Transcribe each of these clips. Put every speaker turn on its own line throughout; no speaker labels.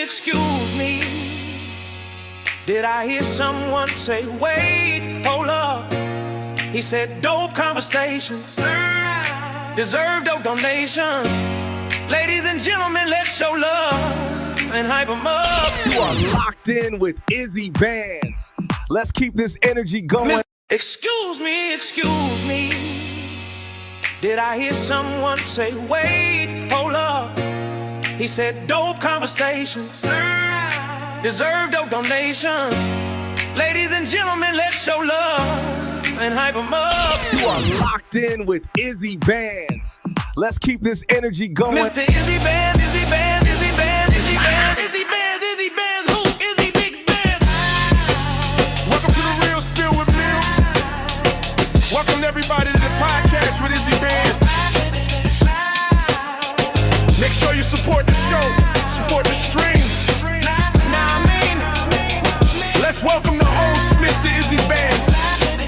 excuse me. Did I hear someone say, wait, hold up? He said, dope conversations deserve dope donations. Ladies and gentlemen, let's show love and hype them up.
You are locked in with Izzy Bands. Let's keep this energy going.
Excuse me. Did I hear someone say, wait, hold up? He said, dope conversations deserve dope donations. Ladies and gentlemen, let's show love and hype them up.
You are locked in with Izzy Bands. Let's keep this energy going.
Mr. Izzy Bands, Izzy Bands, Izzy Bands, Izzy Bands, Izzy Bands, Izzy Bands, who? Izzy Big Bands.
Welcome to the Real Spill with Mills. Welcome everybody to the podcast with Izzy Bands. Make sure you support the show, support the stream.
Now I mean,
Let's welcome the host, Mr. Izzy Bands.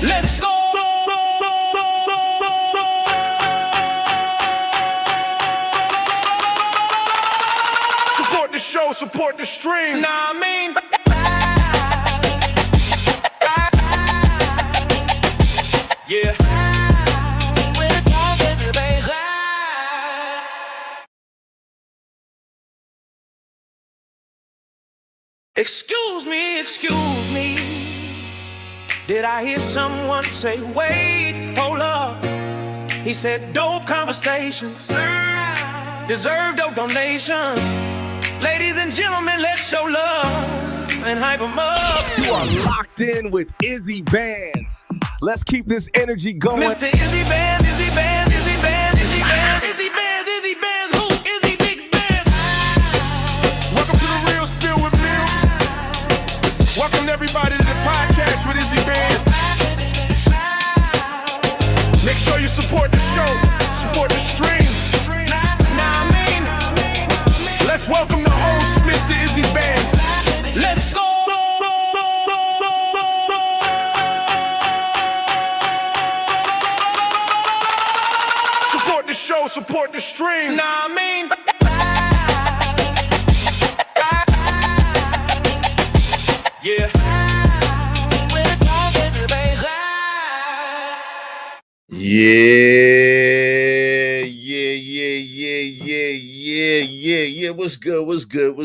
let's go.
Support the show, support the stream.
Now I mean, yeah. Excuse me. Did I hear someone say, wait, hold up? He said, dope conversations deserve dope donations. Ladies and gentlemen, let's show love and hype them up.
You are locked in with Izzy Bands. Let's keep this energy going.
Mr. Izzy Bands, Izzy Bands, Izzy Bands, Izzy Bands, Izzy Bands, Izzy Bands, who? Izzy Big Bands.
Welcome to the Real Spill with Mills. Welcome everybody to the podcast with Izzy Bands. Make sure you support the show, support the stream.
Now I mean,
Let's welcome the host, Mr. Izzy Bands.
let's go.
Support the show, support the stream.
Now I mean, yeah.
Yeah. What's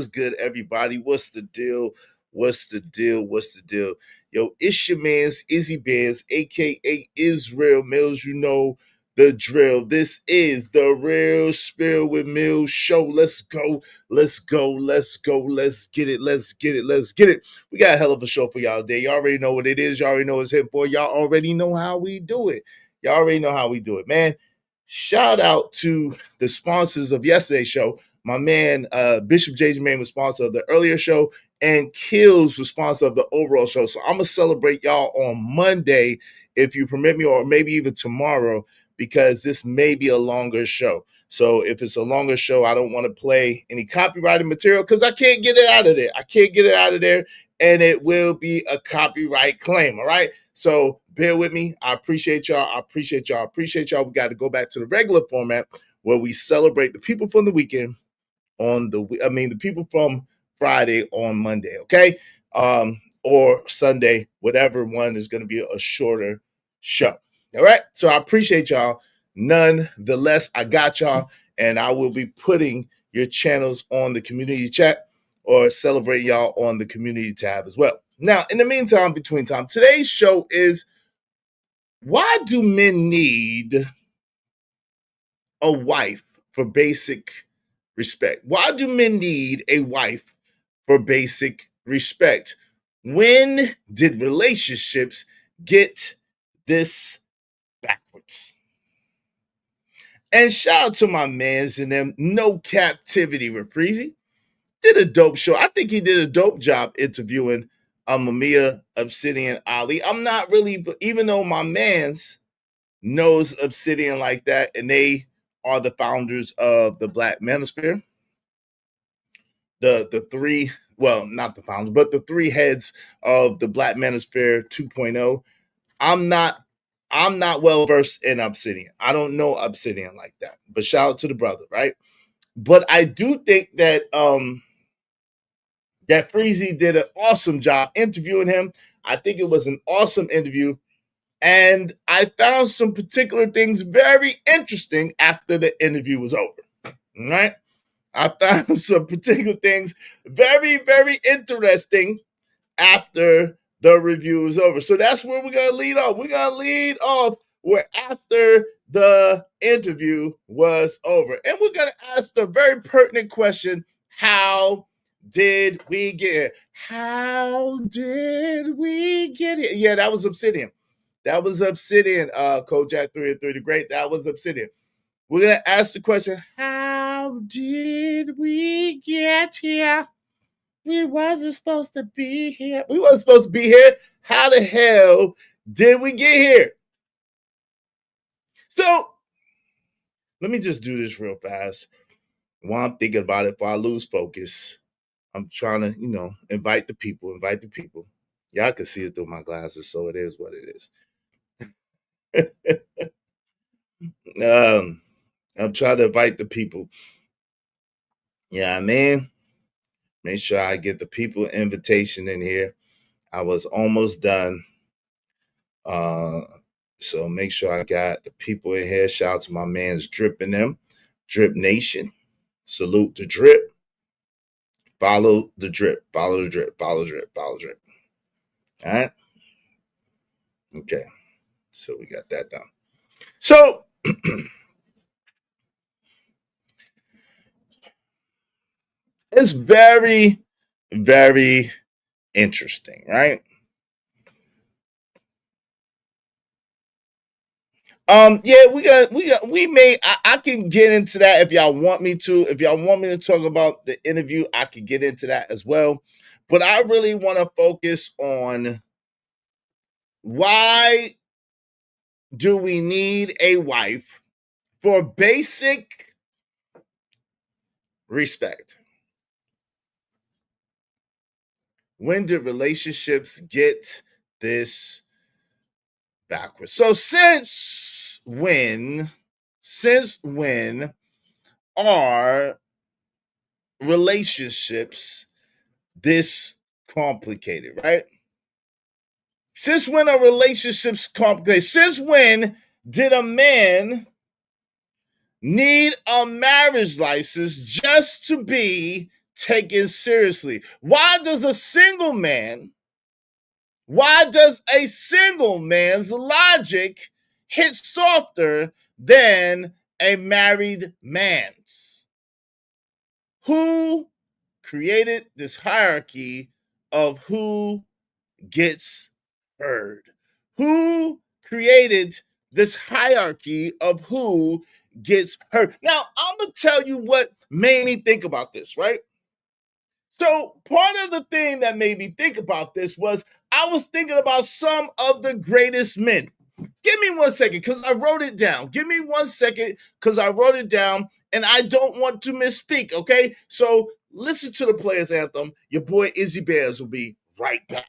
good, everybody? What's the deal? Yo, it's your man's Izzy Bands, aka Israel Mills. You know the drill. This is the Real Spill with Mills show. Let's go. Let's get it. We got a hell of a show for y'all today. Y'all already know what it is. Y'all already know what it's here for. Y'all already know how we do it. Man. Shout out to the sponsors of yesterday's show. My man, Bishop J. Jermaine was sponsor of the earlier show, and Kills was sponsor of the overall show. So I'm going to celebrate y'all on Monday, if you permit me, or maybe even tomorrow, because this may be a longer show. So if it's a longer show, I don't want to play any copyrighted material because I can't get it out of there. And it will be a copyright claim, all right? So bear with me. I appreciate y'all. We got to go back to the regular format where we celebrate the people from the weekend the people from Friday on Monday, okay? Or Sunday, whatever one is going to be a shorter show. All right? So I appreciate y'all. Nonetheless, I got y'all, and I will be putting your channels on the community chat or celebrate y'all on the community tab as well. Now, in the meantime, between time, today's show is, why do men need a wife for basic respect? Why do men need a wife for basic respect? When did relationships get this backwards? And shout out to my mans and them, No Captivity with Freezy. Did a dope show. I think he did a dope job interviewing Mamiya Obsidian Ali. I'm not really, even though my mans knows Obsidian like that, and they are the founders of the Black Manosphere. The three, well, not the founders, but the three heads of the Black Manosphere 2.0. I'm not well versed in Obsidian. I don't know Obsidian like that. But shout out to the brother, right? But I do think that that Freezy did an awesome job interviewing him. I think it was an awesome interview. And I found some particular things very interesting after the interview was over. All right. I found some particular things very, very interesting after the review is over. So that's where we're going to lead off. We're going to lead off where after the interview was over. And we're going to ask the very pertinent question, how did we get here? How did we get here? Yeah, that was Obsidian. That was Obsidian, Kojak 3 and 3 the Great. That was Obsidian. We're going to ask the question, how did we get here? We wasn't supposed to be here. We wasn't supposed to be here. How the hell did we get here? So, let me just do this real fast. While I'm thinking about it, before I lose focus, I'm trying to, invite the people. Y'all can see it through my glasses, so it is what it is. I'm trying to invite the people. Yeah, man. Make sure I get the people invitation in here. I was almost done. So make sure I got the people in here. Shout out to my man's Drip and them. Drip Nation. Salute the Drip. Follow the Drip. Follow the Drip. Follow the Drip. Follow the Drip. All right. Okay. So we got that done. So it's very, very interesting, right? Yeah, I can get into that if y'all want me to. If y'all want me to talk about the interview, I could get into that as well. But I really want to focus on why do we need a wife for basic respect? When did relationships get this backwards? So since when are relationships this complicated, right? Since when are relationships complicated? Since when did a man need a marriage license just to be taken seriously? Why does a single man's logic hit softer than a married man's? Who created this hierarchy of who gets heard? Who created this hierarchy of who gets heard? Now, I'm going to tell you what made me think about this, right? So part of the thing that made me think about this was I was thinking about some of the greatest men. Give me 1 second because I wrote it down. Give me 1 second because I wrote it down and I don't want to misspeak, okay? So listen to the Players Anthem. Your boy Izzy Bears will be right back.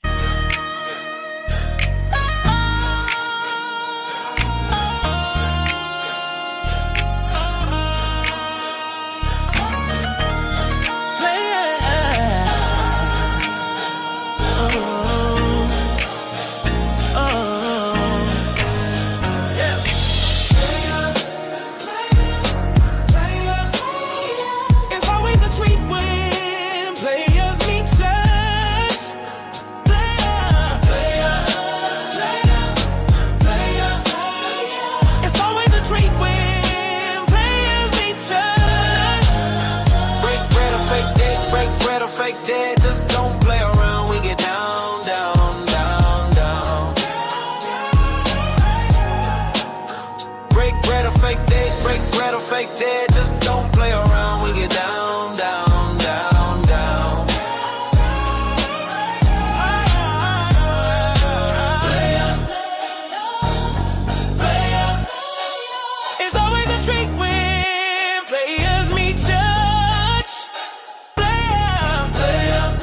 Fake dead, just don't play around. We get down, down, down, down. It's always a treat when players meet judge. Player, player.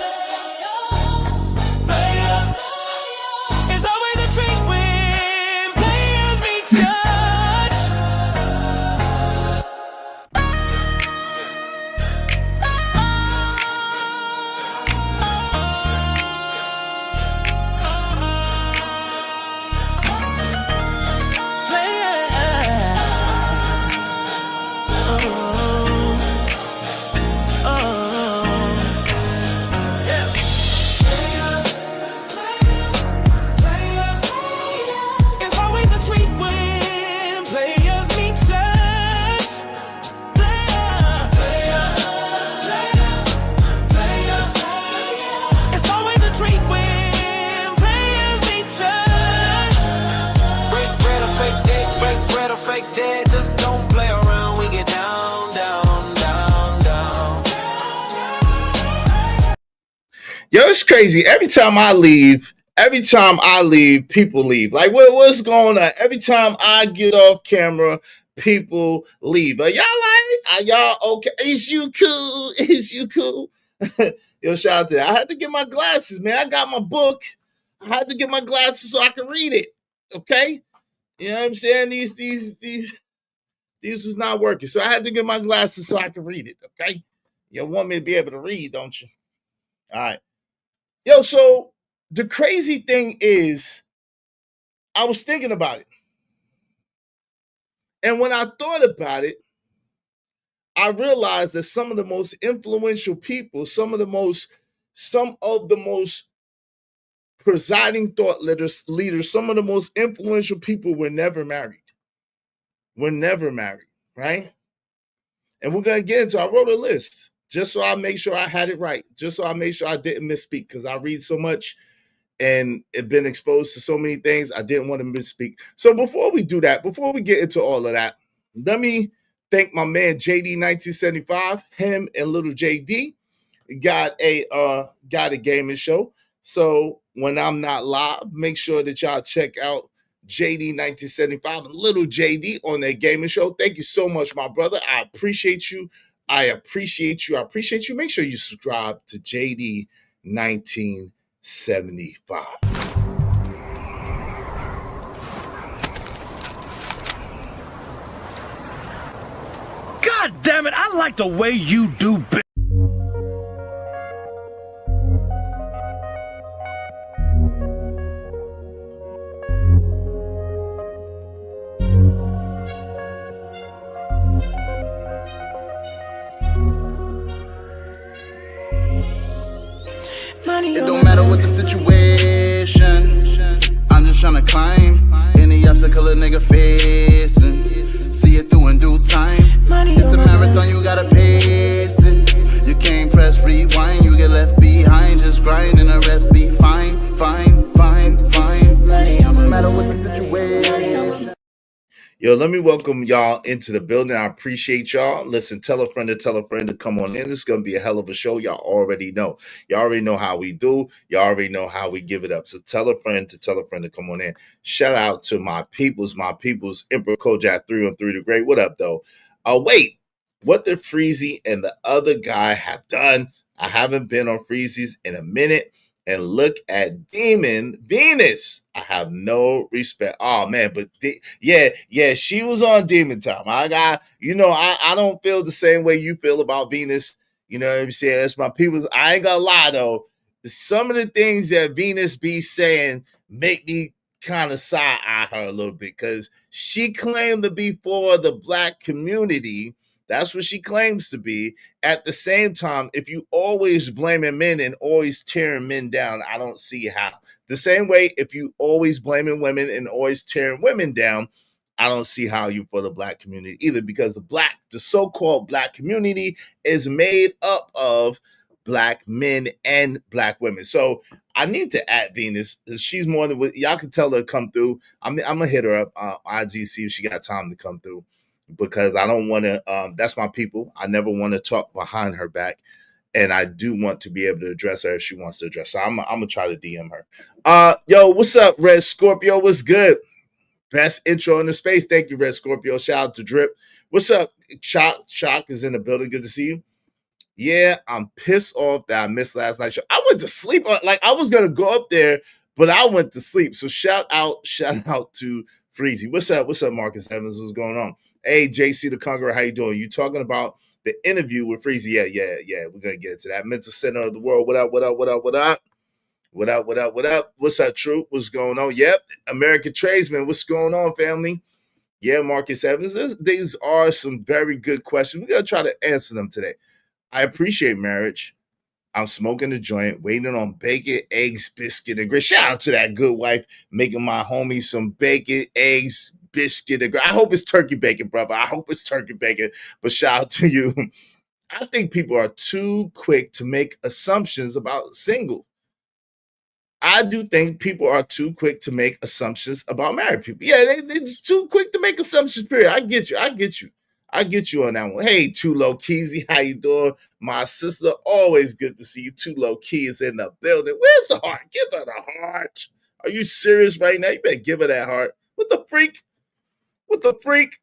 Yo, it's crazy. Every time I leave, people leave. Like, what's going on? Every time I get off camera, people leave. Are y'all like? Are y'all okay? Is you cool? Is you cool? Yo, shout out to that. I had to get my glasses, man. I got my book. I had to get my glasses so I can read it. Okay, you know what I'm saying? These was not working, so I had to get my glasses so I could read it. Okay, you want me to be able to read, don't you? All right. Yo, so the crazy thing is, I was thinking about it. And when I thought about it, I realized that some of the most influential people, some of the most presiding thought leaders, some of the most influential people were never married. Were never married, right? And we're gonna get into. I wrote a list just so I make sure I had it right, just so I make sure I didn't misspeak because I read so much and have been exposed to so many things. I didn't want to misspeak. So before we do that, before we get into all of that, let me thank my man JD 1975. Him and little JD got a gaming show. So when I'm not live, make sure that y'all check out JD 1975 and little JD on their gaming show. Thank you so much, my brother. I appreciate you. I appreciate you. I appreciate you. Make sure you subscribe to JD 1975.
God damn it, I like the way you do business.
It don't matter what the situation, I'm just tryna climb any obstacle a nigga facing. See it through in due time. It's a marathon, you gotta pace it. You can't press rewind, you get left behind. Just grind and the rest be fine, fine, fine, fine. It don't matter what the situation.
Yo, let me welcome y'all into the building. I appreciate y'all. Listen, tell a friend to come on in. This is going to be a hell of a show. Y'all already know. Y'all already know how we do. Y'all already know how we give it up. So tell a friend to come on in. Shout out to my peoples, Emperor Kojak 313 the Great. What up, though? Wait, what did Freezy and the other guy have done? I haven't been on Freezy's in a minute. And look at Demon Venus. I have no respect. Oh man, but yeah, she was on Demon Time. I don't feel the same way you feel about Venus. You know what I'm saying? That's my people's. I ain't gonna lie though. Some of the things that Venus be saying make me kind of side eye her a little bit because she claimed to be for the black community. That's what she claims to be. At the same time, if you always blaming men and always tearing men down, I don't see how. The same way, if you always blaming women and always tearing women down, I don't see how you for the black community either, because the so-called black community is made up of black men and black women. So I need to add Venus. She's more than what y'all can tell her to come through. I'm gonna hit her up IG, see if she got time to come through, because I don't want to, that's my people. I never want to talk behind her back. And I do want to be able to address her if she wants to address her. So I'm going to try to DM her. Yo, what's up, Red Scorpio? What's good? Best intro in the space. Thank you, Red Scorpio. Shout out to Drip. What's up? Shock is in the building. Good to see you. Yeah, I'm pissed off that I missed last night's show. I went to sleep. Like, I was going to go up there, but I went to sleep. So shout out to Freezy. What's up, Marcus Evans? What's going on? Hey, JC the Conqueror, how you doing? You talking about the interview with Freezy? Yeah. We're going to get into that. Mental Center of the World. What up? What's up, True? What's going on? Yep. American Tradesman. What's going on, family? Yeah, Marcus Evans. These are some very good questions. We're going to try to answer them today. I appreciate marriage. I'm smoking a joint, waiting on bacon, eggs, biscuit, and gravy. Shout out to that good wife making my homie some bacon, eggs, biscuit, and gravy. I hope it's turkey bacon, brother. I hope it's turkey bacon. But shout out to you. I think people are too quick to make assumptions about single. I do think people are too quick to make assumptions about married people. Yeah, they're too quick to make assumptions, period. I get you. I get you on that one. Hey, Too Low Keezy, how you doing? My sister, always good to see you. Too Low Key is in the building. Where's the heart? Give her the heart. Are you serious right now? You better give her that heart. What the freak? What the freak?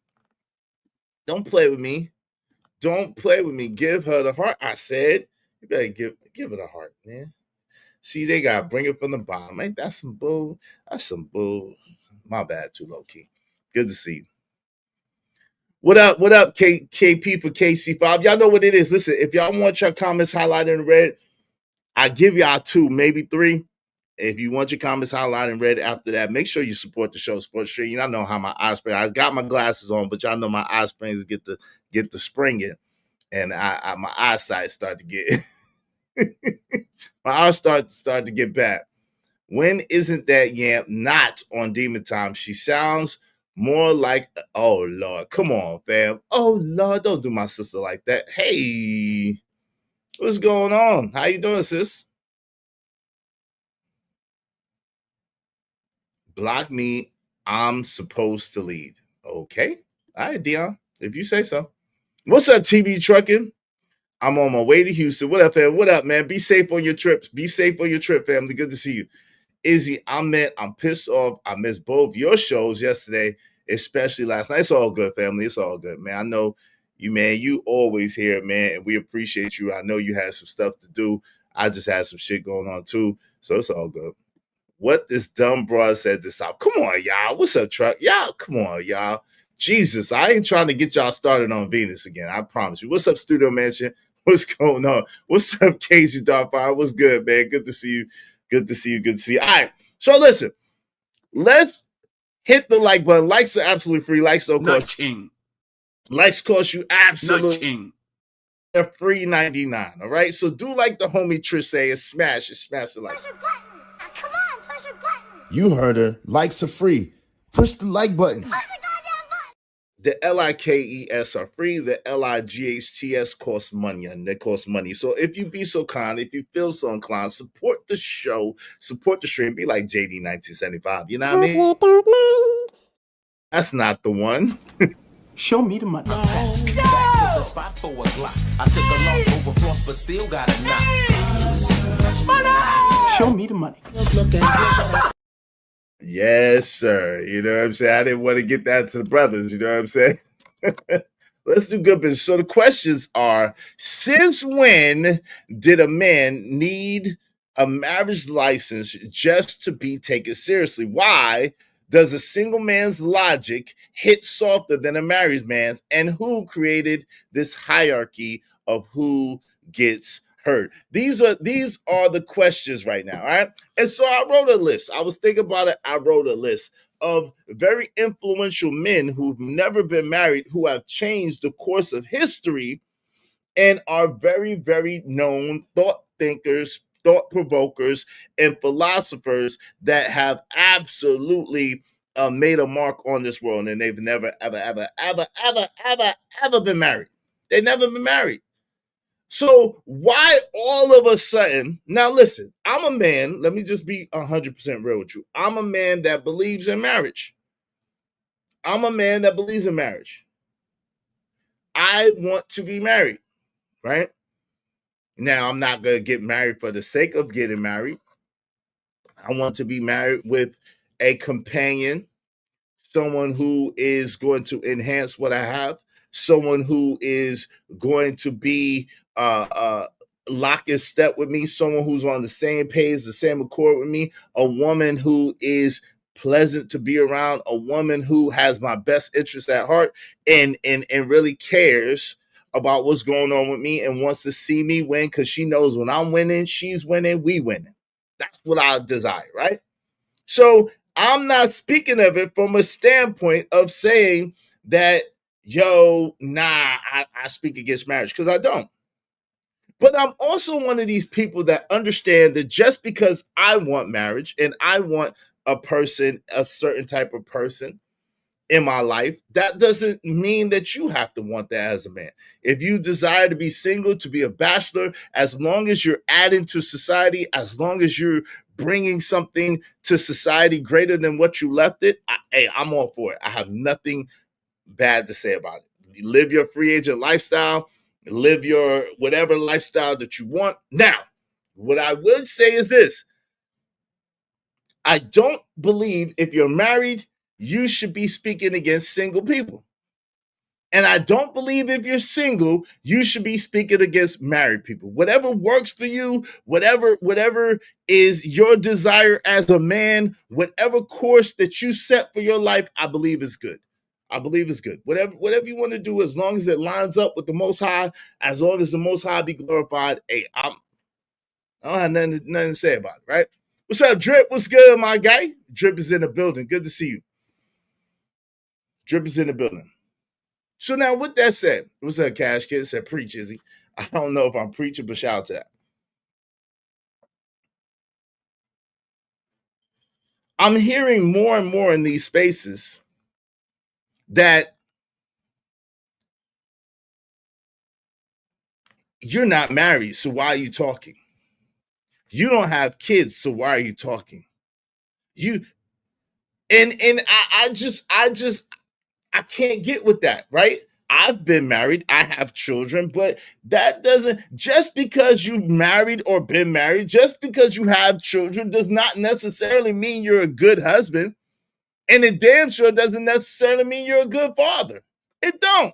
Don't play with me. Don't play with me. Give her the heart. I said, you better give her the heart, man. See, they gotta bring it from the bottom. Ain't that some bull? That's some bull. My bad, Too Low Key. Good to see you. What up? What up, KP for KC5? Y'all know what it is. Listen, if y'all want your comments highlighted in red, I give y'all 2, maybe 3. If you want your comments highlighted in red after that, make sure you support the show, support the stream. Y'all know how my eye spring. I got my glasses on, but y'all know my eye springs get the springing, and my eyesight start to get my eyes start to get bad. When isn't that yam not on Demon Time? She sounds more like, oh Lord, come on, fam. Oh Lord, don't do my sister like that. Hey, what's going on? How you doing, sis? Block me. I'm supposed to lead. Okay. All right, Dion. If you say so. What's up, TB Trucking? I'm on my way to Houston. What up, fam? What up, man? Be safe on your trips. Be safe on your trip, family. Good to see you. Izzy, I'm pissed off. I missed both your shows yesterday, especially last night. It's all good, family. It's all good, man. I know you, man. You always here, man, and we appreciate you. I know you had some stuff to do. I just had some shit going on, too, so it's all good. What this dumb broad said this out. Come on, y'all. What's up, Truck? Y'all, come on, y'all. Jesus, I ain't trying to get y'all started on Venus again. I promise you. What's up, Studio Mansion? What's going on? What's up, Casey Darfire? What's good, man? Good to see you. Good to see you. Good to see you. All right. So listen, let's hit the like button. Likes are absolutely free. Likes don't cost
King.
Likes cost you absolutely
King.
a free 99. All right. So do like the homie Trish say and smash it. Smash the like.
Push your button. Come on, push your button.
You heard her. Likes are free. Push the like button.
Push the goddamn button.
The LIKES are free. The LIGHTS costs money, and they cost money. So if you be so kind, if you feel so inclined, support the show, support the stream. Be like JD 1975. You know what I mean? That's not the one.
Show me the money.
No.
The spot for a Glock. I took a loss over floss, but still got a knock. Money! Show me the money.
Yes, sir. You know what I'm saying? I didn't want to get that to the brothers. You know what I'm saying? Let's do good business. So the questions are, since when did a man need a marriage license just to be taken seriously? Why does a single man's logic hit softer than a married man's? And who created this hierarchy of who gets hurt? These are the questions right now, all right? And so I wrote a list. I was thinking about it. I wrote a list of very influential men who've never been married, who have changed the course of history and are very, very known thought thinkers, thought provokers, and philosophers that have absolutely made a mark on this world, and they've never, ever been married. They've never been married. So why all of a sudden, now listen, I'm a man, let me just be 100% real with you. I'm a man that believes in marriage. I'm a man that believes in marriage. I want to be married, right? Now, I'm not going to get married for the sake of getting married. I want to be married with a companion, someone who is going to enhance what I have, someone who is going to be lock in step with me, someone who's on the same page, the same accord with me, a woman who is pleasant to be around, a woman who has my best interest at heart and really cares about what's going on with me and wants to see me win, because she knows when I'm winning, she's winning, we winning. That's what I desire, right? So I'm not speaking of it from a standpoint of saying that, I speak against marriage, because I don't. But I'm also one of these people that understand that just because I want marriage and I want a person, a certain type of person in my life, that doesn't mean that you have to want that as a man. If you desire to be single, to be a bachelor, as long as you're adding to society, as long as you're bringing something to society greater than what you left it, I'm all for it. I have nothing bad to say about it. live your free agent lifestyle, live your whatever lifestyle that you want. Now, what I would say is this. I don't believe if you're married, you should be speaking against single people. And I don't believe if you're single, you should be speaking against married people. Whatever works for you, whatever is your desire as a man, whatever course that you set for your life, I believe is good. I believe it's good. Whatever you want to do, as long as it lines up with the Most High, as long as the Most High be glorified, hey, I don't have nothing to say about it, right? What's up, Drip? What's good, my guy? Drip is in the building. Good to see you. Drip is in the building. So now with that said, what's up, Cash Kid? Said preach, Izzy. I don't know if I'm preaching, but shout out to that. I'm hearing more and more in these spaces that you're not married, so why are you talking? You don't have kids, so why are you talking? I can't get with that, right? I've been married, I have children, but that doesn't, just because you've married or been married, just because you have children does not necessarily mean you're a good husband. And it damn sure doesn't necessarily mean you're a good father. It don't.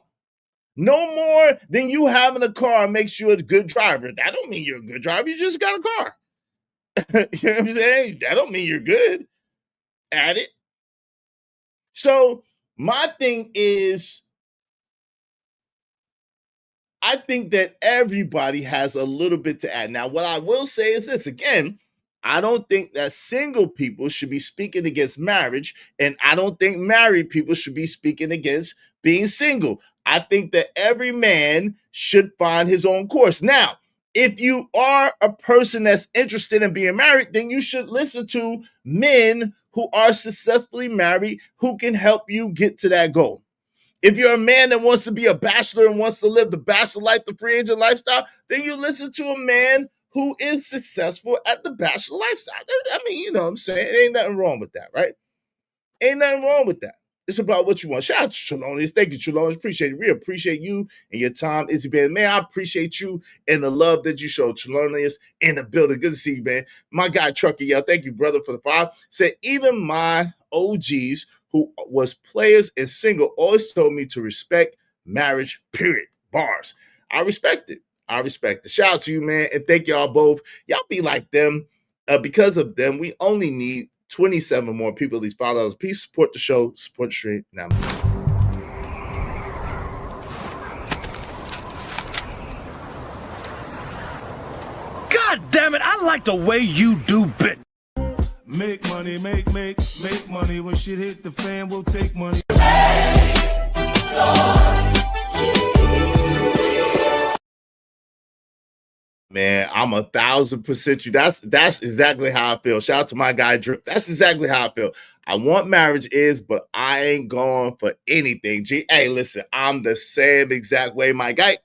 No more than you having a car makes you a good driver. That don't mean you're a good driver. You just got a car. You know what I'm saying? That don't mean you're good at it. So my thing is, I think that everybody has a little bit to add. Now, what I will say is this, again, I don't think that single people should be speaking against marriage, and I don't think married people should be speaking against being single. I think that every man should find his own course. Now, if you are a person that's interested in being married, then you should listen to men who are successfully married who can help you get to that goal. If you're a man that wants to be a bachelor and wants to live the bachelor life, the free agent lifestyle, then you listen to a man who is successful at the bachelor lifestyle. I mean, you know what I'm saying? Ain't nothing wrong with that, right? Ain't nothing wrong with that. It's about what you want. Shout out to Chelonius. Thank you, Chelonius. Appreciate it. We appreciate you and your time, Izzy Ben. Man, I appreciate you and the love that you showed. Chelonius in the building. Good to see you, man. My guy, Trucker, yo, thank you, brother, for the 5. Said, even my OGs who was players and single always told me to respect marriage, period. Bars. I respect it. I respect it. Shout out to you, man. And thank y'all both. Y'all be like them. Because of them, we only need 27 more people, at least $5. Please support the show, support the stream. Now,
God damn it, I like the way you do bit.
Make money, make money. When shit hit the fan, we'll take money.
man, I'm 1,000% you. That's exactly how I feel. Shout out to my guy Drip. That's exactly how I feel. I want marriage but I ain't going for anything. Hey, listen, I'm the same exact way, my guy.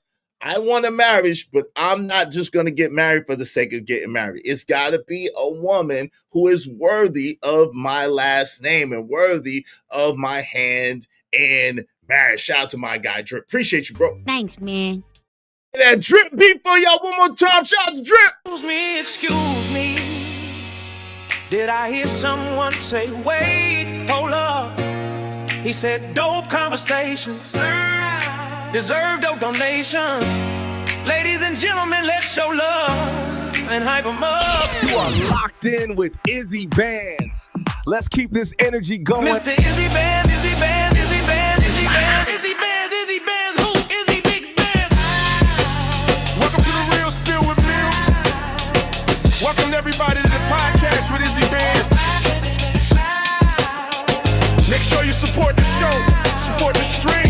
I want a marriage, but I'm not just going to get married for the sake of getting married. It's got to be a woman who is worthy of my last name and worthy of my hand in marriage. Shout out to my guy Drip. Appreciate you, bro.
Thanks, man.
That Drip beat for y'all one more time. Shout out to Drip.
Excuse me. Did I hear someone say, wait, hold up? He said, dope conversations deserve dope donations. Ladies and gentlemen, let's show love and hype them up.
You are locked in with Izzy Bands. Let's keep this energy going.
Mr. Izzy Bands, Izzy Bands, Izzy Bands, Izzy Bands, Izzy Bands, Izzy Bands, who? Izzy Big Bands.
Welcome to the Real Spill with Mills. Welcome everybody to the podcast with Izzy Bands. Make sure you support the show, support the stream.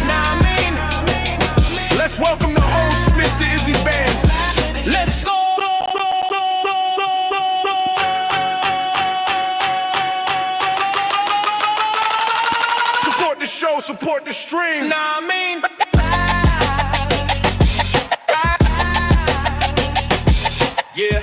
Now I mean,
Let's welcome the host, Mr. Izzy Bands.
let's go.
Support the show, support the stream.
Now I mean, yeah.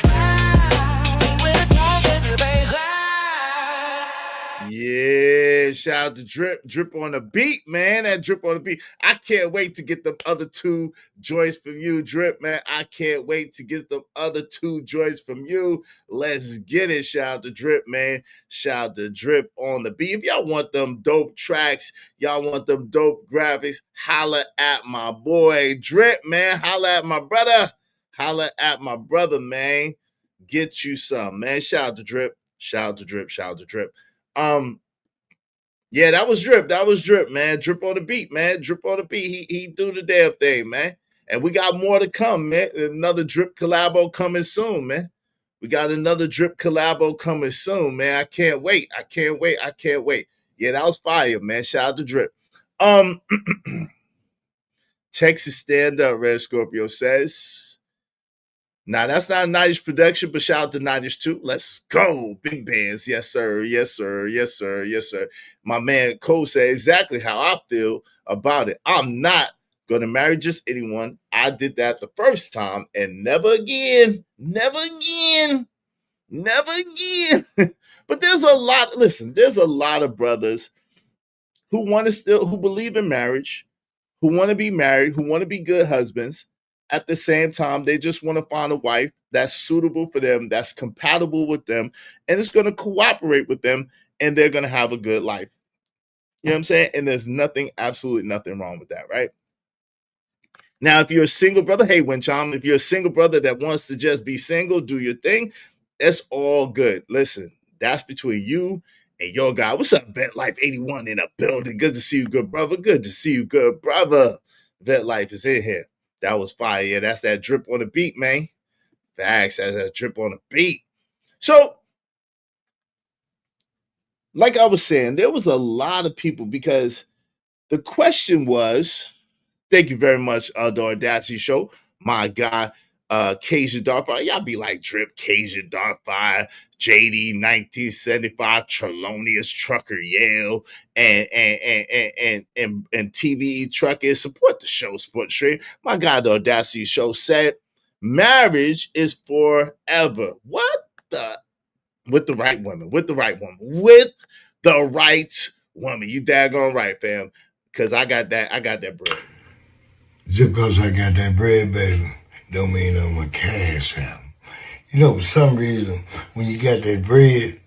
Yeah. Yeah, shout out to Drip on the beat, man. That Drip on the beat. I can't wait to get the other 2 joints from you, Drip, man. I can't wait to get the other 2 joints from you. Let's get it. Shout out to Drip, man. Shout out to Drip on the beat. If y'all want them dope tracks, y'all want them dope graphics, holla at my boy Drip, man. Holla at my brother. Holla at my brother, man. Get you some, man. Shout out to Drip. Shout out to Drip. Shout out to Drip. Yeah, that was Drip. That was Drip, man. Drip on the beat, man. Drip on the beat. He do the damn thing, man. And we got more to come, man. Another Drip collabo coming soon, man. We got another Drip collabo coming soon, man. I can't wait. I can't wait. I can't wait. Yeah, that was fire, man. Shout out to Drip. Texas Stand Up, Red Scorpio says. Now, that's not a 90s production, but shout out to 90s too. Let's go. Big bands. Yes, sir. Yes, sir. Yes, sir. Yes, sir. My man Cole said exactly how I feel about it. I'm not going to marry just anyone. I did that the first time and never again. Never again. Never again. But there's a lot, listen, there's a lot of brothers who who believe in marriage, who want to be married, who want to be good husbands. At the same time, they just want to find a wife that's suitable for them, that's compatible with them, and it's going to cooperate with them, and they're going to have a good life. You know what I'm saying? And there's nothing, absolutely nothing wrong with that, right? Now, if you're a single brother, hey, Wincham, if you're a single brother that wants to just be single, do your thing, that's all good. Listen, that's between you and your guy. What's up, Vet Life 81 in the building? Good to see you, good brother. Good to see you, good brother. Vet Life is in here. That was fire. Yeah, that's that drip on the beat, man. Facts, that's that drip on the beat. So, like I was saying, there was a lot of people because the question was, thank you very much, the Audacity Show. My guy, Cajun Darkfire. Y'all be like Drip, Cajun Darkfire, JD 1975, Trelonious Trucker Yale, and TBE Trucker. Support the show, support the stream. My guy, the Audacity Show said, marriage is forever. What the? With the right woman, with the right woman, with the right woman. You daggone right, fam. Because I got that bread.
Just because I got that bread, baby, don't mean I'm a cash out. You know, for some reason, when you got that bread,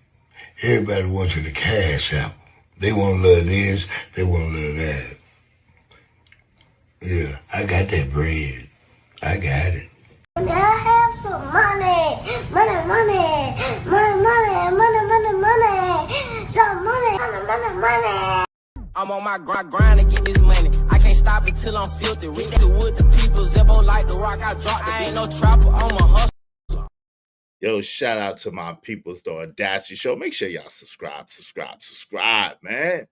everybody wants you to cash out. They want to love this, they want to love that. Yeah, I got that bread. I got it.
I have some money, some money.
I'm on my grind to get this money. I can't stop until I'm filthy. Read that with the people. Zebo like the rock. I drop. I ain't no trapper. I'm a hustler.
Yo, shout out to my peoples, the Audacity Show. Make sure y'all subscribe, man.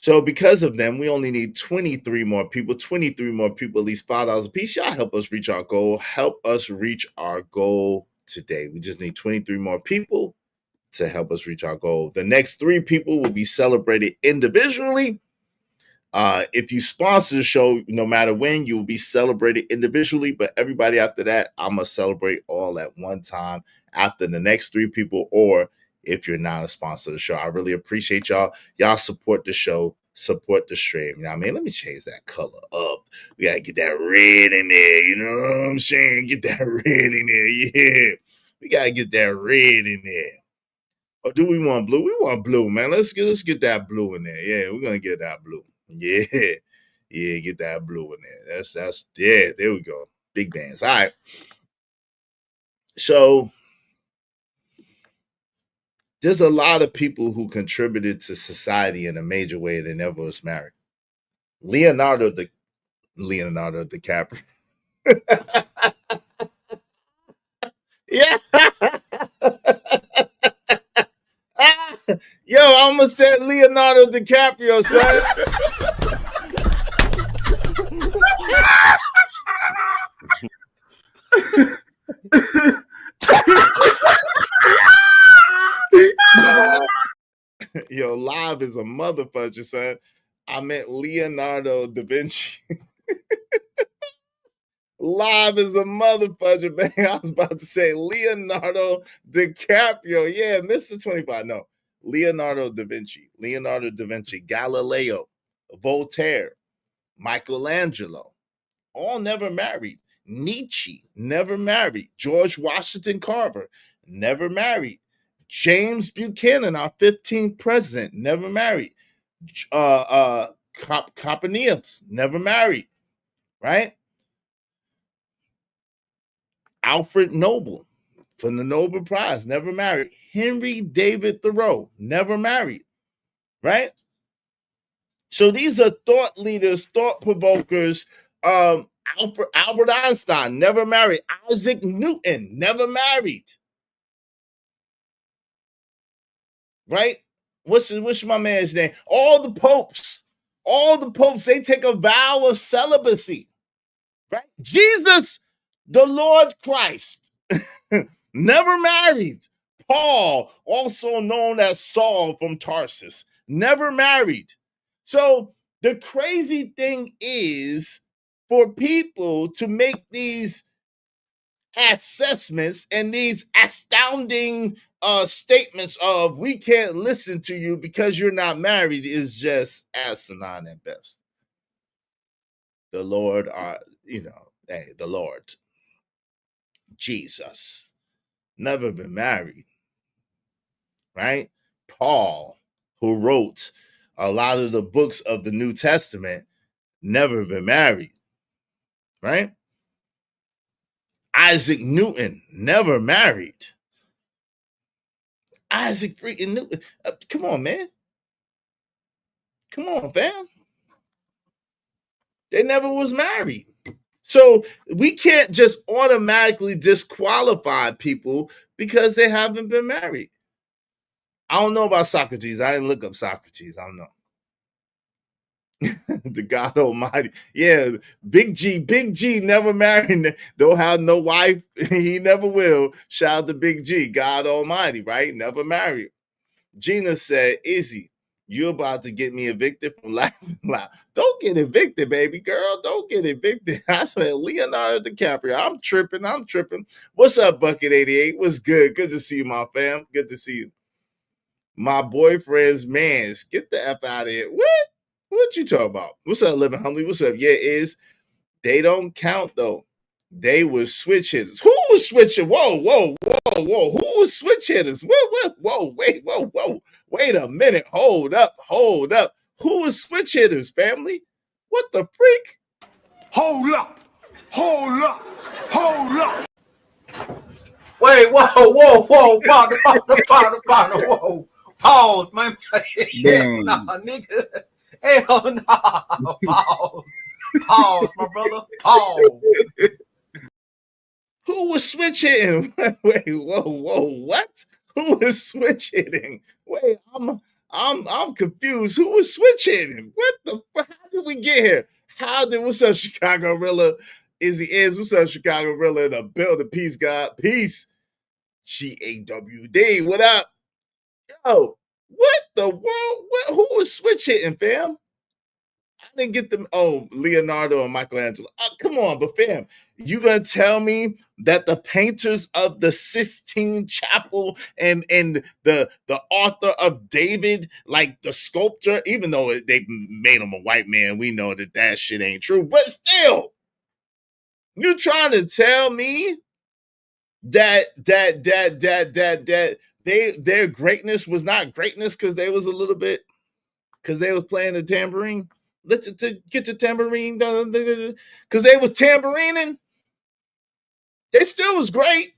So because of them, we only need 23 more people, at least $5 a piece. Y'all help us reach our goal. Help us reach our goal today. We just need 23 more people to help us reach our goal. The next 3 people will be celebrated individually. If you sponsor the show, no matter when, you will be celebrated individually. But everybody after that, I'm going to celebrate all at one time after the next 3 people, or if you're not a sponsor of the show. I really appreciate y'all. Y'all support the show, support the stream. You know what I mean? Let me change that color up. We got to get that red in there. You know what I'm saying? Get that red in there. Yeah. We got to get that red in there. Or do we want blue? We want blue, man. Let's get that blue in there. Yeah, we're gonna get that blue. Yeah, get that blue in there. That's yeah. There we go. Big bands. All right. So there's a lot of people who contributed to society in a major way that never was married. Leonardo DiCaprio. Yeah. Yo, I almost said Leonardo DiCaprio, son. Yo, live is a motherfucker, son. I meant Leonardo da Vinci. Live is a motherfucker, man. I was about to say Leonardo DiCaprio. Yeah, Mr. 25. No, Leonardo da Vinci, Galileo, Voltaire, Michelangelo, all never married. Nietzsche, never married. George Washington Carver, never married. James Buchanan, our 15th president, never married. Copernicus, never married, right? Alfred Nobel, from the Nobel Prize, never married. Henry David Thoreau, never married, right? So these are thought leaders, thought provokers. Albert Einstein, never married. Isaac Newton, never married, right? What's my man's name? All the popes, they take a vow of celibacy, right? Jesus, the Lord Christ, never married. Paul, also known as Saul from Tarsus, never married. So the crazy thing is for people to make these assessments and these astounding statements of we can't listen to you because you're not married is just asinine at best. The Lord, the Lord, Jesus, never been married, right? Paul, who wrote a lot of the books of the New Testament, never been married, right? Isaac Newton, never married. Isaac freaking Newton. Come on, man. Come on, fam. They never was married. So we can't just automatically disqualify people because they haven't been married. I don't know about Socrates. I didn't look up Socrates. I don't know. The God Almighty. Yeah, Big G never married. Don't have no wife. He never will. Shout out to Big G, God Almighty, right? Never married. Gina said, Izzy, you about to get me evicted from laughing loud. Don't get evicted, baby girl. Don't get evicted. I said, Leonardo DiCaprio. I'm tripping. What's up, Bucket 88? What's good? Good to see you, my fam. Good to see you. My boyfriend's mans. Get the F out of here. What you talking about? What's up, Living Humbly? What's up? Yeah, they don't count, though. They were switch hitters. Who was switching? Whoa. Who was switch hitters? Whoa, wait a minute. Hold up. Who was switch hitters, family? What the freak?
Hold up.
Wait, whoa, partner, whoa. Pause, man. Nah, nigga. Hell nah. Pause, my brother. Pause.
Who was switch hitting? Wait, what? Who was switch hitting? Wait, I'm confused. Who was switch hitting? What the? How did we get here? What's up, Chicago Rilla? Izzy is. What's up, Chicago Rilla? The building. Peace, God. Peace. GAWD. What up? Yo, what the world? Who was switch hitting, fam? I didn't get them. Oh, Leonardo and Michelangelo. Come on, but fam, you gonna tell me that the painters of the Sistine Chapel and the author of David, like the sculptor, even though they made him a white man, we know that shit ain't true. But still, you trying to tell me that their greatness was not greatness because they was playing the tambourine? Let's get the tambourine done because they was tamborining. They still was great.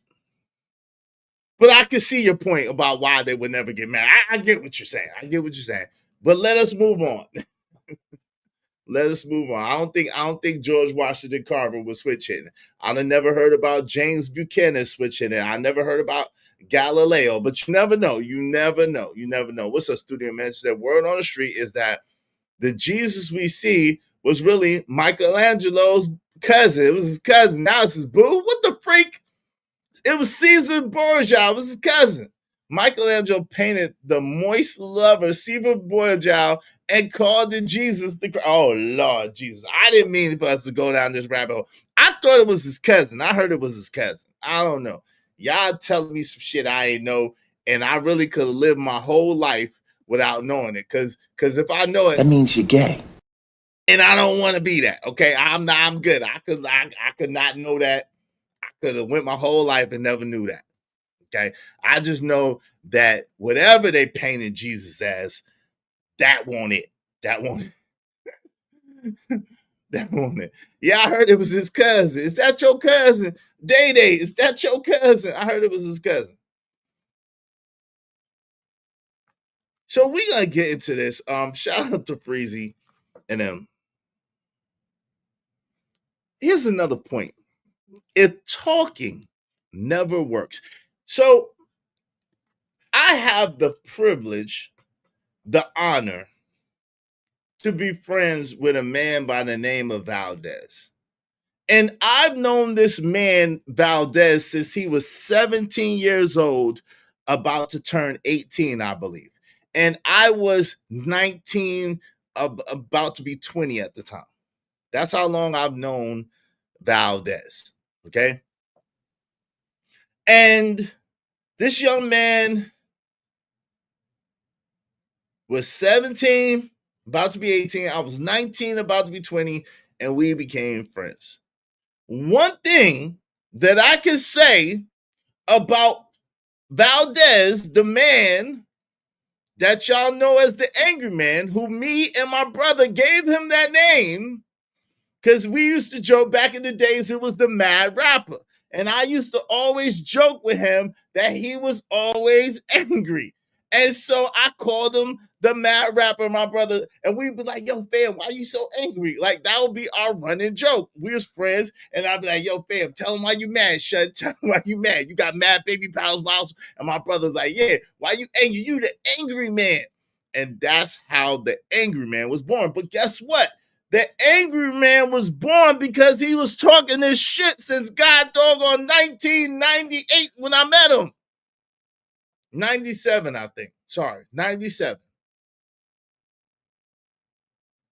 But I can see your point about why they would never get married. I get what you're saying. But let us move on. I don't think George Washington Carver was switch hitting. I've never heard about James Buchanan switch hitting. I never heard about Galileo, but you never know. What's a studio mention? That word on the street is that the Jesus we see was really Michelangelo's cousin. It was his cousin. Now it's his boo. What the freak? It was Caesar Borgia. It was his cousin. Michelangelo painted the moist lover, Caesar Borgia, and called it Jesus. Oh, Lord Jesus. I didn't mean for us to go down this rabbit hole. I thought it was his cousin. I heard it was his cousin. I don't know. Y'all telling me some shit I ain't know. And I really could have lived my whole life without knowing it. Cause if I know it,
That means you're gay.
and I don't want to be that. Okay. I'm good. I could not know that. I could have went my whole life and never knew that. Okay. I just know that whatever they painted Jesus as, that won't it. That won't it. That won't it. Yeah, I heard it was his cousin. Is that your cousin? Day Day, is that your cousin? I heard it was his cousin. So we're gonna get into this. Shout out to Freezy and them. Here's another point. If talking never works. So I have the privilege, the honor to be friends with a man by the name of Valdez. And I've known this man, Valdez, since he was 17 years old, about to turn 18, I believe. And I was 19, about to be 20 at the time. That's how long I've known Valdez. Okay. And this young man was 17, about to be 18. I was 19, about to be 20, and we became friends. One thing that I can say about Valdez, the man that y'all know as the Angry Man, who me and my brother gave him that name, because we used to joke back in the days it was the Mad Rapper. And I used to always joke with him that he was always angry. And so I called him the Mad Rapper, my brother. And we'd be like, yo, fam, why are you so angry? Like, that would be our running joke. We was friends. And I'd be like, yo, fam, tell him why you mad. Tell him why you mad. You got mad baby powers, Miles. And my brother's like, yeah, why you angry? You the Angry Man. And that's how the Angry Man was born. But guess what? The Angry Man was born because he was talking this shit since God doggone 1998 when I met him. 97, I think. Sorry, 97.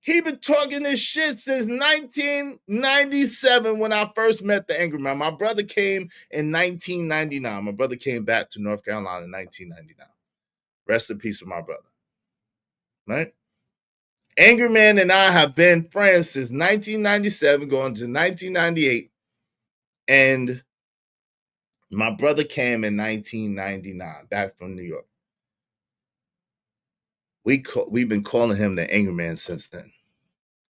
He been talking this shit since 1997 when I first met the Angry Man. My brother came in 1999. My brother came back to North Carolina in 1999. Rest in peace of my brother. Right? Angry Man and I have been friends since 1997, going to 1998. And my brother came in 1999, back from New York. We've been calling him the Angry Man since then.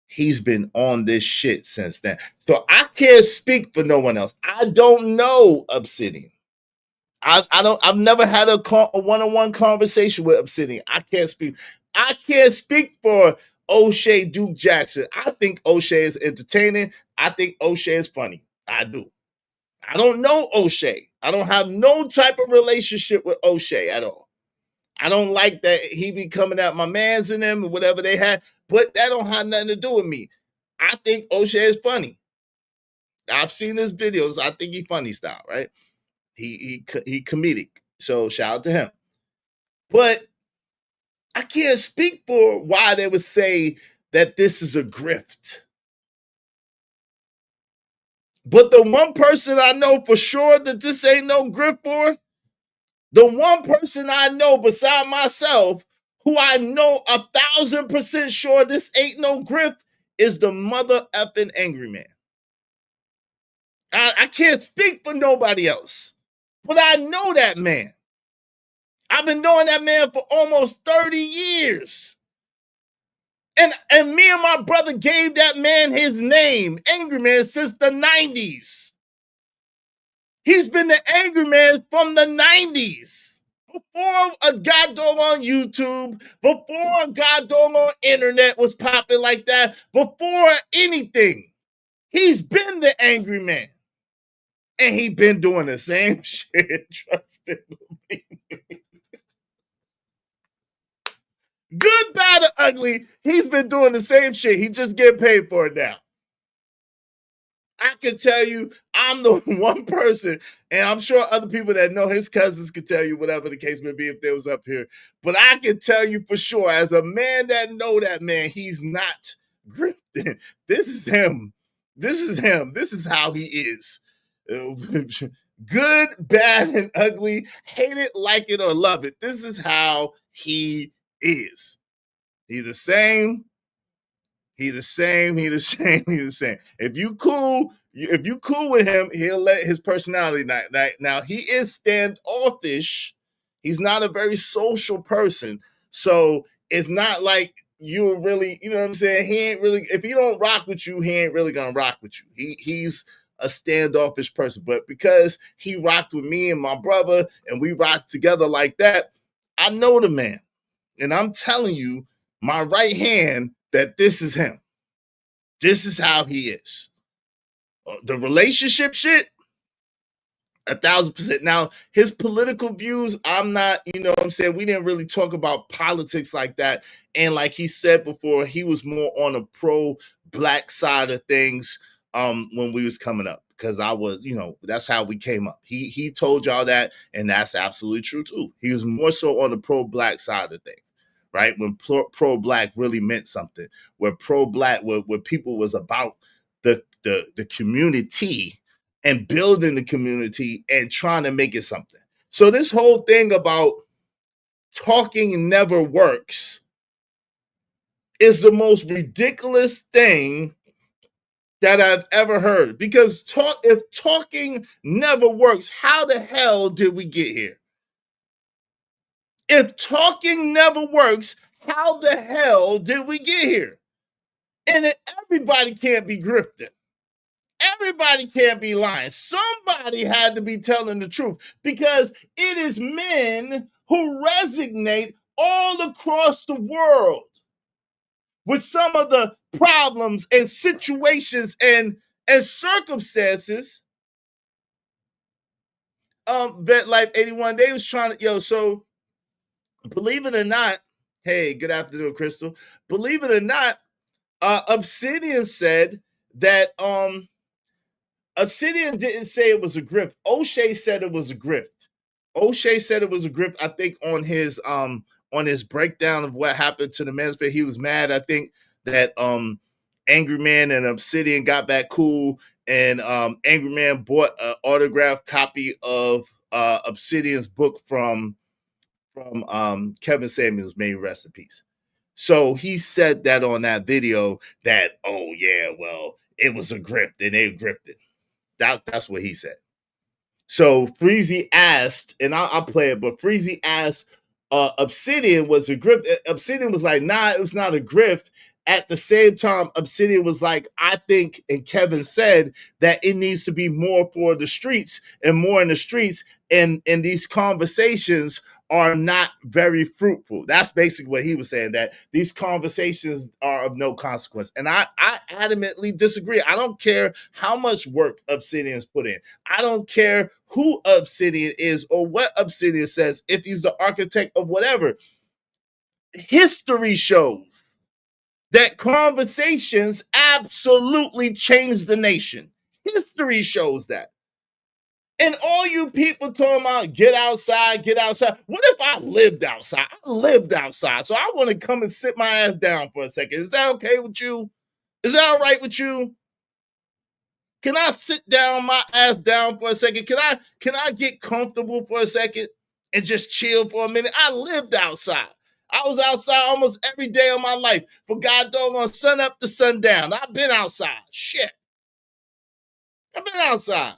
He's been on this shit since then. So I can't speak for no one else. I don't know Obsidian. I've never had a one-on-one conversation with Obsidian. I can't speak for O'Shea Duke Jackson. I think O'Shea is entertaining. I think O'Shea is funny. I do. I don't know O'Shea. I don't have no type of relationship with O'Shea at all. I don't like that he be coming at my mans and them or whatever they had, but that don't have nothing to do with me. I think O'Shea is funny. I've seen his videos. I think he funny style, right? He comedic. So shout out to him. But I can't speak for why they would say that this is a grift. But the one person I know for sure that this ain't no grift for, the one person I know beside myself who I know 1,000% sure this ain't no grift is the mother effing Angry Man. I can't speak for nobody else, but I know that man. I've been knowing that man for almost 30 years. And me and my brother gave that man his name, Angry Man, since the 90s. He's been the Angry Man from the 90s. Before a goddamn on YouTube, before a goddamn on internet was popping like that, before anything, he's been the Angry Man. And he been doing the same shit, trust me. Good, bad, or ugly, he's been doing the same shit. He just getting paid for it now. I can tell you, I'm the one person, and I'm sure other people that know his cousins could tell you whatever the case may be if they was up here. But I can tell you for sure, as a man that know that man, he's not grifting. This is him. This is him. This is how he is. Good, bad, and ugly. Hate it, like it, or love it. This is how he is. He's the same. He the same. He the same. He the same. If you cool with him, he'll let his personality now. He is standoffish. He's not a very social person. So it's not like you're really, you know what I'm saying? He ain't really, if he don't rock with you, he ain't really gonna rock with you. He's a standoffish person. But because he rocked with me and my brother and we rocked together like that, I know the man. And I'm telling you, my right hand, that this is him. This is how he is. The relationship shit, 1,000%. Now, his political views, I'm not, you know what I'm saying? We didn't really talk about politics like that. And like he said before, he was more on a pro-black side of things when we was coming up. Because I was, you know, that's how we came up. He told y'all that, and that's absolutely true too. He was more so on the pro-black side of things. Right, when pro-black really meant something, where pro-black, where people was about the community and building the community and trying to make it something. So this whole thing about talking never works is the most ridiculous thing that I've ever heard. Because if talking never works, how the hell did we get here? If talking never works, how the hell did we get here? And everybody can't be grifting. Everybody can't be lying. Somebody had to be telling the truth, because it is men who resonate all across the world with some of the problems and situations and circumstances. Vet Life 81, they was trying to, so believe it or not, hey, good afternoon, Crystal. Believe it or not, Obsidian said that Obsidian didn't say it was a grift. O'Shea said it was a grift. O'Shea said it was a grift. I think on his breakdown of what happened to the men's fair, he was mad. I think that Angry Man and Obsidian got back cool, and Angry Man bought an autographed copy of Obsidian's book from Kevin Samuels, may he rest in peace. So he said that on that video that, oh yeah, well, it was a grift and they grifted. That's what he said. So Freezy asked, and I'll play it, but Freezy asked, Obsidian was a grift. Obsidian was like, nah, it was not a grift. At the same time, Obsidian was like, I think, and Kevin said that it needs to be more for the streets and more in the streets, and these conversations are not very fruitful. That's basically what he was saying, that these conversations are of no consequence. And I adamantly disagree. I don't care how much work Obsidian's put in. I don't care who Obsidian is or what Obsidian says, if he's the architect of whatever. History shows that conversations absolutely change the nation. History shows that. And all you people talking about get outside, get outside. What if I lived outside? I lived outside, so I want to come and sit my ass down for a second. Is that okay with you? Is that all right with you? Can I sit my ass down for a second? Can I get comfortable for a second and just chill for a minute? I lived outside. I was outside almost every day of my life, for God doggone sun up to sundown. I've been outside. Shit. I've been outside.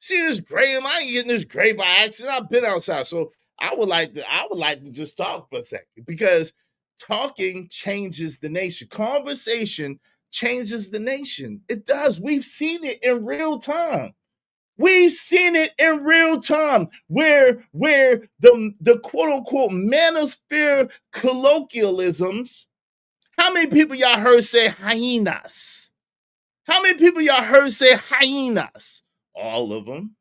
See this gray? I ain't getting this gray by accident. I've been outside. So I would like to just talk for a second, because talking changes the nation. Conversation changes the nation. It does. We've seen it in real time. We've seen it in real time, where the quote unquote manosphere colloquialisms. How many people y'all heard say hyenas? How many people y'all heard say hyenas? All of them.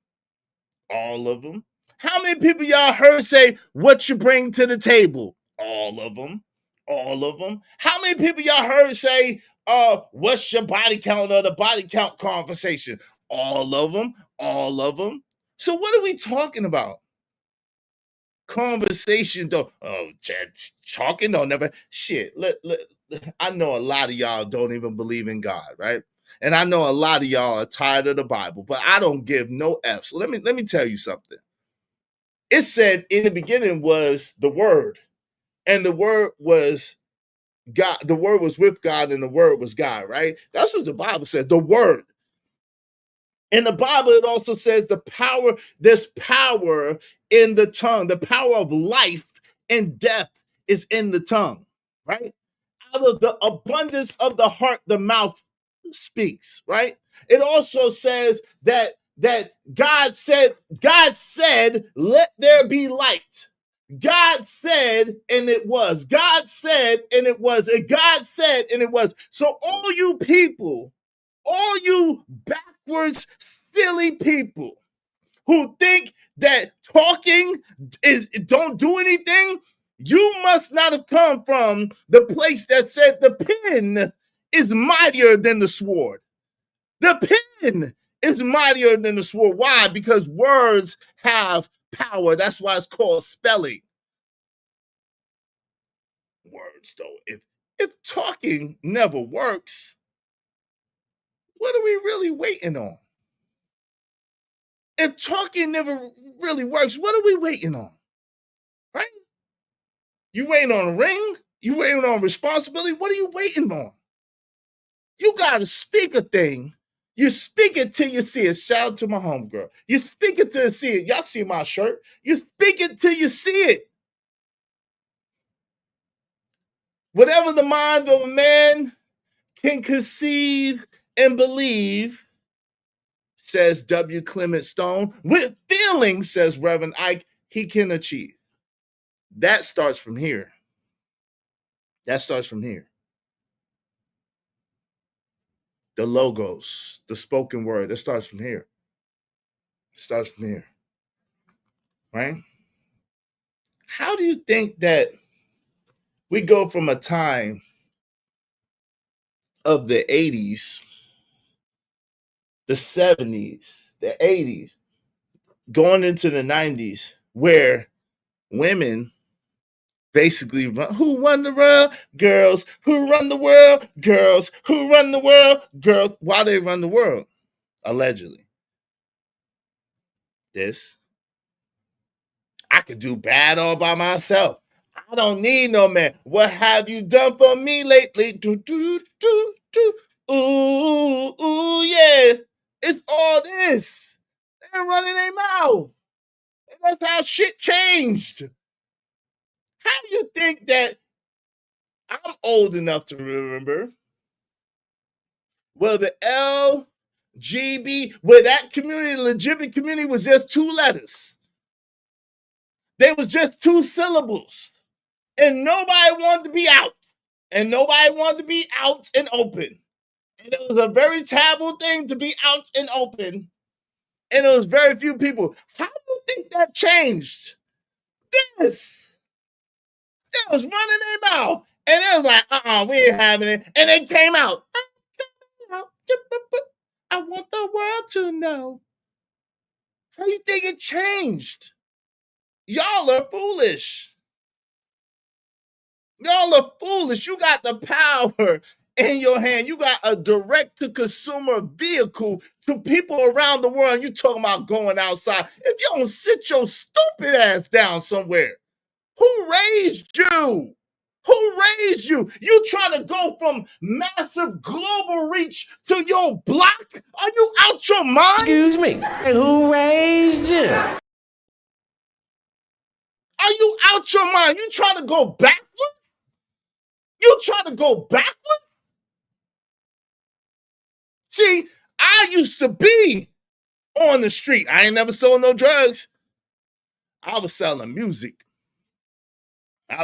All of them. How many people y'all heard say what you bring to the table? All of them. All of them. How many people y'all heard say, what's your body count, or the body count conversation? All of them. All of them. So what are we talking about? Conversation though. Oh, talking don't never. Shit. I know a lot of y'all don't even believe in God, right? And I know a lot of y'all are tired of the Bible, but I don't give no F's. So let me tell you something. It said in the beginning was the Word, and the Word was God. The Word was with God, and the Word was God, right? That's what the Bible says, the Word. In the Bible, it also says there's power in the tongue. The power of life and death is in the tongue, right? Out of the abundance of the heart, the mouth speaks, right? It also says that God said, let there be light. God said, and it was. God said, and it was. And God said, and it was. So all you people, all you backwards, silly people who think that talking don't do anything, you must not have come from the place that said the pen is mightier than the sword. The pen is mightier than the sword. Why? Because words have power. That's why it's called spelling. Words, though. If talking never works, what are we really waiting on? If talking never really works, what are we waiting on? Right? You waiting on a ring? You waiting on responsibility? What are you waiting on? You got to speak a thing. You speak it till you see it. Shout out to my homegirl. You speak it till you see it. Y'all see my shirt. You speak it till you see it. Whatever the mind of a man can conceive and believe, says W. Clement Stone, with feeling, says Reverend Ike, he can achieve. That starts from here. That starts from here. The logos, the spoken word, that starts from here. It starts from here. Right? How do you think that we go from a time of the 80s, the 70s, the 80s, going into the 90s, where women basically run, who run the world? Girls. Who run the world? Girls. Who run the world? Girls. Why they run the world? Allegedly. This. I could do bad all by myself. I don't need no man. What have you done for me lately? Do, do, do, do. Ooh, ooh, yeah. It's all this. They're running their mouth. And that's how shit changed. How do you think that I'm old enough to remember? Well, the LGB, where that community, the legitimate community, was just two letters. They was just two syllables. And nobody wanted to be out. And nobody wanted to be out and open. And it was a very taboo thing to be out and open. And it was very few people. How do you think that changed? This. They was running their mouth. And it was like, we ain't having it. And they came out. I want the world to know. How do you think it changed? Y'all are foolish. Y'all are foolish. You got the power in your hand. You got a direct-to-consumer vehicle to people around the world. You talking about going outside. If you don't sit your stupid ass down somewhere, who raised you? Who raised you? You trying to go from massive global reach to your block? Are you out your mind?
Excuse me. Who raised you?
Are you out your mind? You trying to go backwards? You trying to go backwards? See, I used to be on the street. I ain't never sold no drugs. I was selling music. And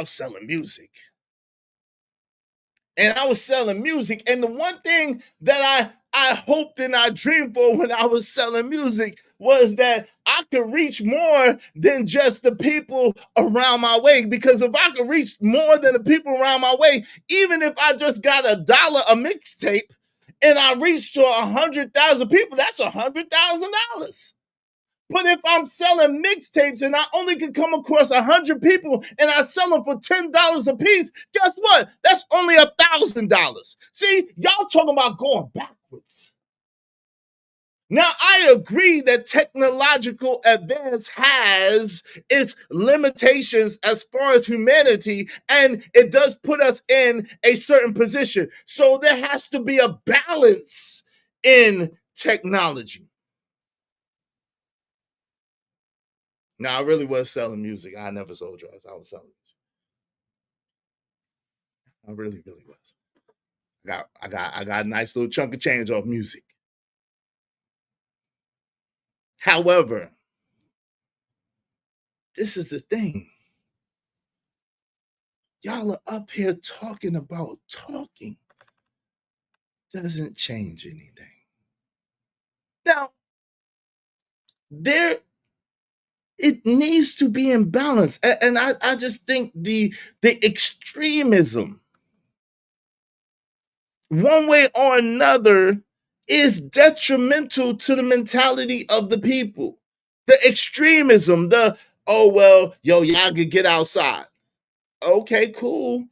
I was selling music. And the one thing that I hoped and I dreamed for when I was selling music was that I could reach more than just the people around my way. Because if I could reach more than the people around my way, even if I just got $1 a mixtape and I reached to 100,000 people, that's $100,000. But if I'm selling mixtapes and I only can come across 100 people and I sell them for $10 a piece, guess what? That's only $1,000. See, y'all talking about going backwards. Now, I agree that technological advance has its limitations as far as humanity, and it does put us in a certain position. So there has to be a balance in technology. Now, I really was selling music. I never sold drugs. I was selling music. I really, really was. I got a nice little chunk of change off music. However, this is the thing. Y'all are up here talking about talking. Doesn't change anything. Now, it needs to be in balance. And I just think the extremism, one way or another, is detrimental to the mentality of the people. The extremism, oh, well, y'all could get outside. Okay, cool.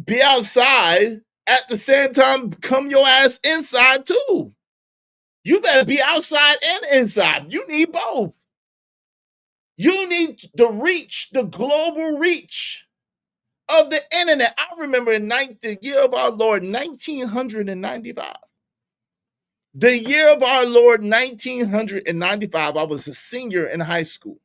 Be outside. At the same time, come your ass inside too. You better be outside and inside. You need both. You need the reach, the global reach of the internet. I remember in the year of our Lord, 1995. The year of our Lord, 1995, I was a senior in high school.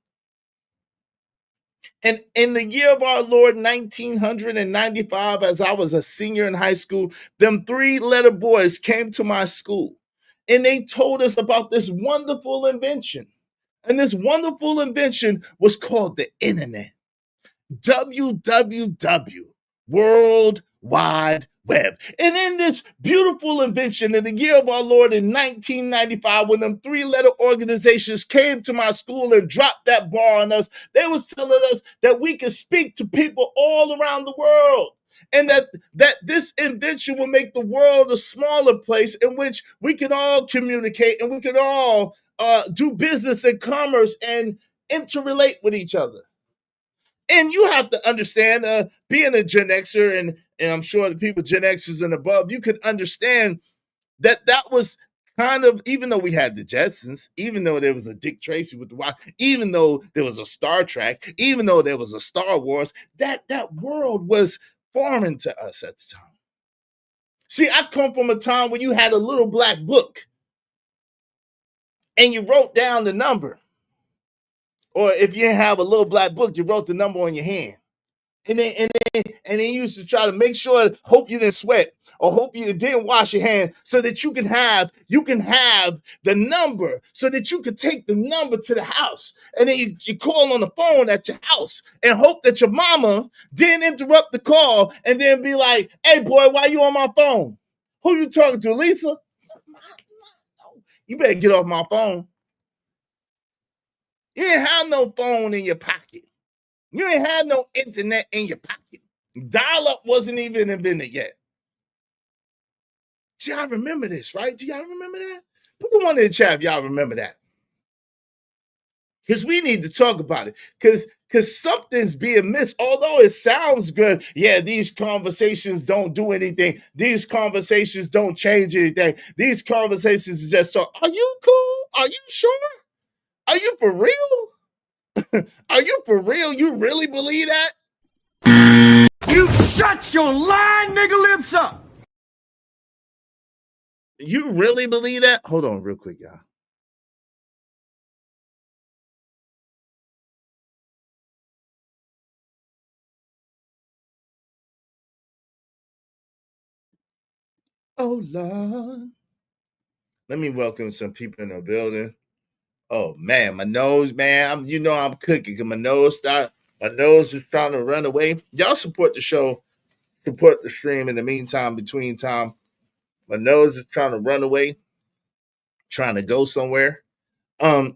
And in the year of our Lord, 1995, as I was a senior in high school, them 3-letter boys came to my school and they told us about this wonderful invention. And this wonderful invention was called the internet. WWW, World Wide Web. And in this beautiful invention in the year of our Lord in 1995, when them 3-letter organizations came to my school and dropped that bar on us, they was telling us that we could speak to people all around the world. And that this invention will make the world a smaller place in which we can all communicate and we can all do business and commerce and interrelate with each other. And you have to understand, being a Gen Xer, and I'm sure the people Gen Xers and above, you could understand that was kind of, even though we had the Jetsons, even though there was a Dick Tracy with the watch, even though there was a Star Trek, even though there was a Star Wars, that world was foreign to us at the time. See, I come from a time when you had a little black book and you wrote down the number. Or if you didn't have a little black book, you wrote the number on your hand. And then you used to try to make sure, hope you didn't sweat or hope you didn't wash your hands so that you can have the number, so that you could take the number to the house. And then you call on the phone at your house and hope that your mama didn't interrupt the call and then be like, hey boy, why you on my phone? Who you talking to, Lisa? You better get off my phone. You didn't have no phone in your pocket. You ain't had no internet in your pocket. Dial-up wasn't even invented yet. Y'all remember this, right? Do y'all remember that? Put the one in the chat if y'all remember that. Because we need to talk about it. Because something's being missed. Although it sounds good, yeah, these conversations don't do anything. These conversations don't change anything. These conversations are just so, are you cool? Are you sure? Are you for real? Are you for real? You really believe that?
You shut your lying nigga lips up.
You really believe that? Hold on real quick, y'all. Oh, Lord. Let me welcome some people in the building. Oh, man, my nose, man. I'm cooking because my nose is trying to run away. Y'all support the show, support the stream in the meantime, between time. My nose is trying to run away, trying to go somewhere. Shout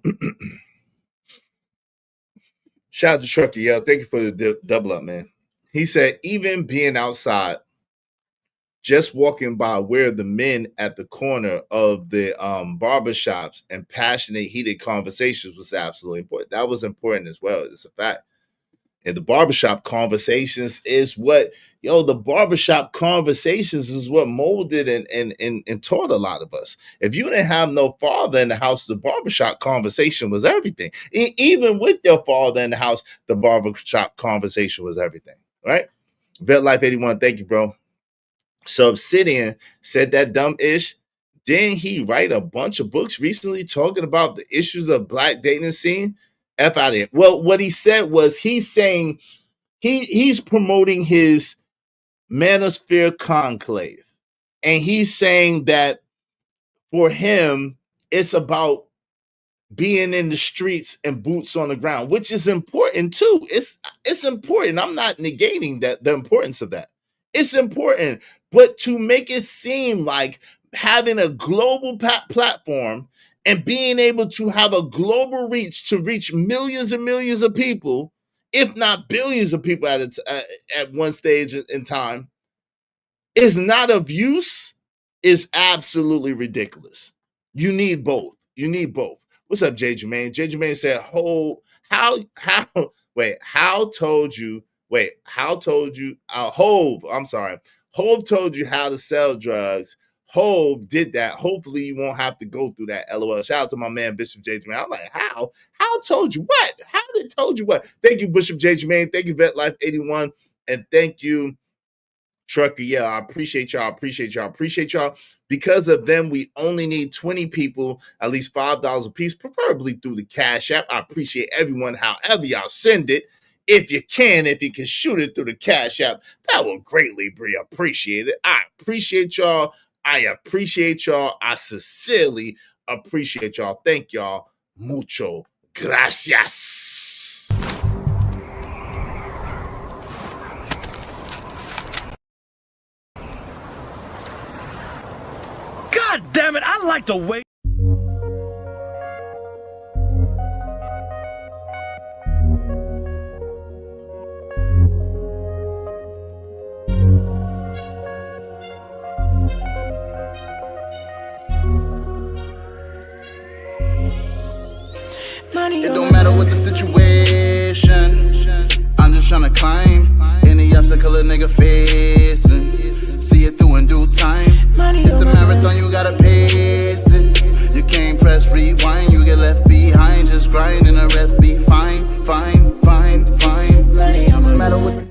out to Trucker, yo. Thank you for the double up, man. He said, even being outside just walking by where the men at the corner of the barbershops and passionate, heated conversations was absolutely important. That was important as well. It's a fact. And the barbershop conversations is what, the barbershop conversations is what molded and taught a lot of us. If you didn't have no father in the house, the barbershop conversation was everything. Even with your father in the house, the barbershop conversation was everything, right? Vet Life 81, thank you, bro. So Obsidian said that dumb ish. Didn't he write a bunch of books recently talking about the issues of black dating scene? F out of it. Well, what he said was he's saying he's promoting his Manosphere Conclave. And he's saying that for him, it's about being in the streets and boots on the ground, which is important too. It's important. I'm not negating that, the importance of that. It's important, but to make it seem like having a global platform and being able to have a global reach to reach millions and millions of people, if not billions of people at one stage in time, is not of use, is absolutely ridiculous. You need both. You need both. What's up, J. Jermaine? J. Jermaine said, Hove, I'm sorry. Hove told you how to sell drugs. Hove did that. Hopefully you won't have to go through that. LOL. Shout out to my man, Bishop J. Jermaine. I'm like, how? How told you what? How they told you what? Thank you, Bishop J. Jermaine. Thank you, Vet Life 81. And thank you, Trucker. Yeah, I appreciate y'all. Appreciate y'all. Because of them, we only need 20 people, at least $5 a piece, preferably through the Cash App. I appreciate everyone, however y'all send it. If you can shoot it through the Cash App, that will greatly be appreciated. I appreciate y'all. I sincerely appreciate y'all. Thank y'all. Mucho gracias.
God damn it, I like to wait.
It don't matter what the situation, I'm just tryna climb any obstacle a nigga facing. See it through in due time. It's a marathon, you gotta pace it. You can't press rewind, you get left behind. Just grind and the rest be fine. No matter what.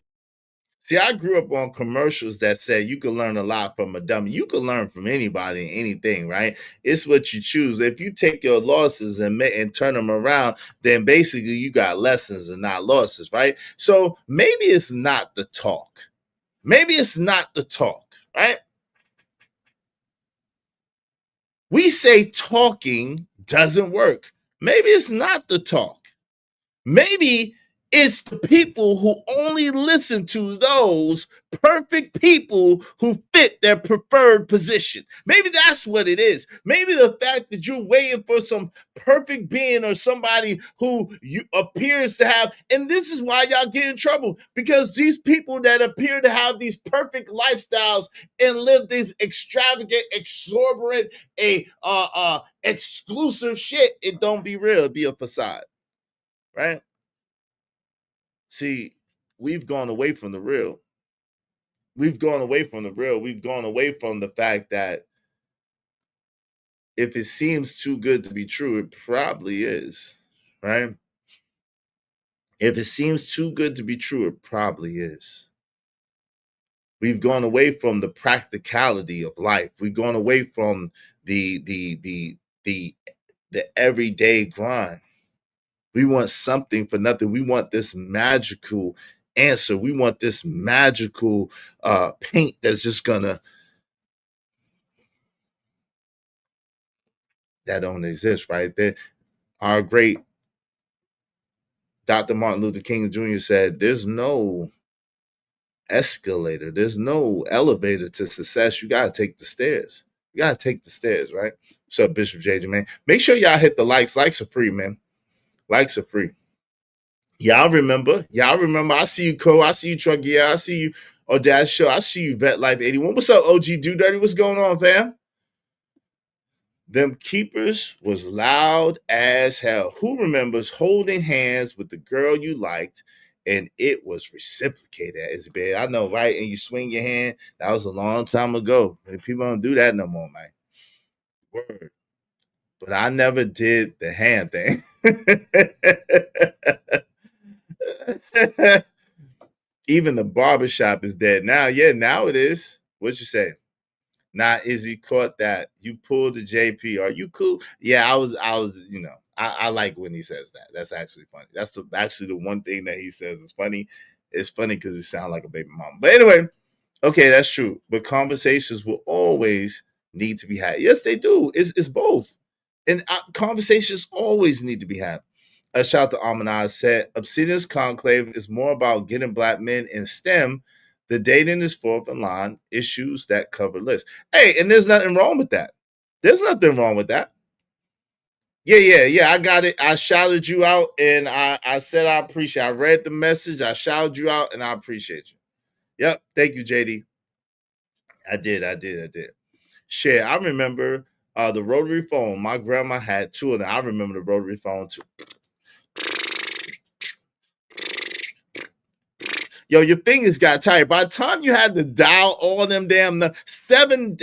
See, I grew up on commercials that said you can learn a lot from a dummy. You can learn from anybody and anything, right? It's what you choose. If you take your losses and turn them around, then basically you got lessons and not losses, right? So maybe it's not the talk. Right? We say talking doesn't work. Maybe it's not the talk. Maybe it's the people who only listen to those perfect people who fit their preferred position. Maybe that's what it is. Maybe the fact that you're waiting for some perfect being or somebody who you appears to have, and this is why y'all get in trouble, because these people that appear to have these perfect lifestyles and live these extravagant, exorbitant, exclusive shit, it don't be real, it be a facade, right? See, we've gone away from the real. We've gone away from the fact that if it seems too good to be true, it probably is, right? If it seems too good to be true, it probably is. We've gone away from the practicality of life. We've gone away from the everyday grind. We want something for nothing. We want this magical answer. We want this magical paint that's just gonna, that don't exist, right? Our great Dr. Martin Luther King Jr. said, there's no escalator, there's no elevator to success. You gotta take the stairs. Right? What's up, Bishop JJ, man? Make sure y'all hit the likes. Likes are free, man. Likes are free. Y'all remember. I see you, Cole. I see you, Truck. Yeah, I see you. Oh, Dad Show. I see you, Vet Life 81. What's up, OG Do Dirty? What's going on, fam? Them keepers was loud as hell. Who remembers holding hands with the girl you liked and it was reciprocated? As bad, I know, right? And you swing your hand. That was a long time ago. People don't do that no more, man. Word. But I never did the hand thing. Even the barbershop is dead now. Yeah, now it is. What you say? Nah, Izzy caught that. You pulled the JP. Are you cool? Yeah, I was, I like when he says that. That's actually funny. That's actually the one thing that he says is funny. It's funny because it sounds like a baby mom. But anyway, okay, that's true. But conversations will always need to be had. Yes, they do. It's both. And conversations always need to be had. A shout out to Amanaz said, Obsidian's conclave is more about getting black men in STEM. The dating is fourth in line, issues that cover lists. Hey, and there's nothing wrong with that. There's nothing wrong with that. Yeah. I got it. I shouted you out and I said I appreciate it. I read the message. I shouted you out and I appreciate you. Yep. Thank you, JD. I did. Shit, I remember the rotary phone. My grandma had two of them. I remember the rotary phone too. Yo, your fingers got tired. By the time you had to dial all them damn seven.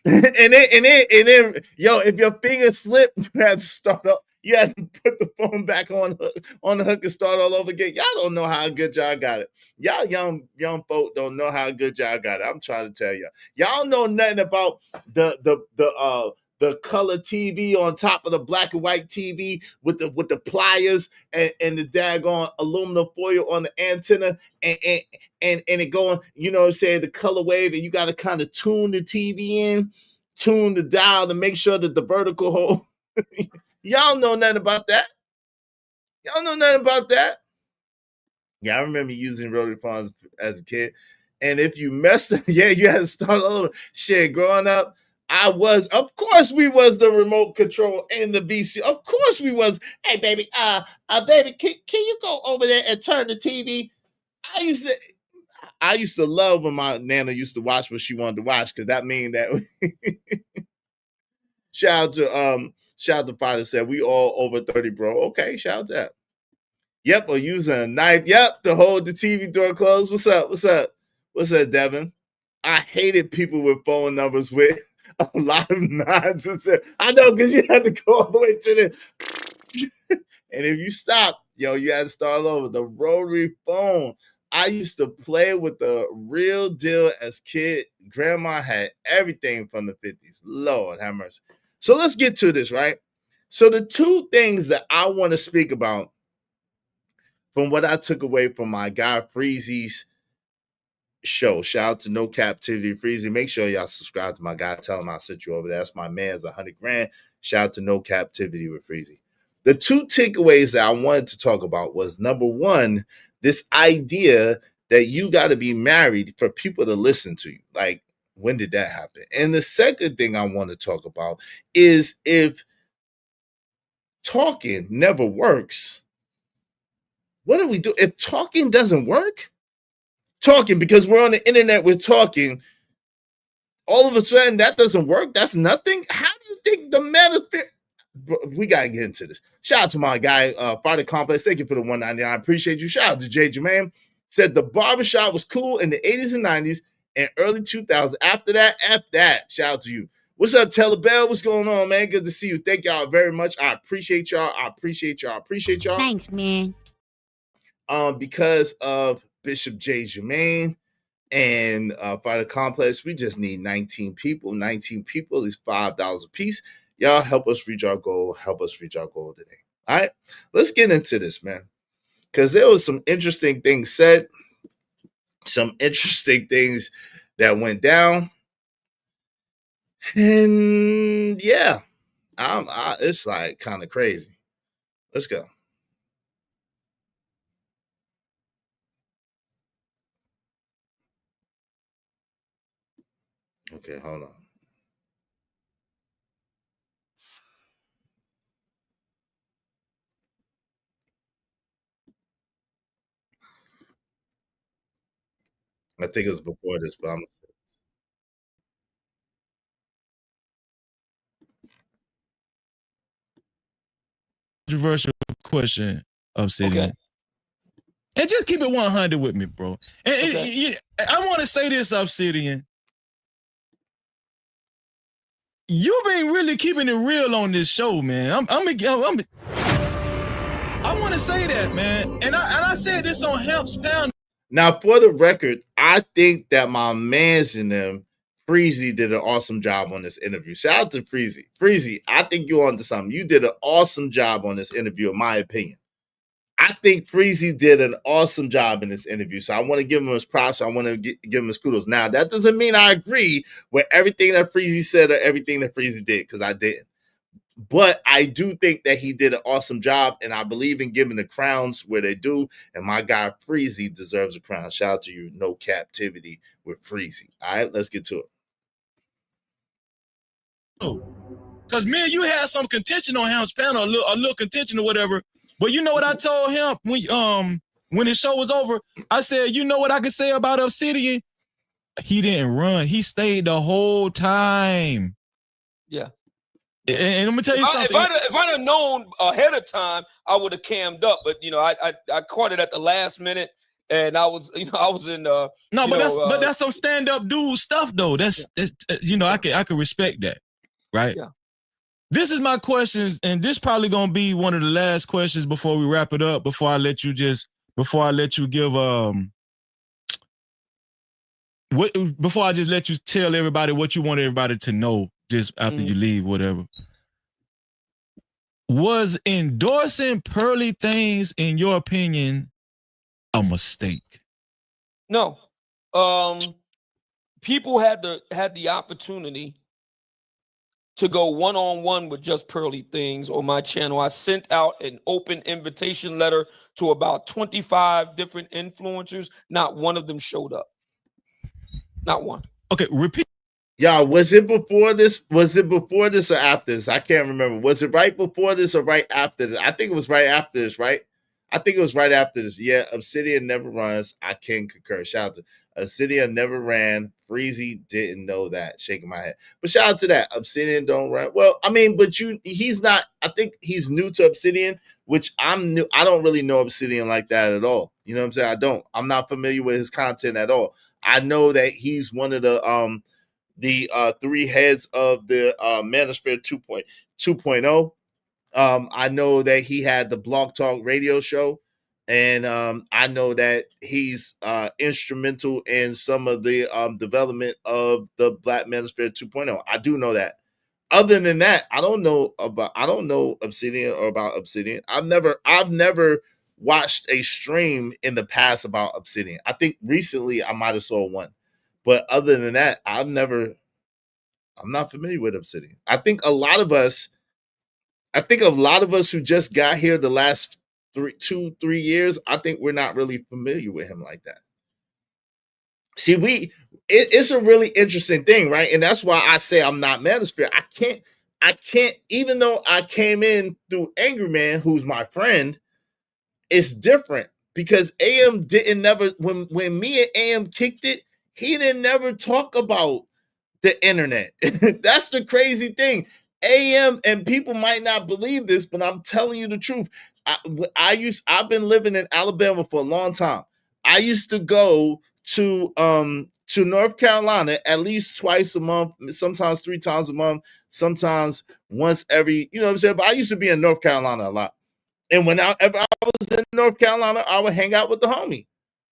And then, yo, if your finger slipped, you had to start up. You had to put the phone back on the hook and start all over again. Y'all don't know how good y'all got it. Y'all young folk don't know how good y'all got it. I'm trying to tell you. Y'all know nothing about the color TV on top of the black and white TV with the pliers and the daggone aluminum foil on the antenna and it going, you know what I'm saying, the color wave, and you got to kind of tune the TV in, tune the dial to make sure that the vertical hole. Y'all know nothing about that. Y'all know nothing about that. Yeah, I remember using rotary phones as a kid. And if you messed up, yeah, you had to start all over. Shit, growing up, of course we was the remote control and the VC. Of course we was. Hey, baby, baby, can you go over there and turn the TV? I used to love when my nana used to watch what she wanted to watch, because that mean that shout out to Father said we all over 30, bro. Okay, shout out to that. Yep, or using a knife. Yep, to hold the TV door closed. What's up, Devin? I hated people with phone numbers with a lot of nonsense. I know, because you had to go all the way to the and if you stop, yo, you had to start all over. The rotary phone. I used to play with the real deal as kid. Grandma had everything from the 50s. Lord have mercy. So let's get to this, right? So the two things that I want to speak about from what I took away from my guy Freezy's show. Shout out to No Captivity Freezy. Make sure y'all subscribe to my guy. Tell him I sent you over there. That's my man's 100 grand. Shout out to No Captivity with Freezy. The two takeaways that I wanted to talk about was, number one, this idea that you got to be married for people to listen to you. Like, when did that happen? And the second thing I want to talk about is, if talking never works, what do we do? If talking doesn't work, because we're on the internet, we're talking, all of a sudden that doesn't work, that's nothing. How do you think the manosphere? We gotta get into this. Shout out to my guy, Friday Complex. Thank you for the 199. I appreciate you. Shout out to Jay Jermaine. Said the barbershop was cool in the 80s and 90s and early 2000s. After that, shout out to you. What's up, Taylor Bell? What's going on, man? Good to see you. Thank y'all very much. I appreciate y'all.
Thanks, man.
Because of Bishop J. Jermaine and Fighter Complex, we just need 19 people. 19 people is $5 a piece. Y'all help us reach our goal. Today. All right, let's get into this, man, because there was some interesting things said, some interesting things that went down, and yeah, it's like kind of crazy. Let's go. Okay, hold on. I think it was before this, but I'm
controversial question, Obsidian.
Okay.
And just keep it 100 with me, bro. And I want to say this, Obsidian. You've been really keeping it real on this show, man. I want to say that, man. And I said this on Helps Pound.
Now, for the record, I think that my mans in them, Freezy, did an awesome job on this interview. Shout out to Freezy. Freezy, I think you're onto something. You did an awesome job on this interview, in my opinion. I think Freezy did an awesome job in this interview. So I want to give him his props. I want to give him his kudos. Now, that doesn't mean I agree with everything that Freezy said or everything that Freezy did, because I didn't. But I do think that he did an awesome job, and I believe in giving the crowns where they do. And my guy Freezy deserves a crown. Shout out to you, No Captivity with Freezy. All right, let's get to it.
Because me and you had some contention on Helms panel, a little contention or whatever. But you know what I told him when his show was over? I said, you know what I could say about Obsidian? He didn't run. He stayed the whole time.
Yeah.
And I'm gonna tell you something.
If I'd have known ahead of time, I would have cammed up. But I caught it at the last minute, and I was in
but that's some stand-up dude stuff though. That's I can respect that, right?
Yeah.
This is my questions, and this probably gonna be one of the last questions before we wrap it up. Before I let you give before I just let you tell everybody what you want everybody to know just after you leave, whatever. Was endorsing Pearly Things, in your opinion, a mistake?
No. People had the opportunity to go one-on-one with just Pearly Things on my channel. I sent out an open invitation letter to about 25 different influencers. Not one of them showed up. Not one.
Okay, repeat.
Y'all, was it before this? Was it before this or after this? I can't remember. Was it right before this or right after this? I think it was right after this, right? I think it was right after this. Yeah, Obsidian never runs. I can concur. Shout out to Obsidian never ran. Freezy didn't know that. Shaking my head. But shout out to that. Obsidian don't run. Well, I mean, but he's not, I think he's new to Obsidian, which I'm new. I don't really know Obsidian like that at all. You know what I'm saying? I don't. I'm not familiar with his content at all. I know that he's one of the three heads of the Manosphere 2.0. I know that he had the Blog Talk radio show, and I know that he's instrumental in some of the development of the Black Manosphere 2.0. I do know that. Other than that, I don't know Obsidian or about Obsidian. I've never watched a stream in the past about Obsidian. I think recently I might have saw one. But other than that, I'm not familiar with Obsidian. I think a lot of us who just got here the last 3 years, I think we're not really familiar with him like that. See, it's a really interesting thing, right? And that's why I say I'm not Manosphere. I can't, even though I came in through Angry Man, who's my friend, it's different because AM didn't never, when me and AM kicked it, he didn't never talk about the internet. That's the crazy thing. AM, and people might not believe this, but I'm telling you the truth. I've been living in Alabama for a long time. I used to go to North Carolina at least twice a month, sometimes 3 times a month, sometimes once every, you know what I'm saying? But I used to be in North Carolina a lot. And whenever I was in North Carolina, I would hang out with the homie.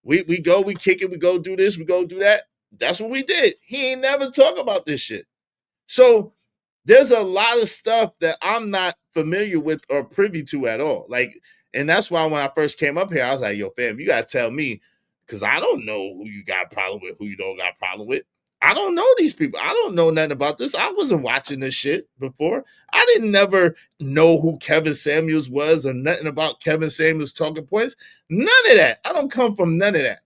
We go, we kick it, we go do this, we go do that. That's what we did. He ain't never talk about this shit. So there's a lot of stuff that I'm not familiar with or privy to at all. Like, and that's why when I first came up here, I was like, yo, fam, you gotta tell me, because I don't know who you got a problem with, who you don't got a problem with. I don't know these people. I don't know nothing about this. I wasn't watching this shit before. I didn't never know who Kevin Samuels was or nothing about Kevin Samuels' talking points. None of that. I don't come from none of that.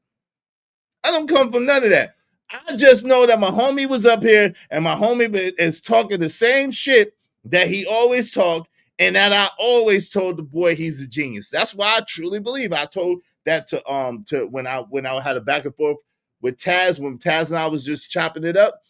I just know that my homie was up here and my homie is talking the same shit that he always talked, and that I always told the boy he's a genius. That's why I truly believe I told that to when I had a back and forth with Taz when Taz and I was just chopping it up,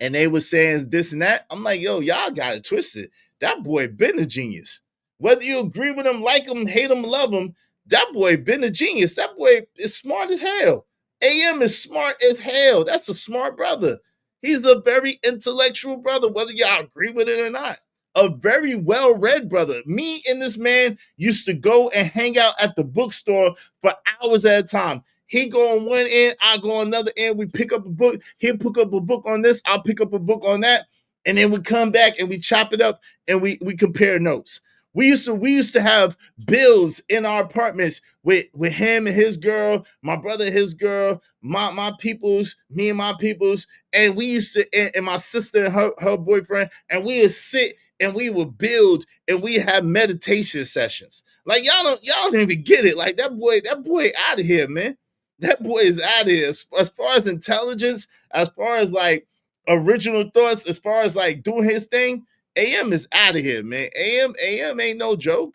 and they were saying this and that. I'm like, yo, y'all got it twisted. That boy been a genius. Whether you agree with him, like him, hate him, love him, that boy been a genius. That boy is smart as hell. AM is smart as hell. That's a smart brother. He's a very intellectual brother, whether y'all agree with it or not. A very well-read brother. Me and this man used to go and hang out at the bookstore for hours at a time. He go on one end, I go on another end. We pick up a book. He'll pick up a book on this. I'll pick up a book on that. And then we come back and we chop it up and we compare notes. We used to have bills in our apartments with him and his girl, my brother and his girl, my peoples, me and my peoples, and we used to and my sister and her boyfriend, and we would sit and we would build and we have meditation sessions. Like y'all don't even get it. Like that boy out of here, man. That boy is out of here. As far as intelligence, as far as like original thoughts, as far as like doing his thing, AM is out of here, man. AM ain't no joke.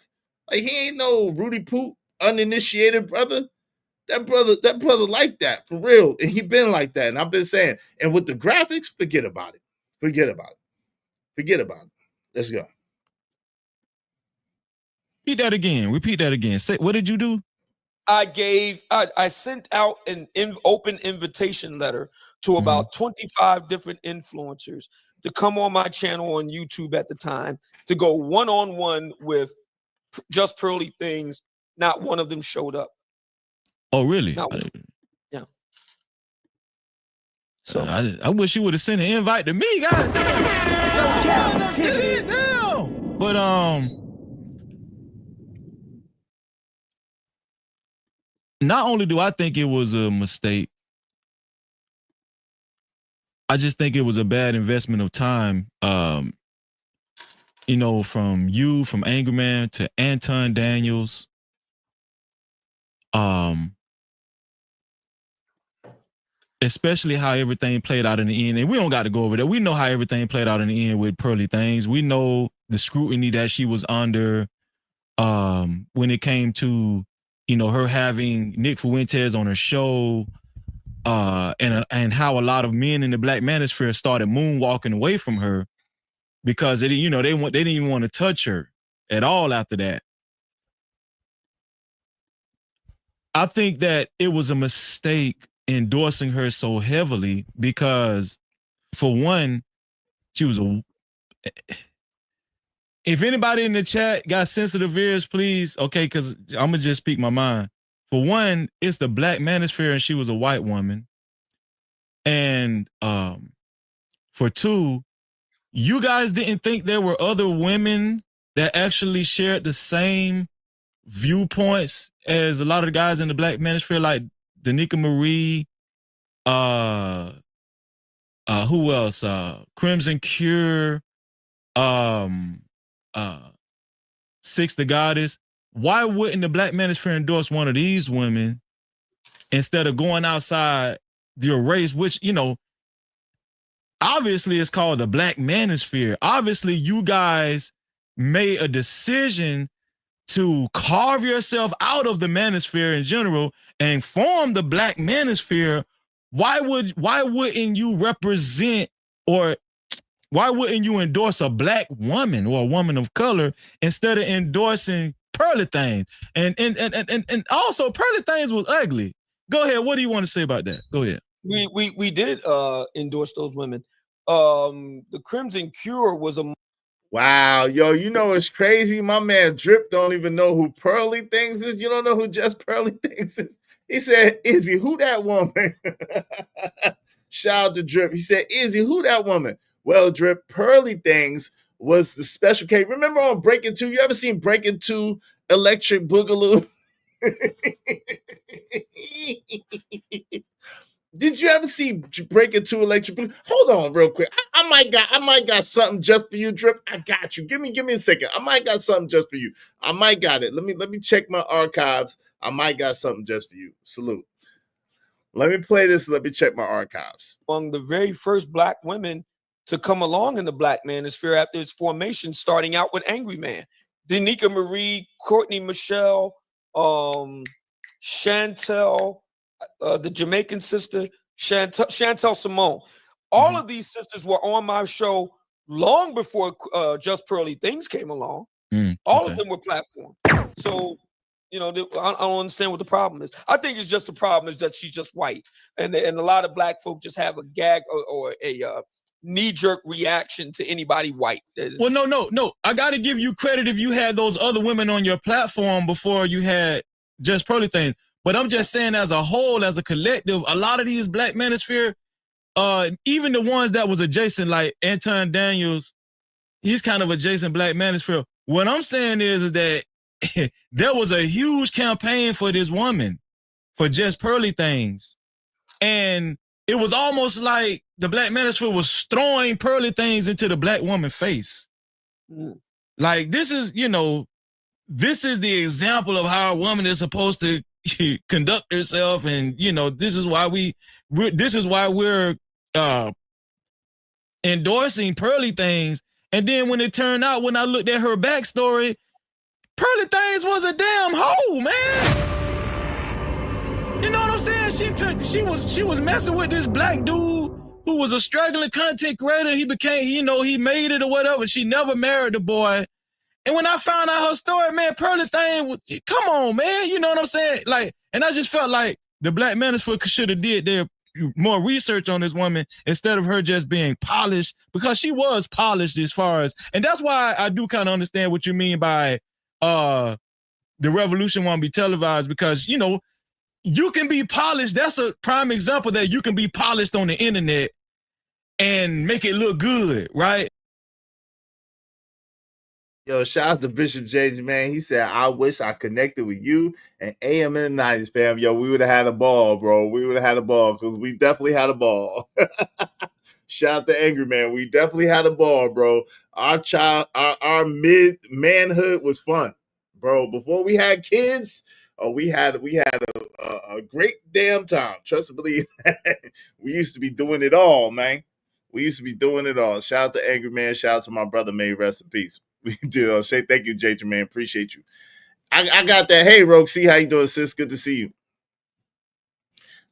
Like he ain't no Rudy Poot, uninitiated brother. That brother like that for real, and he been like that. And I've been saying, and with the graphics, forget about it. Forget about it. Forget about it. Let's go.
Repeat that again. Say, what did you do?
I sent out an open invitation letter to about 25 different influencers to come on my channel on YouTube at the time to go one-on-one with Just Pearly Things. Not one of them showed up.
Oh, really?
Yeah.
So I wish you would have sent an invite to me, God damn. No. But not only do I think it was a mistake, I just think it was a bad investment of time. You know, from Angry Man to Anton Daniels. Especially how everything played out in the end. And we don't got to go over that. We know how everything played out in the end with Pearly Things. We know the scrutiny that she was under when it came to, you know, her having Nick Fuentes on her show, and how a lot of men in the Black manosphere started moonwalking away from her because they didn't even want to touch her at all after that. I think that it was a mistake endorsing her so heavily because, for one, she was if anybody in the chat got sensitive ears, please, okay, because I'm gonna just speak my mind. For one, it's the Black manosphere and she was a white woman. And for two, you guys didn't think there were other women that actually shared the same viewpoints as a lot of the guys in the Black manosphere, like Danica Marie, who else? Crimson Cure, Six the Goddess. Why wouldn't the Black manosphere endorse one of these women instead of going outside your race, which, you know, obviously it's called the Black manosphere. Obviously, you guys made a decision to carve yourself out of the manosphere in general and form the Black manosphere. Why wouldn't you represent, or why wouldn't you endorse a Black woman or a woman of color instead of endorsing Pearly Things? And also Pearly Things was ugly. Go ahead. What do you want to say about that? Go ahead.
We did endorse those women. The Crimson Cure was a
Wow, yo, you know it's crazy. My man Drip don't even know who Pearly Things is. You don't know who Just Pearly Things is. He said, Izzy, who that woman? Shout out to Drip. He said, Izzy, who that woman? Well, Drip, Pearly Things was the special case. Remember on Breaking 2? You ever seen Breaking 2 Electric Boogaloo? Did you ever see Breaking 2 Electric Boogaloo? Hold on real quick. I might got something just for you, Drip. I got you. Give me a second. I might got something just for you. I might got it. Let me check my archives. I might got something just for you. Salute. Let me play this. Let me check my archives.
Among the very first Black women to come along in the Black manosphere after its formation, starting out with Angry Man. Danica Marie, Courtney Michelle, Chantel, the Jamaican sister, Chantel Simone. All of these sisters were on my show long before Just Pearly Things came along. All of them were platformed. So, you know, I don't understand what the problem is. I think it's just the problem is that she's just white. And a lot of black folk just have a gag or a knee-jerk reaction to anybody white.
Well, no. I got to give you credit if you had those other women on your platform before you had Just Pearly Things. But I'm just saying as a whole, as a collective, a lot of these black manosphere, even the ones that was adjacent, like Anton Daniels, he's kind of adjacent black manosphere. What I'm saying is that there was a huge campaign for this woman, for Just Pearly Things. And it was almost like the black manosphere was throwing Pearly Things into the black woman's face. Like, this is the example of how a woman is supposed to conduct herself. And, this is why we're endorsing Pearly Things. And then when it turned out, when I looked at her backstory, Pearly Things was a damn hoe, man. You know what I'm saying? She was messing with this black dude who was a struggling content creator. He became, he made it or whatever. She never married the boy. And when I found out her story, man, Pearly Thing, come on, man. You know what I'm saying? Like, and I just felt like the black manosphere should have did their more research on this woman instead of her just being polished, because she was polished as far as, and that's why I do kind of understand what you mean by the revolution won't be televised, because, you can be polished. That's a prime example that you can be polished on the internet and make it look good, right?
Yo, shout out to Bishop JJ, man. He said, I wish I connected with you and AM in the 90s, fam. Yo, we would have had a ball, bro. We would have had a ball, because we definitely had a ball. Shout out to Angry Man. We definitely had a ball, bro. Our mid-manhood was fun, bro. Before we had kids, we had a great damn time. Trust and believe. We used to be doing it all, man. We used to be doing it all. Shout out to Angry Man. Shout out to my brother, may he rest in peace. We did. Say thank you, JJ, man. Appreciate you. I got that. Hey, Roxy, how you doing, sis? Good to see you.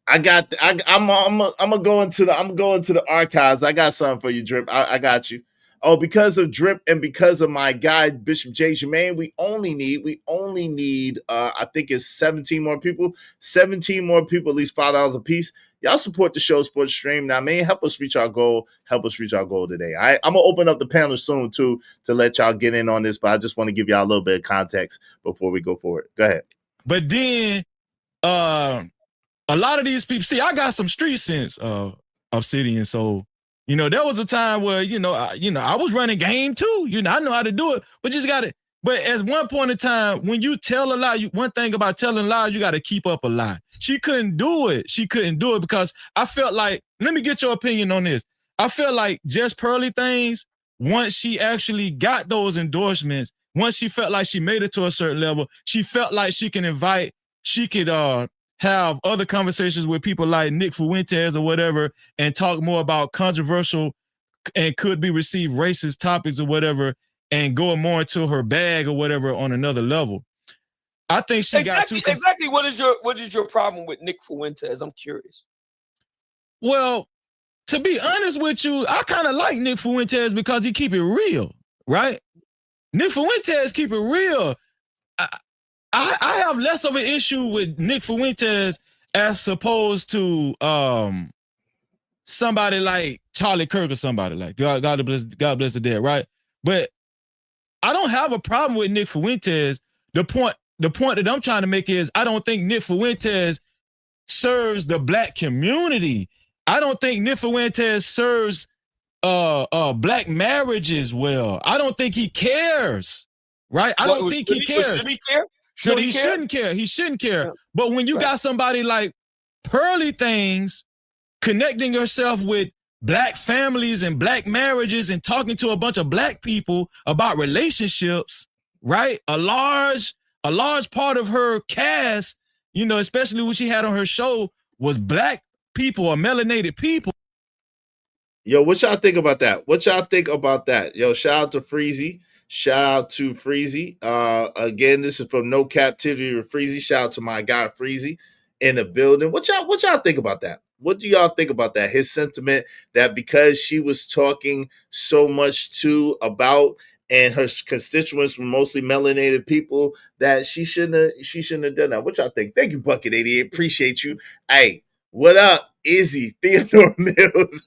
I'm going to the archives. I got something for you, Drip. I got you. Oh, because of Drip and because of my guy Bishop J. Jermaine, we only need I think it's 17 more people. 17 more people, at least $5 a piece. Y'all support the show, support the stream. Now, man, help us reach our goal. Help us reach our goal today. I'm gonna open up the panel soon too to let y'all get in on this, but I just want to give y'all a little bit of context before we go forward. Go ahead.
But then a lot of these people, see, I got some street sense, Obsidian. So, there was a time where, I was running game too. I know how to do it, but you just got to. But at one point in time, when you tell a lie, one thing about telling lies, you got to keep up a lie. She couldn't do it. She couldn't do it because I felt like, let me get your opinion on this. I felt like Just Pearly Things, once she actually got those endorsements, once she felt like she made it to a certain level, she felt like she could have other conversations with people like Nick Fuentes or whatever and talk more about controversial and could be received racist topics or whatever and go more into her bag or whatever on another level. I think she got too...
Exactly. What is your problem with Nick Fuentes? I'm curious. Well,
to be honest with you, I kind of like Nick Fuentes because he keep it real, right? Nick Fuentes keep it real. I have less of an issue with Nick Fuentes as opposed to somebody like Charlie Kirk or somebody like God bless the dead, right? But I don't have a problem with Nick Fuentes. The point that I'm trying to make is I don't think Nick Fuentes serves the black community. I don't think Nick Fuentes serves black marriages well. I don't think he cares, right? I don't think he cares.
Should he care?
He shouldn't care. He shouldn't care. Yeah. But when you got somebody like Pearly Things connecting herself with black families and black marriages and talking to a bunch of black people about relationships, right? A large part of her cast, especially when she had on her show, was black people or melanated people.
Yo, what y'all think about that? Yo, shout out to Freezy. Again, this is from No Captivity with Freezy. Shout out to my guy Freezy. in the building. What y'all think about that? What do y'all think about that? His sentiment that because she was talking so much about, and her constituents were mostly melanated people, that she shouldn't have done that. What y'all think? Thank you, Bucket 88. Appreciate you. Hey, what up, Izzy Theodore Mills?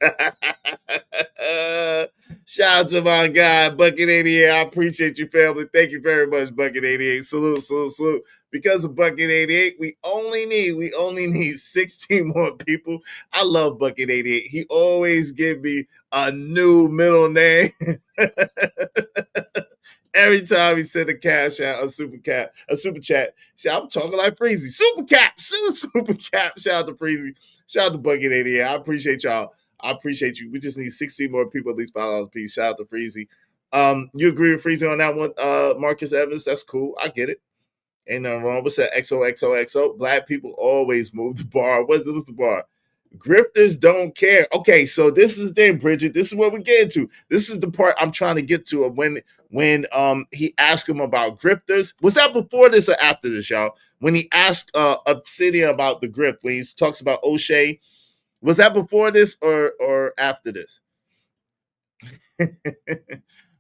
Shout out to my guy, Bucket 88. I appreciate you, family. Thank you very much, Bucket 88. Salute, salute, salute. Because of Bucket 88, we only need 16 more people. I love Bucket 88. He always give me a new middle name. Every time he send a cash out, a super chat. I'm talking like Freezy. Super cap. Shout out to Freezy. Shout out to Bucket 88. I appreciate y'all. I appreciate you. We just need 16 more people, at least $5 a piece. Shout out to Freezy. You agree with Freezy on that one, Marcus Evans? That's cool. I get it. Ain't nothing wrong. What's that? XOXOXO. Black people always move the bar. What's the bar? Grifters don't care. Okay, so this is then, Bridget. This is what we get into. This is the part I'm trying to get to. When he asked him about grifters. Was that before this or after this, y'all? When he asked Obsidian about the grift, when he talks about O'Shea, was that before this or after this?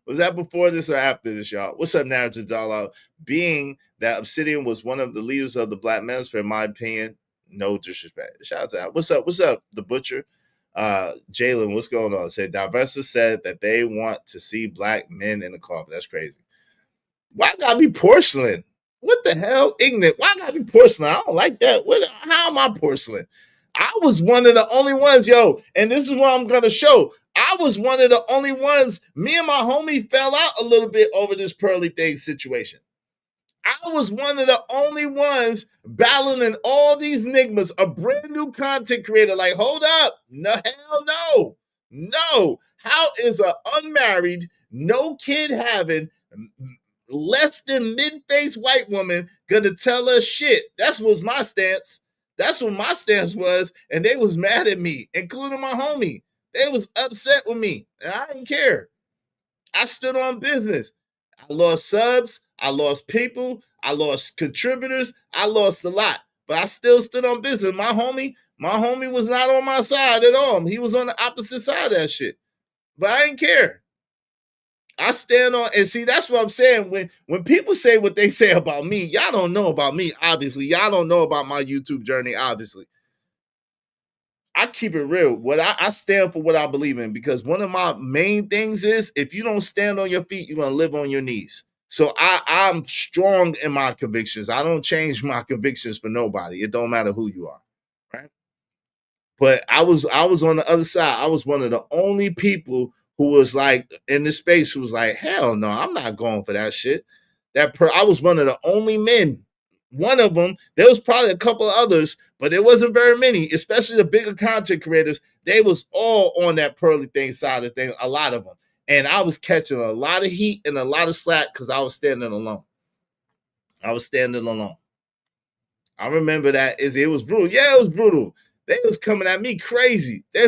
Was that before this or after this, y'all? What's up, Narrative Dialogue? Being that Obsidian was one of the leaders of the Black Manosphere, in my opinion, no disrespect. Shout out to that. What's up, The Butcher? Jalen, what's going on? Said Diversa said that they want to see Black men in the carpet. That's crazy. Why gotta be porcelain? What the hell? Ignorant. Why gotta be porcelain? I don't like that. How am I porcelain? I was one of the only ones, yo, and this is what I'm gonna show. I was one of the only ones. Me and my homie fell out a little bit over this pearly thing situation. I was one of the only ones battling all these nigmas, a brand new content creator. Like, hold up. No, hell no. No. How is an unmarried, no kid having, less than mid-face white woman gonna tell us shit? That was my stance. That's what my stance was. And they was mad at me, including my homie. They was upset with me. And I didn't care. I stood on business. I lost subs. I lost people. I lost contributors. I lost a lot. But I still stood on business. My homie was not on my side at all. He was on the opposite side of that shit. But I didn't care. I stand on, and see, that's what I'm saying. When people say what they say about me, y'all don't know about me, obviously. Y'all don't know about my YouTube journey, obviously. I keep it real. I stand for what I believe in, because one of my main things is, if you don't stand on your feet, you're going to live on your knees. So I'm strong in my convictions. I don't change my convictions for nobody. It don't matter who you are, right? But I was on the other side. I was one of the only people who was like in this space who was like, hell no, I'm not going for that shit. I was one of the only men. One of them, there was probably a couple of others, but there wasn't very many, especially the bigger content creators. They was all on that pearly thing side of things, a lot of them. And I was catching a lot of heat and a lot of slack because I was standing alone. I remember that it was brutal. Yeah, it was brutal. They was coming at me crazy. But it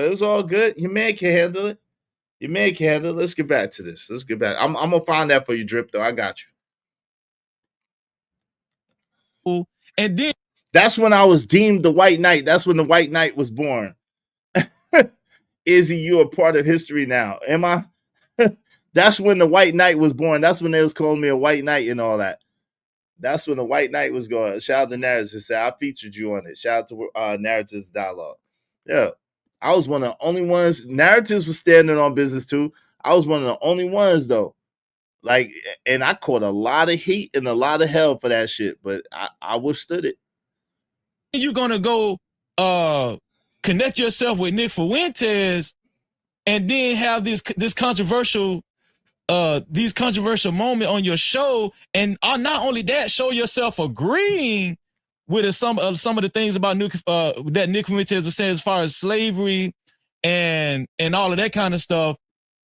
was all good. Your man can handle it. Let's get back to this. I'm gonna find that for you, Drip, though. I got you.
And then
that's when I was deemed the White Knight. That's when the White Knight was born. Izzy, you are part of history now. Am I? That's when the White Knight was born. That's when they was calling me a White Knight and all that. That's when the White Knight was going. Shout out to Narratives. I featured you on it. Shout out to Narratives Dialogue. Yeah. I was one of the only ones. Narratives was standing on business too. I was one of the only ones though. Like, and I caught a lot of heat and a lot of hell for that shit, but I withstood it.
You're gonna go connect yourself with Nick Fuentes and then have this controversial moment on your show, and not only that, show yourself agreeing with some of the things about that Nick Fuentes was saying as far as slavery and all of that kind of stuff,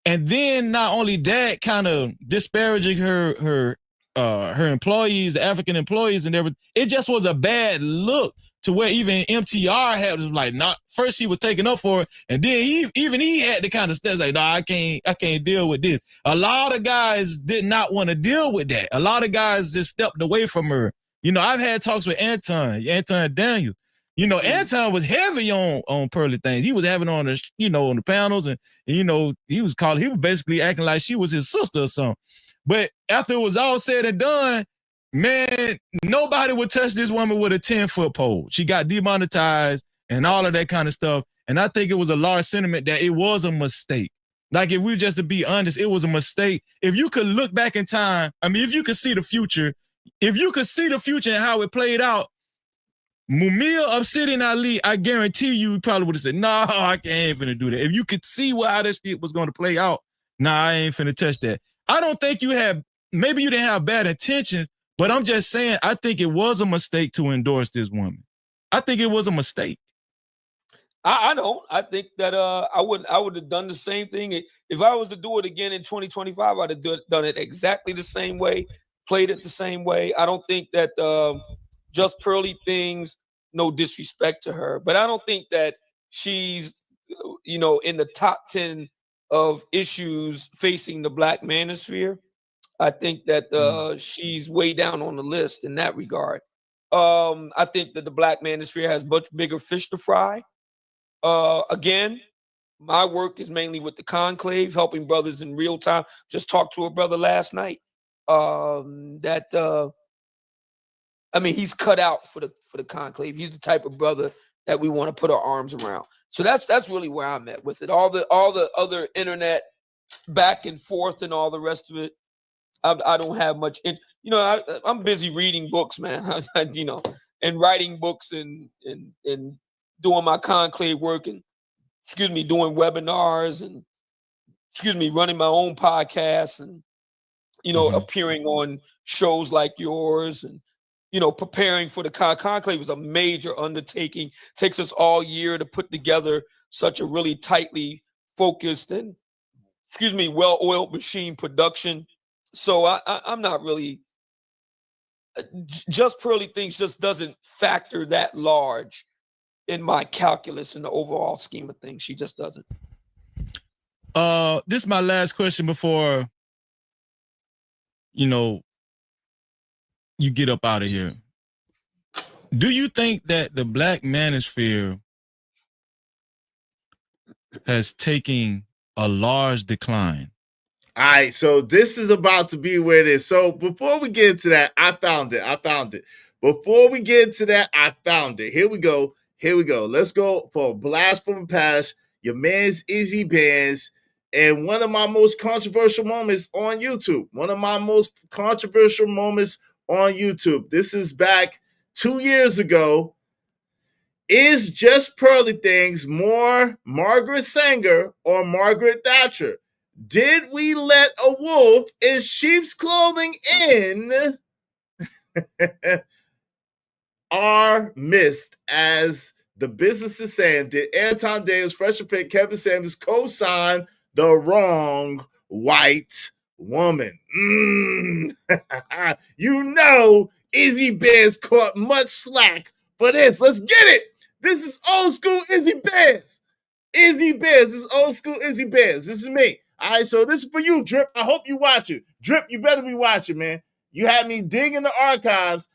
and then not only that, kind of disparaging her employees, the African employees, and everything. It just was a bad look to where even MTR had was like, not first he was taking up for it, and then he had the kind of steps like, no, I can't deal with this. A lot of guys did not want to deal with that. A lot of guys just stepped away from her. You know, I've had talks with Anton Daniel. You know, Anton was heavy on Pearly things. He was having on the, you know, on the panels, and you know, he was basically acting like she was his sister or something. But after it was all said and done, man, nobody would touch this woman with a 10-foot pole. She got demonetized and all of that kind of stuff. And I think it was a large sentiment that it was a mistake. Like, if we just to be honest, it was a mistake. If you could look back in time, I mean, if you could see the future and how it played out, Mumia, Obsidian Ali, I guarantee you probably would have said, no, I ain't finna do that. If you could see how this shit was going to play out, nah, I ain't finna touch that. I don't think maybe you didn't have bad intentions, but I'm just saying, I think it was a mistake to endorse this woman. I think it was a mistake.
I don't. I think that I would have done the same thing. If I was to do it again in 2025, I'd have done it exactly the same way, played it the same way. I don't think that Just Pearly Things, no disrespect to her, but I don't think that she's, you know, in the top 10 of issues facing the Black manosphere. I think that she's way down on the list in that regard. I think that the Black manosphere has much bigger fish to fry. Again, my work is mainly with the conclave, helping brothers in real time. Just talked to a brother last night I mean, he's cut out for the conclave. He's the type of brother that we want to put our arms around. So that's really where I'm at with it. All the other internet back and forth and all the rest of it, I don't have much. You know, I'm busy reading books, man. You know, and writing books and doing my conclave work and doing webinars and running my own podcasts and appearing on shows like yours and preparing for the conclave was a major undertaking. Takes us all year to put together such a really tightly focused and well-oiled machine production. So I'm not really Just Pearly Things just doesn't factor that large in my calculus in the overall scheme of things. She just doesn't.
This is my last question before you get up out of here. Do you think that the Black manosphere has taken a large decline?
All right, so this is about to be where it is. So before we get into that, I found it. Before we get into that, I found it. Here we go. Let's go for a blast from the past. Your man's Izzy Bands. And one of my most controversial moments on YouTube. This is back 2 years ago. Is Just Pearly Things more Margaret Sanger or Margaret Thatcher? Did we let a wolf in sheep's clothing in our midst? As the business is saying, did Anton Daniels, Fresh Fit, Kevin Samuels co-sign the wrong white woman? Izzy Bears caught much slack for this. Let's get it. This is old school Izzy Bears. This is old school Izzy Bears. This is me. All right, so this is for you, Drip. I hope you watch it. Drip, you better be watching, man. You had me digging the archives.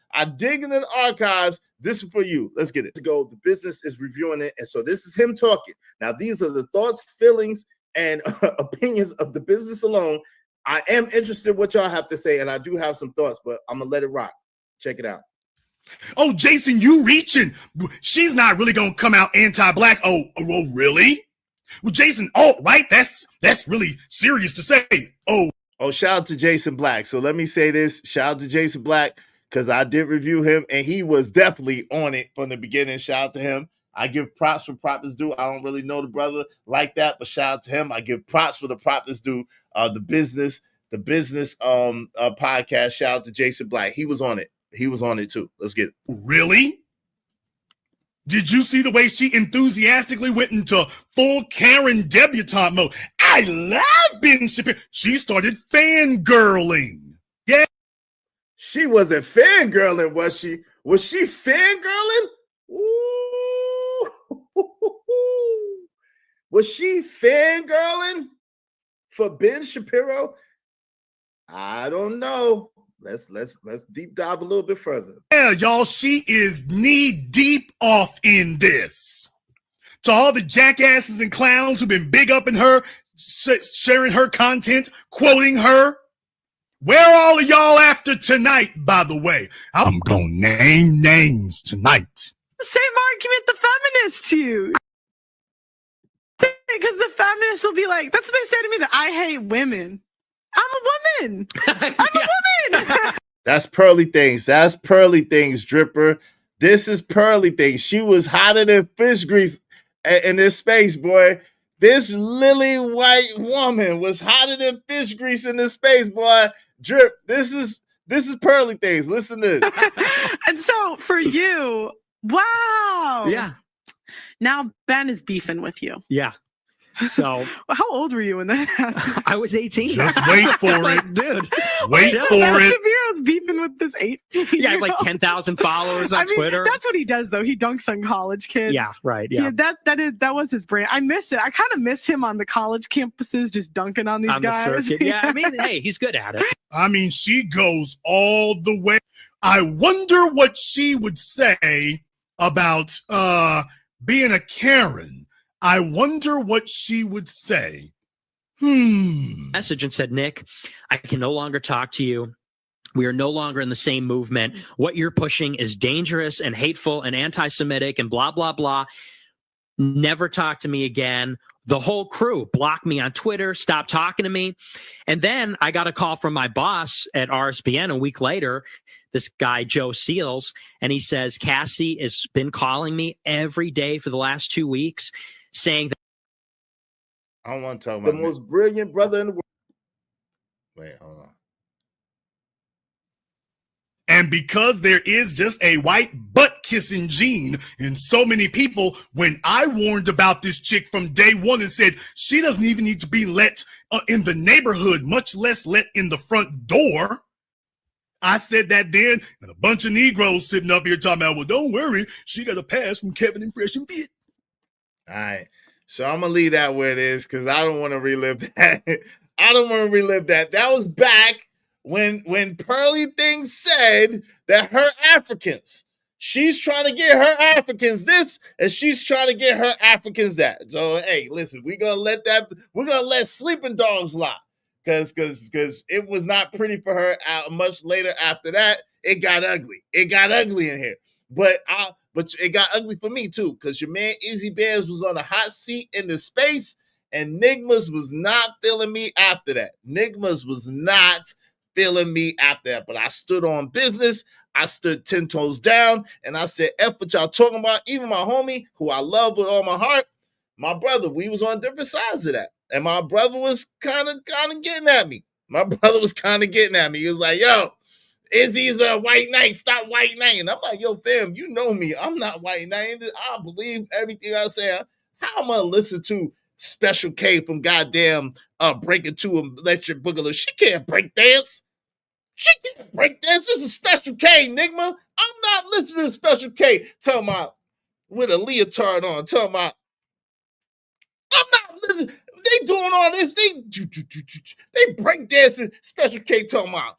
This is for you. Let's get it. To go, the business is reviewing it, and so this is him talking. Now, these are the thoughts, feelings, and opinions of the business alone. I am interested in what y'all have to say, and I do have some thoughts, but I'm going to let it rock. Check it out.
Oh, Jason, you reaching. She's not really going to come out anti-Black. Oh, really? Well, Jason, right? That's really serious to say. Oh,
shout out to Jason Black. So let me say this. Shout out to Jason Black, because I did review him, and he was definitely on it from the beginning. Shout out to him. I give props where props is due. I don't really know the brother like that, but shout out to him. I give props where the props is due. The business podcast. Shout out to Jason Black. He was on it. Too. Let's get it.
Really? Did you see the way she enthusiastically went into full Karen debutante mode? I love Ben Shapiro. She started fangirling. Yeah.
She wasn't fangirling, was she? Was she fangirling? Was she fangirling for Ben Shapiro? I don't know. Let's deep dive a little bit further.
Yeah, y'all, she is knee deep off in this. To all the jackasses and clowns who've been big up in her, sharing her content, quoting her, where are all of y'all after tonight, by the way? I'm gonna name names tonight.
Same argument the feminists use. Because the feminists will be like, that's what they say to me, that I hate women. I'm a woman. I'm a woman.
That's Pearly Things. That's Pearly Things, Dripper. This is Pearly Things. She was hotter than fish grease in this space, boy. This lily white woman was hotter than fish grease in this space, boy. Drip, this is Pearly Things. Listen to this.
And so for you, wow.
Yeah.
Now Ben is beefing with you.
Yeah. So
how old were you when that happened?
I was 18.
Just wait for it.
Dude.
Wait for it.
Shapiro's beefing with this 18.
Yeah, I have like 10,000 followers on Twitter.
That's what he does, though. He dunks on college kids.
Yeah, right. Yeah.
That was his brand. I miss it. I kind of miss him on the college campuses, just dunking on these guys.
The circuit. Yeah, I mean, hey, he's good at it.
I mean, she goes all the way. I wonder what she would say about being a Karen. I wonder what she would say.
Message and said, Nick, I can no longer talk to you. We are no longer in the same movement. What you're pushing is dangerous and hateful and anti-Semitic and blah, blah, blah. Never talk to me again. The whole crew blocked me on Twitter, stopped talking to me. And then I got a call from my boss at RSBN a week later, this guy, Joe Seals, and he says, Cassie has been calling me every day for the last 2 weeks, saying that
I don't want to talk about the most brilliant brother in the world. Wait, hold on.
And because there is just a white butt-kissing gene in so many people, when I warned about this chick from day one and said she doesn't even need to be let in the neighborhood, much less let in the front door, I said that then, and a bunch of Negroes sitting up here talking about, well, don't worry, she got a pass from Kevin and Fresh and Fit.
All right. So I'm going to leave that where it is because I don't want to relive that. I don't want to relive that. That was back when Pearly Things said that her Africans, she's trying to get her Africans this and she's trying to get her Africans that. So, hey, listen, we're going to let sleeping dogs lie because it was not pretty for her much later after that. It got ugly. It got ugly in here. But it got ugly for me too, because your man Izzy Bears was on a hot seat in the space, and Nigmas was not feeling me after that. Nigmas was not feeling me after that. But I stood on business. I stood 10 toes down, and I said, F what y'all talking about. Even my homie, who I love with all my heart, my brother, we was on different sides of that. And my brother was kind of getting at me. My brother was kind of getting at me. He was like, yo, Izzy's a white knight. Stop white knighting. I'm like, yo, fam, you know me. I'm not white knighting. I believe everything I say. How am I gonna listen to Special K from goddamn Break It to Electric Boogaloo? She can't break dance. She can't break dance. This is Special K, Nigma. I'm not listening to Special K talking about with a leotard on. Talking about I'm not listening. They doing all this. They break dancing. Special K talking about.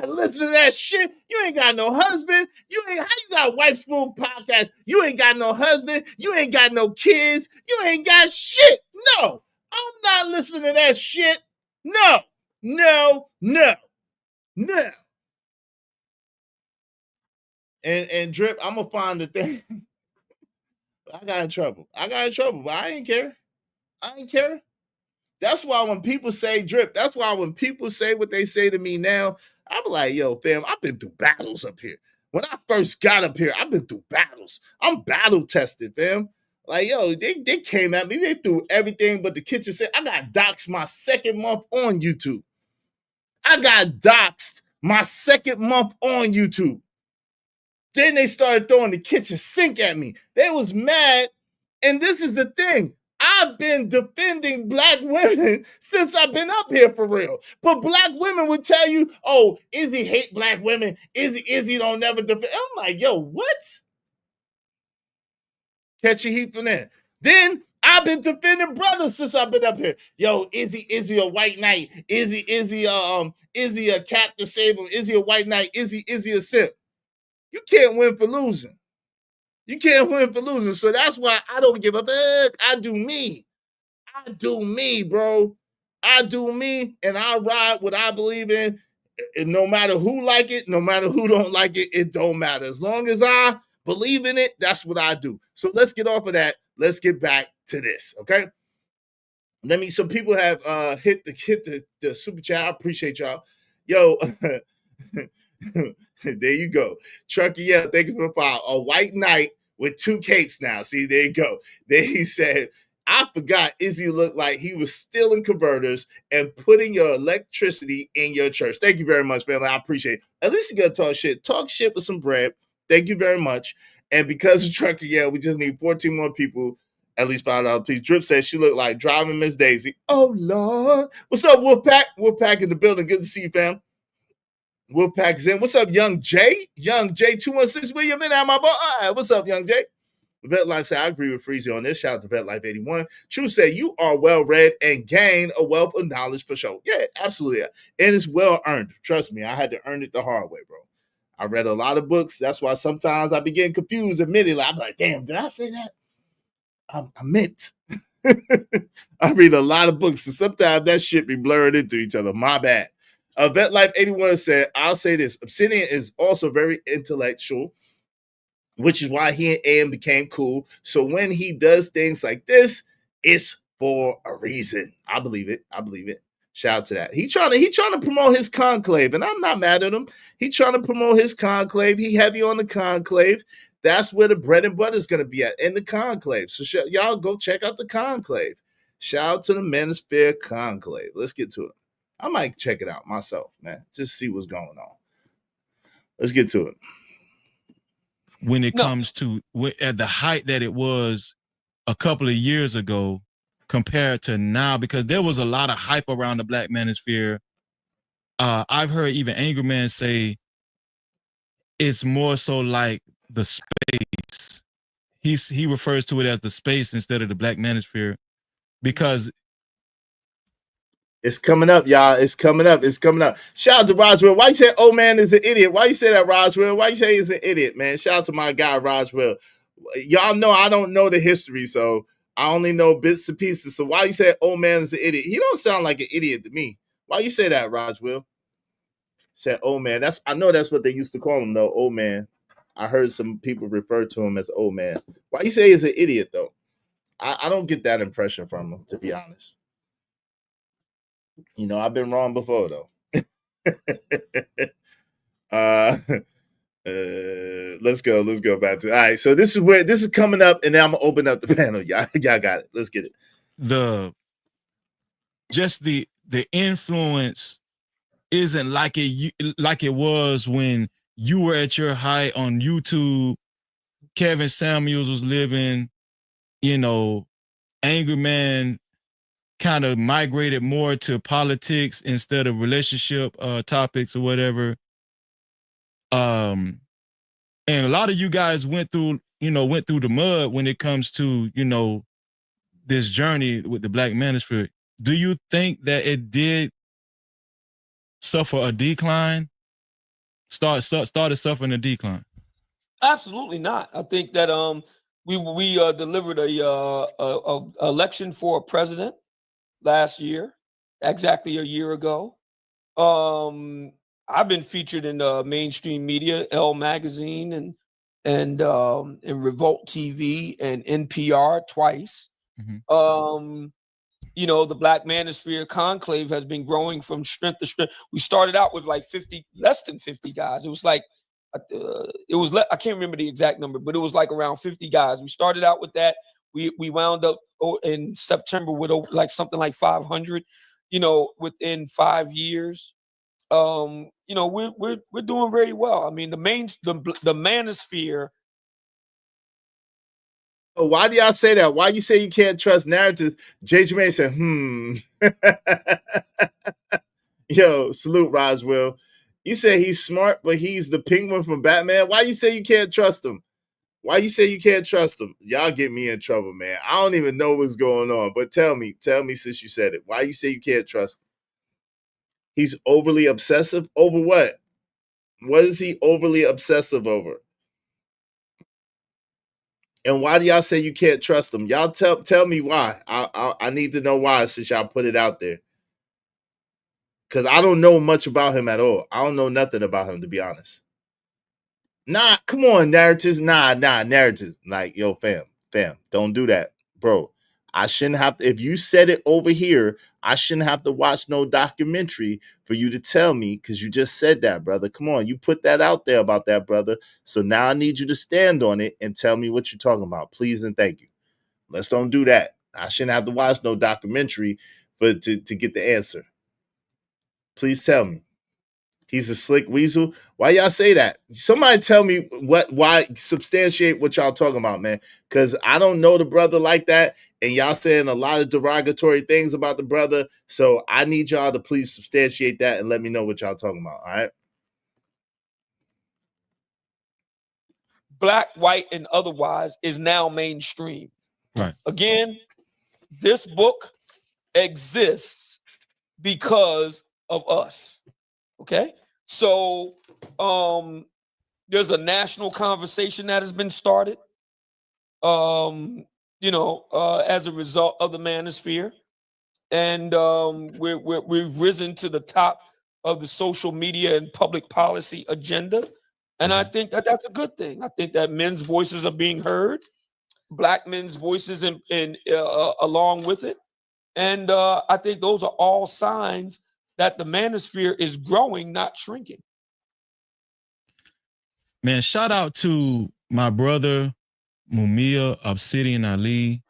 Listen to that shit. You ain't got no husband. How you got a Wife Spoon podcast? You ain't got no husband. You ain't got no kids. You ain't got shit. No, I'm not listening to that shit. No. And Drip, I'm gonna find the thing. I got in trouble, but I ain't care. That's why when people say Drip, that's why when people say what they say to me now, I'm like, yo, fam, I've been through battles up here. When I first got up here, I've been through battles. I'm battle tested, fam. Like, yo, they came at me. They threw everything but the kitchen sink. I got doxxed my second month on YouTube. Then they started throwing the kitchen sink at me. They was mad. And this is the thing. I've been defending black women since I've been up here for real. But black women would tell you, oh, Izzy hate black women. Izzy don't never defend. I'm like, yo, what? Catch your heat from there. Then I I've been defending brothers since I've been up here. Yo, is he a white knight? Is he a cat to save him? Is he a white knight? Is he a simp? You can't win for losing. You can't win for losing. So that's why I don't give a fuck. I do me. I do me, bro. I do me, and I ride what I believe in. And no matter who like it, no matter who don't like it, it don't matter. As long as I believe in it, that's what I do. So let's get off of that. Let's get back to this, okay? Some people have hit the super chat. I appreciate y'all. Yo, there you go. Truckee, yeah, thank you for the file. A white knight with 2 capes now. See, there you go. Then he said, I forgot Izzy looked like he was stealing converters and putting your electricity in your church. Thank you very much, family. I appreciate it. At least you got to talk shit. Talk shit with some bread. Thank you very much. And because of Trucker, yeah, we just need 14 more people. At least $5, please. Drip says she looked like driving Miss Daisy. Oh, Lord. What's up, Wolfpack? Wolfpack in the building. Good to see you, fam. Wolfpack's in. What's up, Young Jay? Young Jay 216. Where you been at, my boy? All right, what's up, Young Jay? Vet Life said, I agree with Freezy on this. Shout out to Vet Life 81. True said, you are well read and gain a wealth of knowledge for sure. Yeah, absolutely. And it's well earned. Trust me, I had to earn it the hard way, bro. I read a lot of books. That's why sometimes I be getting confused. Admittedly, I'm like, damn, did I say that? I meant. I read a lot of books, and sometimes that shit be blurred into each other. My bad. Vet Life 81 said, I'll say this. Obsidian is also very intellectual, which is why he and AM became cool. So when he does things like this, it's for a reason. I believe it. I believe it. Shout out to that. He trying to promote his conclave, and I'm not mad at him. He trying to promote his conclave. He heavy on the conclave. That's where the bread and butter is going to be at, in the conclave. So y'all go check out the conclave. Shout out to the Manosphere Conclave. Let's get to it. I might check it out myself, man. Just see what's going on. Let's get to it.
When it comes to at the height that it was a couple of years ago compared to now, because there was a lot of hype around the Black Manosphere. I've heard even Angry Man say it's more so like the space. He refers to it as the space instead of the Black Manosphere, because
it's coming up, y'all. It's coming up. It's coming up. Shout out to Roswell. Why you say, oh, man, is an idiot? Why you say that, Roswell? Why you say he's an idiot, man? Shout out to my guy, Roswell. Y'all know I don't know the history, so I only know bits and pieces. So why you say, oh, man, is an idiot? He don't sound like an idiot to me. Why you say that, Roswell? Said, oh, man. I know that's what they used to call him, though, oh, man. I heard some people refer to him as oh, man. Why you say he's an idiot, though? I don't get that impression from him, to be honest. You know, I've been wrong before, though. Let's go back to all right. So this is coming up, and then I'm gonna open up the panel. Y'all got it. Let's get it.
The influence isn't like it was when you were at your height on YouTube. Kevin Samuels was living, Angry Man kind of migrated more to politics instead of relationship topics or whatever. And a lot of you guys went through the mud when it comes to, this journey with the Black Manosphere. Do you think that it did suffer a decline? Started suffering a decline?
Absolutely not. I think that we delivered a election for a president last year, exactly a year ago. I've been featured in the mainstream media, Elle Magazine and Revolt TV and NPR twice. Mm-hmm. The Black Manosphere Conclave has been growing from strength to strength. We started out with like less than 50 guys. It was like, I can't remember the exact number, but it was like around 50 guys. We started out with that. We wound up in September with like something like 500, within 5 years. We're doing very well. I mean, the Manosphere.
Why do y'all say that? Why you say you can't trust narratives? J. Jermaine said, Yo, salute Roswell. You say he's smart, but he's the penguin from Batman. Why you say you can't trust him? Why you say you can't trust him? Y'all get me in trouble, man. I don't even know what's going on. But tell me since you said it. Why you say you can't trust him? He's overly obsessive over what? What is he overly obsessive over? And why do y'all say you can't trust him? Y'all tell me why. I need to know why since y'all put it out there. Because I don't know much about him at all. I don't know nothing about him, to be honest. Nah, come on, narratives. Nah, narratives. Like, yo, fam, don't do that. Bro, I shouldn't have to, if you said it over here, I shouldn't have to watch no documentary for you to tell me, because you just said that, brother. Come on, you put that out there about that, brother. So now I need you to stand on it and tell me what you're talking about. Please and thank you. Let's don't do that. I shouldn't have to watch no documentary to get the answer. Please tell me. He's a slick weasel. Why y'all say that? Somebody tell me why substantiate what y'all talking about, man. Because I don't know the brother like that. And y'all saying a lot of derogatory things about the brother. So I need y'all to please substantiate that and let me know what y'all talking about. All right.
Black, white, and otherwise is now mainstream.
Right.
Again, this book exists because of us. Okay. So there's a national conversation that has been started, as a result of the manosphere. And we've risen to the top of the social media and public policy agenda. And I think that that's a good thing. I think that men's voices are being heard, Black men's voices along with it. And I think those are all signs that the manosphere is growing, not shrinking.
Man, shout out to my brother Mumia Obsidian Ali.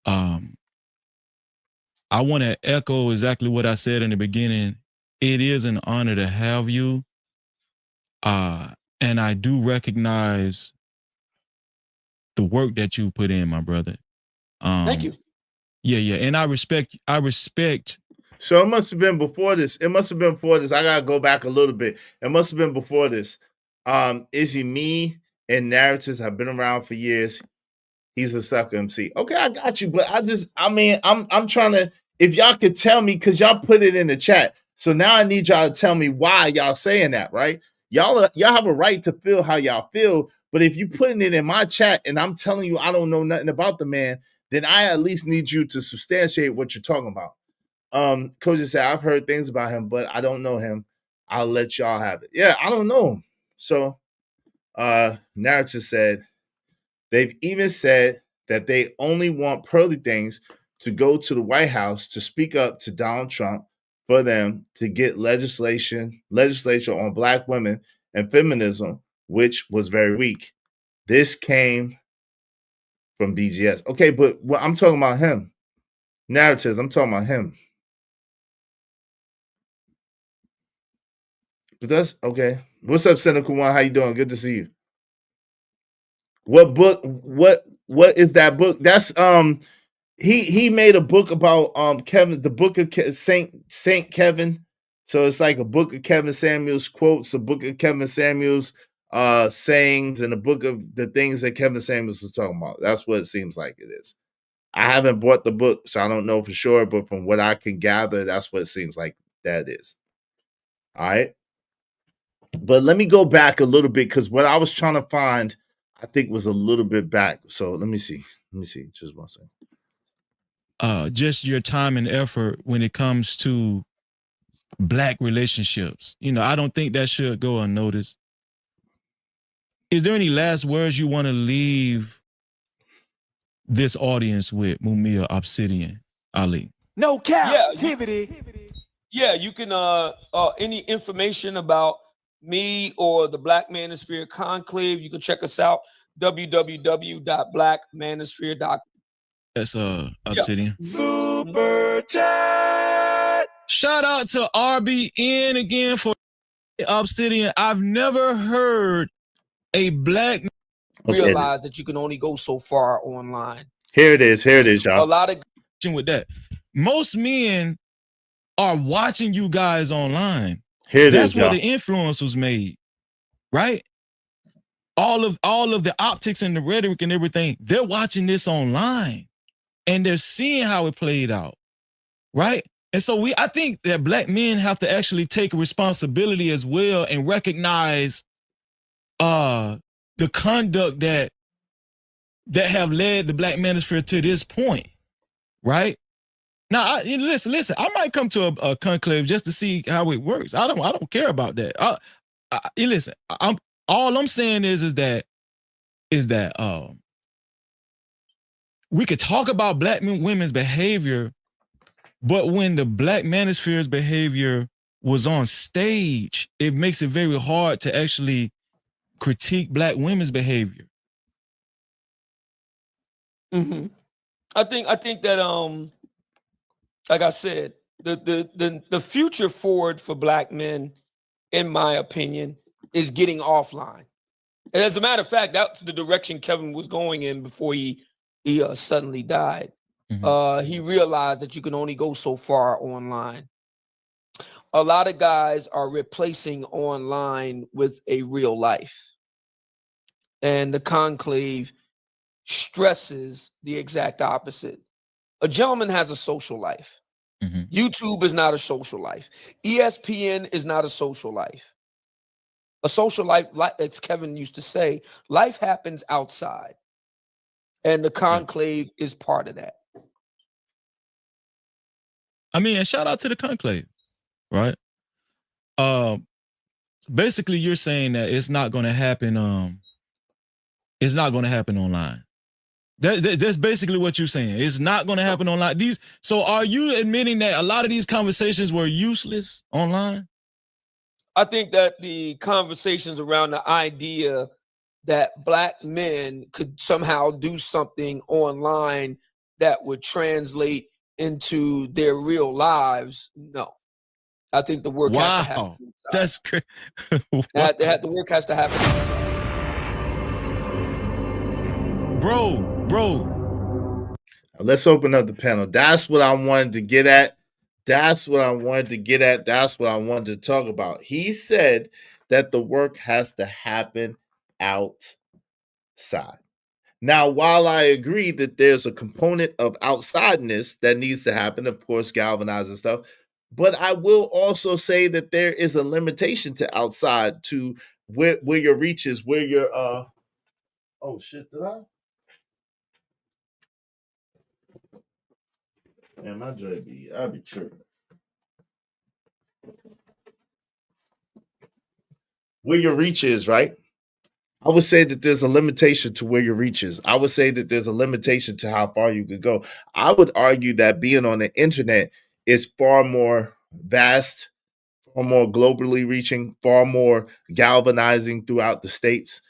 I want to echo exactly what I said in the beginning. It is an honor to have you. And I do recognize the work that you put in, my brother.
Thank you.
Yeah. And I respect.
So it must have been before this. I gotta go back a little bit. It must have been before this. Izzy, me and narratives have been around for years. He's a sucker MC. Okay, I got you, but I'm trying to, if y'all could tell me, because y'all put it in the chat. So now I need y'all to tell me why y'all saying that, right? Y'all have a right to feel how y'all feel, but if you putting it in my chat and I'm telling you I don't know nothing about the man, then I at least need you to substantiate what you're talking about. Coach said, I've heard things about him, but I don't know him. I'll let y'all have it. Yeah, I don't know him. So narrative said, they've even said that they only want Pearly Things to go to the White House to speak up to Donald Trump for them to get legislature on Black women and feminism, which was very weak. This came from BGS. Okay, but I'm talking about him. Narratives, I'm talking about him. But that's okay. What's up, Cynical One? How you doing? Good to see you. What book? What is that book? That's he made a book about Kevin, the book of Saint Kevin. So it's like a book of Kevin Samuel's quotes, a book of Kevin Samuel's sayings, and a book of the things that Kevin Samuels was talking about. That's what it seems like it is. I haven't bought the book, so I don't know for sure, but from what I can gather, that's what it seems like that is. All right. But let me go back a little bit, because what I was trying to find, I think, was a little bit back. So let me see. Just one second.
Just your time and effort when it comes to Black relationships. I don't think that should go unnoticed. Is there any last words you want to leave this audience with, Mumia Obsidian Ali?
No captivity.
Yeah, you can any information about me or the Black Manosphere Conclave, you can check us out, www.blackmanosphere.com.
That's Obsidian.
Yeah. Super chat.
Shout out to RBN again for Obsidian. I've never heard a Black
realize that you can only go so far online.
Here it is, y'all.
A lot of
with that. Most men are watching you guys online.
Here it
That's
is,
where
y'all.
the influence was made, right? all of the optics and the rhetoric and everything, they're watching this online and they're seeing how it played out, right? And so I think that black men have to actually take responsibility as well and recognize the conduct that have led the black manosphere to this point, right? Now, listen. I might come to a conclave just to see how it works. I don't care about that. Listen. All I'm saying is that we could talk about black women's behavior, but when the black manosphere's behavior was on stage, it makes it very hard to actually critique black women's behavior.
Mm-hmm. I think that like I said, the future forward for black men, in my opinion, is getting offline. And as a matter of fact, that's the direction Kevin was going in before he suddenly died. Mm-hmm. He realized that you can only go so far online. A lot of guys are replacing online with a real life. And the conclave stresses the exact opposite. A gentleman has a social life. Mm-hmm. YouTube is not a social life. ESPN is not a social life. A social life, as Kevin used to say, life happens outside. And the conclave is part of that.
I mean, and shout out to the conclave, right? Basically, you're saying that it's not going to happen. It's not going to happen online. That's basically what you're saying. It's not going to happen online. So are you admitting that a lot of these conversations were useless online?
I think that the conversations around the idea that black men could somehow do something online that would translate into their real lives, no. I think the work has to happen.
That's crazy.
The work has to happen.
Bro.
Let's open up the panel. That's what I wanted to get at. That's what I wanted to talk about. He said that the work has to happen outside. Now, while I agree that there's a component of outsideness that needs to happen, of course, galvanizing stuff, but I will also say that there is a limitation to outside, to where your reach is, where your oh shit, did I? Man, my joint I'll be tripping. Where your reach is, right? I would say that there's a limitation to where your reach is. I would say that there's a limitation to how far you could go. I would argue that being on the internet is far more vast, far more globally reaching, far more galvanizing throughout the states,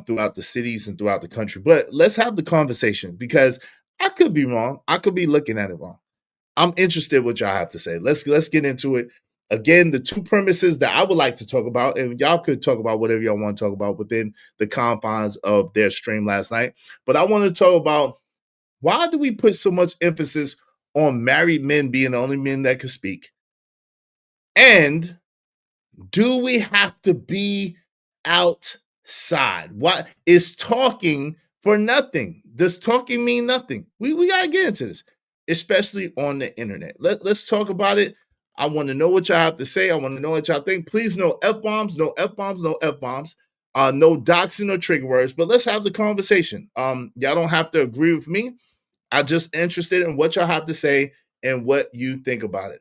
throughout the cities, and throughout the country. But let's have the conversation, because I could be wrong. I could be looking at it wrong. I'm interested in what y'all have to say. Let's get into it. Again, the two premises that I would like to talk about, and y'all could talk about whatever y'all want to talk about within the confines of their stream last night. But I want to talk about, why do we put so much emphasis on married men being the only men that can speak? And do we have to be outside? What is talking for nothing? Does talking mean nothing? We got to get into this, especially on the internet. Let's talk about it. I want to know what y'all have to say. I want to know what y'all think. Please, no F-bombs, no F-bombs, no F-bombs. No doxing or trigger words, but let's have the conversation. Y'all don't have to agree with me. I'm just interested in what y'all have to say and what you think about it.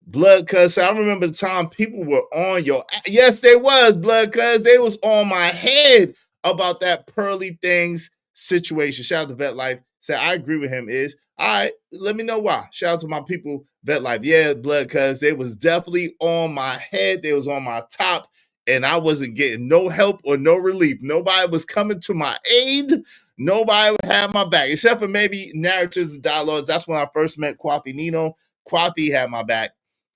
Blood, cuz I remember the time people were on your, yes, they was, blood, cuz they was on my head about that Pearly Things situation. Shout out to Vet Life. Say, I agree with him. Is all right. Let me know why. Shout out to my people, Vet Life. Yeah, blood, cuz they was definitely on my head. They was on my top, and I wasn't getting no help or no relief. Nobody was coming to my aid. Nobody would have my back, except for maybe Narratives and Dialogues. That's when I first met Kwafi Nino. Kwafi had my back.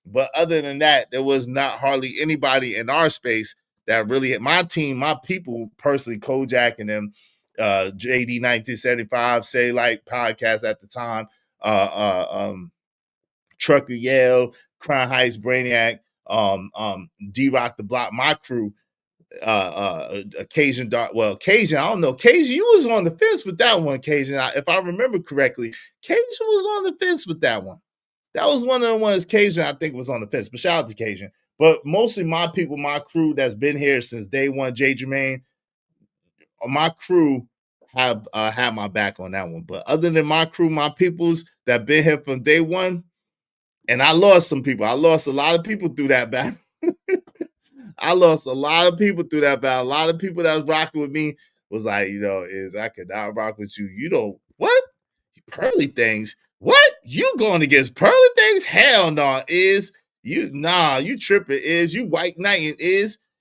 But other than that, there was not hardly anybody in our space that really hit my team, my people, personally, Kojak and them, JD 1975, Say Like podcast at the time, Trucker Yale, Crown Heights, Brainiac, D-Rock the Block, my crew. Cajun dark. Well, Cajun, I don't know. Cajun, you was on the fence with that one, Cajun. If I remember correctly, Cajun was on the fence with that one. That was one of the ones Cajun, I think, was on the fence. But shout out to Cajun. But mostly my people, my crew that's been here since day one, J. Jermaine, my crew have had my back on that one. But other than my crew, my peoples that been here from day one, and I lost some people. I lost a lot of people through that battle. I lost a lot of people through that battle. A lot of people that was rocking with me was like, I could not rock with you. You don't, what? Pearly things? What? You going against pearly things? Hell no. You tripping. You white knighting.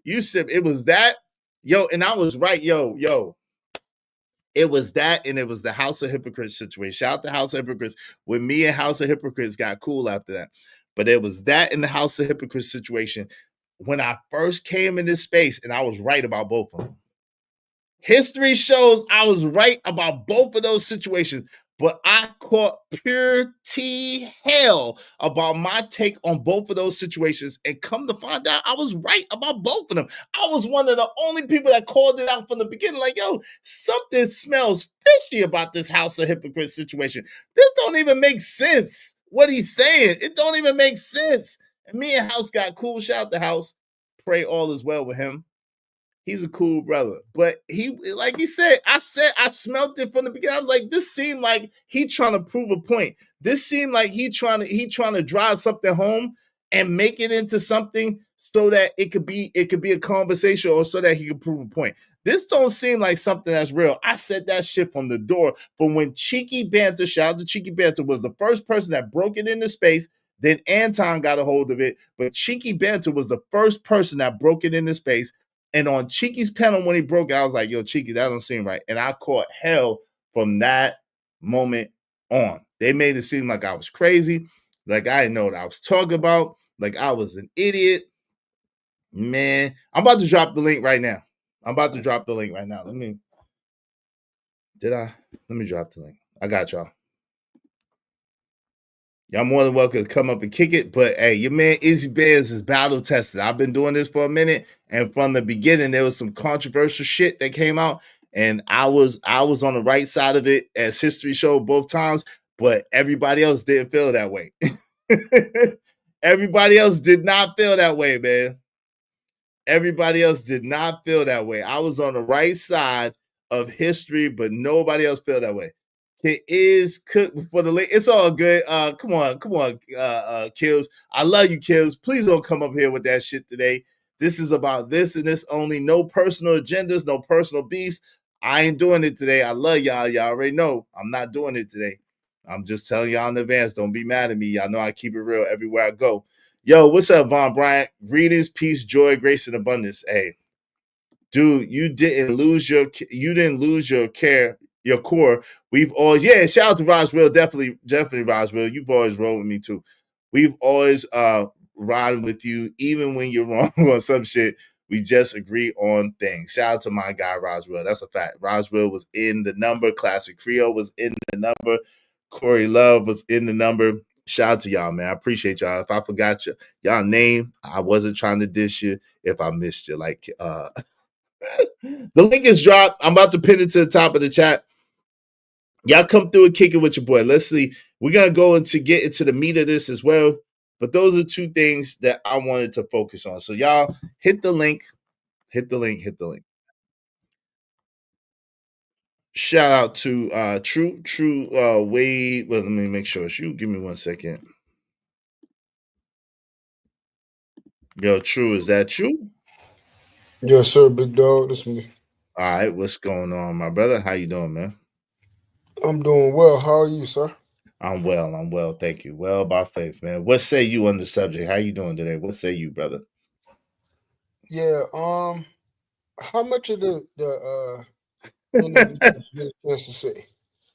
You sip. It was that. Yo, and I was right. Yo. It was that, and it was the House of Hypocrites situation. Shout out to House of Hypocrites. When me and House of Hypocrites got cool after that. But it was that in the House of Hypocrites situation when I first came in this space, and I was right about both of them. History shows I was right about both of those situations, but I caught pure T hell about my take on both of those situations. And come to find out, I was right about both of them. I was one of the only people that called it out from the beginning, like, yo, something smells fishy about this House of Hypocrites situation. This don't even make sense. What he's saying, it don't even make sense. And me and House got cool. Shout out to House. Pray all is well with him. He's a cool brother. But he, like he said, I smelt it from the beginning. I was like, this seemed like he trying to prove a point. This seemed like he trying to drive something home and make it into something so that it could be a conversation or so that he could prove a point. This don't seem like something that's real. I said that shit from the door. From when Cheeky Banter, shout out to Cheeky Banter, was the first person that broke it into space. Then Anton got a hold of it. But Cheeky Banter was the first person that broke it into space. And on Cheeky's panel, when he broke it, I was like, yo, Cheeky, that don't seem right. And I caught hell from that moment on. They made it seem like I was crazy, like I didn't know what I was talking about, like I was an idiot. Man, I'm about to drop the link right now. Let me drop the link. I got y'all. Y'all more than welcome to come up and kick it. But hey, your man Izzy Bears is battle tested. I've been doing this for a minute, and from the beginning, there was some controversial shit that came out, and I was on the right side of it, as history showed both times. But everybody else didn't feel that way. Everybody else did not feel that way, man. Everybody else did not feel that way. I was on the right side of history, but nobody else felt that way. It is cooked for the late. It's all good. Come on, Kills. I love you, Kills. Please don't come up here with that shit today. This is about this and this only. No personal agendas, no personal beefs. I ain't doing it today. I love y'all. Y'all already know I'm not doing it today. I'm just telling y'all in advance. Don't be mad at me. Y'all know I keep it real everywhere I go. Yo, what's up, Von Bryant? Greetings, peace, joy, grace, and abundance. Hey, dude, you didn't lose your core. We've always, shout out to Roswell. Definitely Roswell. You've always rolled with me too. We've always riding with you, even when you're wrong on some shit. We just agree on things. Shout out to my guy Roswell. That's a fact. Roswell was in the number. Classic Creole was in the number. Corey Love was in the number. Shout out to y'all, man. I appreciate y'all. If I forgot y'all name, I wasn't trying to dish you. If I missed you, like the link is dropped. I'm about to pin it to the top of the chat. Y'all come through and kick it with your boy. Let's see. We're going to go get into the meat of this as well. But those are two things that I wanted to focus on. So y'all hit the link. Shout out to True Wade. Well, let me make sure. Give me 1 second. Yo, True, is that you?
Yes, sir, big dog. That's me.
All right, what's going on, my brother? How you doing, man?
I'm doing well. How are you, sir?
I'm well. Thank you. Well, by faith, man. What say you on the subject? How you doing today? What say you, brother?
Yeah. How much of the interview did you get a chance to say?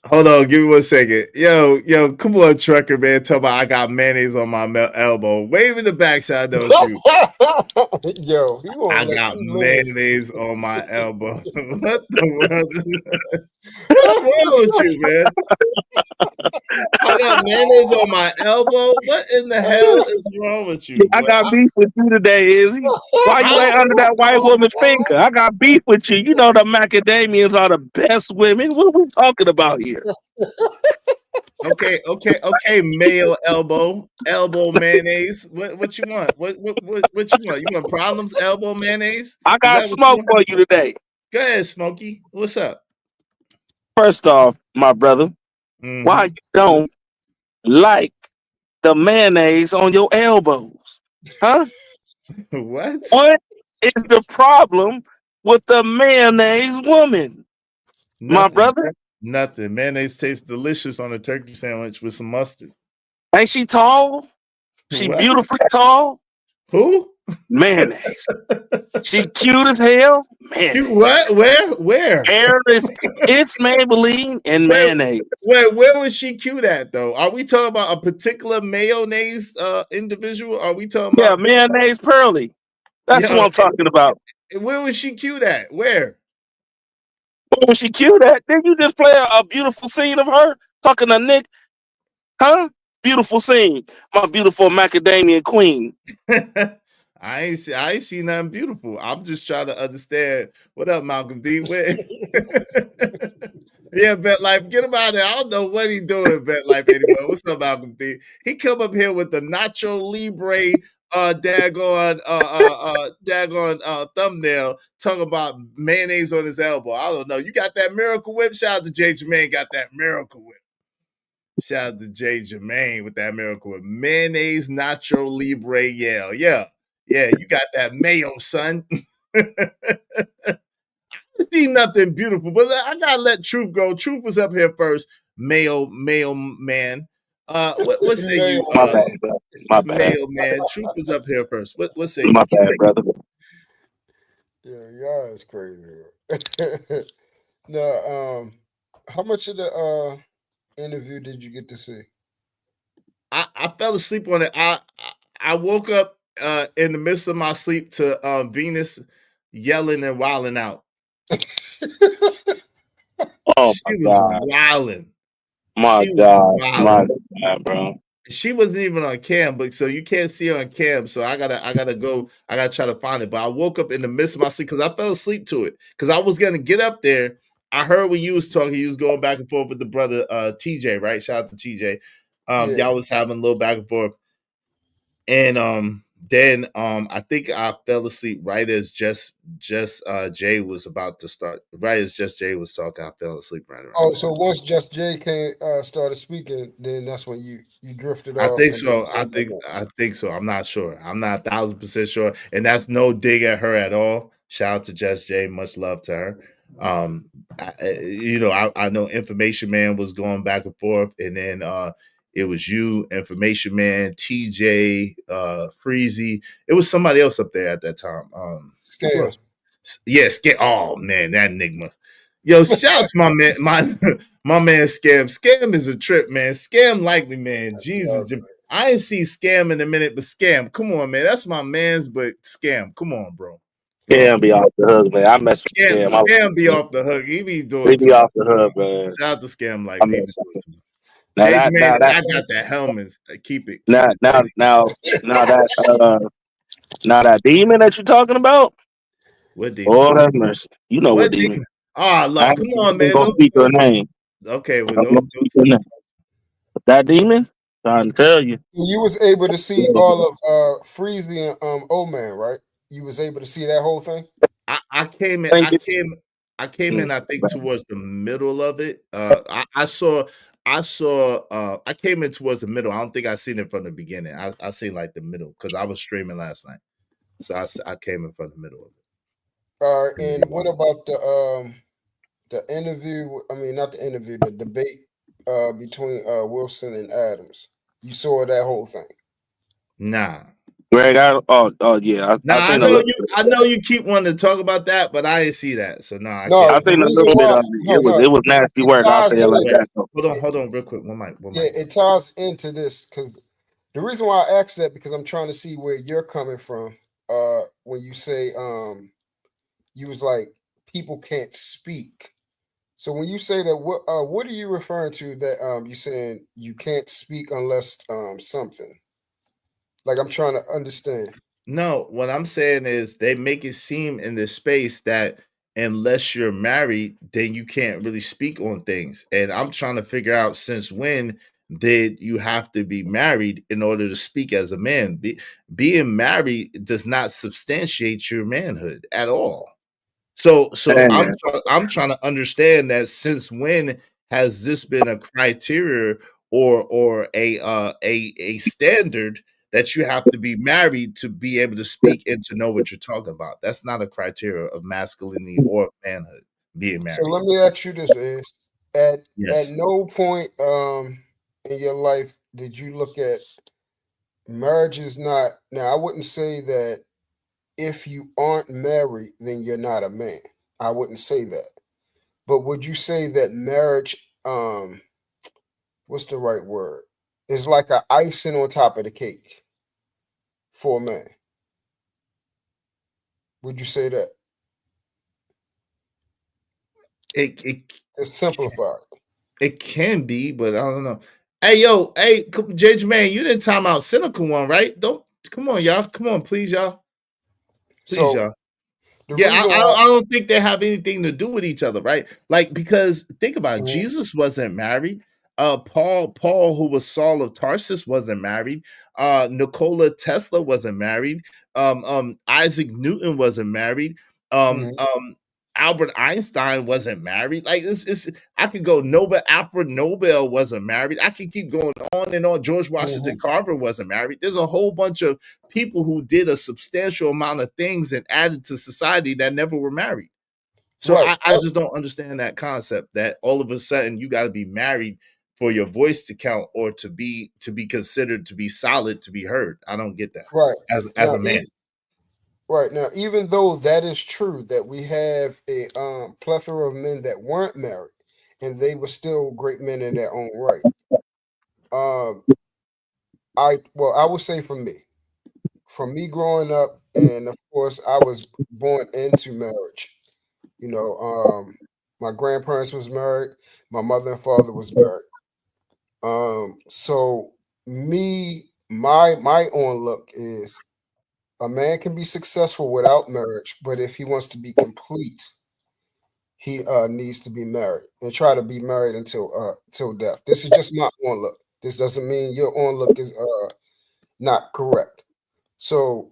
Hold on, give me 1 second. Yo, come on, trucker, man. Talk about I got mayonnaise on my elbow. Wave in the backside, don't you?
Yo,
I got mayonnaise on my elbow. What the world? What's wrong with you, man? got mayonnaise on my elbow. What in the hell is wrong with you,
I
boy?
got beef with you today, Izzy. Why you ain't under that white woman's finger? I got beef with you. You know the macadamias are the best women. What are we talking about here?
Okay. Mayo elbow mayonnaise. What you want? What you want? You want problems? Elbow mayonnaise?
I
Is
got
that what you
smoke
want?
for you today.
Go ahead, Smokey. What's up?
First off, my brother, why you don't like the mayonnaise on your elbows? Huh?
What?
What is the problem with the mayonnaise woman? My
Nothing.
brother?
Nothing. Mayonnaise tastes delicious on a turkey sandwich with some mustard.
Ain't she tall? She
What?
beautifully tall?
Who?
Mayonnaise. She cute as hell?
Cute
Mayonnaise.
what? Where?
Hair is it's Maybelline and mayonnaise.
Where was she cute at though? Are we talking about a particular mayonnaise individual? Are we talking
Yeah,
about
mayonnaise pearly. That's
yo?
what I'm talking about.
Where was she cute at? Where?
What was she cute at? Did you just play a beautiful scene of her talking to Nick? Huh? Beautiful scene. My beautiful macadamia queen.
I ain't see nothing beautiful. I'm just trying to understand. What up, Malcolm D? Where? Yeah, Bet Life, get him out of there. I don't know what he doing, Bet Life anymore. What's up, Malcolm D? He come up here with the Nacho Libre daggone thumbnail talking about mayonnaise on his elbow. I don't know. You got that Miracle Whip? Shout out to Jay Jermaine, got that Miracle Whip. Shout out to Jay Jermaine with that Miracle Whip. Mayonnaise Nacho Libre yell. Yeah, you got that mayo, son. See nothing beautiful, but I gotta let Truth go. Truth was up here first. Mayo man. What say you?
My bad, bro. My bad.
Mayo man. Truth was up here first. What say
My
you?
bad, brother.
Yeah, y'all is crazy. Now, how much of the interview did you get to see?
I fell asleep on it. I woke up in the midst of my sleep to Venus yelling and wilding out.
Oh
She
my
was
God.
wilding.
My
She was
God. My
wilding.
God, bro.
She wasn't even on cam, but so you can't see her on cam. So I gotta try to find it. But I woke up in the midst of my sleep because I fell asleep to it. Because I was gonna get up there. I heard when you was talking, you was going back and forth with the brother TJ, right? Shout out to TJ.
Yeah.
Y'all was having a little back and forth. And then I think I fell asleep right as just Jay was about to start. Right as just Jay was talking, I fell asleep right around.
Oh, so once Just Jay started speaking, then that's when you drifted
I
off.
think
And
so. I think so. I'm not sure. I'm not 1,000% sure. And that's no dig at her at all. Shout out to Just Jay. Much love to her. I know Information Man was going back and forth, and then it was you, Information Man, TJ, Freezy. It was somebody else up there at that time. Who else? Yeah, oh man, that Enigma. Yo, shout out to my man, my man Scam. Scam is a trip, man. Scam likely, man. Jesus. I ain't see Scam in a minute, but Scam, come on, man. That's my man's, but Scam, come on, bro.
Scam be off the hook, man. I mess with Scam.
Scam be off the hook. He be doing
He
too
be
much.
off the hook, man.
Shout out to Scam
I
likely. He be
mess
doing
with
too much.
Now
Jay
that,
Jermaine
now
said,
that,
I got that helmets. Keep it.
now that demon that you talking about.
What demon?
Lord have mercy. You know what demon?
Oh, look, come on, man.
Don't speak her name.
Okay, well,
Don't speak her name. But that demon, trying to tell you.
You was able to see all of Freezy and O-Man, right? You was able to see that whole thing.
I came in. I came in. I think towards the middle of it. I came in towards the middle. I don't think I seen it from the beginning. I seen like the middle because I was streaming last night, so I came in from the middle of it.
And what about the interview? I mean, not the interview, the debate between Wilson and Adams. You saw that whole thing.
Nah.
Greg, yeah.
I know you keep wanting to talk about that, but I didn't see that. So I
seen a little bit of it. It was nasty work. I'll say it like that.
Hold on, real quick. One mic.
It ties into this because the reason why I asked that because I'm trying to see where you're coming from. When you say you was like people can't speak, So when you say that, what are you referring to? That you saying you can't speak unless something. Like I'm trying to understand.
No, what I'm saying is they make it seem in this space that unless you're married, then you can't really speak on things. And I'm trying to figure out since when did you have to be married in order to speak as a man? Being married does not substantiate your manhood at all. So I'm trying to understand that since when has this been a criteria or a standard that you have to be married to be able to speak and to know what you're talking about? That's not a criteria of masculinity or manhood, being
So
married.
let me ask you this: Is at
Yes.
no point in your life did you look at marriage is not now? I wouldn't say that if you aren't married, then you're not a man. I wouldn't say that. But would you say that marriage, what's the right word? Is like a icing on top of the cake for a man? Would you say that?
It
To simplify it.
it can be, but I don't know. Hey yo, hey JJ man, you didn't time out cynical one, right? Don't come on, y'all. Come on, please, y'all. Please,
So
y'all.
the
Yeah,
reason why,
I don't think they have anything to do with each other, right? Like because think about it,
Mhm.
Jesus wasn't married. Paul, who was Saul of Tarsus, wasn't married. Nikola Tesla wasn't married. Isaac Newton wasn't married. Um,
Mhm.
um, Albert Einstein wasn't married. Like it's I could go Nobel, Alfred Nobel wasn't married. I could keep going on and on. George Washington
Mhm.
Carver wasn't married. There's a whole bunch of people who did a substantial amount of things and added to society that never were married. So
Right.
I just don't understand that concept that all of a sudden you got to be married for your voice to count or to be considered to be solid to be heard. I don't get that
Right.
as
Now,
a man.
right now, even though that is true, that we have a plethora of men that weren't married, and they were still great men in their own right. Um, I would say from me growing up, and of course, I was born into marriage. You know, my grandparents was married, my mother and father was married. So my on look is a man can be successful without marriage, but if he wants to be complete, he needs to be married and try to be married until till death. This is just my on look. This doesn't mean your on look is not correct. So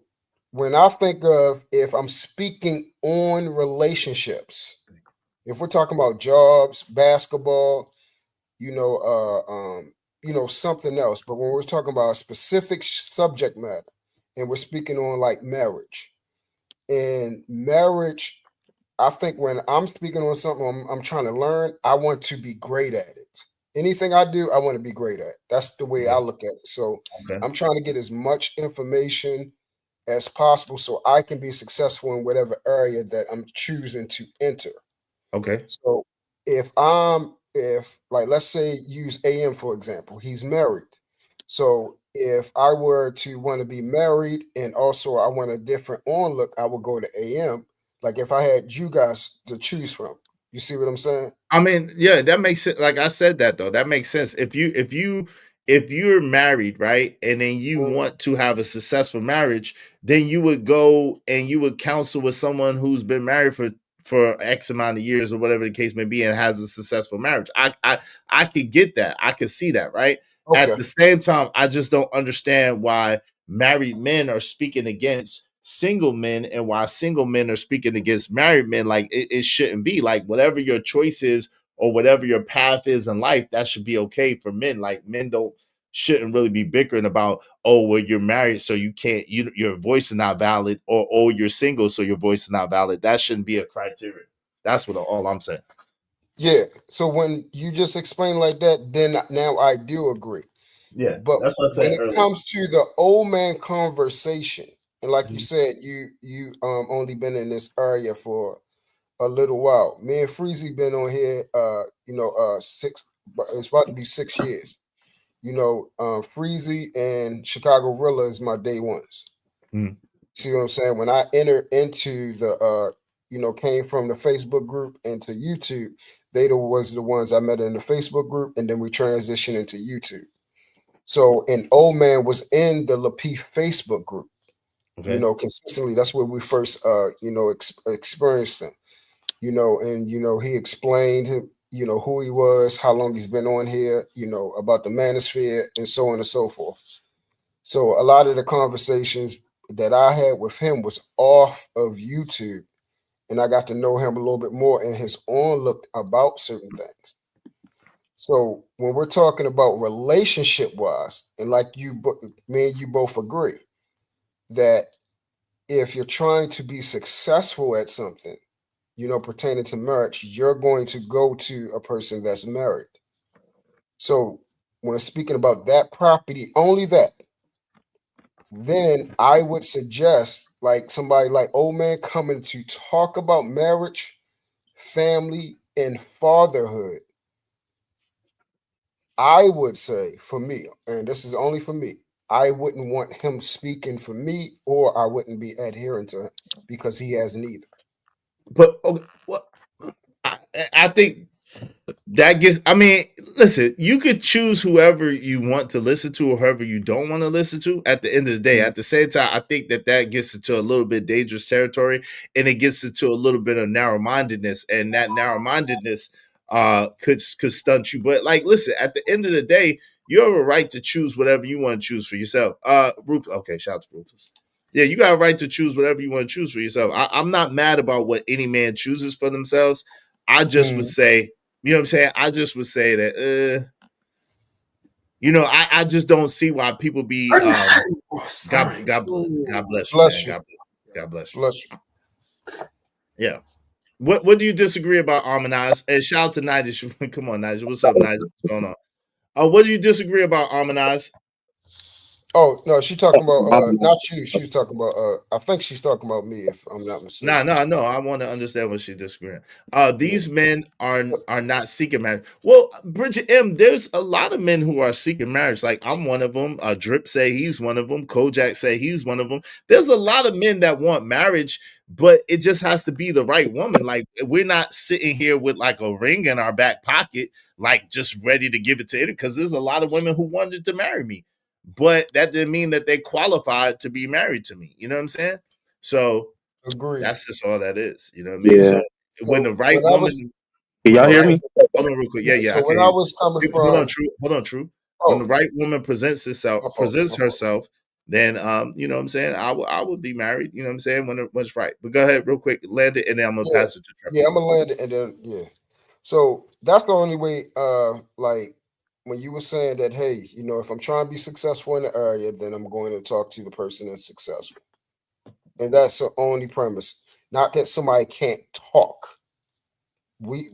when I think of if I'm speaking on relationships, if we're talking about jobs, basketball, you know, something else, but when we're talking about a specific subject matter, and we're speaking on like marriage, and marriage, I think when I'm speaking on something I'm trying to learn, I want to be great at it. Anything I do, I want to be great at. That's the way I look at it. So
Okay.
I'm trying to get as much information as possible so I can be successful in whatever area that I'm choosing to enter.
Okay.
So if like let's say use AM for example, he's married. So if I were to want to be married and also I want a different on look, I would go to AM. Like if I had you guys to choose from. You see what I'm saying?
I mean, yeah, that makes sense. Like I said that though, that makes sense. If you're married, right, and then you
Mhm.
want to have a successful marriage, then you would go and you would counsel with someone who's been married for X amount of years or whatever the case may be and has a successful marriage. I could get that. I could see that, right? At
Okay.
the same time, I just don't understand why married men are speaking against single men and why single men are speaking against married men. Like it shouldn't be. Like whatever your choice is or whatever your path is in life, that should be okay for men. Like men don't shouldn't really be bickering about, oh well, you're married so you can't, your voice is not valid, or oh you're single so your voice is not valid. That shouldn't be a criteria. That's what all I'm saying.
Yeah. So when you just explain like that, then now I do agree.
Yeah,
But
that's what I
when
said
it
earlier.
comes to the old man conversation, and like you
Mhm.
said, you only been in this area for a little while. Me and Freezy been on here, it's about to be 6 years. Freezy and Chicago Rilla is my day ones.
Mhm.
See what I'm saying? When I entered into the, came from the Facebook group into YouTube, They was the ones I met in the Facebook group, and then we transitioned into YouTube. So, and Old Man was in the Lapeef Facebook group,
Okay.
you know, consistently. That's where we first, you know, experienced him, you know, and, you know, he explained him, you know, who he was, how long he's been on here, you know, about the manosphere and so on and so forth. So a lot of the conversations that I had with him was off of YouTube, and I got to know him a little bit more and his own look about certain things. So when we're talking about relationship wise, and like me and you both agree that if you're trying to be successful at something, you know, pertaining to marriage, you're going to go to a person that's married. So when speaking about that property, only that, then I would suggest like somebody like Old Man coming to talk about marriage, family, and fatherhood. I would say for me, and this is only for me, I wouldn't want him speaking for me, or I wouldn't be adhering to him because he has neither.
But okay, what I think that gets. I mean, listen, you could choose whoever you want to listen to or whoever you don't want to listen to. At the end of the day, at the same time, I think that gets into a little bit dangerous territory, and it gets into a little bit of narrow-mindedness, and that narrow-mindedness could stunt you. But like, listen, at the end of the day, you have a right to choose whatever you want to choose for yourself. Okay, shout out to Rufus. Yeah, you got a right to choose whatever you want to choose for yourself. I'm not mad about what any man chooses for themselves. I just would say, you know what I'm saying? I just would say that, you know, I just don't see why people be, God bless you,
Bless
man.
you.
God bless you.
Bless you.
Yeah. What do you disagree about Harmonize? And shout out to Nigel. Come on, Nigel. What's up, Nigel? What's going on? What do you disagree about Harmonize?
Oh no, she talking about not you. She was talking about I think she's talking about me, if I'm not mistaken.
No. I want to understand what she's disagreeing. These men are not seeking marriage. Well, Bridget M, there's a lot of men who are seeking marriage. Like I'm one of them. Drip say he's one of them. Kojak say he's one of them. There's a lot of men that want marriage, but it just has to be the right woman. Like we're not sitting here with like a ring in our back pocket, like just ready to give it to it. Because there's a lot of women who wanted to marry me, but that didn't mean that they qualified to be married to me. You know what I'm saying? So
Agreed.
that's just all that is. You know what I mean? So when the right woman,
can y'all hear me?
Hold on real quick. Yeah,
So
I
when
can
I
hear you.
was coming
Hold on,
from,
True.
Oh,
When the right woman presents
my fault.
herself, then you know what I'm saying, I would be married. You know what I'm saying, when it's right. But go ahead, real quick, land it, and then I'm gonna pass it to Trevor.
Yeah, I'm gonna land it, and then So that's the only way. Like when you were saying that, hey, you know, if I'm trying to be successful in the area, then I'm going to talk to the person that's successful, and that's the only premise. Not that somebody can't talk. We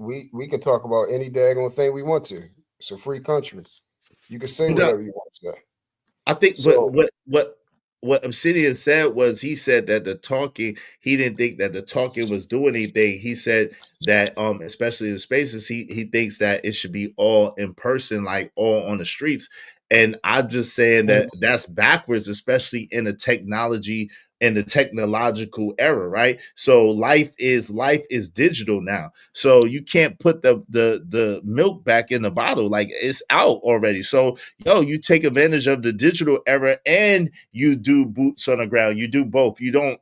can talk about any daggone thing we want to. It's a free country. You can say whatever you want to say.
I think,
So,
but what Obsidian said was, he said that he didn't think that the talking was doing anything. He said that especially in spaces, he thinks that it should be all in person, like all on the streets. And I'm just saying that that's backwards, especially in the technological era, right? So life is digital now. So you can't put the milk back in the bottle, like it's out already. So you take advantage of the digital era and you do boots on the ground. You do both. You don't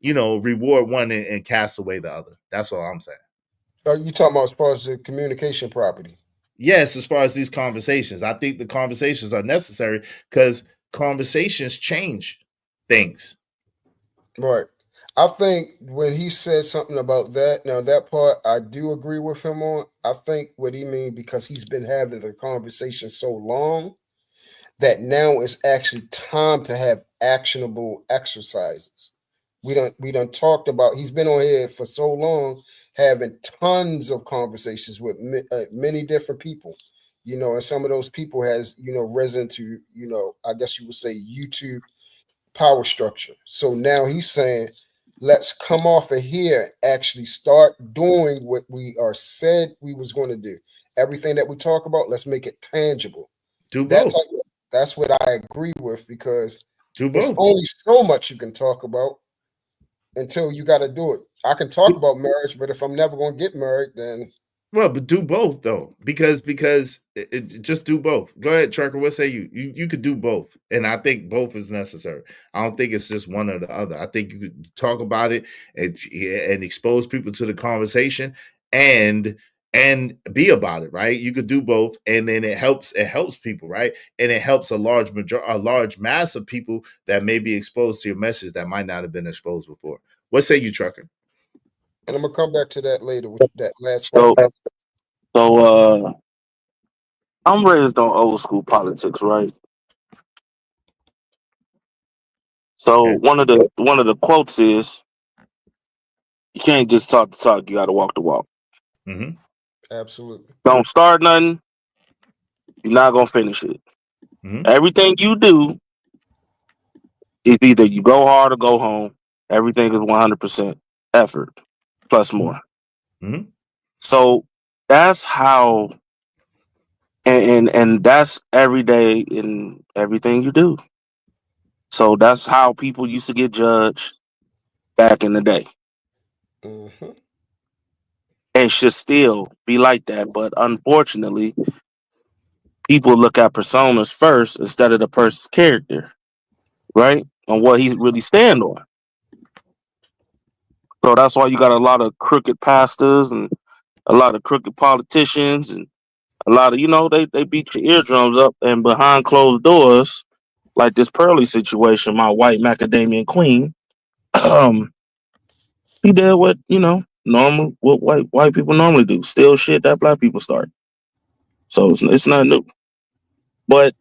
reward one and cast away the other. That's all I'm saying.
are you talking about as far as the communication property?
Yes, as far as these conversations, I think the conversations are necessary because conversations change things.
Right. I think when he said something about that, now that part I do agree with him on. I think what he means, because he's been having the conversation so long that now it's actually time to have actionable exercises. We done talked about, he's been on here for so long, having tons of conversations with many different people, you know, and some of those people has, you know, risen to, you know, I guess you would say YouTube power structure. So now he's saying, let's come off of here, actually start doing what we are said we was going to do. Everything that we talk about, let's make it tangible.
Do both.
That's what I agree with, because
do
it's
both.
only so much you can talk about until you got to do it. I can talk about marriage, but if I'm never going to get married, then
Well, but do both though, because just do both. Go ahead, Trucker. What say you? You could do both, and I think both is necessary. I don't think it's just one or the other. I think you could talk about it and expose people to the conversation and be about it, right? You could do both, and then it helps people, right? And it helps a large mass of people that may be exposed to your message that might not have been exposed before. What say you, Trucker?
And I'm gonna come back to that later with that last.
So I'm raised on old school politics, right? So
Okay.
one of the quotes is, "You can't just talk the talk; you got to walk the walk."
Mm-hmm.
Absolutely.
Don't start nothing; you're not gonna finish it.
Mm-hmm.
Everything you do is either you go hard or go home. Everything is 100% effort plus more.
Mm-hmm.
So that's how, and that's every day in everything you do. So that's how people used to get judged back in the day.
Mm-hmm.
And should still be like that. But unfortunately, people look at personas first instead of the person's character, right? On what he's really stand on. So that's why you got a lot of crooked pastors and a lot of crooked politicians and a lot of, they beat your eardrums up and behind closed doors, like this Pearly situation, my white macadamia queen, he did what, normal, what white people normally do, steal shit that black people start. So it's not new. But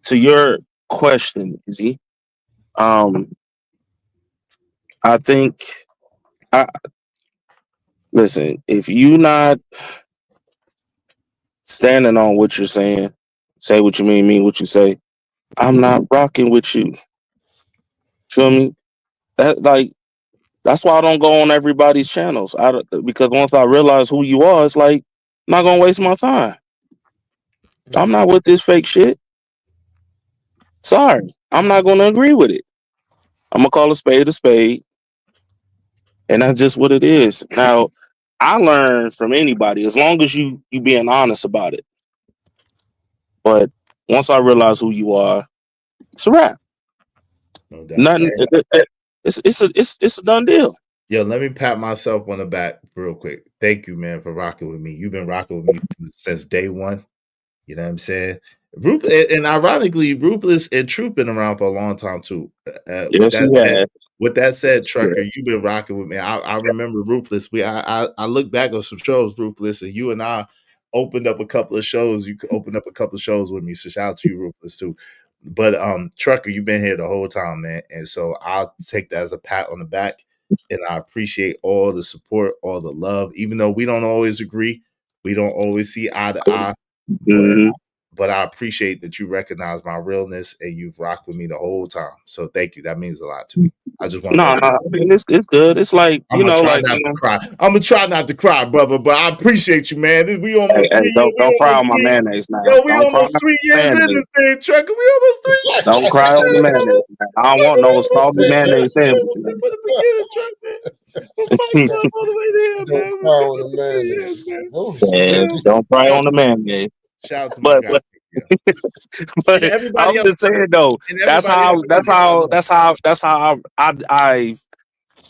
to your question, Izzy, I think, I listen, if you not standing on what you're saying, say what you mean what you say, I'm not rocking with you. Feel me? That's why I don't go on everybody's channels. Because once I realize who you are, it's like, I'm not gonna waste my time. I'm not with this fake shit. Sorry, I'm not gonna agree with it. I'm gonna call a spade, and that's just what it is. Now, I learn from anybody as long as you being honest about it. But once I realize who you are, it's a wrap.
No doubt.
Nothing. It's a done deal.
Yo, let me pat myself on the back real quick. Thank you, man, for rocking with me. You've been rocking with me since day one. You know what I'm saying? And ironically, Ruthless and Truth been around for a long time too.
Yes, he has.
With that said, Trucker, you've been rocking with me. I remember Ruthless. I look back on some shows, Ruthless, and you and I opened up a couple of shows. You opened up a couple of shows with me. So shout out to you, Ruthless, too. But Trucker, you've been here the whole time, man. And so I'll take that as a pat on the back. And I appreciate all the support, all the love. Even though we don't always agree, we don't always see eye to eye. But I appreciate that you recognize my realness and you've rocked with me the whole time. So thank you. That means a lot to me. I just want to.
I mean, it's good. It's like
I'm gonna try not to cry. I'm gonna try not to cry, brother. But I appreciate you, man. We almost 3 years.
Don't cry on my mayonnaise now.
Yo, we
Don't cry
almost 3 years in this thing, Trucker. We almost 3 years.
Don't cry on the mayonnaise. I don't want no salty mayonnaise sandwich.
Don't cry on the mayonnaise.
Don't cry on the mayonnaise.
Shout out to my guy.
But I'm just saying though, that's how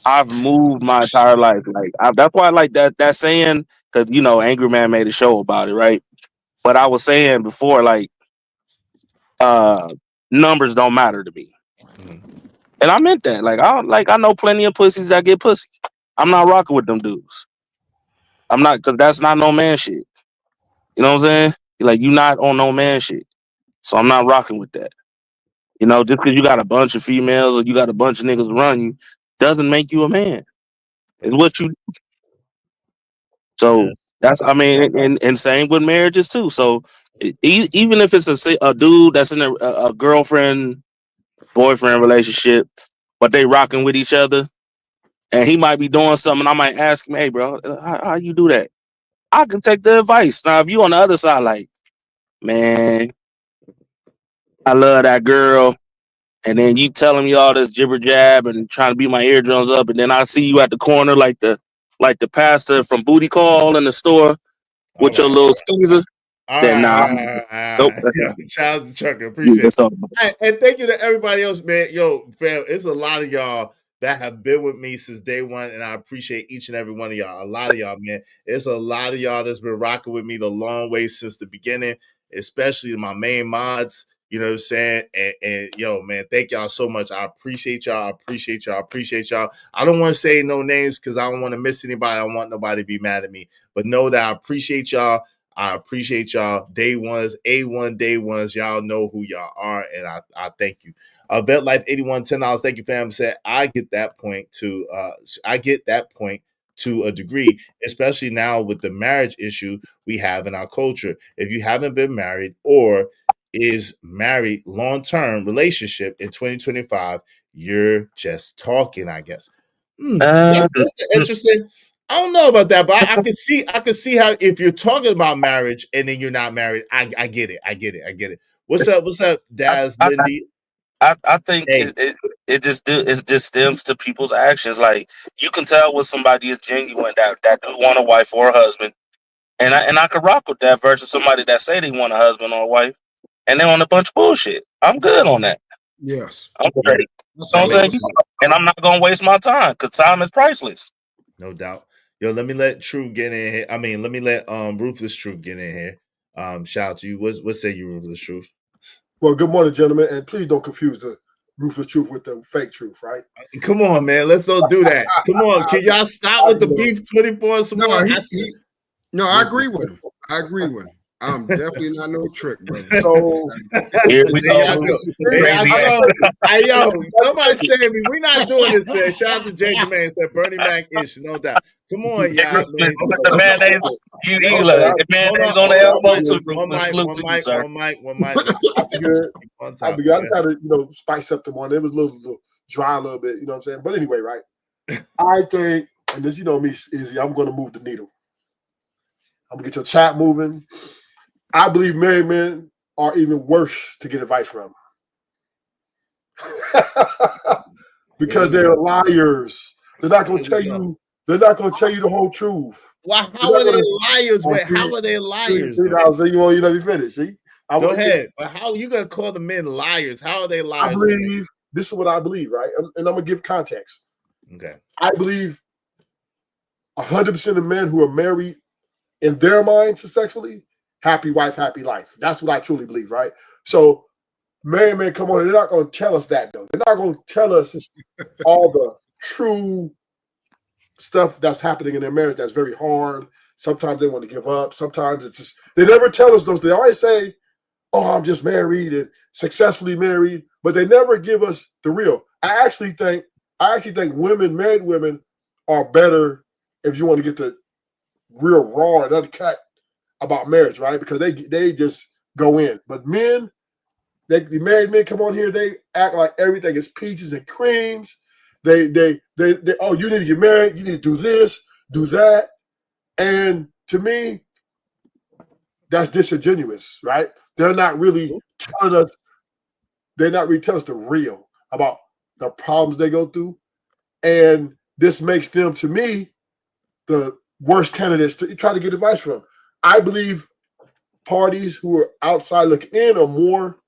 I've moved my entire life. Like that's why I like that saying, because Angry Man made a show about it, right? But I was saying before, like, numbers don't matter to me, and I meant that. Like I know plenty of pussies that get pussy. I'm not rocking with them dudes. I'm not, because that's not no man shit. You know what I'm saying? Like, you not on no man shit. So I'm not rocking with that. Just because you got a bunch of females or you got a bunch of niggas run you doesn't make you a man. It's what you. So that's, I mean, and same with marriages too. So even if it's a dude that's in a girlfriend, boyfriend relationship, but they rocking with each other, and he might be doing something, I might ask him, "Hey, bro, how you do that?" I can take the advice. Now, if you on the other side, like, man, I love that girl, and then you telling me all this jibber jab and trying to beat my eardrums up, and then I see you at the corner like the pastor from Booty Call in the store, with your little Caesar, then nah. Nope, that's
Yeah,
not.
Charles the Trucker.
Yeah,
Appreciate
that's
it.
all.
And thank you to everybody else, man. Yo, fam, it's a lot of y'all that have been with me since day one, and I appreciate each and every one of y'all. A lot of y'all, man. It's a lot of y'all that's been rocking with me the long way since the beginning, especially my main mods. You know what I'm saying? And yo, man, thank y'all so much. I appreciate y'all. I appreciate y'all. I appreciate y'all. I don't want to say no names because I don't want to miss anybody. I don't want nobody to be mad at me. But know that I appreciate y'all. I appreciate y'all. Day ones, A1 day ones. Y'all know who y'all are, and I thank you. Vet Life 81, $10. Thank you, fam. Said I get that point to a degree, especially now with the marriage issue we have in our culture. If you haven't been married or is married long-term relationship in 2025, you're just talking, I guess. That's interesting. I don't know about that, but I can see how if you're talking about marriage and then you're not married, I get it. What's up, Daz, Lindy?
I think it just stems to people's actions. Like you can tell when somebody is genuine that do want a wife or a husband, and I could rock with that versus somebody that say they want a husband or a wife and they on a bunch of bullshit. I'm good on that.
Yes,
I'm great. You know what I'm saying? And I'm not gonna waste my time because time is priceless.
No doubt. Yo, let me let True get in here. I mean, let me let Ruthless Truth get in here. Shout out to you. What say you, Ruthless Truth?
Well, good morning, gentlemen, and please don't confuse the Ruthless Truth with the fake truth, right?
Come on, man. Let's don't do that. Come on. Can y'all stop with the beef 24 some more?
No, I agree with him. I agree with him. I'm definitely not no trick, brother.
So
here we
go. Hey, yo, somebody said me. We're not doing this today. Shout out to Jay Jermaine. Said Bernie Mac ish, no doubt. Come on, y'all, man.
The mayonnaise, the mayonnaise on the elbow too.
One mic.
I gotta, spice up the morning. It was a little dry, a little bit, you know what I'm saying? But anyway, right? I think, and this, me, Izzy, I'm gonna move the needle. I'm gonna get your chat moving. I believe married men are even worse to get advice from because they're liars. They're not going to tell you. They're not going to tell you the whole truth.
Well, how are they liars? Wait, how are they liars?
You let me finish. See,
go ahead. But how you gonna call the men liars? How are they liars?
I believe this is what I believe, right? And I'm gonna give context.
Okay.
I believe 100% of men who are married in their minds sexually. Happy wife, happy life. That's what I truly believe, right? So, married men, come on. They're not going to tell us that, though. They're not going to tell us all the true stuff that's happening in their marriage that's very hard. Sometimes they want to give up. Sometimes it's just, they never tell us those. They always say, oh, I'm just married and successfully married, but they never give us the real. I actually think married women are better if you want to get the real raw and uncut about marriage, right? Because they just go in. But men, the married men come on here, they act like everything is peaches and creams. They oh, you need to get married, you need to do this, do that. And to me, that's disingenuous, right? They're not really telling us the real about the problems they go through. And this makes them, to me, the worst candidates to try to get advice from. I believe parties who are outside looking in are more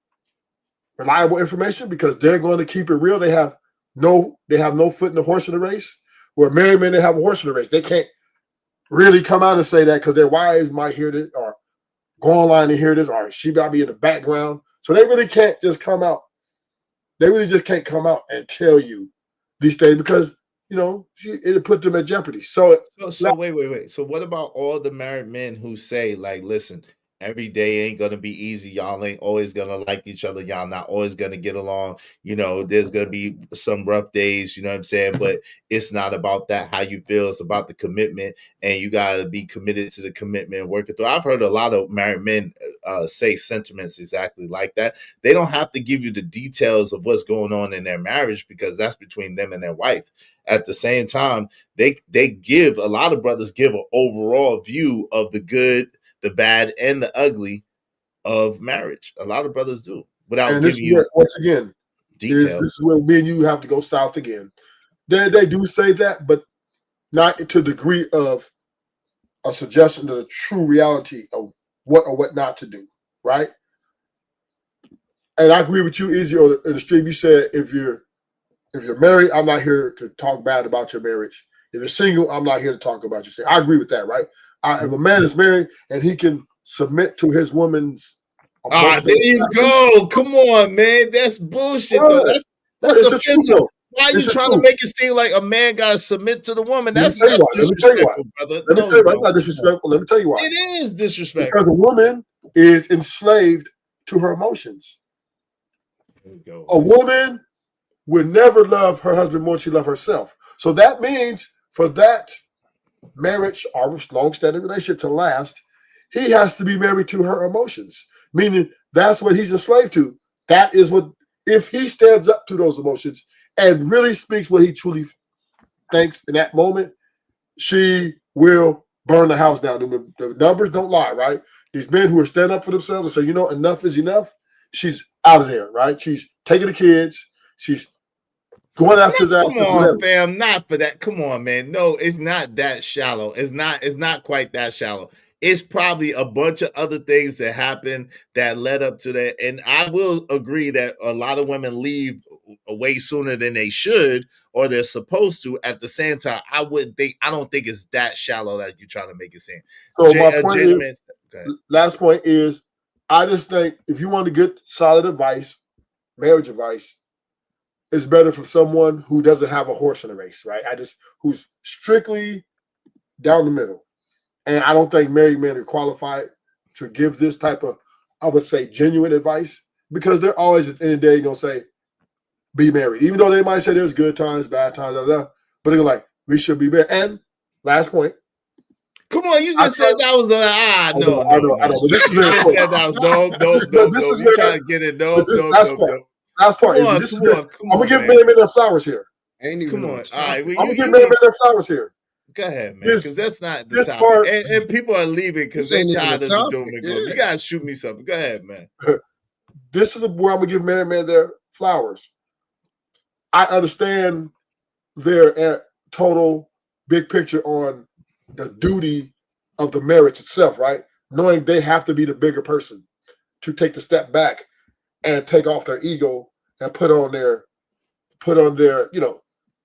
reliable information because they're going to keep it real. They have no foot in the horse in the race. Where married men, they have a horse in the race. They can't really come out and say that because their wives might hear this or go online and hear this, or she might be in the background. So they really can't just come out. They really just can't come out and tell you these things because it'll put them at jeopardy. So
wait. So what about all the married men who say, like, listen, every day ain't gonna be easy. Y'all ain't always gonna like each other. Y'all not always gonna get along. There's gonna be some rough days, you know what I'm saying? But it's not about that, how you feel. It's about the commitment, and you gotta be committed to the commitment and work it through. I've heard a lot of married men say sentiments exactly like that. They don't have to give you the details of what's going on in their marriage because that's between them and their wife. At the same time, a lot of brothers give an overall view of the good, the bad, and the ugly of marriage. A lot of brothers do without giving you
once again
details.
This is where me and you have to go south again. They do say that, but not to the degree of a suggestion to the true reality of what or what not to do, right? And I agree with you, Izzy, on the stream. You said if you're married, I'm not here to talk bad about your marriage. If you're single, I'm not here to talk about your single. I agree with that, right? If a man is married and he can submit to his woman's
there you go. Come on, man. That's bullshit, though. That's offensive. Why are you trying to make it seem like a man gotta submit to the woman? That's disrespectful, brother.
Let me tell you why. It's not disrespectful. Let me tell you why.
It is disrespectful.
Because a woman is enslaved to her emotions. A woman would never love her husband more than she loves herself. So that means for that marriage or long-standing relationship to last, he has to be married to her emotions. Meaning that's what he's enslaved to. That is what, if he stands up to those emotions and really speaks what he truly thinks in that moment, she will burn the house down. The numbers don't lie, right? These men who are standing up for themselves and say, you know, enough is enough, she's out of there, right? She's taking the kids. She's going after his ass.
Come on, fam, not for that. Come on, man. No, it's not that shallow. It's not quite that shallow. It's probably a bunch of other things that happened that led up to that. And I will agree that a lot of women leave way sooner than they should or they're supposed to. At the same time, I don't think it's that shallow that you're trying to make it seem.
So my point is, last point is, I just think if you want to get solid advice, marriage advice, it's better for someone who doesn't have a horse in the race, right? Who's strictly down the middle. And I don't think married men are qualified to give this type of, I would say, genuine advice, because they're always at the end of the day going to say, be married. Even though they might say there's good times, bad times, but they're like, we should be married. And last point.
Come on, you just said that was
I know. But this is very
important. Said that was no. You trying to get it? No.
Last part. I'm gonna give married men their flowers here.
Come on. All right.
I'm gonna give married men their flowers here.
Go ahead, man. Because that's not the topic. Part, and people are leaving because they're tired of the doom and gloom. You gotta shoot me something. Go ahead, man.
This is where I'm gonna give married men their flowers. I understand their total big picture on the duty of the marriage itself, right? Knowing they have to be the bigger person to take the step back and take off their ego and put on their,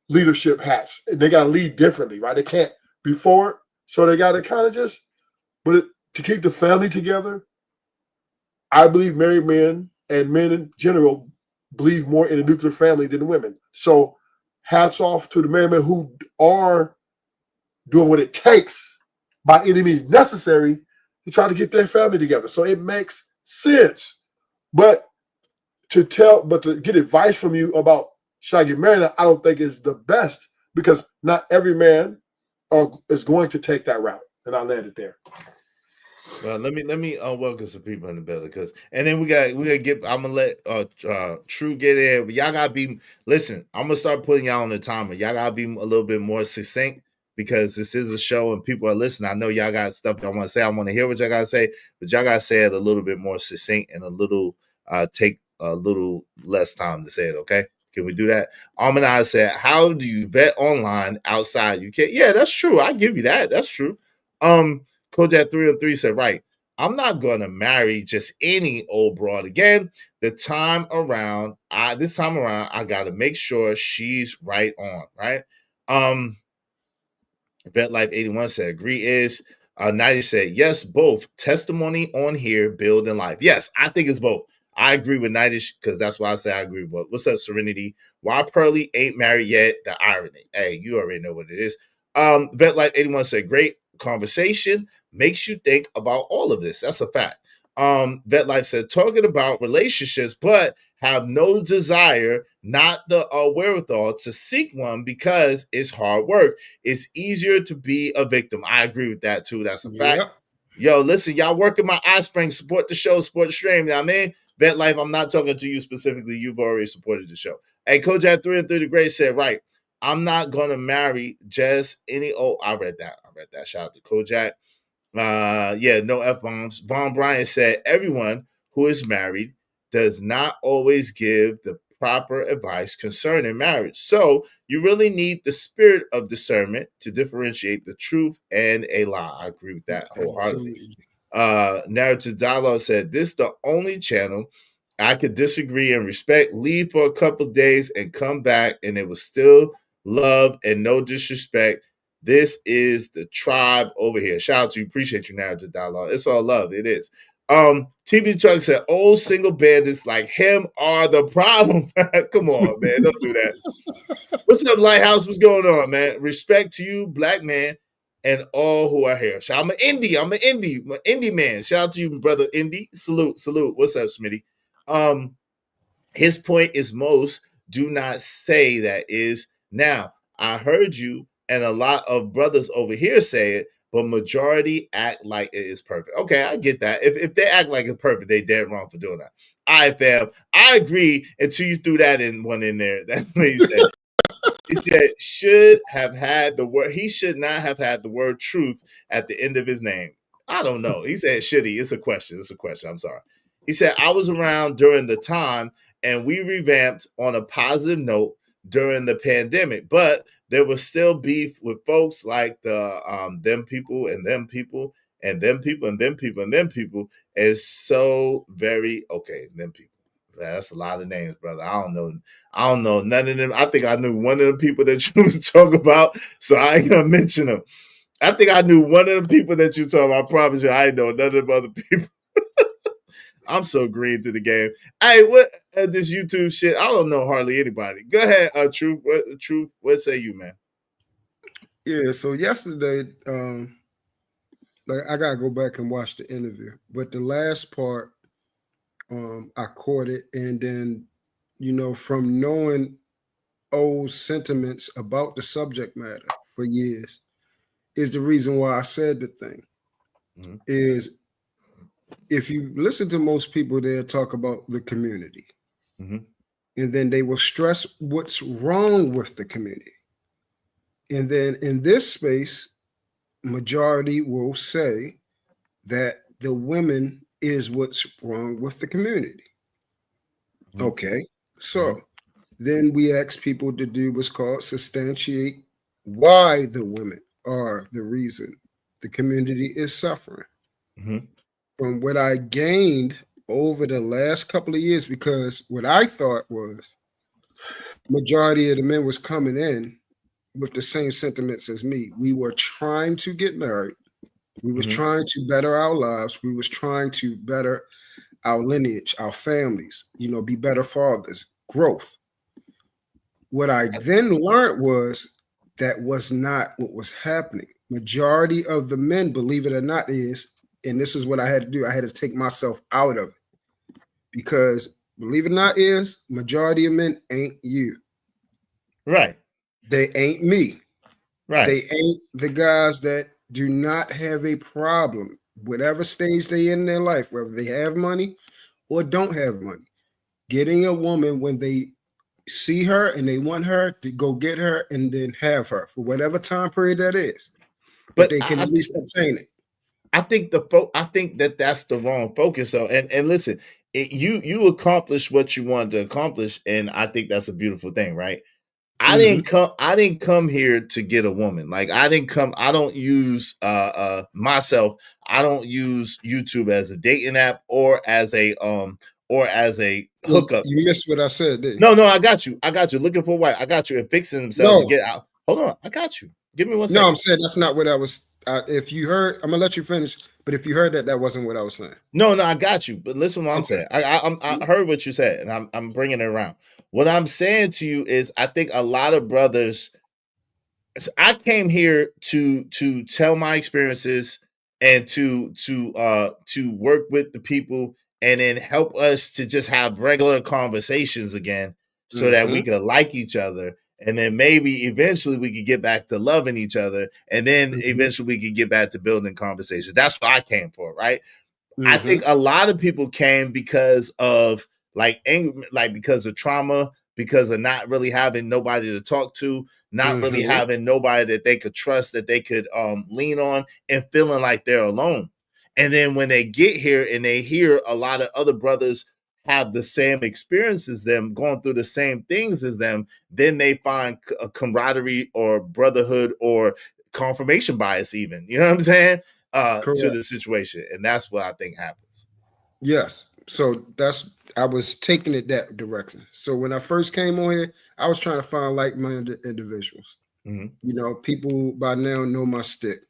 leadership hats. And they got to lead differently, right? They can't be forward. So they got to kind of to keep the family together. I believe married men and men in general believe more in a nuclear family than women. So hats off to the married men who are doing what it takes by any means necessary to try to get their family together. So it makes sense. But to get advice from you about should I get married, I don't think is the best, because not every man is going to take that route. And I'll land it there.
Well, let me welcome some people in the building, and then we gotta get. I'm gonna let True get in. But y'all gotta listen. I'm gonna start putting y'all on the timer. Y'all gotta be a little bit more succinct, because this is a show and people are listening. I know y'all got stuff y'all want to say. I want to hear what y'all gotta say, but y'all gotta say it a little bit more succinct and a little take a little less time to say it. Okay, can we do that? Almanai said, "How do you vet online outside UK?" Yeah, that's true. I give you that. That's true. Kojak 303 said, right, I'm not going to marry just any old broad. Again, this time around, I got to make sure she's right on, right? Vet Life 81 said, agree is. 90 said, yes, both. Testimony on here, build in life. Yes, I think it's both. I agree with 90 because that's why I say I agree with both. What's up, Serenity? Why Pearly ain't married yet? The irony. Hey, you already know what it is. Vet Life 81 said, great conversation. Makes you think about all of this. That's a fact. Vet Life said, talking about relationships, but have no desire, not the wherewithal to seek one because it's hard work. It's easier to be a victim. I agree with that too. That's a fact. Yo, listen, y'all working my eye spring. Support the show, support the stream. Now, man, Vet Life, I'm not talking to you specifically. You've already supported the show. Hey, Kojak 303 the Great said, right, I'm not gonna marry just any I read that. Shout out to Kojak. No F-bombs. Von Bryant said, everyone who is married does not always give the proper advice concerning marriage. So you really need the spirit of discernment to differentiate the truth and a lie. I agree with that wholeheartedly. Narrative Dialogue said, this is the only channel I could disagree and respect, leave for a couple of days and come back, and it was still love and no disrespect. This is the tribe over here. Shout out to you. Appreciate you, Narrative Dialogue. It's all love. It is. TB Chuck said, old single bandits like him are the problem. Come on, man. Don't do that. What's up, Lighthouse? What's going on, man? Respect to you, black man, and all who are here. So I'm an indie man. Shout out to you, brother Indie. Salute. What's up, Smitty? His point is most do not say that is. Now, I heard you and a lot of brothers over here say it, but majority act like it is perfect. Okay, I get that. If they act like it's perfect, they dead wrong for doing that. All right, fam. I agree until you threw that one in there. That's what he said. He said, should have had the word. He should not have had the word truth at the end of his name. I don't know. He said, should he? It's a question. I'm sorry. He said, I was around during the time and we revamped on a positive note during the pandemic, but there was still beef with folks like the them people and them people and them people and them people and them people. It's so very okay. Them people. That's a lot of names, brother. I don't know none of them. I think I knew one of the people that you was talking about, so I ain't gonna mention them. I think I knew one of the people that you talking about. I promise you, I ain't know none of them other people. I'm so green to the game. Hey, what this YouTube shit? I don't know hardly anybody. Go ahead, Truth. What say you, man?
Yeah. So yesterday, like I gotta go back and watch the interview, but the last part, I caught it, and then from knowing old sentiments about the subject matter for years is the reason why I said the thing. Mm-hmm. Is if you listen to most people, they'll talk about the community. Mm-hmm. And then they will stress what's wrong with the community. And then in this space, majority will say that the women is what's wrong with the community. Mm-hmm. Okay. So then we ask people to do what's called substantiate why the women are the reason the community is suffering. Mm-hmm. From what I gained over the last couple of years, because what I thought was majority of the men was coming in with the same sentiments as me. We were trying to get married. We was trying to better our lives. We was trying to better our lineage, our families, be better fathers, growth. What I then learned was that was not what was happening. Majority of the men, believe it or not, and this is what I had to do. I had to take myself out of it because, believe it or not, majority of men ain't you.
Right.
They ain't me.
Right.
They ain't the guys that do not have a problem, whatever stage they in their life, whether they have money or don't have money. Getting a woman when they see her and they want her to go get her and then have her for whatever time period that is. But they can at least obtain it.
I think that's the wrong focus. So and listen, you accomplished what you wanted to accomplish, and I think that's a beautiful thing, right? I didn't come here to get a woman. Like I don't use myself. I don't use YouTube as a dating app or as a hookup.
You missed what I said, didn't
you? No, I got you. Looking for a wife. I got you. And fixing themselves to get out. Hold on, I got you. Give me 1 second.
No, I'm saying that's not what I was. If you heard, I'm gonna let you finish. But if you heard that wasn't what I was saying.
No, I got you. But listen, what I'm saying. I heard what you said, and I'm bringing it around. What I'm saying to you is, I think a lot of brothers. I came here to tell my experiences and to work with the people, and then help us to just have regular conversations again, so that we could like each other. And then maybe eventually we could get back to loving each other. And then eventually we could get back to building conversations. That's what I came for, right? I think a lot of people came because of because of trauma, because of not really having nobody to talk to, not really having nobody that they could trust, that they could lean on, and feeling like they're alone. And then when they get here and they hear a lot of other brothers have the same experience as them, going through the same things as them, then they find a camaraderie or brotherhood or confirmation bias, even, you know what I'm saying, to the situation. And that's what I think happens.
Yes. So I was taking it that direction. So when I first came on here, I was trying to find like-minded individuals.
Mm-hmm.
You know, people by now know my stick.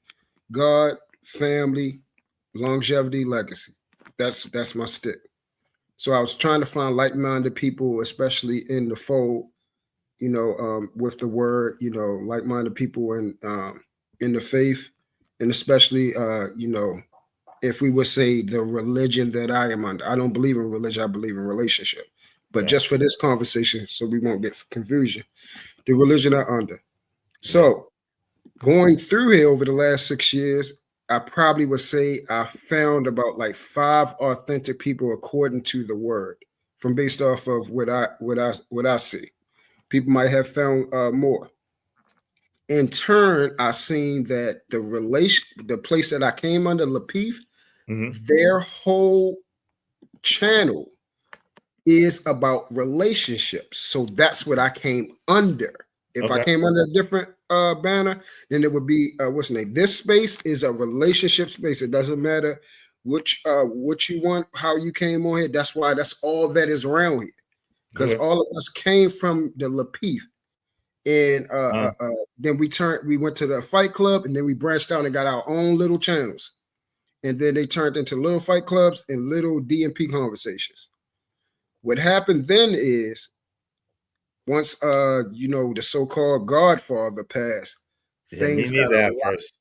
God, family, longevity, legacy. That's my stick. So I was trying to find like-minded people, especially in the fold, you know, with the word, you know, like-minded people in the faith, and especially, you know, if we would say the religion that I am under. I don't believe in religion, I believe in relationship. But just for this conversation, so we won't get confusion, the religion I'm under. So going through here over the last 6 years, I probably would say I found about like 5 authentic people according to the word, from based off of what I see. People might have found more. In turn, I seen that the place that I came under, Lapeef, their whole channel is about relationships. So that's what I came under. If I came under a different banner, then it would be what's the name? This space is a relationship space. It doesn't matter what you want, how you came on here. That's why that's all that is around here. Because all of us came from the Lapeef. And then we went to the Fight Club, and then we branched out and got our own little channels. And then they turned into little fight clubs and little DMP conversations. What happened then is once you know, the so-called Godfather passed, things got
at first.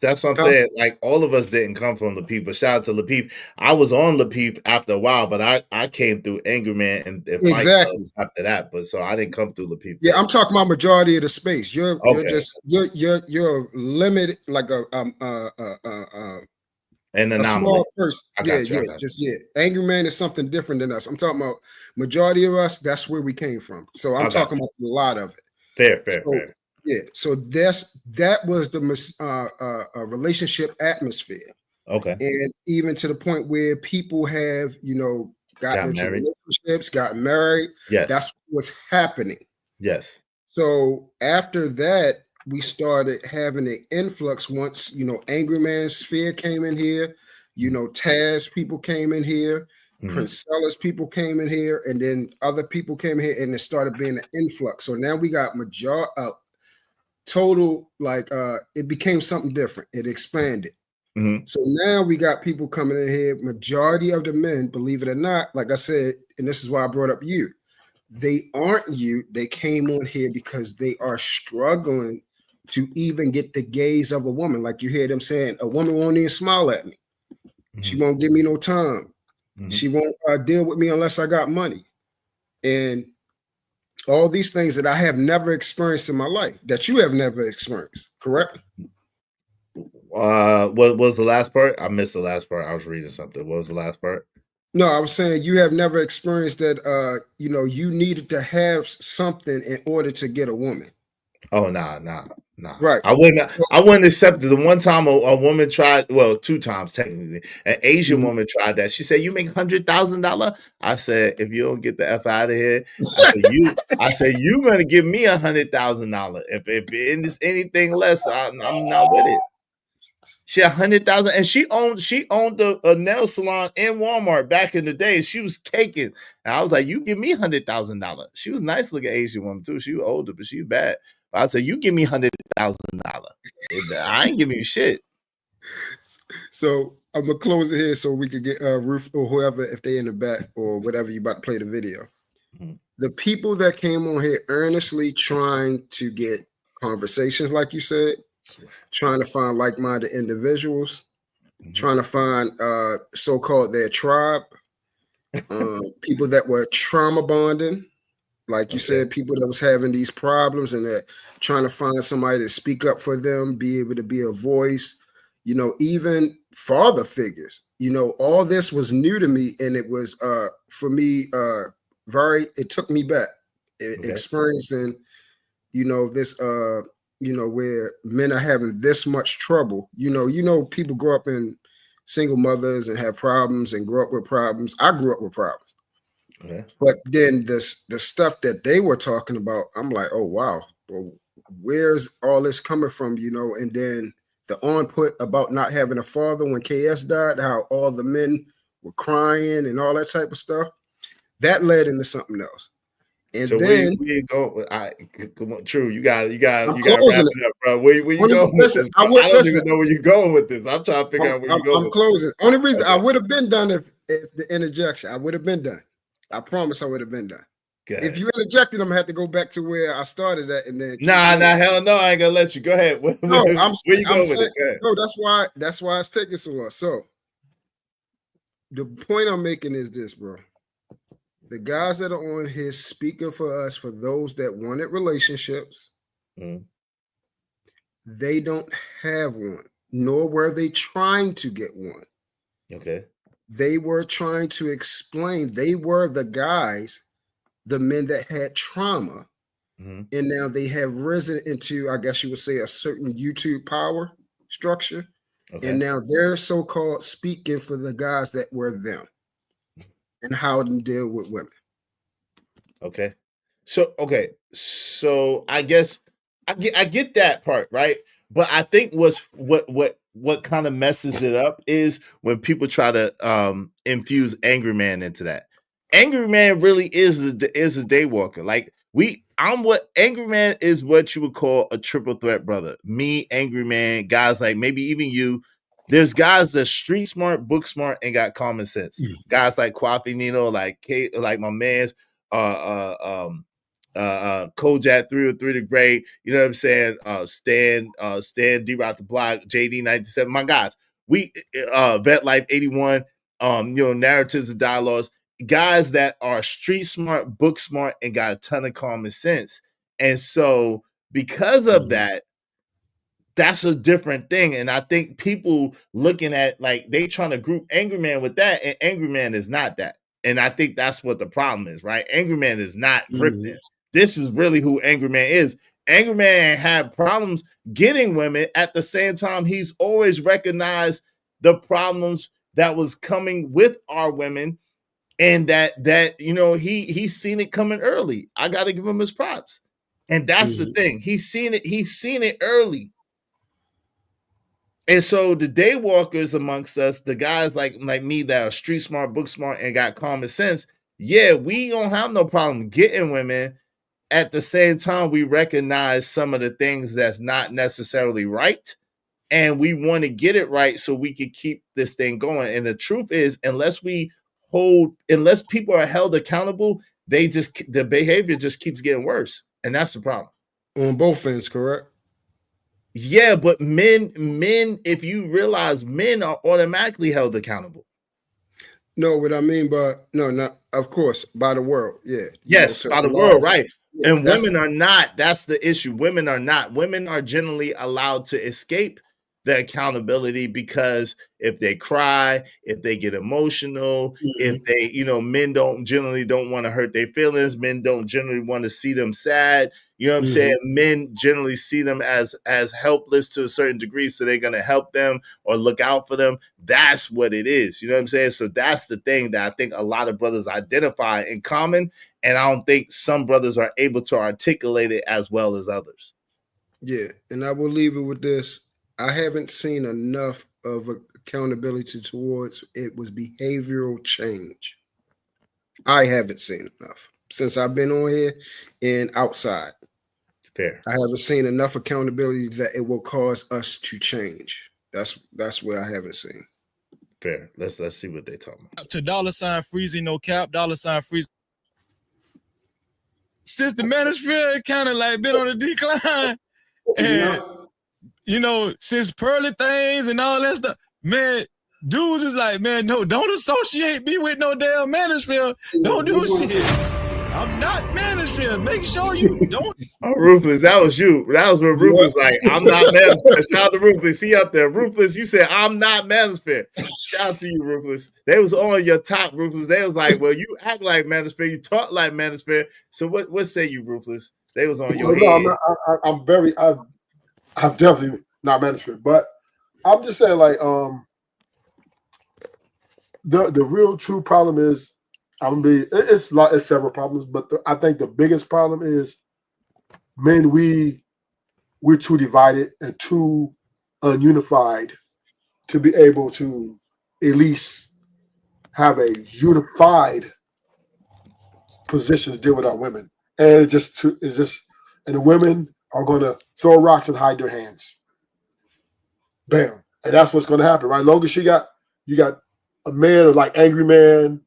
That's what I'm saying. Like, all of us didn't come from Lapeef, but shout out to Lapeef. I was on Lapeef after a while, but I came through Angry Man and Fight Club after that. But so I didn't come through Lapeef.
Yeah, I'm talking about majority of the space. You're you're limited, like
an anomaly.
A small person. Angry Man is something different than us. I'm talking about majority of us. That's where we came from. So I'm talking about a lot of it.
Fair.
Yeah. So that was the relationship atmosphere.
Okay.
And even to the point where people have, you know, gotten into relationships, got married.
Yes.
That's what's happening.
Yes.
So after that, we started having an influx once, you know, Angry Man Sphere came in here, you know, Taz people came in here, Prince Sellers people came in here, and then other people came here, and it started being an influx. So now we got total, like it became something different. It expanded. So now we got people coming in here. Majority of the men, believe it or not, like I said, and this is why I brought up you. They aren't you. They came on here because they are struggling to even get the gaze of a woman. Like you hear them saying, a woman won't even smile at me. She won't give me no time. She won't deal with me unless I got money. And all these things that I have never experienced in my life, that you have never experienced, correct?
What was the last part? I missed the last part. I was reading something. What was the last part?
No, I was saying you have never experienced that, you know, you needed to have something in order to get a woman.
Oh, nah.
Right.
I wouldn't accept it. The one time a woman tried, well, 2 times technically, an Asian woman tried that. She said, "You make $100,000." I said, "If you don't get the F out of here," I said, "You gonna give me $100,000. If it's anything less, I'm not with it." She had 100,000, and she owned a nail salon in Walmart back in the day. She was caking, and I was like, "You give me $100,000." She was a nice looking Asian woman too. She was older, but she was bad. But I said, "You give me $100,000. I ain't giving you shit."
So I'm gonna close it here so we could get Ruth or whoever, if they in the back or whatever, you about to play the video. The people that came on here earnestly trying to get conversations, like you said, trying to find like-minded individuals, trying to find so-called their tribe, people that were trauma bonding, like you said, people that was having these problems and that trying to find somebody to speak up for them, be able to be a voice, you know, even father figures. You know, all this was new to me, and it was for me it took me back experiencing, you know, this you know, where men are having this much trouble. You know, people grow up in single mothers and have problems and grow up with problems. I grew up with problems.
Okay.
But then the stuff that they were talking about, I'm like, oh wow, well, where's all this coming from? You know, and then the on put about not having a father when KS died, how all the men were crying and all that type of stuff. That led into something else. And
So
then
where you go? Come on, True. You got
I'm
to wrap
closing
it up, bro. Where you
it.
going with
Listen,
this? Bro? I don't
listen.
even know where you're going with this. I'm trying to figure out where you go
I'm
with
closing. Only reason
Okay.
I would have been done if the interjection, I would have been done. I promise I would have been done. If you interjected, I'm gonna have to go back to where I started at and then
Nah, hell no, I ain't gonna let you. Go ahead. Where you
I'm
going with
saying,
it? Go ahead.
no, that's why it's taking so long. So the point I'm making is this, bro. The guys that are on here speaking for us, for those that wanted relationships, they don't have one, nor were they trying to get one.
Okay.
They were trying to explain. They were the guys, the men that had trauma, and now they have risen into, I guess you would say, a certain YouTube power structure.
Okay.
And now they're so-called speaking for the guys that were them and how to deal with women.
Okay. So I guess I get that part, right? But I think what kind of messes it up is when people try to infuse Angry Man into that. Angry Man really is a day walker. Like Angry Man is what you would call a triple threat brother. Me, Angry Man, guys like maybe even you. There's guys that street smart, book smart, and got common sense. Guys like Kwafi Nino, like my man's Kojak 303 the Great, you know what I'm saying? Stan D Rock the Block, JD 97. My guys, we Vet Life 81, narratives and dialogues, guys that are street smart, book smart, and got a ton of common sense. And so because of that, that's a different thing. And I think people looking at like they trying to group Angry Man with that, and Angry Man is not that. And I think that's what the problem is, right? Angry Man is not Grifting. This is really who Angry Man is. Angry Man had problems getting women. At the same time, he's always recognized the problems that was coming with our women, and that he's seen it coming early. I got to give him his props. And that's the thing. He's seen it early. And so the day walkers amongst us, the guys like me that are street smart, book smart, and got common sense, yeah, we don't have no problem getting women. At the same time, we recognize some of the things that's not necessarily right, and we want to get it right so we can keep this thing going. And the truth is, unless people are held accountable, the behavior just keeps getting worse, and that's the problem.
On both ends, correct?
Yeah, but men, if you realize, men are automatically held accountable.
No, what I mean by not of course by the world, yeah.
Yes, by the world, right? Yeah, and women are not. That's the issue. Women are not. Women are generally allowed to escape the accountability because if they cry, if they get emotional, if they, men generally don't want to hurt their feelings. Men don't generally want to see them sad. You know what I'm saying? Men generally see them as helpless to a certain degree, so they're gonna help them or look out for them. That's what it is. You know what I'm saying? So that's the thing that I think a lot of brothers identify in common, and I don't think some brothers are able to articulate it as well as others.
Yeah, and I will leave it with this. I haven't seen enough of accountability towards it was behavioral change. I haven't seen enough since I've been on here and outside.
Fair.
I haven't seen enough accountability that it will cause us to change. That's where I haven't seen.
Fair. Let's see what they talking about.
To $ freezing, no cap, $ freeze. Since the manosphere kind of like been on a decline, and since pearly things and all that stuff, man, dudes is like, man, no, don't associate me with no damn manosphere. Don't do shit. I'm not manosphere. Make sure you don't.
Oh, Ruthless, that was you. That was where Ruthless like, I'm not manosphere. Shout out to Ruthless. He up there. Ruthless, you said, I'm not manosphere. Shout out to you, Ruthless. They was on your top, Ruthless. They was like, well, you act like manosphere. You talk like manosphere. So what say you, Ruthless? They was on your head.
I'm definitely not manosphere. But I'm just saying, like, the real true problem is It's several problems, but I think the biggest problem is men. We're too divided and too ununified to be able to at least have a unified position to deal with our women. And and the women are going to throw rocks and hide their hands. Bam. And that's what's going to happen, right? Long as you got a man or like angry man,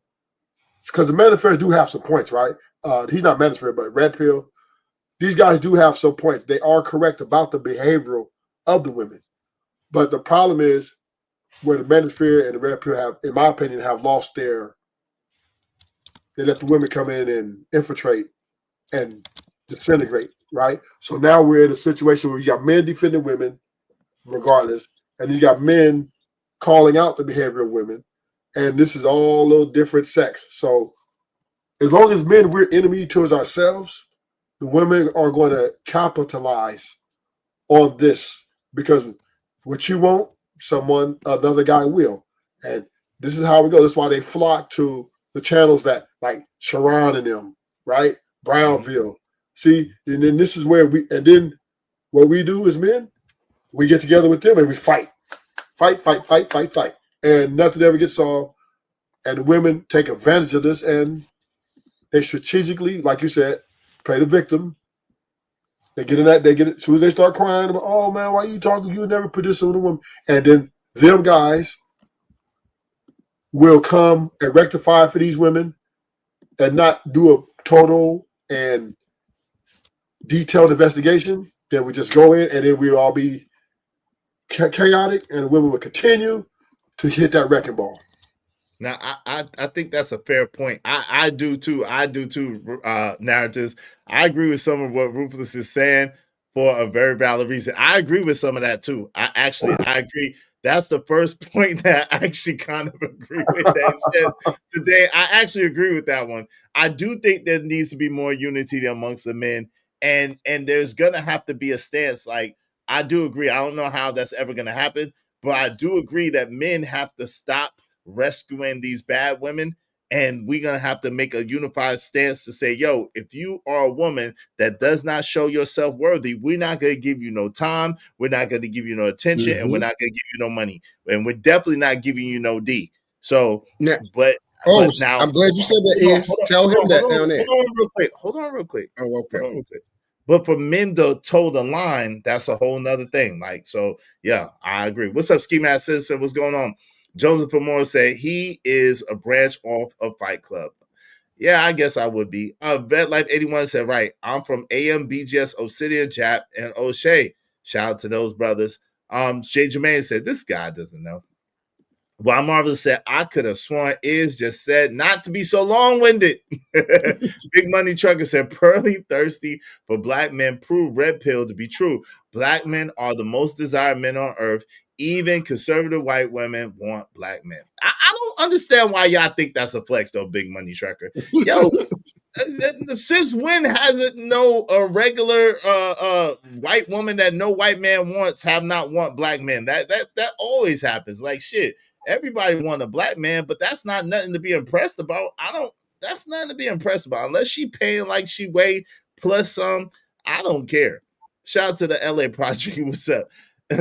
because the Manosphere do have some points, right? He's not Manosphere, but Red Pill. These guys do have some points. They are correct about the behavioral of the women. But the problem is where the Manosphere and the Red Pill have, in my opinion, have lost they let the women come in and infiltrate and disintegrate, right? So now we're in a situation where you got men defending women regardless, and you got men calling out the behavior of women, and this is all a little different sex. So as long as men, we're enemy towards ourselves, the women are going to capitalize on this because what you want, another guy will. And this is how we go. That's why they flock to the channels that like Sharon and them, right? Brownville. See, and then this is where what we do as men, we get together with them and we fight. And nothing ever gets solved. And the women take advantage of this and they strategically, like you said, play the victim. They get it as soon as they start crying about, oh man, why are you talking? You never put this on the woman. And then them guys will come and rectify for these women and not do a total and detailed investigation. Then we just go in and then we'll all be chaotic and the women will continue to hit that wrecking ball.
Now, I think that's a fair point. I do too. Narratives. I agree with some of what Ruthless is saying for a very valid reason. I agree with some of that too. I agree. That's the first point that I actually kind of agree with. That said today, I actually agree with that one. I do think there needs to be more unity amongst the men, and there's gonna have to be a stance. Like I do agree. I don't know how that's ever gonna happen, but I do agree that men have to stop rescuing these bad women, and we're gonna have to make a unified stance to say, yo, if you are a woman that does not show yourself worthy, we're not gonna give you no time, we're not gonna give you no attention, and we're not gonna give you no money, and we're definitely not giving you no D. So
now,
but now
I'm glad you said that. Tell him that down there.
Hold on real quick.
Oh, okay.
But for men to toe the line, that's a whole nother thing. Like, so yeah, I agree. What's up, Ski Mask Citizen? What's going on? Joseph Amore said he is a branch off of Fight Club. Yeah, I guess I would be. Vet Life 81 said, right, I'm from AM, BGS, Obsidian, Jap, and O'Shea. Shout out to those brothers. Jay Jermaine said, this guy doesn't know. While Marvel said, I could have sworn Iz just said not to be so long-winded. Big Money Trucker said, Pearly thirsty for black men prove Red Pill to be true. Black men are the most desired men on earth. Even conservative white women want black men. I don't understand why y'all think that's a flex, though, Big Money Trucker. Yo, since when hasn't a regular white woman that no white man wants have not want black men? That always happens. Like shit. Everybody want a black man, but that's not nothing to be impressed about. That's nothing to be impressed about. Unless she paying like she weigh plus some, I don't care. Shout out to the LA Project. What's up?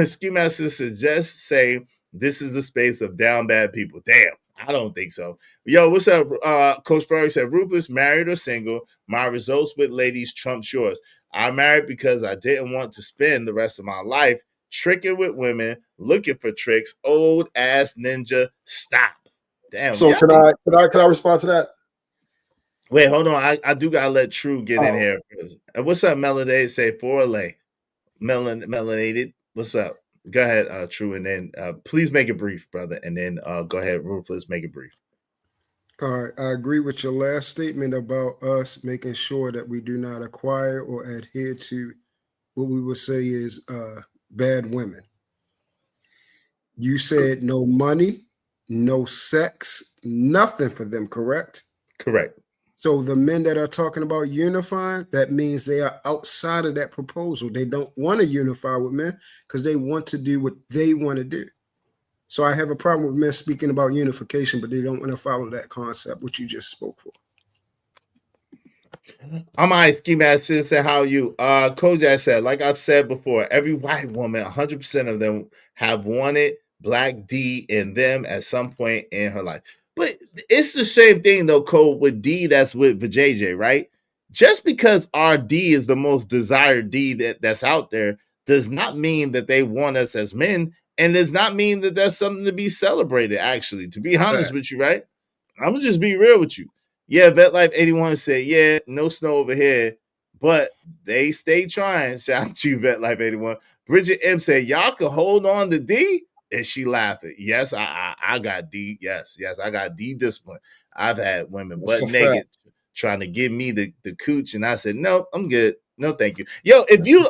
Ski Master suggests say this is the space of down bad people. Damn, I don't think so. Yo, what's up? Coach Ferg said, Ruthless, married or single? My results with ladies trumps yours. I married because I didn't want to spend the rest of my life tricking with women, looking for tricks. Old ass ninja, stop. Damn.
So can I respond to that?
Wait, hold on. I do gotta let True get in here. What's up, Melody? Say Forlay. Melanated. What's up? Go ahead, True, and then please make it brief, brother. And then go ahead, Ruthless, make it brief.
All right, I agree with your last statement about us making sure that we do not acquire or adhere to what we would say is bad women. You said no money, no sex, nothing for them, correct?
Correct.
So the men that are talking about unifying, that means they are outside of that proposal. They don't want to unify with men because they want to do what they want to do. So I have a problem with men speaking about unification, but they don't want to follow that concept, which you just spoke for.
I'm Ski Master said, how are you? Kojak said, like I've said before, every white woman, 100% of them have wanted Black D in them at some point in her life. But it's the same thing though, Cole, with D that's with JJ, right? Just because our D is the most desired D that's out there does not mean that they want us as men, and does not mean that that's something to be celebrated, actually, to be honest with you, right? I'm gonna just be real with you. Yeah, Vet Life 81 said, yeah, no snow over here, but they stay trying. Shout out to you, Vet Life 81. Bridget M said, y'all can hold on to D. And she laughing. Yes, I got D. Yes, I got D discipline. I've had women
That's
butt
a
naked
fact.
trying to give me the cooch, and I said, no, I'm good. No, thank you. Yo,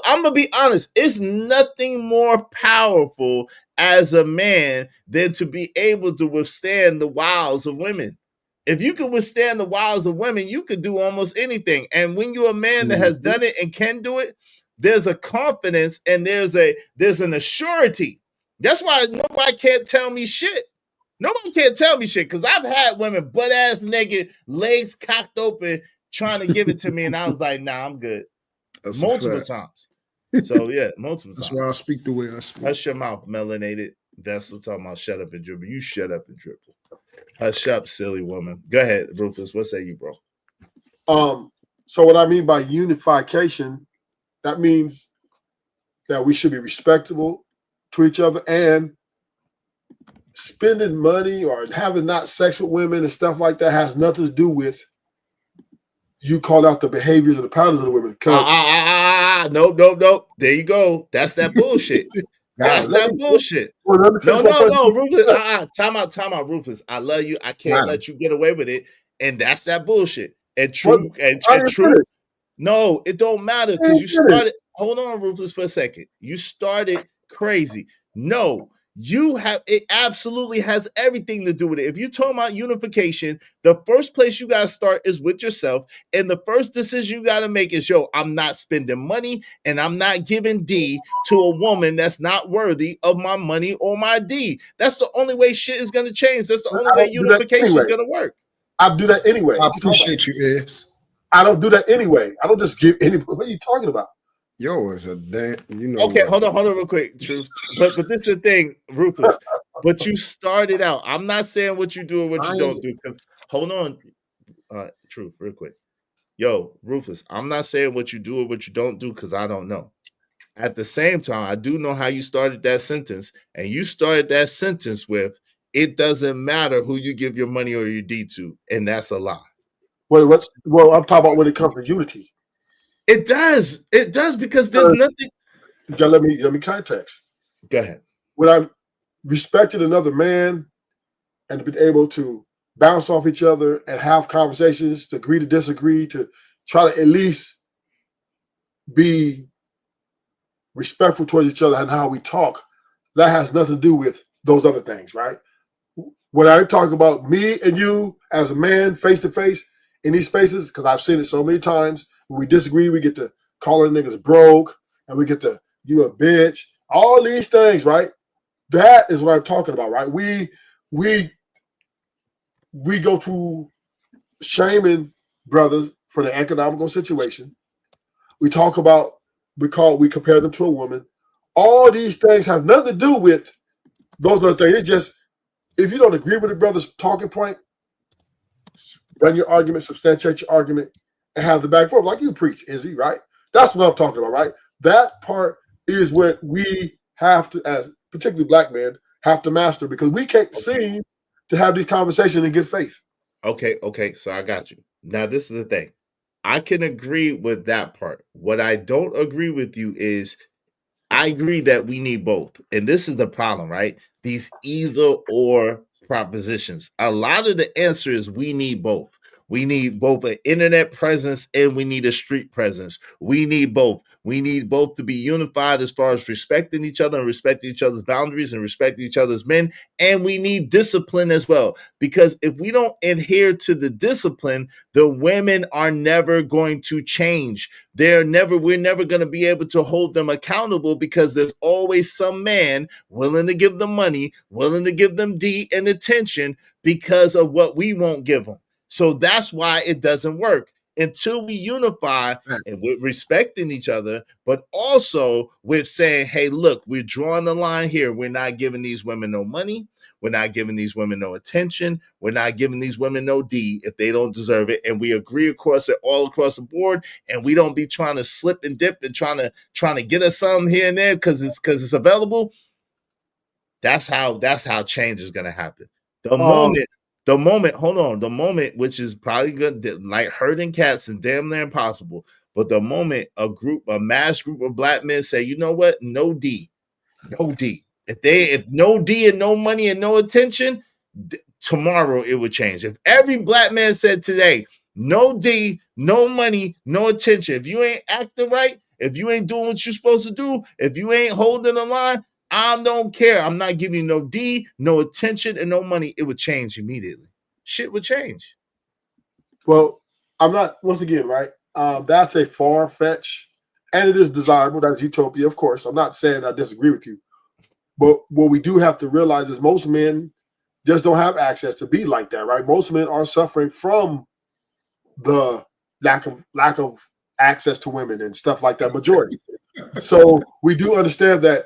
I'm gonna be honest, it's nothing more powerful as a man than to be able to withstand the wiles of women. If you can withstand the wiles of women, you could do almost anything. And when you're a man that has done it and can do it, there's a confidence and there's an assurity. That's why nobody can't tell me shit. Nobody can't tell me shit because I've had women butt ass naked, legs cocked open, trying to give it to me, and I was like, nah, I'm good.
That's a
multiple
fact.
times. So yeah, multiple
That's
times.
why I speak the way I speak.
Hush your mouth, melanated vessel. Talking about shut up and dribble. You shut up and dribble. Hush up, silly woman. Go ahead, Rufus. What say you, bro?
So what I mean by unification, that means that we should be respectable to each other, and spending money or having not sex with women and stuff like that has nothing to do with you call out the behaviors and the patterns of the women.
Nope. There you go. That's that bullshit. That's that bullshit. No, Rufus. Time out, Rufus. I love you. I can't let you get away with it. And that's that bullshit. And true, and true. No, it don't matter because you started. Hold on, Rufus, for a second. You started crazy. No, it absolutely has everything to do with it. If you're talking about unification, the first place you gotta start is with yourself. And the first decision you gotta make is, I'm not spending money and I'm not giving D to a woman that's not worthy of my money or my D. That's the only way shit is gonna change. That's the only way unification is gonna work.
I do that anyway.
I appreciate you, Ibs.
I don't do that anyway. I don't just give any. What are you talking about?
Yo, it's a damn. You know.
Okay, hold on, real quick, Truth. But this is the thing, Ruthless. But you started out. I'm not saying what you do or what you don't do. Because hold on, Truth, real quick. Yo, Ruthless. I'm not saying what you do or what you don't do because I don't know. At the same time, I do know how you started that sentence, and you started that sentence with, "It doesn't matter who you give your money or your D to," and that's a lie.
Well, I'm talking about when it comes to unity.
It does because there's nothing.
You gotta let me context.
Go ahead.
When I respected another man and been able to bounce off each other and have conversations, to agree to disagree, to try to at least be respectful towards each other and how we talk, that has nothing to do with those other things, right? When I talk about me and you as a man face to face in these spaces, because I've seen it so many times, when we disagree, we get to calling niggas broke, and we get to you a bitch, all these things, right? That is what I'm talking about, right? We go to shaming brothers for the economical situation. We talk about we compare them to a woman. All these things have nothing to do with those other things. It's just if you don't agree with a brother's talking point, run your argument, substantiate your argument, and have the back and forth like you preach, Izzy, right? That's what I'm talking about, right? That part is what we have to, as particularly black men, have to master because we can't seem to have these conversations in good faith.
Okay. So I got you. Now, this is the thing. I can agree with that part. What I don't agree with you is I agree that we need both. And this is the problem, right? These either or propositions. A lot of the answer is we need both. We need both an internet presence and we need a street presence. We need both. We need both to be unified as far as respecting each other and respecting each other's boundaries and respecting each other's men. And we need discipline as well. Because if we don't adhere to the discipline, the women are never going to change. We're never going to be able to hold them accountable because there's always some man willing to give them money, willing to give them D and attention because of what we won't give them. So that's why it doesn't work until we unify and with respecting each other, but also with saying, hey, look, we're drawing the line here. We're not giving these women no money. We're not giving these women no attention. We're not giving these women no D if they don't deserve it. And we agree across it all across the board. And we don't be trying to slip and dip and trying to get us something here and there because it's available. That's how change is gonna happen. The moment, which is probably good, like herding cats and damn near impossible. But the moment a mass group of black men say, you know what, no D. If no D and no money and no attention, tomorrow it would change. If every black man said today, no D, no money, no attention. If you ain't acting right, if you ain't doing what you're supposed to do, if you ain't holding the line, I don't care. I'm not giving you no D, no attention, and no money. It would change immediately. Shit would change.
Well, I'm not, once again, right? That's a far-fetched, and it is desirable. That's utopia, of course. I'm not saying I disagree with you. But what we do have to realize is most men just don't have access to be like that, right? Most men are suffering from the lack of access to women and stuff like that, majority. So we do understand that.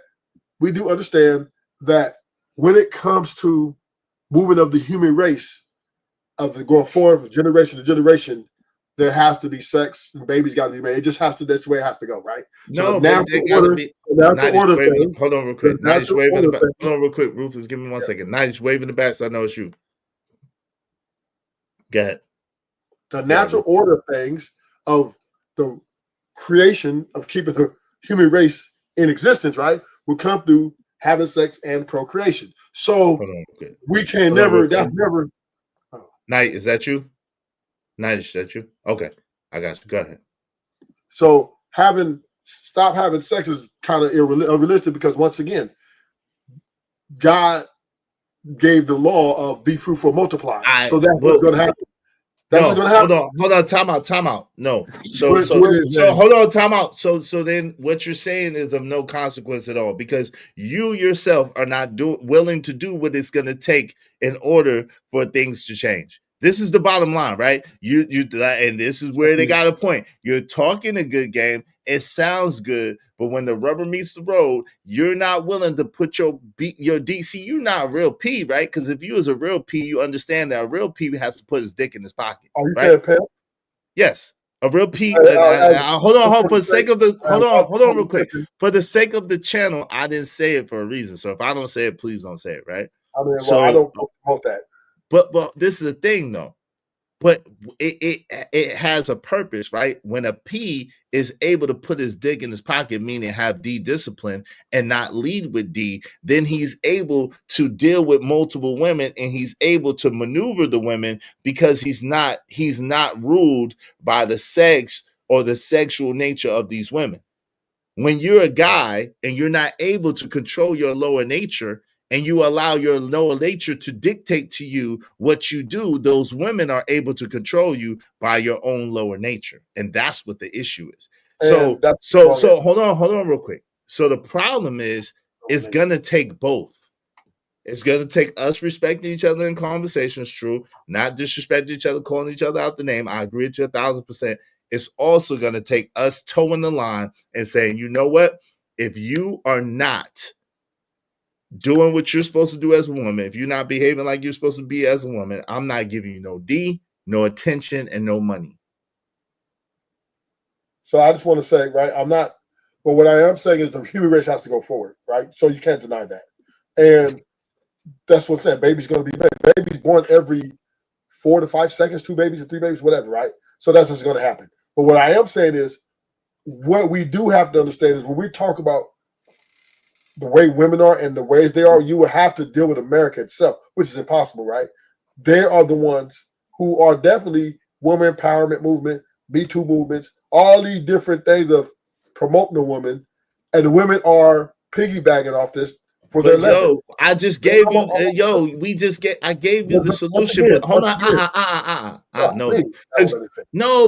We do understand that when it comes to moving of the human race, of the going forward from generation to generation, there has to be sex and babies got to be made. It just has to. That's the way it has to go, right?
No, so but they got to be. Hold on, real quick. Nice waving the back. Hold on, real quick. Rufus, give me 1 second. Nice waving the back, so I know it's you. Go ahead.
The natural order of things of the creation of keeping the human race in existence, right, will come through having sex and procreation. So we can never. That's never.
Night, is that you? Night, is that you? Okay, I got you. Go ahead.
So stop having sex is kind of unrealistic because once again, God gave the law of be fruitful, multiply. So that's what's going to happen. That's what's going to happen.
Hold on, time out. No. So hold on, time out. So then what you're saying is of no consequence at all because you yourself are not willing to do what it's going to take in order for things to change. This is the bottom line, right? You and this is where they got a point. You're talking a good game. It sounds good, but when the rubber meets the road, you're not willing to put your DC. You're not a real P, right? Because if you was a real P, you understand that a real P has to put his dick in his pocket.
Are you
right?
saying pimp?
Yes, a real P. Hold on. For the sake of the hold on, real quick. For the sake of the channel, I didn't say it for a reason. So if I don't say it, please don't say it, right?
I mean, well, I don't promote that.
But this is the thing, though. But it has a purpose, right? When a P is able to put his dick in his pocket, meaning have D discipline and not lead with D, then he's able to deal with multiple women and he's able to maneuver the women because he's not ruled by the sex or the sexual nature of these women. When you're a guy and you're not able to control your lower nature, and you allow your lower nature to dictate to you what you do, those women are able to control you by your own lower nature. And that's what the issue is. So hold on real quick. So the problem is it's going to take both. It's going to take us respecting each other in conversations, true, not disrespecting each other, calling each other out the name. I agree with you 1,000%. It's also going to take us towing the line and saying, you know what? If you are not doing what you're supposed to do as a woman, if you're not behaving like you're supposed to be as a woman, I'm not giving you no D, no attention, and no money.
So I just want to say, right, but what I am saying is the human race has to go forward, right? So you can't deny that. And that's what's saying. Baby's going to be made. Baby's born every 4 to 5 seconds, 2 babies or 3 babies, whatever, right? So that's what's going to happen. But what I am saying is what we do have to understand is when we talk about the way women are and the ways they are, you will have to deal with America itself, which is impossible, right? They are the ones who are definitely woman empowerment movement, Me Too movements, all these different things of promoting the woman, and the women are piggybacking off this for their leverage.
Yo, I just gave you, I gave you the solution, but hold on,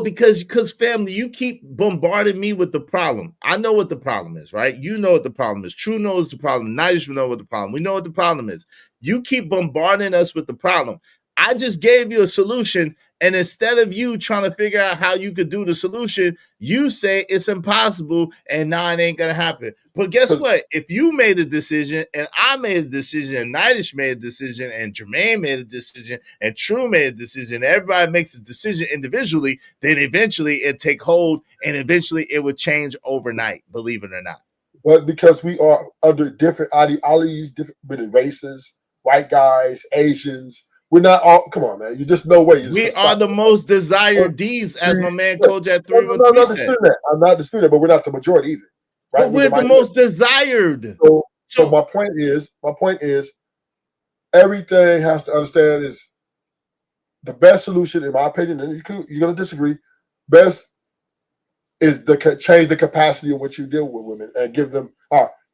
because family, you keep bombarding me with the problem. I know what the problem is, right? You know what the problem is. True knows the problem. Nice know what the problem. We know what the problem is. You keep bombarding us with the problem. I just gave you a solution, and instead of you trying to figure out how you could do the solution, you say it's impossible, and now it ain't gonna happen. But guess what? If you made a decision, and I made a decision, and Nidish made a decision, and Jermaine made a decision, and True made a decision, everybody makes a decision individually, then eventually it take hold, and eventually it would change overnight, believe it or not.
But because we are under different ideologies, different races, white guys, Asians, we're not all. Come on, man. You just no way.
We are the most desired D's, as my man Kojak 313 said.
I'm not disputing that, but we're not the majority either. Right?
But we're the most desired.
So my point is, everything has to understand is the best solution, in my opinion. And you're gonna disagree. Best is change the capacity of what you deal with women and give them,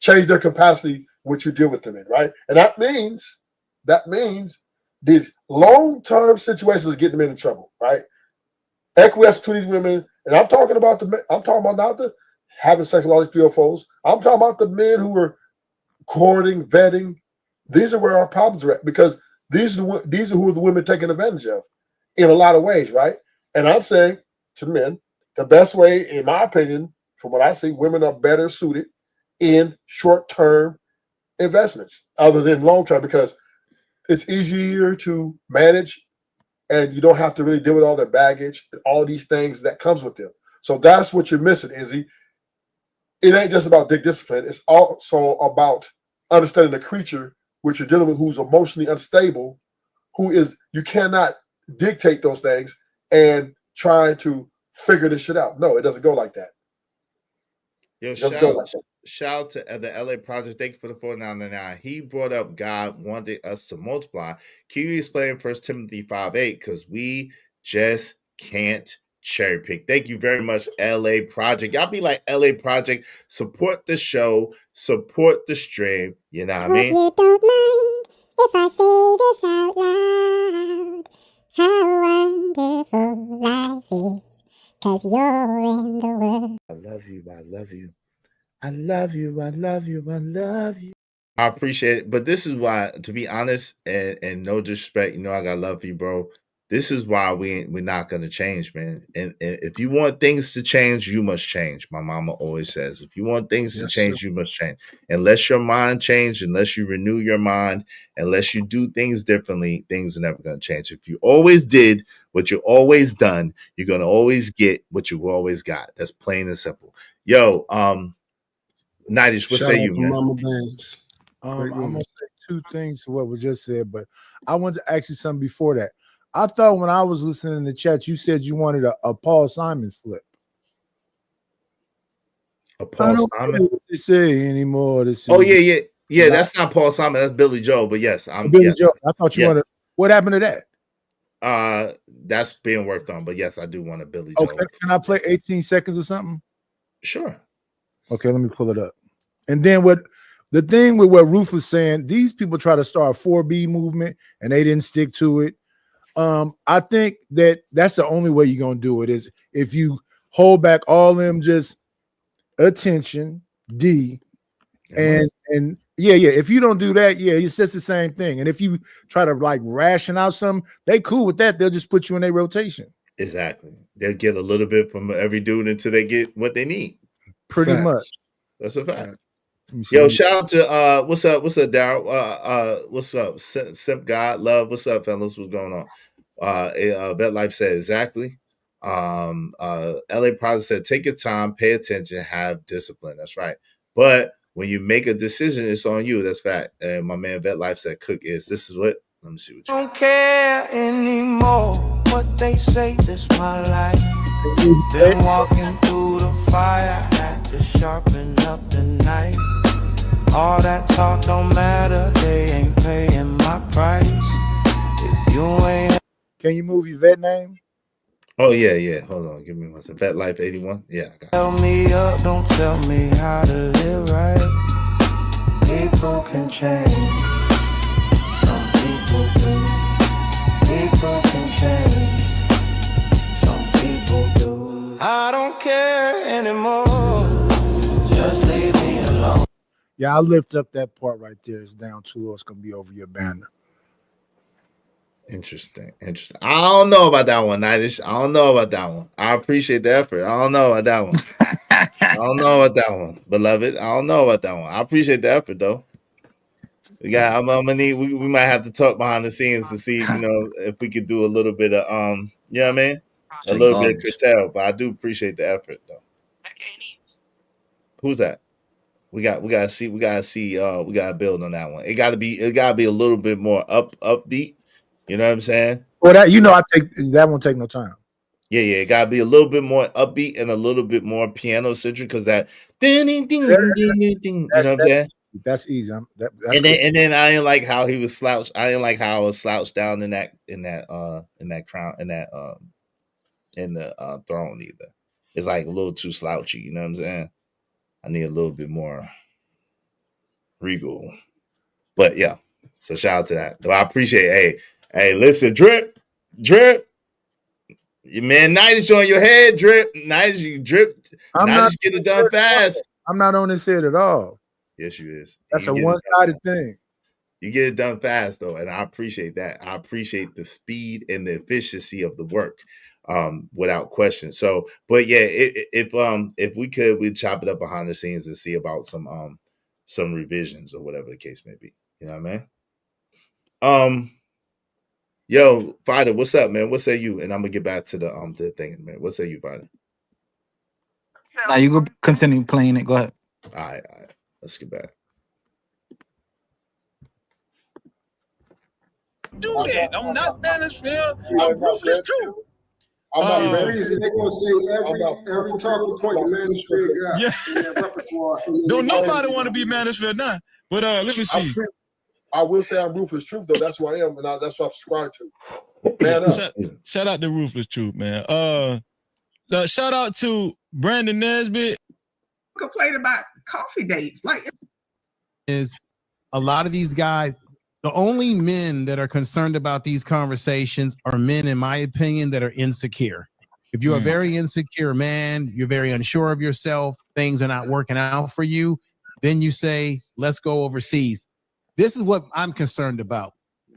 change their capacity what you deal with them in, right? And that means these long-term situations get them into trouble, right? Acquiesce to these women, and I'm talking about not the having sex with all these 304s. I'm talking about the men who are courting, vetting. These are where our problems are at, because these are who the women taking advantage of in a lot of ways, right? And I'm saying to men, the best way, in my opinion, from what I see, women are better suited in short-term investments other than long-term, because it's easier to manage, and you don't have to really deal with all the baggage and all these things that comes with them. So that's what you're missing, Izzy. It ain't just about dick discipline. It's also about understanding the creature which you're dealing with, who's emotionally unstable, you cannot dictate those things and trying to figure this shit out. No, it doesn't go like that.
Yo, shout out to the LA Project. Thank you for the 499. He brought up God wanted us to multiply. Can you explain 1 Timothy 5:8? Because we just can't cherry pick. Thank you very much, LA Project. Y'all be like LA Project. Support the show. Support the stream. You know what I mean?
You don't mind if I say this out loud. How wonderful life is, 'cause you're in the world.
I love you. I love you. I love you. I love you. I love you. I appreciate it. But this is why, to be honest, and no disrespect, I got love for you, bro. This is why we're not going to change, man. And if you want things to change, you must change. My mama always says, if you want things to change, you must change. Unless your mind change, unless you renew your mind, unless you do things differently, things are never going to change. If you always did what you always done, you're going to always get what you always got. That's plain and simple. Yo, Nidish, what say you, man?
Mama Banks. I'm gonna say two things to what was just said, but I want to ask you something before that. I thought when I was listening to chat, you said you wanted a Paul Simon flip.
A Paul Simon?
What they say anymore?
Yeah. That's not Paul Simon. That's Billy Joe. But yes, I'm
Billy Joe. I thought you wanted. What happened to
that? That's being worked on. But yes, I do want a Billy Joe.
Okay, can I play 18 seconds or something?
Sure.
Okay, let me pull it up. And then the thing with what Ruth was saying, these people try to start a 4B movement and they didn't stick to it. I think that's the only way you're gonna do it is if you hold back all them just attention, and if you don't do that, it's just the same thing. And if you try to like ration out something, they cool with that. They'll just put you in their rotation.
Exactly. They'll get a little bit from every dude until they get what they need.
Pretty much.
That's a fact. Yo, shout out to what's up, Daryl? What's up, Simp God Love? What's up, fellas? What's going on? Vet Life said exactly. LA Project said, take your time, pay attention, have discipline. That's right. But when you make a decision, it's on you. That's fact. And my man Vet Life said, cook is. This is what. Let me see what you
don't care anymore what they say. This my life. Been walking through the fire, had to sharpen up the knife. All that talk don't matter, they ain't paying my price. If you ain't.
Can you move your vet name?
Oh yeah. Hold on, give me one second. Vet Life 81. Yeah, I got it.
Tell me up, don't tell me how to live right. People can change. Some people do. People can change. Some people do. I don't care anymore. Just leave me alone.
Yeah, I'll lift up that part right there. It's down too low. It's gonna be over your banner.
Interesting. I don't know about that one, Nightish. I don't know about that one. I appreciate the effort. I don't know about that one. I don't know about that one, beloved. I don't know about that one. I appreciate the effort though. I'm gonna need. We might have to talk behind the scenes to see, if we could do a little bit of you know what I mean, a little bit of curtail. But I do appreciate the effort though. Who's that? We gotta see. We gotta build on that one. It gotta be a little bit more upbeat. You know what I'm saying?
Well, that won't take no time.
Yeah, it gotta be a little bit more upbeat and a little bit more piano centric because that ding ding ding ding ding. You know what I'm saying?
That's easy. That's
and then I didn't like how he was slouched. I didn't like how I was slouched down in that crown in the throne either. It's like a little too slouchy. You know what I'm saying? I need a little bit more regal. But yeah, so shout out to that. But I appreciate. Hey, listen, drip. Your man Night is on your head, drip. Night you drip. Night get it done fast.
I'm not on his head at all.
Yes, you is.
That's a one-sided thing.
You get it done fast though, and I appreciate that. I appreciate the speed and the efficiency of the work, without question. So, but yeah, if we could, we'd chop it up behind the scenes and see about some revisions or whatever the case may be. You know what I mean? Yo, Fighter, what's up, man? What say you? And I'm gonna get back to the thing, man. What say you, Fighter?
Now you go continue playing it. Go ahead.
All right. Let's get back.
Do that. I'm not Mansfield. I'm Ruthless Truth.
I'm not They're gonna say every talking point the Mansfield got in that repertoire.
Don't nobody want to be Mansfield now. But let me see.
I will say I'm Ruthless Truth though. That's who I am, and that's what I'm subscribed to. Man up.
Shout out to Ruthless Truth, man. Shout out to Brandon Nesbitt.
Complain about coffee dates,
is a lot of these guys. The only men that are concerned about these conversations are men, in my opinion, that are insecure. If you're a very insecure man, you're very unsure of yourself, things are not working out for you, then you say, let's go overseas. This is what I'm concerned about.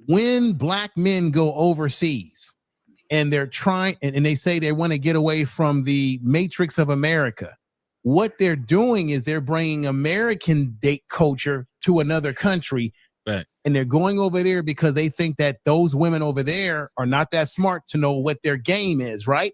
When black men go overseas and they're trying, and they say they want to get away from the matrix of America, what they're doing is they're bringing American date culture to another country.
Right.
And they're going over there because they think that those women over there are not that smart to know what their game is, right?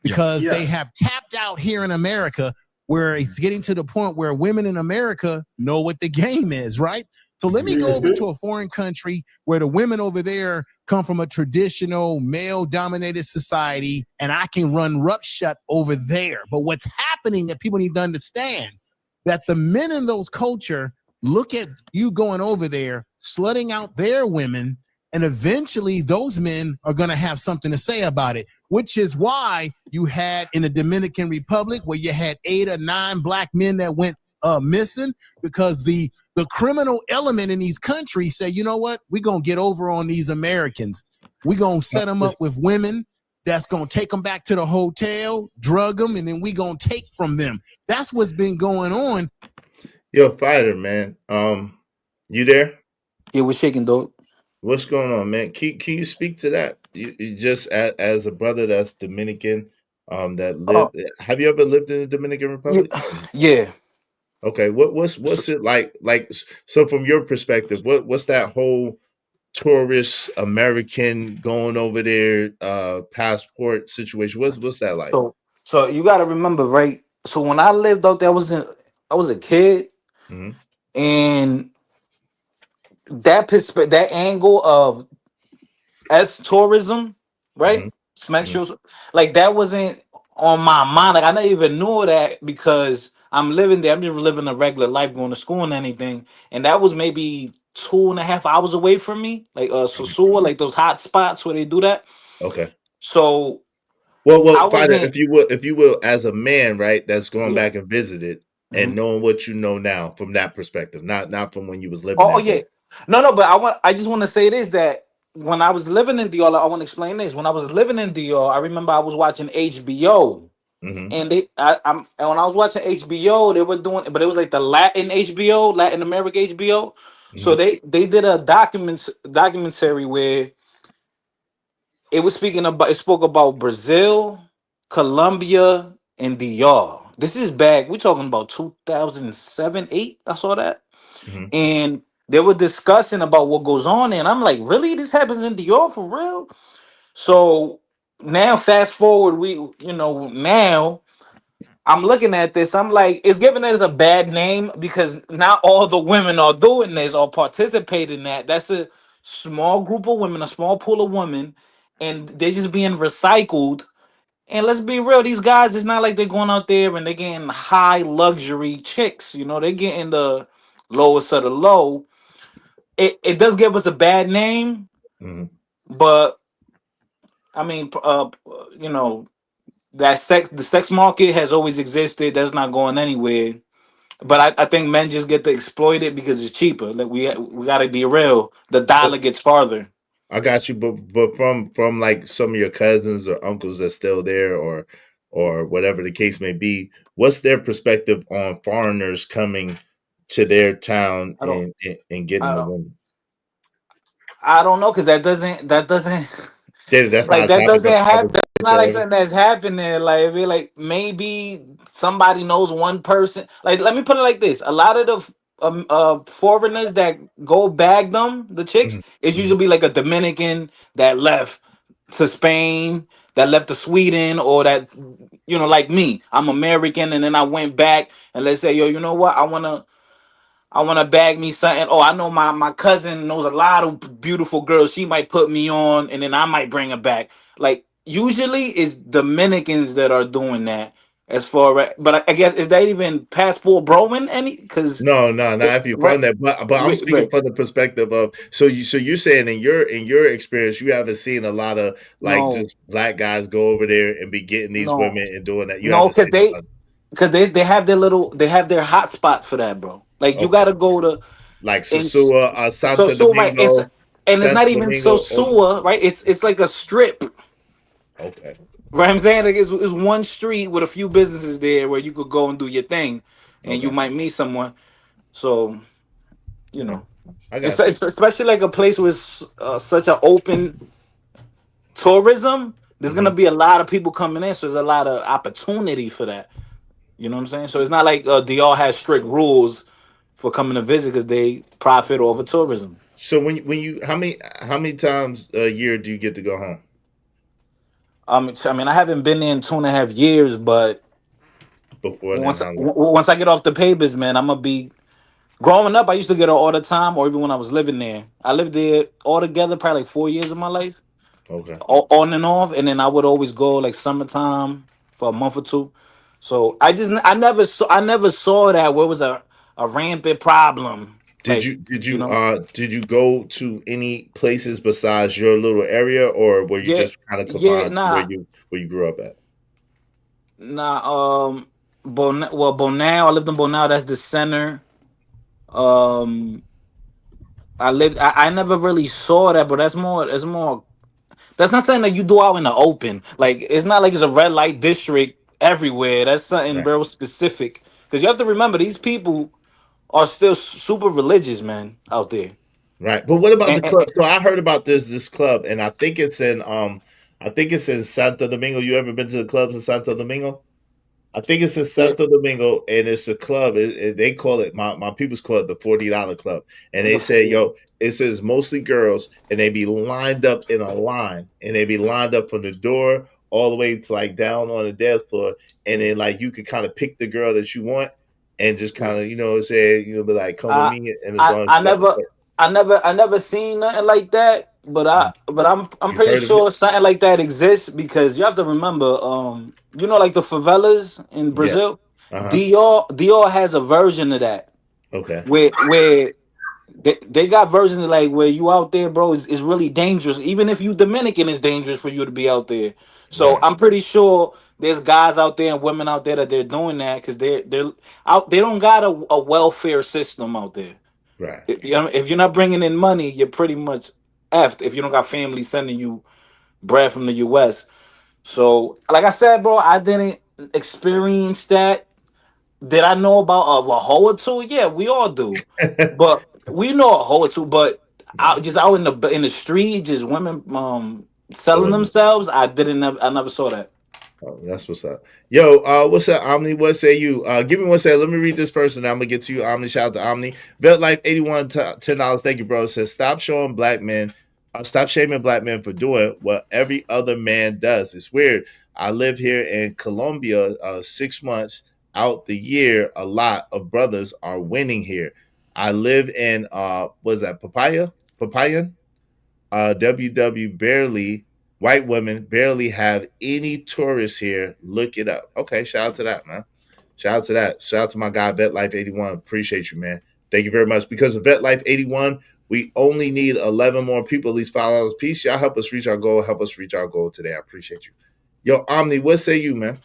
Because they have tapped out here in America, where it's getting to the point where women in America know what the game is, right? So let me go over to a foreign country where the women over there come from a traditional male-dominated society, and I can run roughshod over there. But what's happening that people need to understand, that the men in those culture look at you going over there, slutting out their women, and eventually those men are going to have something to say about it, which is why you had in the Dominican Republic where you had 8 or 9 black men that went missing, because the criminal element in these countries say, you know what, we're going to get over on these Americans. We're going to set them up with women that's going to take them back to the hotel, drug them, and then we're going to take from them. That's what's been going on.
Yo, Fighter, man. You there?
Yeah, we're shaking, dog.
What's going on, man? Can you speak to that? You just as a brother that's Dominican, that lived. Have you ever lived in the Dominican Republic?
Yeah.
Okay. What's it like? Like, so from your perspective, what's that whole tourist American going over there passport situation? What's that like?
So you got to remember, right? So when I lived out there, I was a kid, and that angle of tourism, right? Smack shows, like that wasn't on my mind. Like I never even knew that, because I'm living there. I'm just living a regular life, going to school and anything. And that was maybe 2.5 hours away from me, like Sosua, like those hot spots where they do that.
Okay.
So,
Well,
I
find it
wasn't.
if you will, as a man, right? That's going
Yeah.
back and visited and
Mhm.
knowing what you know now from that perspective, not from when you was living
Oh,
there.
yeah. No, but I just want to say this, that when I was living in Dior, I want to explain this. When I was living in Dior, I remember I was watching HBO.
Mm-hmm.
And and when I was watching HBO, they were doing, but it was like the Latin HBO, Latin America HBO. So
Mm-hmm.
they did a documentary where it spoke about Brazil, Colombia, and DR. This is back. We're talking about 2007, 8. I saw that,
Mm-hmm.
and they were discussing about what goes on there. And I'm like, really, this happens in DR for real? So now, fast forward, now I'm looking at this. I'm like, it's giving it as a bad name because not all the women are doing this or participating in that. That's a small group of women, a small pool of women, and they're just being recycled. And let's be real, these guys, it's not like they're going out there and they're getting high luxury chicks. They're getting the lowest of the low. It does give us a bad name,
Mm-hmm.
but I mean, the sex market has always existed. That's not going anywhere. But I think men just get to exploit it because it's cheaper. Like we gotta be real. The dollar gets farther.
I got you, but from like some of your cousins or uncles that's still there, or whatever the case may be, what's their perspective on foreigners coming to their town
I don't
and
I
getting the
don't
women?
I don't know because that doesn't
That's
like
not
that
happening
doesn't happen. That's not like
whatsoever.
something that's happening. Like maybe somebody knows one person. Like let me put it like this: a lot of the foreigners that go bag them, the chicks, it's
Mhm.
usually like a Dominican that left to Spain, that left to Sweden, or that like me, I'm American, and then I went back and let's say, yo, you know what, I wanna bag me something. Oh, I know my cousin knows a lot of beautiful girls. She might put me on, and then I might bring her back. Like usually, it's Dominicans that are doing that. As far as, but I guess is that even passport broing any? Because
No, not if you're
right,
from there. But I'm speaking
right,
from the perspective of so you're saying in your experience you haven't seen a lot of like
no,
just black guys go over there and be getting these
no,
women and doing that. You
no,
haven't
because
seen a lot.
they have their hot spots for that, bro. Like you
Okay,
gotta go to
like
and
Sosua, Santo
so right.
Domingo,
And it's
Santo
not even so
Domingo.
sewer, right? It's like a strip.
Okay,
Right, I'm saying like it's one street with a few businesses there where you could go and do your thing, and you
okay,
might meet someone. So you
okay.
know,
I
it's,
got you.
it's especially like a place with such an open tourism. There's gonna
Hmm.
be a lot of people coming in, so there's a lot of opportunity for that. You know what I'm saying? So it's not like DR has strict rules for coming to visit because they profit off of tourism.
So when you how many times a year do you get to go home?
I mean, I haven't been there in 2.5 years, but
Before then, how long?
once I get off the papers, man, I'm gonna be. Growing up, I used to get her all the time, or even when I was living there. I lived there altogether probably like 4 years of my life,
Okay.
on and off, and then I would always go like summertime for a month or two. So I never saw that where it was a rampant problem.
Did
Like
you did
you
you
know,
uh did you go to any places besides your little area, or were you
yeah,
just kind of
yeah,
confined to where
nah,
you grew up at?
nah. Bonao. I lived in Bonao. That's the center. Um, I never really saw that, but that's more. It's more. That's not something that you do out in the open. Like it's not like it's a red light district everywhere. That's something
Right.
real specific. Because you have to remember these people are still super religious, man, out there.
Right. But what about the
And,
club? So I heard about this club, and I think it's in Santo Domingo. You ever been to the clubs in Santo Domingo? I think it's in
and
Santo Domingo, and it's a club. They call it my people's call it the $40 club, and they
the
say,
yeah.
"Yo, it says mostly girls, and they be lined up in a line, and they be lined up from the door all the way to like down on the dance floor, and then like you could kind of pick the girl that you want, and just kind of say be like, come with
I,
me, and as
I
long as
I
you got the
never I never seen nothing like that. But I'm
you've
pretty
heard of it,
sure something like that exists because you have to remember, like the favelas in
yeah,
Brazil.
uh-huh,
Dior has a version of that
okay,
where they got versions of like where you out there, bro, is really dangerous. Even if you Dominican, it's dangerous for you to be out there. So
Right.
I'm pretty sure there's guys out there and women out there that they're doing that because they're out. They don't got a welfare system out there.
Right.
If you're not bringing in money, you're pretty much effed. If you don't got family sending you bread from the U.S. So, like I said, bro, I didn't experience that. Did I know about a hoe or two? Yeah, we all do. But we know a hoe or two. But out in the street, just women selling themselves. I never saw that.
Oh, that's what's up. Yo, what's up, Omni? What say you? Give me one second. Let me read this first, and I'm gonna get to you, Omni. Shout out to Omni. Vet Life 81 $10. Thank you, bro. Says stop showing black men, stop shaming black men for doing what every other man does. It's weird. I live here in Colombia, 6 months out the year. A lot of brothers are winning here. I live in was that Papaya? WW barely white women barely have any tourists here. Look it up. Okay, shout out to that, man. Shout out to that. Shout out to my guy Vet Life 81. Appreciate you, man. Thank you very much. Because of Vet Life 81, we only need 11 more people, at least $5 a piece. Y'all help us reach our goal. Help us reach our goal today. I appreciate you. Yo, Omni, what say you, man?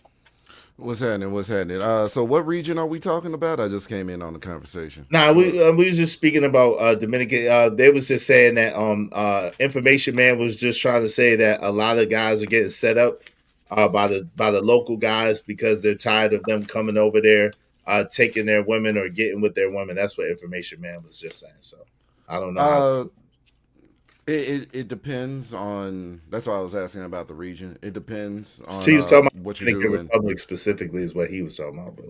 What's happening? What's happening? So what region are we talking about? I just came in on the conversation.
Nah, we was just speaking about Dominican. They was just saying that Information Man was just trying to say that a lot of guys are getting set up by the local guys because they're tired of them coming over there, taking their women or getting with their women. That's what Information Man was just saying. So I don't know.
It depends on. That's why I was asking about the region. It depends on
So he was talking about
what you
Dominican
do.
Republic specifically is what he was talking about. But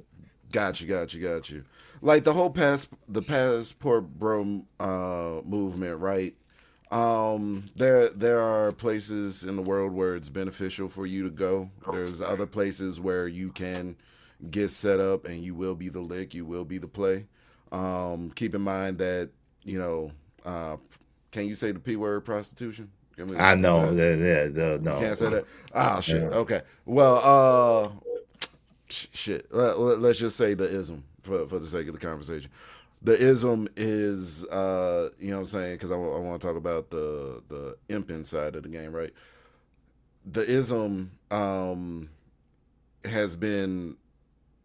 got you. Like the whole passport bro movement, right? There are places in the world where it's beneficial for you to go. There's other places where you can get set up and you will be the lick, you will be the play. Keep in mind that can you say the P word, prostitution?
I know that. No,
you can't say that. Oh shit.
Yeah.
Okay. Well, shit. Let's just say the ism for the sake of the conversation. The ism is, you know what I'm saying? Because I want to talk about the imping side of the game, right? The ism has been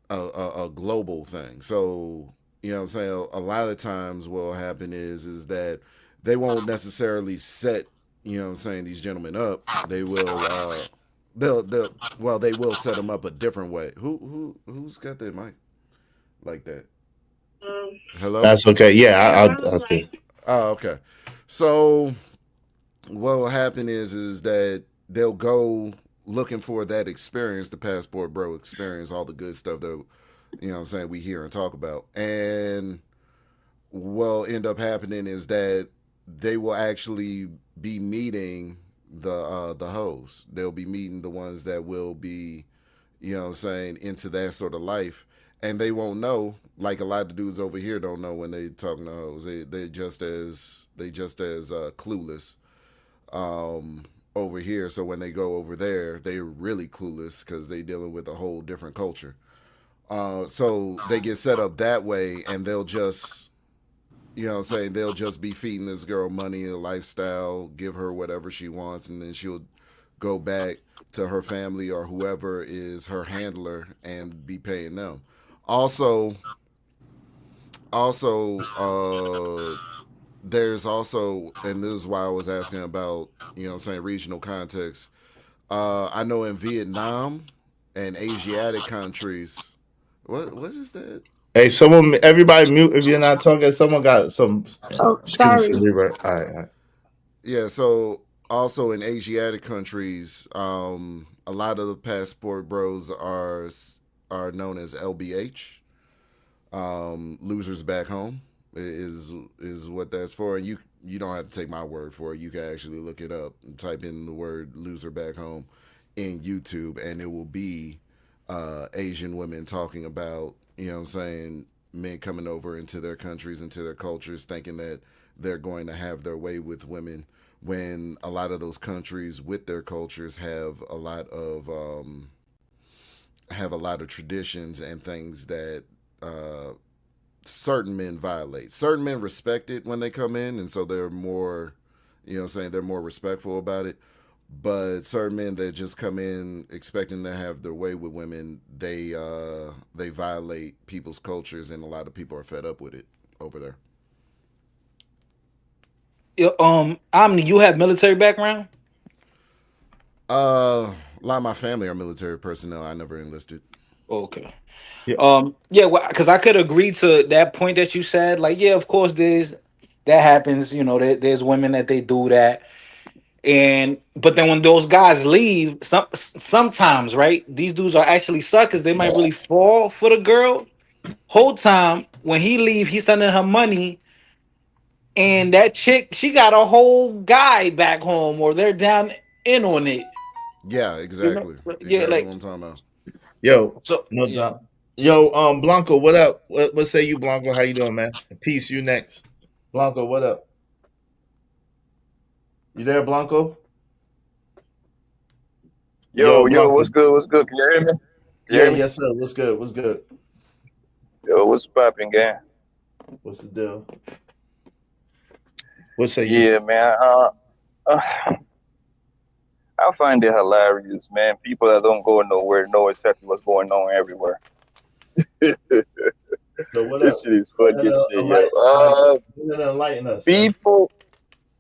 a global thing. So, you know what I'm saying? A lot of times what will happen is that they won't necessarily set, you know what I'm saying, these gentlemen up. They will, they will set them up a different way. Who's got their mic like that? Hello?
That's okay. Yeah, I'll speak.
Oh, okay. So what will happen is that they'll go looking for that experience, the passport bro experience, all the good stuff that, you know what I'm saying, we hear and talk about. And what'll end up happening is that they will actually be meeting the hoes. They'll be meeting the ones that will be, you know what I'm saying, into that sort of life. And they won't know, like a lot of dudes over here don't know when they talking to hoes. They just as clueless over here. So when they go over there, they're really clueless because they dealing with a whole different culture. So they get set up that way, and they'll just, you know what I'm saying, they'll just be feeding this girl money, a lifestyle, give her whatever she wants, and then she'll go back to her family or whoever is her handler and be paying them. Also, there's also, and this is why I was asking about, you know what I'm saying, regional context. I know in Vietnam and Asiatic countries, what is that?
Hey, everybody mute if you're not talking. Someone got some.
Oh, sorry.
All right.
Yeah, so also in Asiatic countries, a lot of the passport bros are known as LBH, losers back home is what that's for. And you don't have to take my word for it. You can actually look it up and type in the word loser back home in YouTube, and it will be Asian women talking about, you know what I'm saying, men coming over into their countries, into their cultures, thinking that they're going to have their way with women, when a lot of those countries with their cultures have a lot of traditions and things that certain men violate. Certain men respect it when they come in, and so they're more, you know what I'm saying, they're more respectful about it. But certain men that just come in expecting to have their way with women, they violate people's cultures, and a lot of people are fed up with it over there.
Omni, you have military background?
A lot of my family are military personnel. I never enlisted.
Okay. Yeah, well, because I could agree to that point that you said. Like, yeah, of course, that happens. You know, there's women that they do that, but then when those guys leave, sometimes, right, these dudes are actually suckers. They might really fall for the girl. Whole time when he leave, he's sending her money, and that chick, she got a whole guy back home, or they're down in on it.
Yeah, exactly.
Yeah, like
what I'm talking about.
Yo,
so.
no doubt. Yo, Blanco, what up? What say you, Blanco? How you doing, man? Peace. You next, Blanco. What up? You there, Blanco?
Yo,
Blanco.
what's good? What's good? Can you hear me?
Yes, sir. What's good? What's good?
Yo, what's popping, gang?
What's the deal? What say you?
Yeah, man. I find it hilarious, man. People that don't go nowhere know exactly what's going on everywhere.
So what
This
up?
shit is fucking shit, yo.
Enlighten us.
People,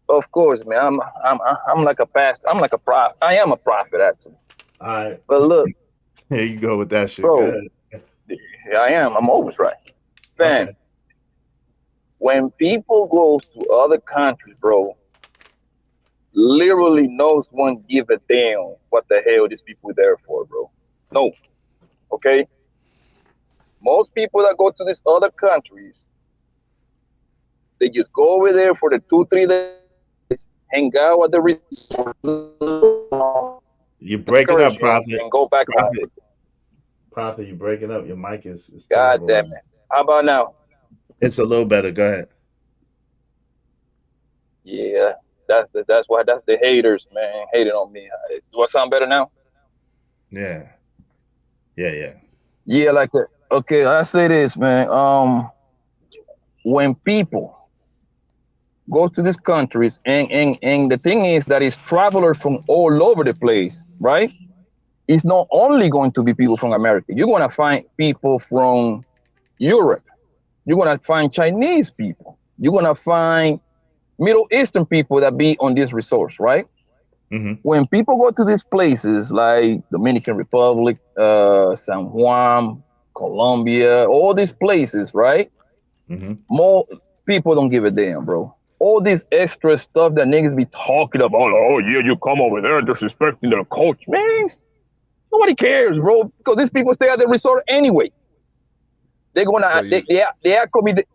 of course, man. I'm like a pastor. I'm like a prophet. I am a prophet, actually.
All right.
But look,
here you go with that shit,
bro. Yeah, I am. I'm always right, man.
Okay.
When people go to other countries, bro, literally no one give a damn what the hell these people there for, bro. No. Okay? Most people that go to these other countries, they just go over there for the 2-3 days, hang out at the resort.
You breaking up,
excursion,
Prophet.
and go back home.
Prophet, you breaking up. Your mic is
God
terrible.
damn it. How about now?
It's a little better. Go ahead.
Yeah, that's the haters, man, hating on me. Do I sound better now?
Yeah.
Yeah, like that. Okay, I say this, man. When people go to these countries, and the thing is that it's travelers from all over the place, right? It's not only going to be people from America. You're gonna find people from Europe. You're gonna find Chinese people. You're gonna find Middle Eastern people that be on these resorts, right?
Mm-hmm.
When people go to these places like Dominican Republic, San Juan, Colombia, all these places, right?
Mm-hmm.
More people don't give a damn, bro. All this extra stuff that niggas be talking about. Oh yeah, you come over there disrespecting their culture, man. Nobody cares, bro, because these people stay at the resort anyway. They're gonna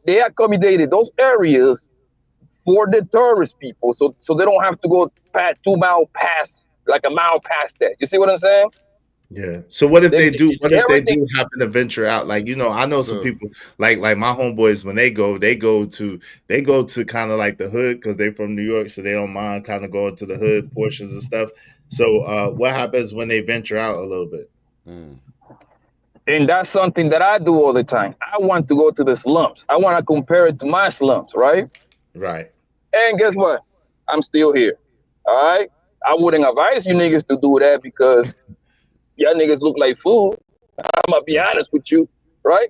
they accommodated those areas for the tourist people, so they don't have to go past 2 mile past, like a mile past that. You see what I'm saying?
Yeah. So what if they do? What if they
everything-
do happen to venture out? Like, you know, I know some people like my homeboys when they go to kind of like the hood because they're from New York, so they don't mind kind of going to the hood portions and stuff. So what happens when they venture out a little bit?
And that's something that I do all the time. I want to go to the slums. I want to compare it to my slums, right?
Right.
And guess what? I'm still here. All right. I wouldn't advise you niggas to do that because y'all niggas look like food. I'm gonna be honest with you, right?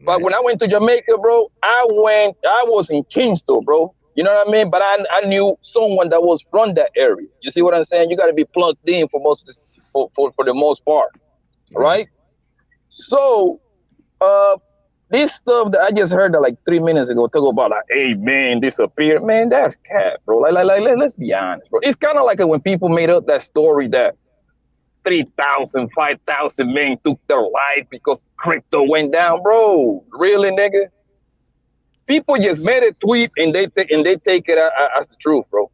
But when I went to Jamaica, bro, I was in Kingston, bro. You know what I mean? But I knew someone that was from that area. You see what I'm saying? You got to be plugged in for most of this, for the most part, right? So, this stuff that I just heard that like 3 minutes ago talk about like, hey man, disappeared. Man, that's cat, bro. Like let's be honest, bro. It's kind of like when people made up that story that 3,000, 5,000 men took their life because crypto went down, bro. Really, nigga? People just made a tweet and they take it as the truth, bro.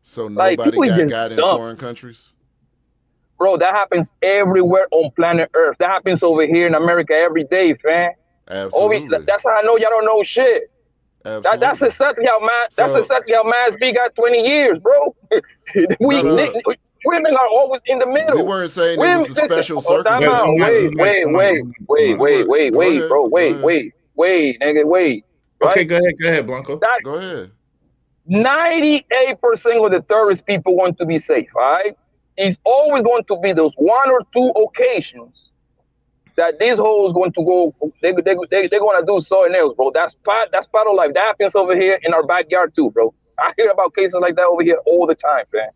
So
Like,
nobody
people
got in
dumb.
foreign countries?
Bro, that happens everywhere on planet Earth. That happens over here in America every day, fam.
Absolutely.
That's how I know y'all don't know shit.
Absolutely.
That's exactly how Mass B got 20 years, bro. Women are always in the middle.
We weren't saying it was a special circumstance.
Wait, bro. Wait, nigga, wait.
Okay,
Right?
go ahead, Blanco.
Go ahead.
98% of the tourist people want to be safe, all right? it's always going to be those one or two occasions that these hoes going to go. They're going to do something else, bro. That's part of life. That happens over here in our backyard too, bro. I hear about cases like that over here all the time, man.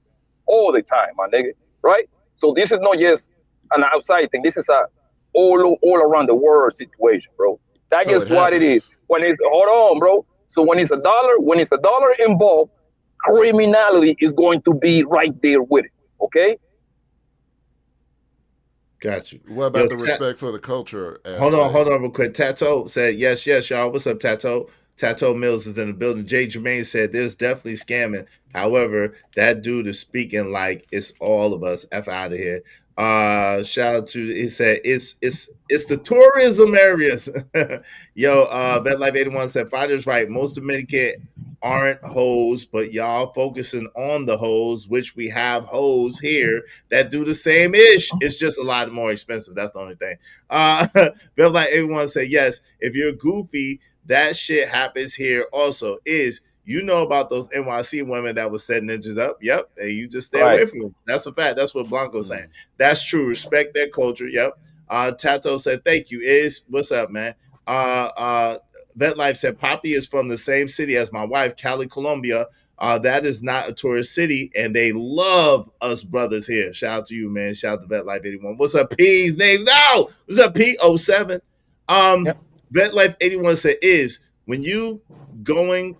All the time, my nigga. Right? So this is not just an outside thing. This is a all around the world situation, bro. That's
So
just
it
what it is.
happens.
When it's hold on, bro. So when it's a dollar involved, criminality is going to be right there with it. Okay?
Got you.
What about the respect for the culture
Hold
aspect?
on real quick. Tato said, yes, y'all. What's up, Tato? Tato Mills is in the building. Jay Jermaine said, there's definitely scamming. However, that dude is speaking like it's all of us. F out of here. Shout out to, he said, it's the tourism areas. Yo, BetLife81 said, Fighter's right. Most Dominican aren't hoes, but y'all focusing on the hoes, which we have hoes here that do the same ish. It's just a lot more expensive. That's the only thing. BetLife81 said, yes, if you're goofy, that shit happens here also. You know about those NYC women that was setting ninjas up? Yep. And you just stay away from them. That's a fact. That's what Blanco's saying. That's true. Respect their culture. Yep. Tato said, thank you. What's up, man? VetLife said, Poppy is from the same city as my wife, Cali, Colombia. That is not a tourist city, and they love us brothers here. Shout out to you, man. Shout out to VetLife81. What's up, P's name? No! What's up, P07? VetLife81 said, when you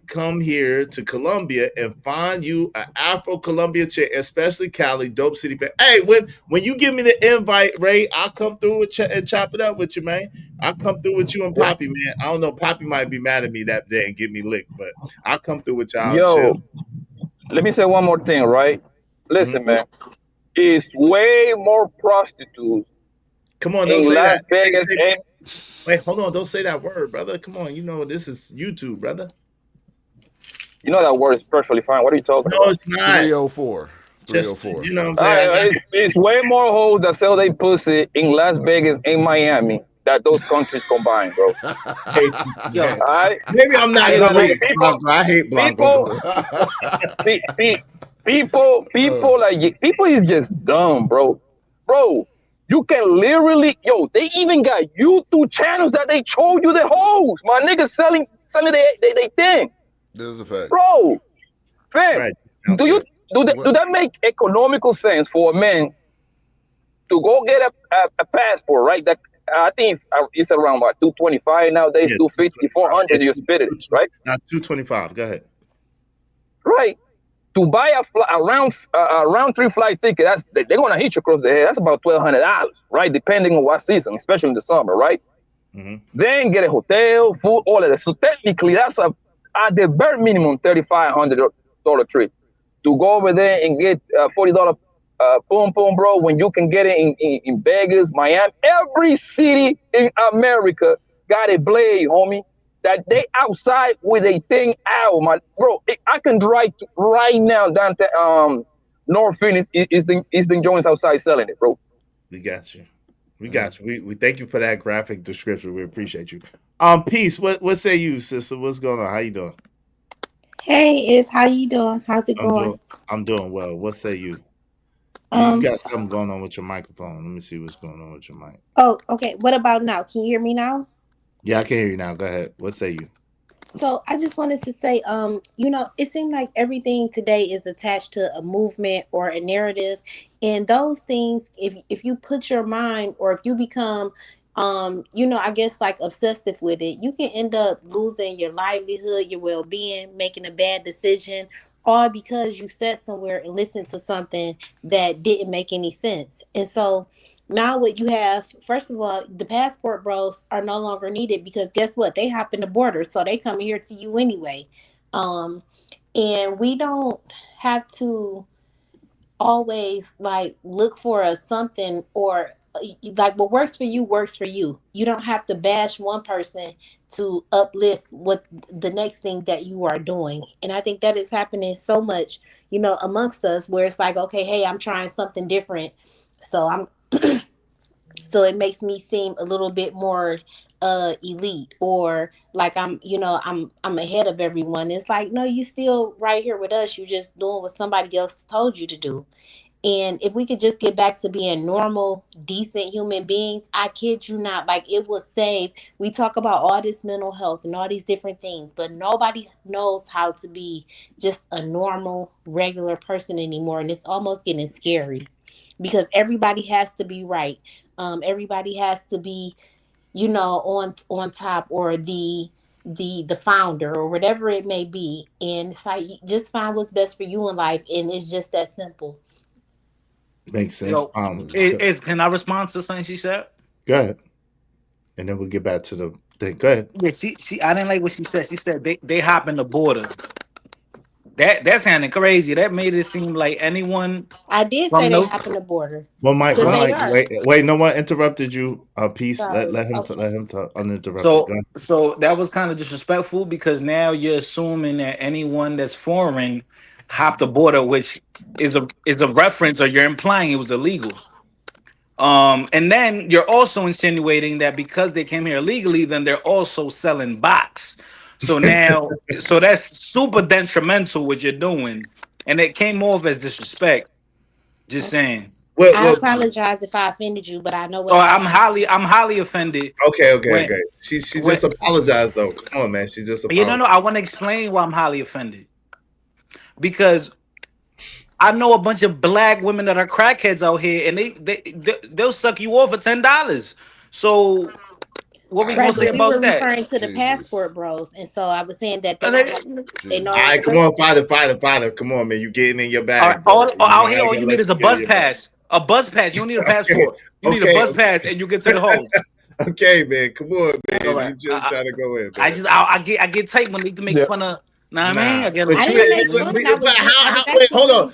come here to Colombia and find you an Afro-Colombian chick, especially Cali, dope city fan. Hey, when you give me the invite, Ray, I'll come through and chop it up with you, man. I'll come through with you and Poppy, man. I don't know, Poppy might be mad at me that day and get me licked, but I'll come through with y'all.
Yo, let me say one more thing, right? Listen, man. It's way more prostitutes.
Come on, don't
in
say
Las
that.
Vegas.
Wait, hold on. Don't say that word, brother. Come on. You know this is YouTube, brother.
You know that word is perfectly fine. What are you talking about?
No, it's not.
304.
Just,
304.
you know what I'm saying?
It's way more hoes that sell they pussy in Las Vegas and Miami that those countries combined, bro.
Yeah.
All right?
Maybe I'm not complete. I hate Blanco.
People is just dumb, bro. Bro, you can literally, they even got YouTube channels that they show you the hoes. My niggas selling they thing.
This is a fact.
Bro, fam, do that make economical sense for a man to go get a passport, right? That I think it's around what, 225 nowadays, 250, 400 you spit it, right?
Not 225. Go ahead.
Right. To buy a round trip flight ticket, they're gonna hit you across the head. That's about $1,200, right? Depending on what season, especially in the summer, right? Then get a hotel, food, all of that. So technically, that's at the bare minimum $3,500 trip to go over there and get $40 boom, bro. When you can get it in Vegas, Miami, every city in America got a blade, homie. That they outside with a thing out, my bro. I can drive right now down to North Phoenix, Eastern Jones outside selling it, bro.
We got you. We got you. We thank you for that graphic description. We appreciate you. Peace. What say you, sister? What's going on? How you doing?
Hey, how you doing? How's it going?
I'm doing well. What say you? You got something going on with your microphone. Let me see what's going on with your mic.
Oh, okay. What about now? Can you hear me now?
Yeah, I can hear you now. Go ahead. What say you?
So I just wanted to say, it seemed like everything today is attached to a movement or a narrative. And those things, if you put your mind or if you become, I guess like obsessive with it, you can end up losing your livelihood, your well-being, making a bad decision, all because you sat somewhere and listened to something that didn't make any sense. And so now what you have, first of all, the passport bros are no longer needed because guess what? They hop in the border, so they come here to you anyway. And we don't have to always like look for something or like what works for you works for you. You don't have to bash one person to uplift what the next thing that you are doing. And I think that is happening so much, amongst us where it's like, okay, hey, I'm trying something different. So so it makes me seem a little bit more elite or like I'm ahead of everyone. It's like, no, you still right here with us. You're just doing what somebody else told you to do. And if we could just get back to being normal, decent human beings, I kid you not, like it will save. We talk about all this mental health and all these different things, but nobody knows how to be just a normal, regular person anymore. And it's almost getting scary because everybody has to be right. Everybody has to be, on top, or the founder, or whatever it may be. And it's like, just find what's best for you in life, and it's just that simple.
Makes sense.
Yo, can I respond to something she said?
Go ahead, and then we'll get back to the thing. Go ahead.
Yeah, she I didn't like what she said. She said they hop in the border. That sounded crazy. That made it seem like anyone.
I did say they hop in the border.
Well, Mike,
They are.
wait, no one interrupted you. Peace.
Sorry.
Let him
Okay.
let him talk uninterrupted.
So that was kind of disrespectful because now you're assuming that anyone that's foreign hopped the border, which is a reference, or you're implying it was illegal. And then you're also insinuating that because they came here illegally, then they're also selling box. So now, so that's super detrimental what you're doing, and it came off as disrespect. Just saying.
I apologize if I offended you, but I know what
I'm highly offended.
Okay. She just apologized though. Come on, man. She just apologized.
No. I want to explain why I'm highly offended. Because I know a bunch of black women that are crackheads out here, and they'll suck you off for $10. So what we gonna say about that?
Referring to the passport bros, and so I was saying that they know.
All right, come on, father. Come on, man. You getting in your bag.
All here, all you need is a buzz pass. A buzz pass. You don't need a passport. You need a buzz pass, and you get to the hole.
Okay, man. Come on, man.
Right.
You just trying to go in. Man.
I get tight when they make fun of. Nah, I mean, I get.
Wait, hold on.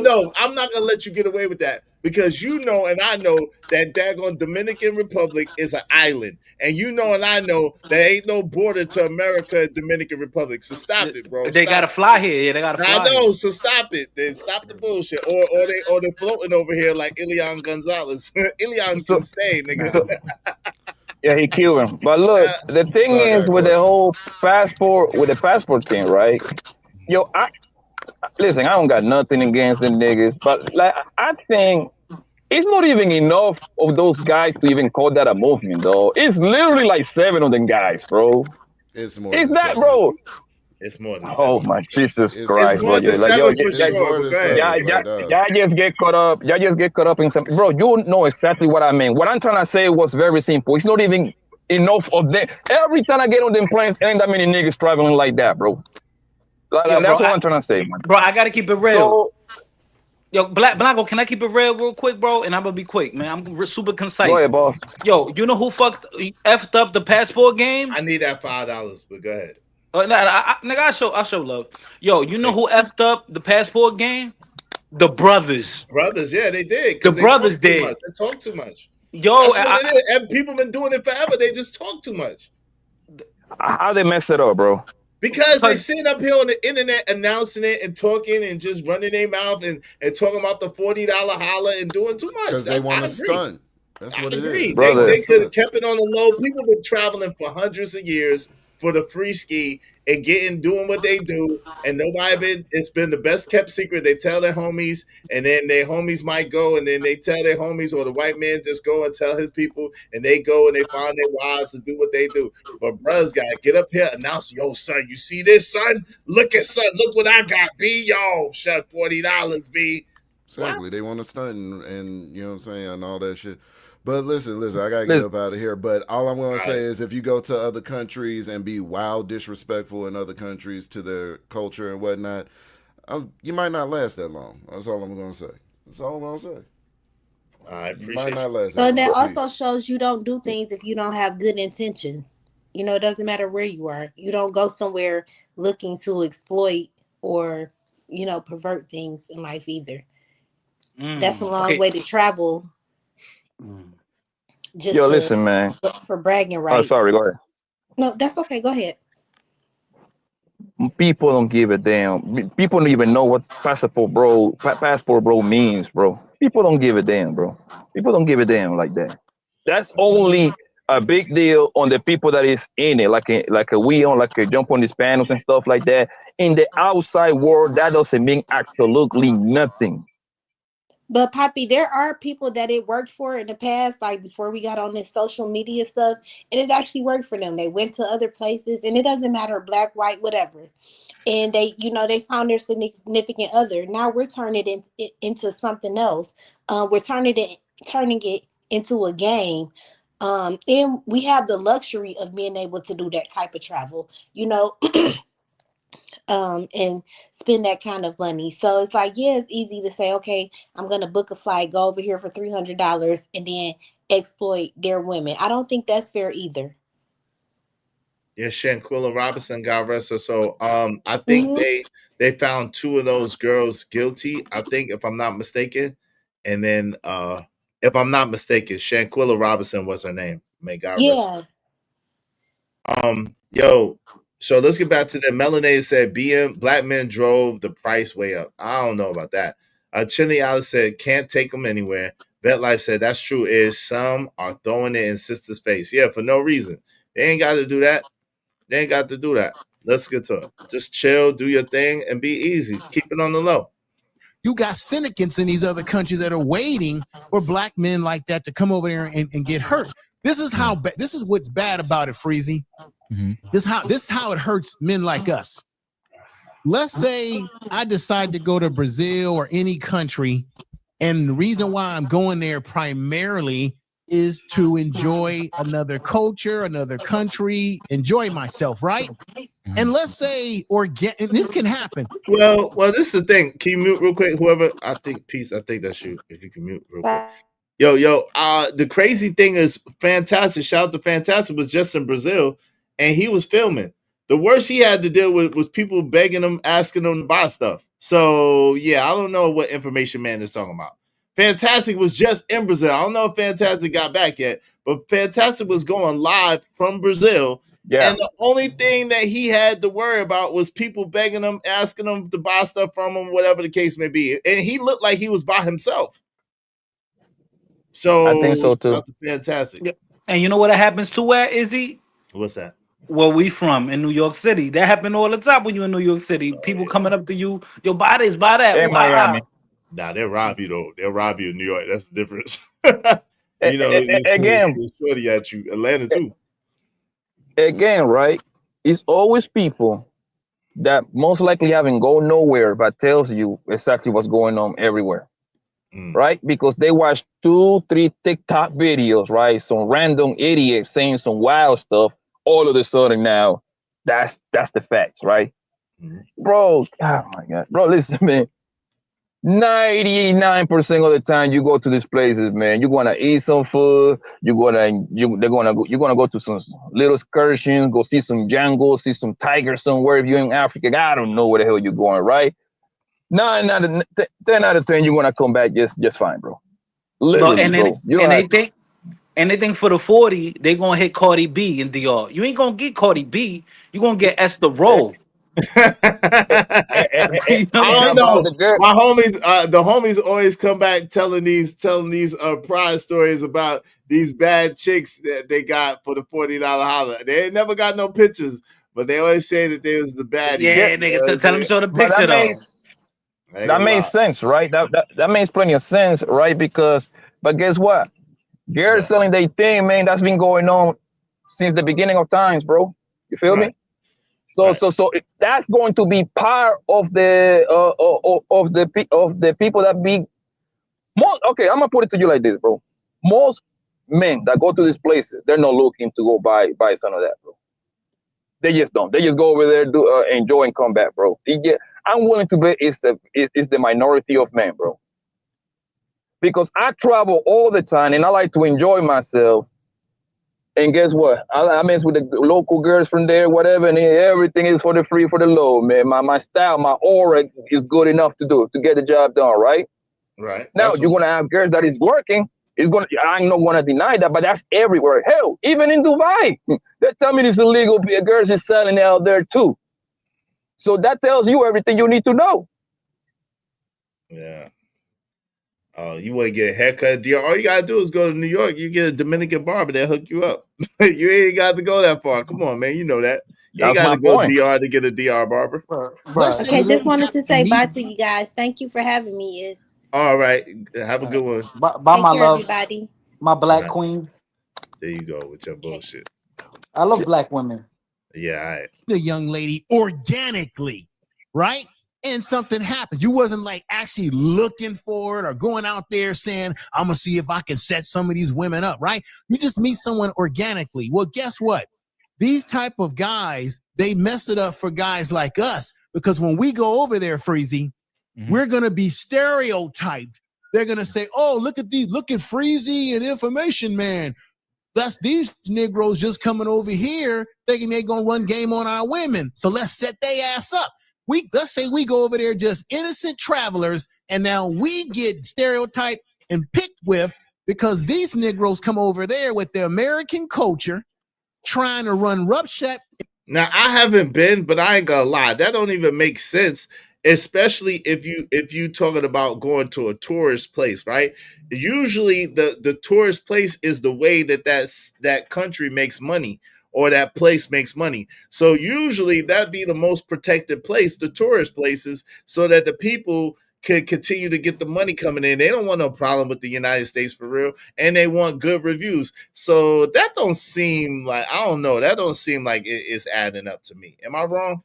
No, I'm not gonna let you get away with that because you know, and I know that daggone Dominican Republic is an island, and you know, and I know there ain't no border to America and Dominican Republic. So stop it, bro.
They gotta fly here. Yeah, they gotta fly.
I know. So stop it. Then stop the bullshit. Or they floating over here like Elian Gonzalez. Elian can stay, nigga.
Yeah, he killed him. But look, the thing is with the whole passport thing, right? Yo, listen, I don't got nothing against the niggas, but like I think it's not even enough of those guys to even call that a movement, though. It's literally like 7 of them guys, bro.
It's more.
It's that, bro.
It's more than 7.
Oh my Jesus Christ, bro! Y'all just get caught up. Y'all just get caught up in something, bro. You know exactly what I mean. What I'm trying to say was very simple. It's not even enough of them. Every time I get on them planes, ain't that many niggas traveling like that, bro. That's what I'm trying to say, man.
Bro, I gotta keep it real. Yo, Blanco, can I keep it real quick, bro? And I'm gonna be quick, man. I'm super concise.
Go ahead, boss.
Yo, you know who effed up the passport game?
I need that $5, but go ahead.
Nigga, I show love. Yo, you know who effed up the passport game? The brothers.
Brothers, yeah, they did.
The brothers did.
They talk too much.
Yo,
and people been doing it forever. They just talk too much.
How they mess it up, bro?
Because they sit up here on the internet announcing it and talking and just running their mouth and talking about the $40 holla and doing too much.
Because they want to stunt. That's what it is.
They could have kept it on the low. People been traveling for hundreds of years for the free ski and doing what they do, and it's been the best kept secret. They tell their homies, and then their homies might go, and then they tell their homies, or the white man just go and tell his people, and they go and they find their wives to do what they do. But brothers gotta get up here, announce, yo, son, you see this, son? Look what I got, B, yo, shut $40, B.
Exactly. What? They want to stunt and you know what I'm saying, and all that shit. But listen, I gotta get up out of here. But all I'm gonna say is if you go to other countries and be wild disrespectful in other countries to their culture and whatnot, you might not last that long. That's all I'm gonna say.
I appreciate
might not last
so that also shows you don't do things if you don't have good intentions. You know, it doesn't matter where you are. You don't go somewhere looking to exploit or, pervert things in life either. That's a long way to travel. Just
listen, man.
For bragging rights.
Oh, sorry. Go ahead.
No, that's okay. Go ahead.
People don't give a damn. People don't even know what passport bro means, bro. People don't give a damn, bro. People don't give a damn like that. That's only a big deal on the people that is in it, like we jump on these panels and stuff like that. In the outside world, that doesn't mean absolutely nothing.
But Poppy, there are people that it worked for in the past, like before we got on this social media stuff, and it actually worked for them. They went to other places, and it doesn't matter black, white, whatever. And they, they found their significant other. Now we're turning it into something else. We're turning it into a game. And we have the luxury of being able to do that type of travel, and spend that kind of money. So it's like, yeah, it's easy to say, okay, I'm gonna book a flight, go over here for $300, and then exploit their women. I don't think that's fair either.
Yeah, Shanquilla Robinson, God rest her soul. I think they found two of those girls guilty. I think, if I'm not mistaken, and then if I'm not mistaken, Shanquilla Robinson was her name. May God rest her. Yo, so let's get back to that. Melanated said black men drove the price way up. I don't know about that. Chinley Alice said can't take them anywhere. Vet Life said that's true. Is some are throwing it in sister's face. Yeah, for no reason. They ain't got to do that. They ain't got to do that. Let's get to it. Just chill, do your thing, and be easy. Keep it on the low.
You got syndicates in these other countries that are waiting for black men like that to come over there and get hurt. This is how this is what's bad about it, Freezy. This is how it hurts men like us. Let's say I decide to go to Brazil or any country, and the reason why I'm going there primarily is to enjoy another culture, another country, enjoy myself, right? And let's say, and this can happen.
Well, this is the thing. Can you mute real quick? Whoever, I think that's you. If you can mute real quick. Yo, the crazy thing is Fantastic. Shout out to Fantastic was just in Brazil, and he was filming. The worst he had to deal with was people begging him, asking him to buy stuff. So yeah, I don't know what Information Man is talking about. Fantastic was just in Brazil. I don't know if Fantastic got back yet, but Fantastic was going live from Brazil. Yeah. And the only thing that he had to worry about was people begging him, asking him to buy stuff from him, whatever the case may be. And he looked like he was by himself. So
I think so too.
Fantastic.
Yeah. And you know what happens to where, Izzy?
What's that?
Where we from in New York City. That happened all the time when you're in New York City. People coming up to you, your buy this, buy that.
In Miami.
Nah, they'll rob you though. They'll rob you in New York. That's the difference.
Again,
shorty at you. Atlanta too.
Again, right? It's always people that most likely haven't gone nowhere, but tells you exactly what's going on everywhere. Right? Because they watch 2-3 TikTok videos, right? Some random idiot saying some wild stuff. All of a sudden now, that's the facts, right? Bro, oh my God. Bro, listen, man. 99% of the time you go to these places, man, you're gonna eat some food, you're gonna go to some little excursions, go see some jungle, see some tigers somewhere. If you're in Africa, I don't know where the hell you're going, right? 10 out of 10, you're gonna come back just fine, bro. Literally, bro.
They think for the 40, they gonna hit Cardi B in DR. You ain't gonna get Cardi B, you gonna get Esther Roll.
I don't know. My homies, the homies always come back telling these pride stories about these bad chicks that they got for the $40 holler. They ain't never got no pictures, but they always say that they was the baddie.
Yeah, nigga, tell them show the picture though.
That makes sense, right? That makes plenty of sense, right? But guess what? Garrett's selling their thing, man. That's been going on since the beginning of times, bro. You feel me? So that's going to be part of the people that be most. Okay, I'm gonna put it to you like this, bro. Most men that go to these places, they're not looking to go buy some of that, bro. They just don't. They just go over there, do enjoy and come back, bro. I'm willing to bet it's the minority of men, bro. Because I travel all the time and I like to enjoy myself. And guess what? I mess with the local girls from there, whatever, and everything is for the free, for the low, man. My style, my aura is good enough to get the job done, right?
Right.
Now you're gonna have girls that is working. I'm not gonna deny that, but that's everywhere. Hell, even in Dubai, they tell me it's illegal. Girls is selling out there too. So that tells you everything you need to know.
Yeah. You want to get a haircut, DR? All you gotta do is go to New York. You get a Dominican barber, they'll hook you up. You ain't got to go that far. Come on, man. You know that. You ain't got to go DR to get a DR barber.
Okay, just wanted to say bye to you guys. Thank you for having me.
All right. Have a good one.
Bye,
Take
my
care,
love,
everybody.
my
All
black
right.
queen.
There you go with your bullshit.
I love black women.
Yeah, all right.
The young lady organically, right? And something happens. You wasn't like actually looking for it or going out there saying, I'm gonna see if I can set some of these women up, right? You just meet someone organically. Well, guess what? These type of guys, they mess it up for guys like us because when we go over there, Freezy, we're gonna be stereotyped. They're gonna say, oh, look at Freezy and Information Man. That's these Negroes just coming over here thinking they're gonna run game on our women. So let's set their ass up. Let's say we go over there just innocent travelers, and now we get stereotyped and picked with because these Negroes come over there with their American culture, trying to run roughshod.
Now I haven't been, but I ain't gonna lie, that don't even make sense. Especially if you talking about going to a tourist place, right? Usually the tourist place is the way that country makes money or that place makes money. So usually that'd be the most protected place, the tourist places, so that the people could continue to get the money coming in. They don't want no problem with the United States for real, and they want good reviews. So that don't seem like, I don't know, that don't seem like it's adding up to me. Am I wrong?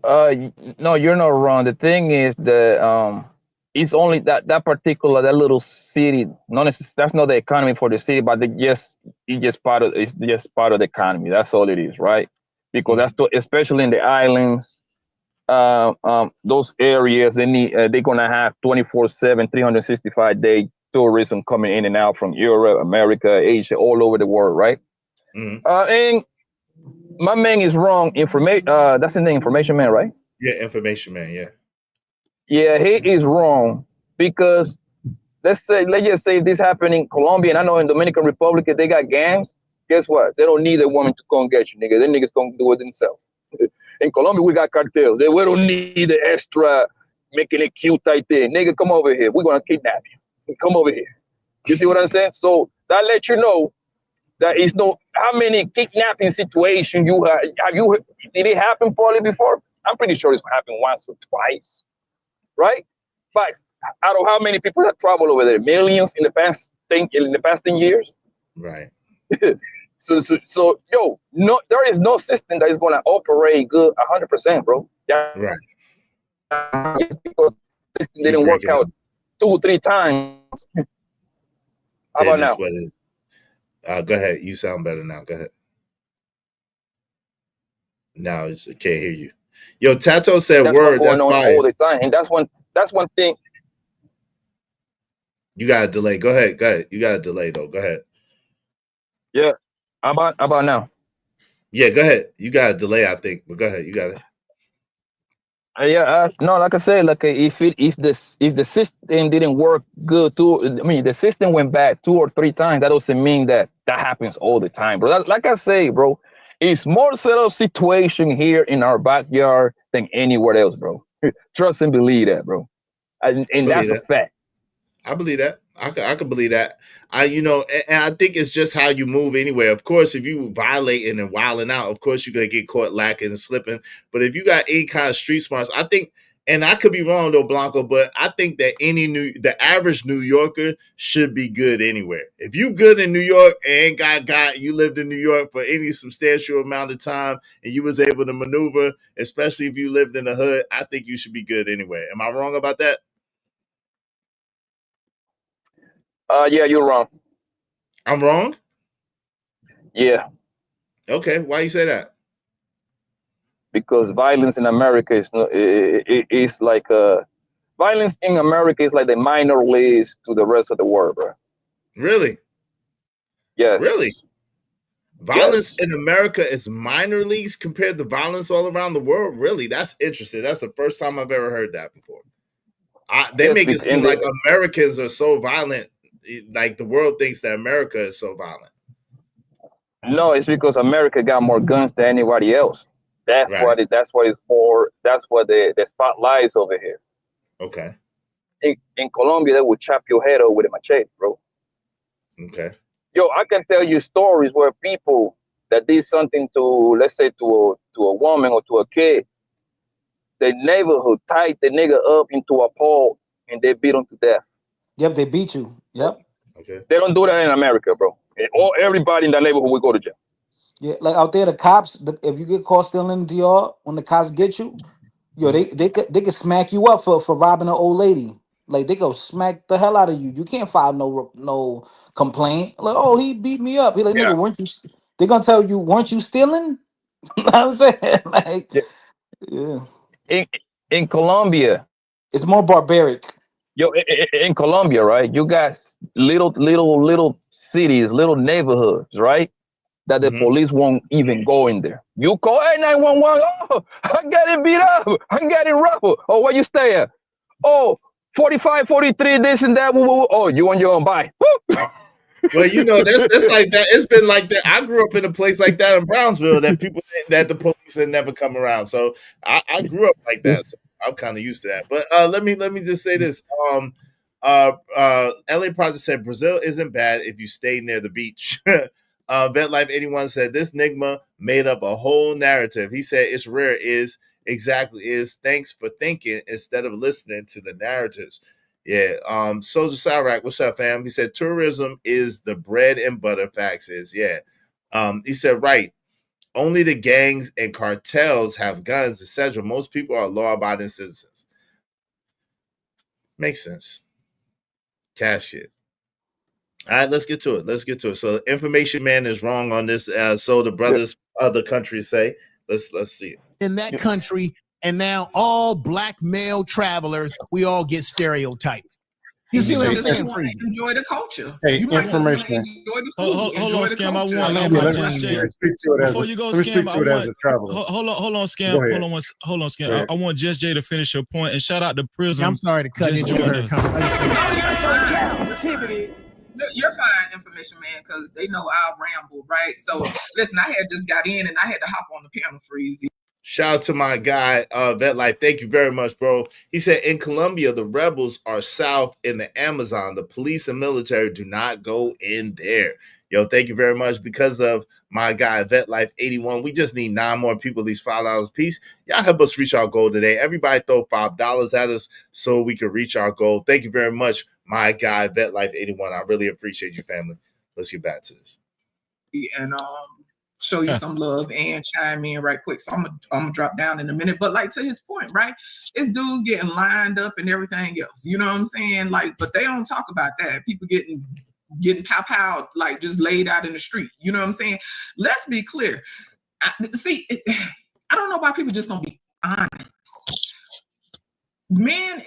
No, you're not wrong. The thing is that it's only that little city. That's not the economy for the city, but it's just part of the economy. That's all it is, right? Because especially in the islands, those areas they're gonna have 24/7, 365-day tourism coming in and out from Europe, America, Asia, all over the world, right? And my man is wrong. That's in the Information Man, right?
Yeah, Information Man. Yeah.
Yeah, he is wrong because let's just say this happened in Colombia, and I know in Dominican Republic they got gangs. Guess what? They don't need a woman to come get you, nigga. Them niggas gonna do it themselves. In Colombia, we got cartels. We don't need the extra making it cute type thing. Nigga, come over here. We're gonna kidnap you. Come over here. You see what I'm saying? So that lets you know that it's no how many kidnapping situations you have. Did it happen probably before? I'm pretty sure it's happened once or twice, right? But out of how many people have traveled over there? Millions in the past 10 years.
Right.
So yo, no, there is no system that is gonna operate good 100%, bro. Yeah.
Right.
Just because this didn't work out 2-3 times. How about now?
What it is. Go ahead. You sound better now. Go ahead. Now I can't hear you. Yo, Tato said
That's
word.
going
That's
on
fire.
all the time, and that's one thing.
You got a delay. Go ahead. Go ahead. You got a delay though. Go ahead.
Yeah. How about now?
Yeah, go ahead. You got a delay, I think, but go ahead. You got it.
Yeah, no, like I said, like if the system didn't work good the system went bad 2 or 3 times. That doesn't mean that happens all the time, bro. Like I say, bro, it's more set up situation here in our backyard than anywhere else, bro. Trust and believe that, bro, and that's a fact.
I believe that. I could believe that. And I think it's just how you move anywhere. Of course, if you violating and wilding out, of course you're gonna get caught lacking and slipping. But if you got any kind of street smarts, I think, and I could be wrong though, Blanco, but I think that the average New Yorker should be good anywhere. If you good in New York and ain't you lived in New York for any substantial amount of time and you was able to maneuver, especially if you lived in the hood, I think you should be good anywhere. Am I wrong about that?
Yeah, you're wrong.
I'm wrong?
Yeah.
Okay, why you say that?
Because violence in America is like violence in America is like the minor leagues to the rest of the world, bro.
Really?
Yes.
Really? Violence in America is minor leagues compared to violence all around the world? Really? That's interesting. That's the first time I've ever heard that before. They make it seem like Americans are so violent, like the world thinks that America is so violent.
No, it's because America got more guns than anybody else. That's what it's for. That's what the spotlight is over here.
Okay.
In Colombia, they would chop your head off with a machete, bro.
Okay.
Yo, I can tell you stories where people that did something to, let's say, to a woman or to a kid, the neighborhood tied the nigga up into a pole and they beat them to death.
Yep, they beat you. Yep.
Okay.
They don't do that in America, bro. All everybody in the neighborhood will go to jail.
Yeah, like out there, the cops. If you get caught stealing DR, when the cops get you, yo, they could smack you up for robbing an old lady. Like they go smack the hell out of you. You can't file no complaint. Like, oh, he beat me up. He like,
Yeah.
nigga, weren't you? They gonna tell you, weren't you stealing? You know what I'm saying? Like,
Yeah.
yeah,
In Colombia,
it's more barbaric.
yo, in Colombia, right? You got little cities, little neighborhoods, right? That the police won't even go in there. You call 911. Oh, I'm getting beat up. I'm getting rough. Oh, where you stay at? Oh, 45, 43, this and that. Woo, woo, woo. Oh, you on your own. Bye.
Well, you know, that's like that. It's been like that. I grew up in a place like that in Brownsville that people that the police had never come around. So I grew up like that. So I'm kind of used to that. But let me just say this. LA Project said Brazil isn't bad if you stay near the beach. Vet Life 81 said this Nigma made up a whole narrative. He said it's rare is thanks for thinking instead of listening to the narratives. Yeah. Soldier Cyrac, what's up, fam? He said tourism is the bread and butter. Facts is, yeah. He said, right. Only the gangs and cartels have guns, etc. Most people are law-abiding citizens. Makes sense. Cash it. All right, let's get to it. So information man is wrong on this. So the brothers other countries say. Let's see it.
In that country, and now all black male travelers, we all get stereotyped. You see what I'm saying, Freezy?
Enjoy the culture.
Hey,
You might just wanna
information.
enjoy the food.
Hold
enjoy
on,
the
Scam.
culture.
I
Enjoy
want
the
just
restaurant.
Jay.
Speak to it as
Before you go,
let me speak
Scam,
to it as a traveler.
hold on, Scam.
Go ahead.
Hold on,
Go
Scam.
ahead.
I want Just Jay to finish your point and shout out to Prism.
I'm sorry to cut
Just
into
joined
her
us.
Captivity. You're fine, information man, because they know I'll ramble, right? So listen, I had just got in and I had to hop on the panel Freezy.
Shout out to my guy, Vet Life. Thank you very much, bro. He said in Colombia, the rebels are south in the Amazon. The police and military do not go in there. Yo, thank you very much. Because of my guy, Vet Life 81, we just need 9 more people, at least $5 a piece. Y'all help us reach our goal today. Everybody throw $5 at us so we can reach our goal. Thank you very much, my guy, Vet Life 81. I really appreciate you, family. Let's get back to this.
And show you some love and chime in right quick. So I'm gonna drop down in a minute. But like to his point, right? It's dudes getting lined up and everything else. You know what I'm saying? Like, but they don't talk about that. People getting pow, like just laid out in the street. You know what I'm saying? Let's be clear. I don't know why people just don't be honest. Men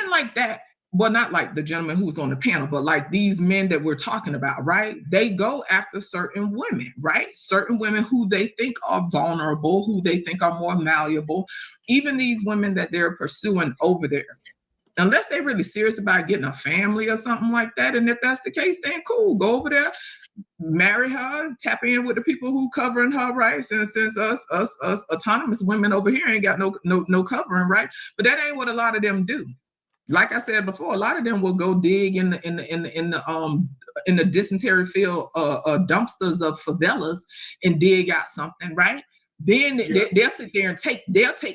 like that. Well, not like the gentleman who was on the panel, but like these men that we're talking about, right? They go after certain women, right? Certain women who they think are vulnerable, who they think are more malleable, even these women that they're pursuing over there. Unless they're really serious about getting a family or something like that. And if that's the case, then cool, go over there, marry her, tap in with the people who covering her rights. And since us autonomous women over here ain't got no covering, right? But that ain't what a lot of them do. Like I said before, a lot of them will go dig in the dysentery field dumpsters of favelas and dig out something, right? Then they'll sit there and take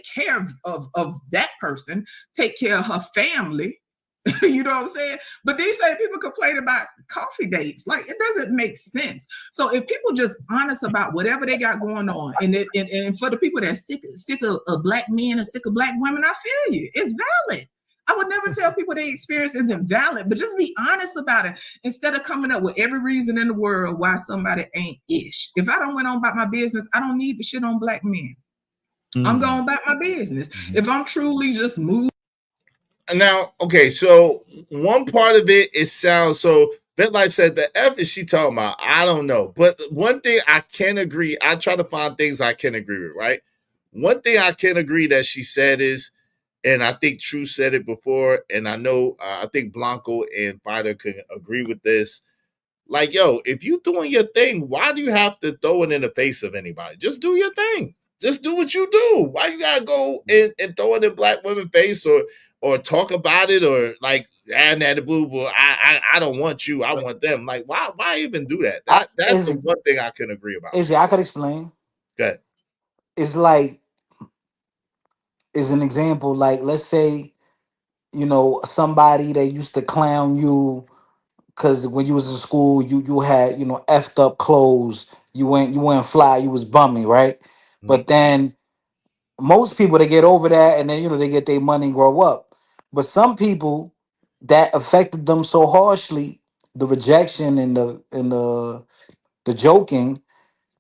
care of that person, take care of her family. You know what I'm saying? But these same people complain about coffee dates. Like, it doesn't make sense. So if people just honest about whatever they got going on, and for the people that are sick of black men and sick of black women, I feel you. It's valid. I would never tell people their experience isn't valid, but just be honest about it instead of coming up with every reason in the world why somebody ain't ish. If I don't went on about my business, I don't need to shit on black men. I'm going about my business. If I'm truly just moved.
Now, okay, so one part of it sounds so. Vet Life said the F is she talking about? I don't know. But one thing I can agree, I try to find things I can agree with, right? One thing I can agree that she said is, and I think True said it before, and I know, I think Blanco and Fighter could agree with this. Like, yo, if you doing your thing, why do you have to throw it in the face of anybody? Just do your thing. Just do what you do. Why you gotta go and throw it in black women's face or talk about it or like the boo boo? I don't want you. I want them. Like, why even do that? That's the one thing I can agree about.
I could explain.
Good.
It's like, is an example. Like, let's say you know, somebody that used to clown you because when you was in school, you had, you know, effed up clothes. You went fly. You was bummy, right? But then most people, they get over that, and then, you know, they get their money and grow up. But some people, that affected them so harshly, the rejection and the joking,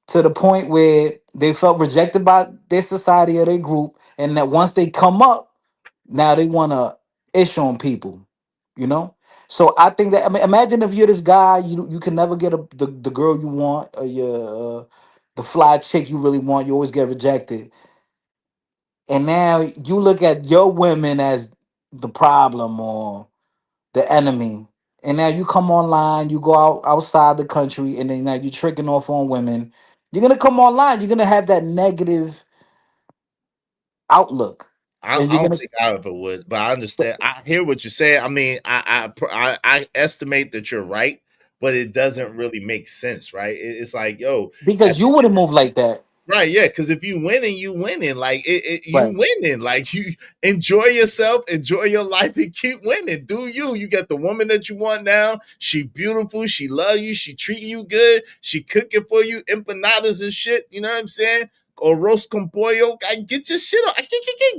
to the point where they felt rejected by their society or their group, and that once they come up, now they want to ish on people, you know. So I think that, I mean, imagine if you're this guy, you can never get the girl you want, or the fly chick you really want, you always get rejected, and now you look at your women as the problem or the enemy. And now you come online, you go outside the country, and then now you're tricking off on women. You're gonna come online, you're gonna have that negative outlook. And
I
you're
don't
gonna
think I ever would, but I understand. I hear what you're saying. I mean, I estimate that you're right, but it doesn't really make sense, right? It's like, yo, at
because you wouldn't move like that.
right, yeah, because if you winning, you winning. Like you
Right.
winning. Like you enjoy yourself, enjoy your life, and keep winning. Do you? You got the woman that you want now. She beautiful. She love you. She treating you good. She cooking for you, empanadas and shit. You know what I'm saying? Or roast con pollo. I get your shit on.
Yeah.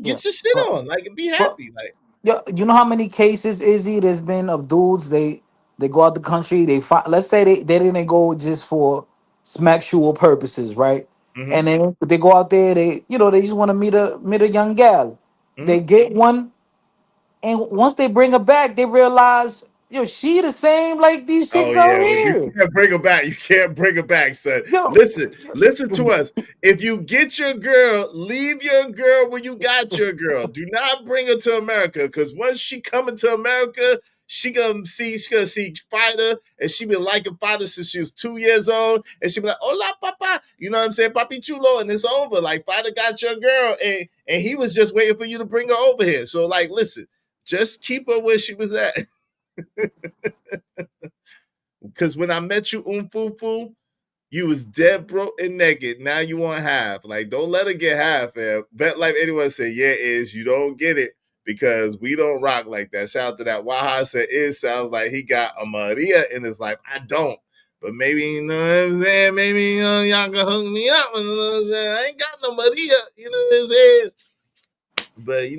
Get your shit
But,
on. Like be
but
happy. Like
yeah, you know how many cases, Izzy, there's been of dudes, they go out the country, let's say they didn't go just for sexual purposes, right?
mm-hmm,
And then they go out there, they just want to meet a young gal.
mm-hmm.
They get one, and once they bring her back, they realize, she the same like these
Oh
chicks
yeah,
out
you
here.
can't bring her back. You can't bring her back, son.
Yo,
Listen to us. If you get your girl, leave your girl where you got your girl. Do not bring her to America, because once she coming to America, she gonna see Fighter, and she been liking Fighter since she was 2 years old, and she be like, "Hola, papa," you know what I'm saying, "Papi chulo," and it's over. Like Fighter got your girl, and he was just waiting for you to bring her over here. So like, listen, just keep her where she was at. Because when I met you, Umfufu, you was dead broke and naked. Now you want half. Like, don't let her get half, man. Bet like anyone said, yeah, is you don't get it because we don't rock like that. Shout out to that. Waha said, it sounds like he got a Maria in his life. I don't. But maybe, you know what I'm saying? Maybe, y'all can hook me up. You know what I'm saying? I ain't got no Maria. You know what I'm saying? But,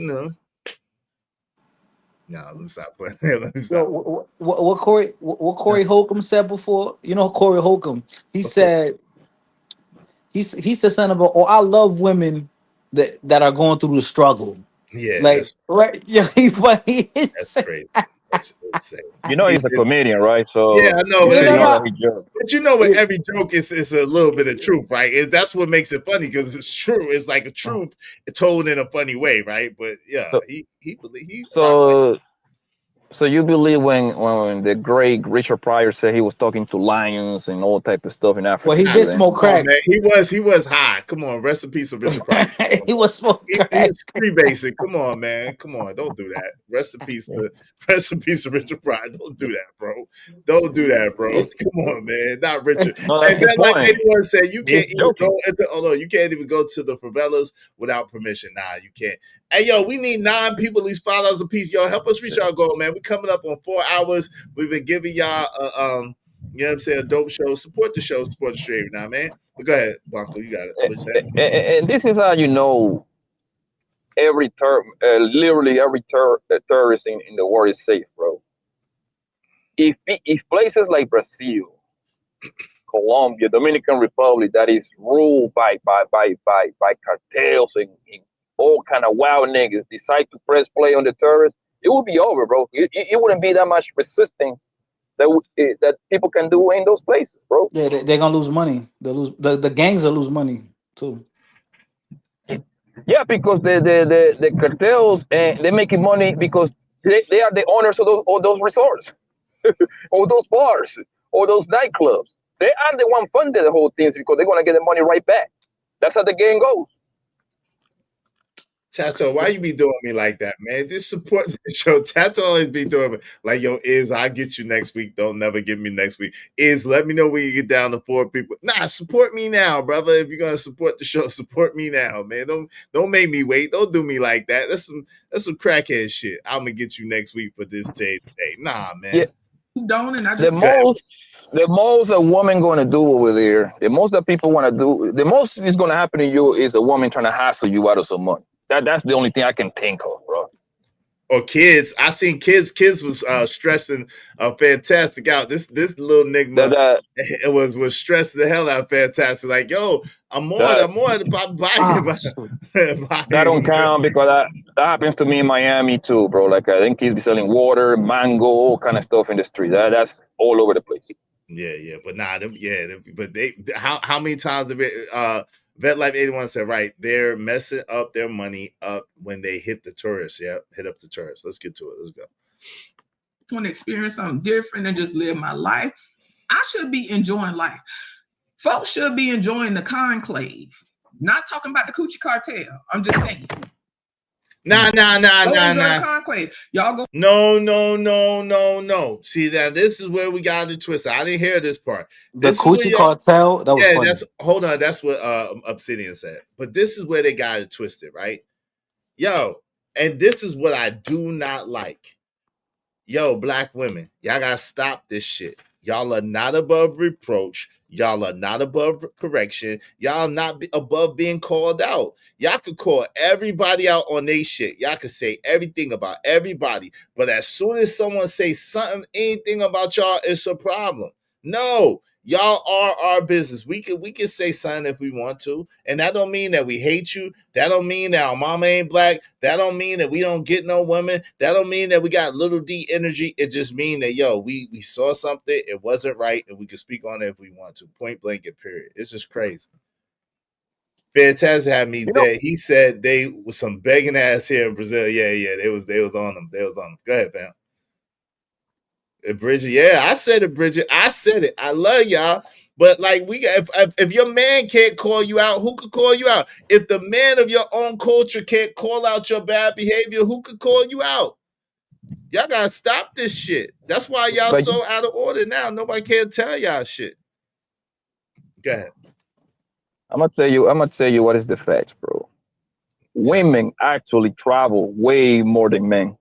no, let me stop playing. Let me
yo,
stop.
what Corey Holcomb said before? You know, Corey Holcomb, he said, he said something about, I love women that are going through the struggle.
Yeah,
Like, right? Yeah, he funny.
that's crazy. That's insane.
You know he's a comedian, right?
Yeah,
So
I know,
you
but
know that he jokes.
but you know, with every joke is a little bit of truth, right? That's what makes it funny because it's true. It's like a truth told in a funny way, right? But yeah,
So,
he rocked like
so you believe when the great Richard Pryor said he was talking to lions and all type of stuff in
Well,
Africa?
he
You
did
believe?
smoke
oh
crack.
man, he was high. Come on, rest in peace of Richard Pryor.
He was smoking
He
crack.
was free basic. Come on, man. Come on, don't do that. Rest in peace of Richard Pryor. Don't do that, bro. Don't do that, bro. Come on, man. Not Richard.
No,
And
that's his
then, like
point.
anyone said, you
He's
can't even go
joking.
into. Oh no, you can't even go to the favelas without permission. Nah, you can't. Hey, yo, we need 9 people, at least $5 a piece. Yo, help us reach our goal, man. We're coming up on 4 hours. We've been giving y'all you know what I'm saying, a dope show. Support the show, support the stream now, man. But go ahead, Blanco. You got it. What you say?
And this is how you know literally every tourist in the world is safe, bro. If places like Brazil, Colombia, Dominican Republic, that is ruled by cartels and all kind of wild niggas decide to press play on the tourists, it would be over, bro. It wouldn't be that much resistance that people can do in those places, bro.
Yeah, they're gonna lose money. They lose the gangs will lose money too.
Yeah, because the cartels they're making money because they are the owners of those resorts, or those bars, or those nightclubs. They are the one funding the whole things because they're gonna get the money right back. That's how the game goes.
Tato, why you be doing me like that, man? Just support the show. Tato always be doing me like, yo, I'll get you next week. Don't never give me next week. Let me know when you get down to 4 people. Nah, support me now, brother. If you're gonna support the show, support me now, man. Don't make me wait. Don't do me like that. That's some crackhead shit. I'm gonna get you next week for this day. Nah, man.
Yeah. Don't and I
The most a woman going to do over there, the most that people want to do, the most is going to happen to you is a woman trying to hassle you out of some money. That's the only thing I can think of, bro.
Or kids. I seen kids. Kids was stressing Fantastic out. This little nigga was stressing the hell out of Fantastic. Like, yo, I'm on.
That don't count because that happens to me in Miami too, bro. Like I think kids be selling water, mango, all kind of stuff in the street. That's all over the place.
Yeah, but nah, but how many times have it? Vet Life 81 said, right, they're messing up their money up when they hit the tourists. Yeah, hit up the tourists. Let's get to it. Let's go.
I want to experience something different and just live my life. I should be enjoying life. Folks should be enjoying the conclave. Not talking about the Coochie Cartel. I'm just saying.
Nah.
Conclave. Y'all go.
No. See, that this is where we got the twist. I didn't hear this part.
The Coochie Cartel. That was funny.
Hold on. That's what Obsidian said. But this is where they got it twisted, right? Yo, and this is what I do not like. Yo, black women, y'all gotta stop this shit. Y'all are not above reproach. Y'all are not above correction. Y'all not above being called out. Y'all could call everybody out on their shit. Y'all could say everything about everybody. But as soon as someone says something, anything about y'all, it's a problem. No, y'all are our business. We can say something if we want to. And that don't mean that we hate you. That don't mean that our mama ain't black. That don't mean that we don't get no women. That don't mean that we got little D energy. It just mean that, yo, we saw something. It wasn't right. And we can speak on it if we want to. Point blank and period. It's just crazy. Fantastic had me dead. He said they was some begging ass here in Brazil. Yeah. They was on them. They was on them. Go ahead, fam. Bridget, yeah, I said it, Bridget. I said it. I love y'all, but like if your man can't call you out, who could call you out? If the man of your own culture can't call out your bad behavior, who could call you out? Y'all gotta stop this shit. That's why y'all so out of order now. Nobody can tell y'all shit. Go ahead.
I'm gonna tell you what is the facts, bro. Women actually travel way more than men.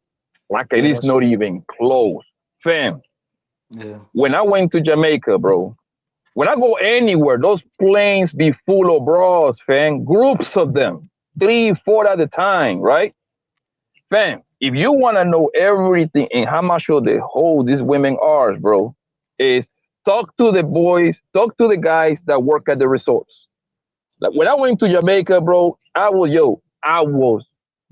Like it is not even close. Fam, when I went to Jamaica, bro, when I go anywhere, those planes be full of bras, fam. Groups of them, 3, 4 at a time, right? Fam, if you want to know everything and how much of the whole these women are, bro, is talk to the boys, talk to the guys that work at the resorts. Like when I went to Jamaica, bro, I was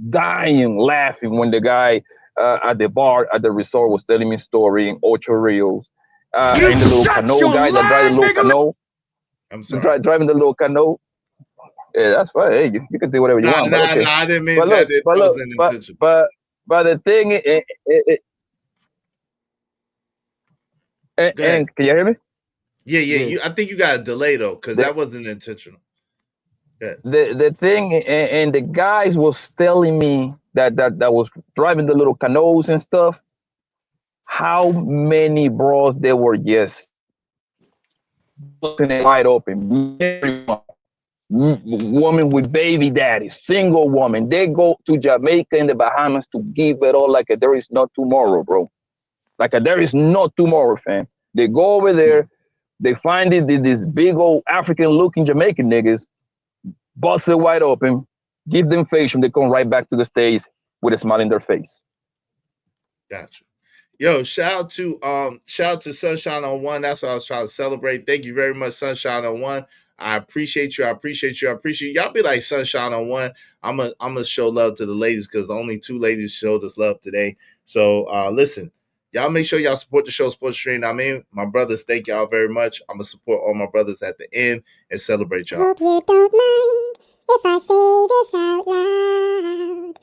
dying laughing when the guy at the bar at the resort was telling me a story in Ocho Rios. And the little canoe guy that drive the little canoe.
I'm sorry.
Driving the little canoe. Yeah, that's fine. Hey, you can do whatever you want. Okay.
I didn't mean that.
But the thing and can you hear me?
Yeah. I think you got a delay though, because that wasn't intentional.
The thing and the guys was telling me that was driving the little canoes and stuff, how many bros there were just wide open. Woman with baby daddy, single woman. They go to Jamaica and the Bahamas to give it all like there is no tomorrow, bro. Like there is no tomorrow, fam. They go over there, they find these big old African looking Jamaican niggas, bust it wide open, give them facial, they come right back to the States with a smile in their face.
Gotcha. Yo, shout out to Sunshine on One. That's what I was trying to celebrate. Thank you very much, Sunshine on One. I appreciate you. Y'all be like Sunshine on One. I'm gonna show love to the ladies because only 2 ladies showed us love today. So listen, y'all make sure y'all support the show, support the stream. I mean, my brothers, thank y'all very much. I'm gonna support all my brothers at the end and celebrate y'all.
Hope you don't mind if I say this out loud.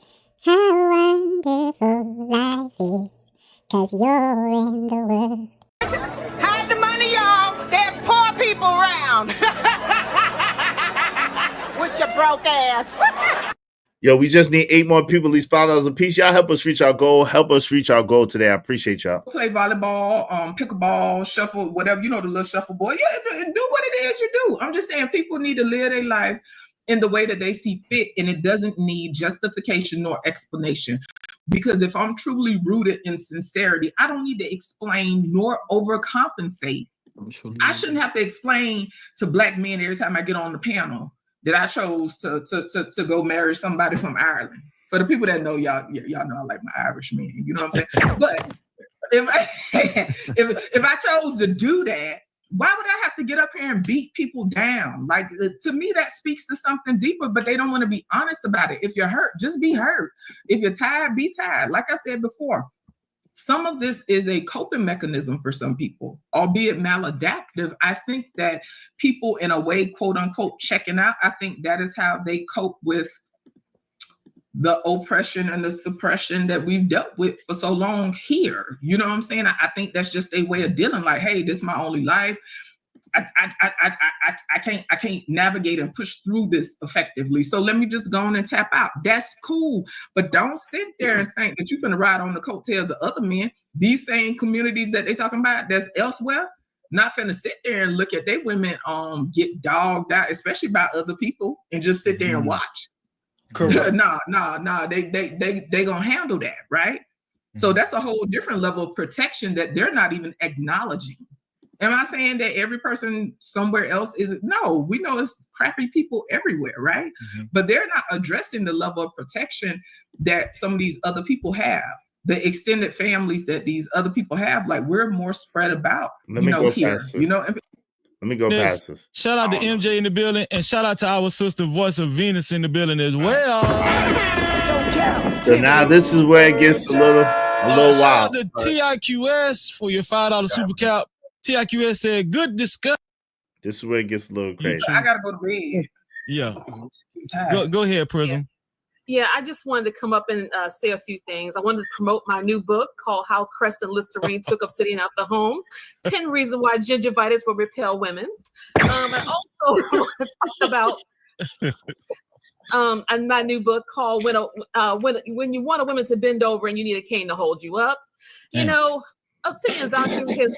How wonderful life is, 'cause you're in the world.
Hide the money, y'all. There's poor people around. With your broke ass.
Yo, we just need 8 more people, at least $5 a piece. Y'all help us reach our goal. Help us reach our goal today. I appreciate y'all.
Play volleyball, pickleball, shuffle, whatever, you know, the little shuffleboard. Yeah, do what it is you do. I'm just saying people need to live their life in the way that they see fit, and it doesn't need justification nor explanation. Because if I'm truly rooted in sincerity, I don't need to explain nor overcompensate. I shouldn't have to explain to Black men every time I get on the panel that I chose to go marry somebody from Ireland. For the people that know, y'all know I like my Irish men. You know what I'm saying? But if I chose to do that, why would I have to get up here and beat people down? Like, to me, that speaks to something deeper, but they don't want to be honest about it. If you're hurt, just be hurt. If you're tired, be tired. Like I said before, some of this is a coping mechanism for some people, albeit maladaptive. I think that people, in a way, quote unquote, checking out, I think that is how they cope with the oppression and the suppression that we've dealt with for so long here. You know what I'm saying? I think that's just a way of dealing, like, hey, this is my only life. I can't navigate and push through this effectively. So let me just go on and tap out. That's cool. But don't sit there and think that you're gonna ride on the coattails of other men. These same communities that they talking about that's elsewhere, not finna sit there and look at their women get dogged out, especially by other people, and just sit there and watch. No, they gonna handle that, right? So that's a whole different level of protection that they're not even acknowledging. Am I saying that every person somewhere else is? No, we know it's crappy people everywhere, right? But they're not addressing the level of protection that some of these other people have, the extended families that these other people have. Like, we're more spread about,
Let me go
here,
past this. Let me go past this.
Shout out to MJ in the building, and shout out to our sister Voice of Venus in the building as well.
So now this is where it gets a little wild.
Shout out to TIQS for your $5 super cap. TIQS said, good discussion.
This is where it gets a little crazy.
I gotta go to bed.
Yeah. Go ahead, Prism.
Yeah, I just wanted to come up and say a few things. I wanted to promote my new book called How Crest and Listerine Took Obsidian Out the Home. 10 Reasons Why Gingivitis Will Repel Women. I also want to talk about and my new book called When You Want a Woman to Bend Over and You Need a Cane to Hold You Up. You know, Obsidian's out here with his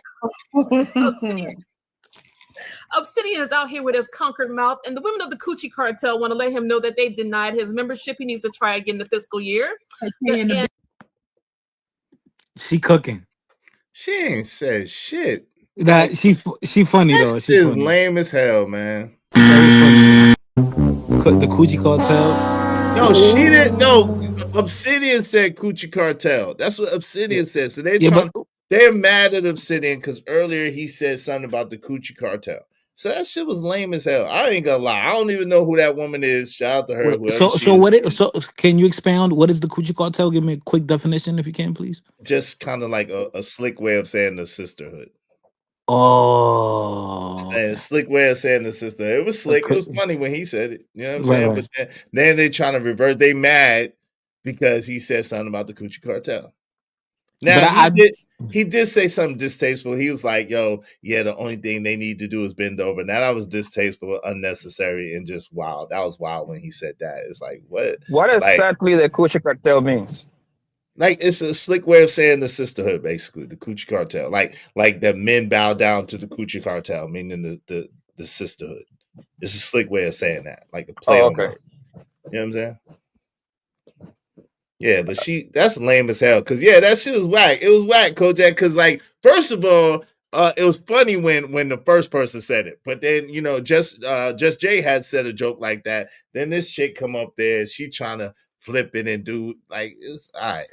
Obsidian is out here with his conquered mouth, and the women of the Coochie Cartel want to let him know that they've denied his membership. He needs to try again the fiscal year.
She cooking.
She ain't said shit.
That she funny though.
She's funny. Lame as hell, man.
The Coochie Cartel.
No, she didn't. No, Obsidian said Coochie Cartel. That's what Obsidian said. So they're mad at Obsidian because earlier he said something about the Coochie Cartel. So that shit was lame as hell. I ain't gonna lie. I don't even know who that woman is. Shout out to her.
So can you expound? What is the Coochie Cartel? Give me a quick definition if you can, please.
Just kind of like a slick way of saying the sisterhood.
Oh,
a slick way of saying the sisterhood. It was slick. It was funny when he said it. You know what I'm saying?
Right.
But then they trying to revert. They mad because he said something about the Coochie Cartel. Now he did say something distasteful. He was like, "Yo, yeah, the only thing they need to do is bend over." Now that was distasteful, unnecessary, and just wild. That was wild when he said that. It's like, what?
What exactly the Coochie Cartel means?
Like, it's a slick way of saying the sisterhood, basically, the Coochie Cartel. Like the men bow down to the Coochie Cartel, meaning the sisterhood. It's a slick way of saying that, like a play on word. You know what I'm saying? Yeah, but that's lame as hell. Cause that shit was whack. It was whack, Kojak. Cause like, first of all, it was funny when the first person said it, but then just Jay had said a joke like that. Then this chick come up there, she trying to flip it and do like it's all right.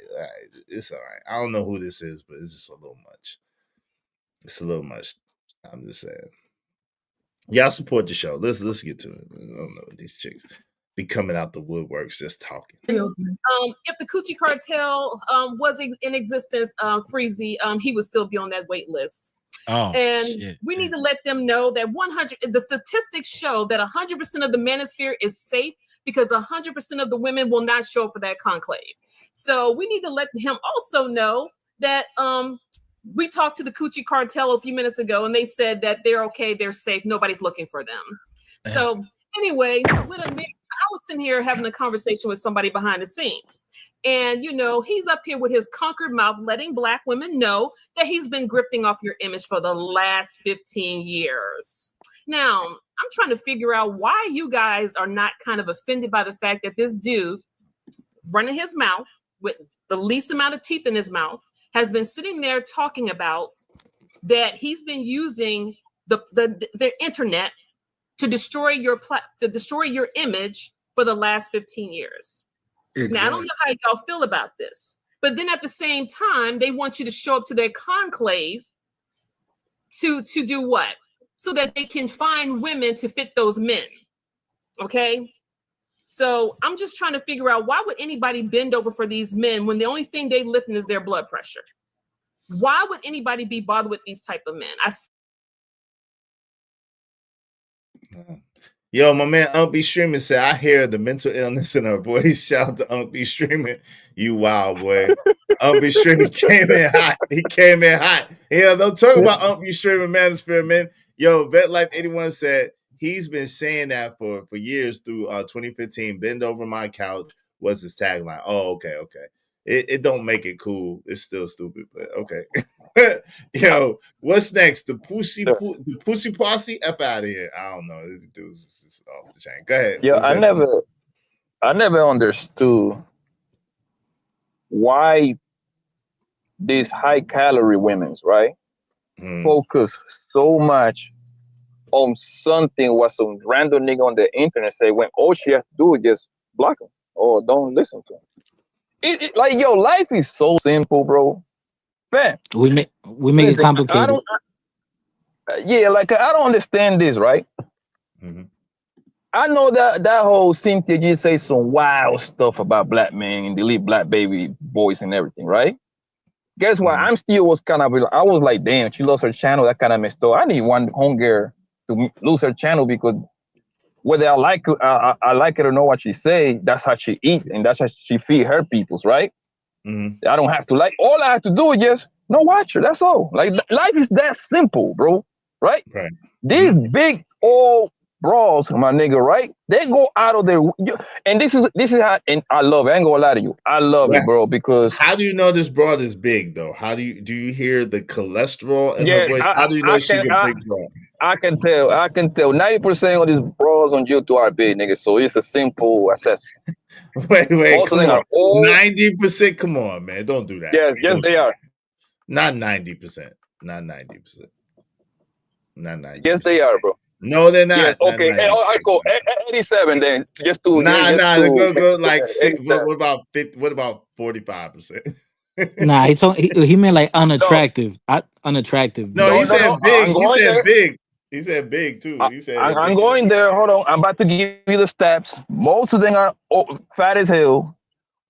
It's all right. I don't know who this is, but it's just a little much. It's a little much. I'm just saying. Y'all support the show. Let's get to it. I don't know these chicks be coming out the woodworks just talking.
If the Coochie Cartel was in existence, Freezy, he would still be on that wait list. We need to let them know that the statistics show that 100% of the manosphere is safe because 100% of the women will not show up for that conclave. So we need to let him also know that we talked to the Coochie Cartel a few minutes ago, and they said that they're okay, they're safe, nobody's looking for them. So anyway, was sitting here having a conversation with somebody behind the scenes. And, he's up here with his conquered mouth, letting Black women know that he's been grifting off your image for the last 15 years. Now, I'm trying to figure out why you guys are not kind of offended by the fact that this dude running his mouth with the least amount of teeth in his mouth has been sitting there talking about that he's been using the internet to destroy your image for the last 15 years. Exactly. Now, I don't know how y'all feel about this, but then at the same time, they want you to show up to their conclave to do what? So that they can find women to fit those men. Okay? So I'm just trying to figure out, why would anybody bend over for these men when the only thing they lifting is their blood pressure? Why would anybody be bothered with these type of men?
Yo, my man Unc B Streaming said, I hear the mental illness in her voice. Shout out to Unc B Streaming. You wild boy. Unc B Streaming came in hot. He came in hot. Yeah, don't talk about Unc B Streaming Manosphere, man. Yo, VetLife81 said he's been saying that for years through 2015. Bend over my couch was his tagline. Oh, okay. It don't make it cool. It's still stupid, but okay. Yo, what's next? The pussy posse? F out of here. I don't know. This dude's off the chain. Go ahead.
Yeah, I never understood why these high calorie women's, right? Focus so much on something what some random nigga on the internet say, when all she has to do is just block him or don't listen to him. Like, yo, life is so simple, bro. Man,
we make it complicated.
I don't understand this, right?
Mm-hmm.
I know that whole Cynthia G say some wild stuff about Black men and delete Black baby boys and everything, right? Guess what? I'm still was kind of, I was like, damn, she lost her channel. That kind of messed up. I need one homegirl to lose her channel, because whether I like it or know what she say, that's how she eats and that's how she feed her peoples, right?
Mm-hmm.
I don't have to like. All I have to do is just no watch her. That's all. Like, life is that simple, bro. Right?
Right.
These big old bras, my nigga, right? They go out of their, and this is how. And I love it. I ain't gonna lie to you. I love it, bro. Because
how do you know this broad is big though? How do you hear the cholesterol in her voice? How do you know she's a big broad?
I can tell. 90% of these bras on YouTube are big, nigga. So it's a simple assessment.
Wait, come on. 90%? Come on, man. Don't do that.
Yes, they are.
Not 90%. Not 90%. Not 90%.
Yes, they are, bro.
No, they're not.
Yes, okay. Hey, all right, cool. 87 then. Just to
go like 6. What about 50? What about 45%?
Nah, he meant like unattractive. Unattractive.
No, he said big. He said big. He said big too. He said
I'm going there. Hold on. I'm about to give you the stats. Most of them are fat as hell.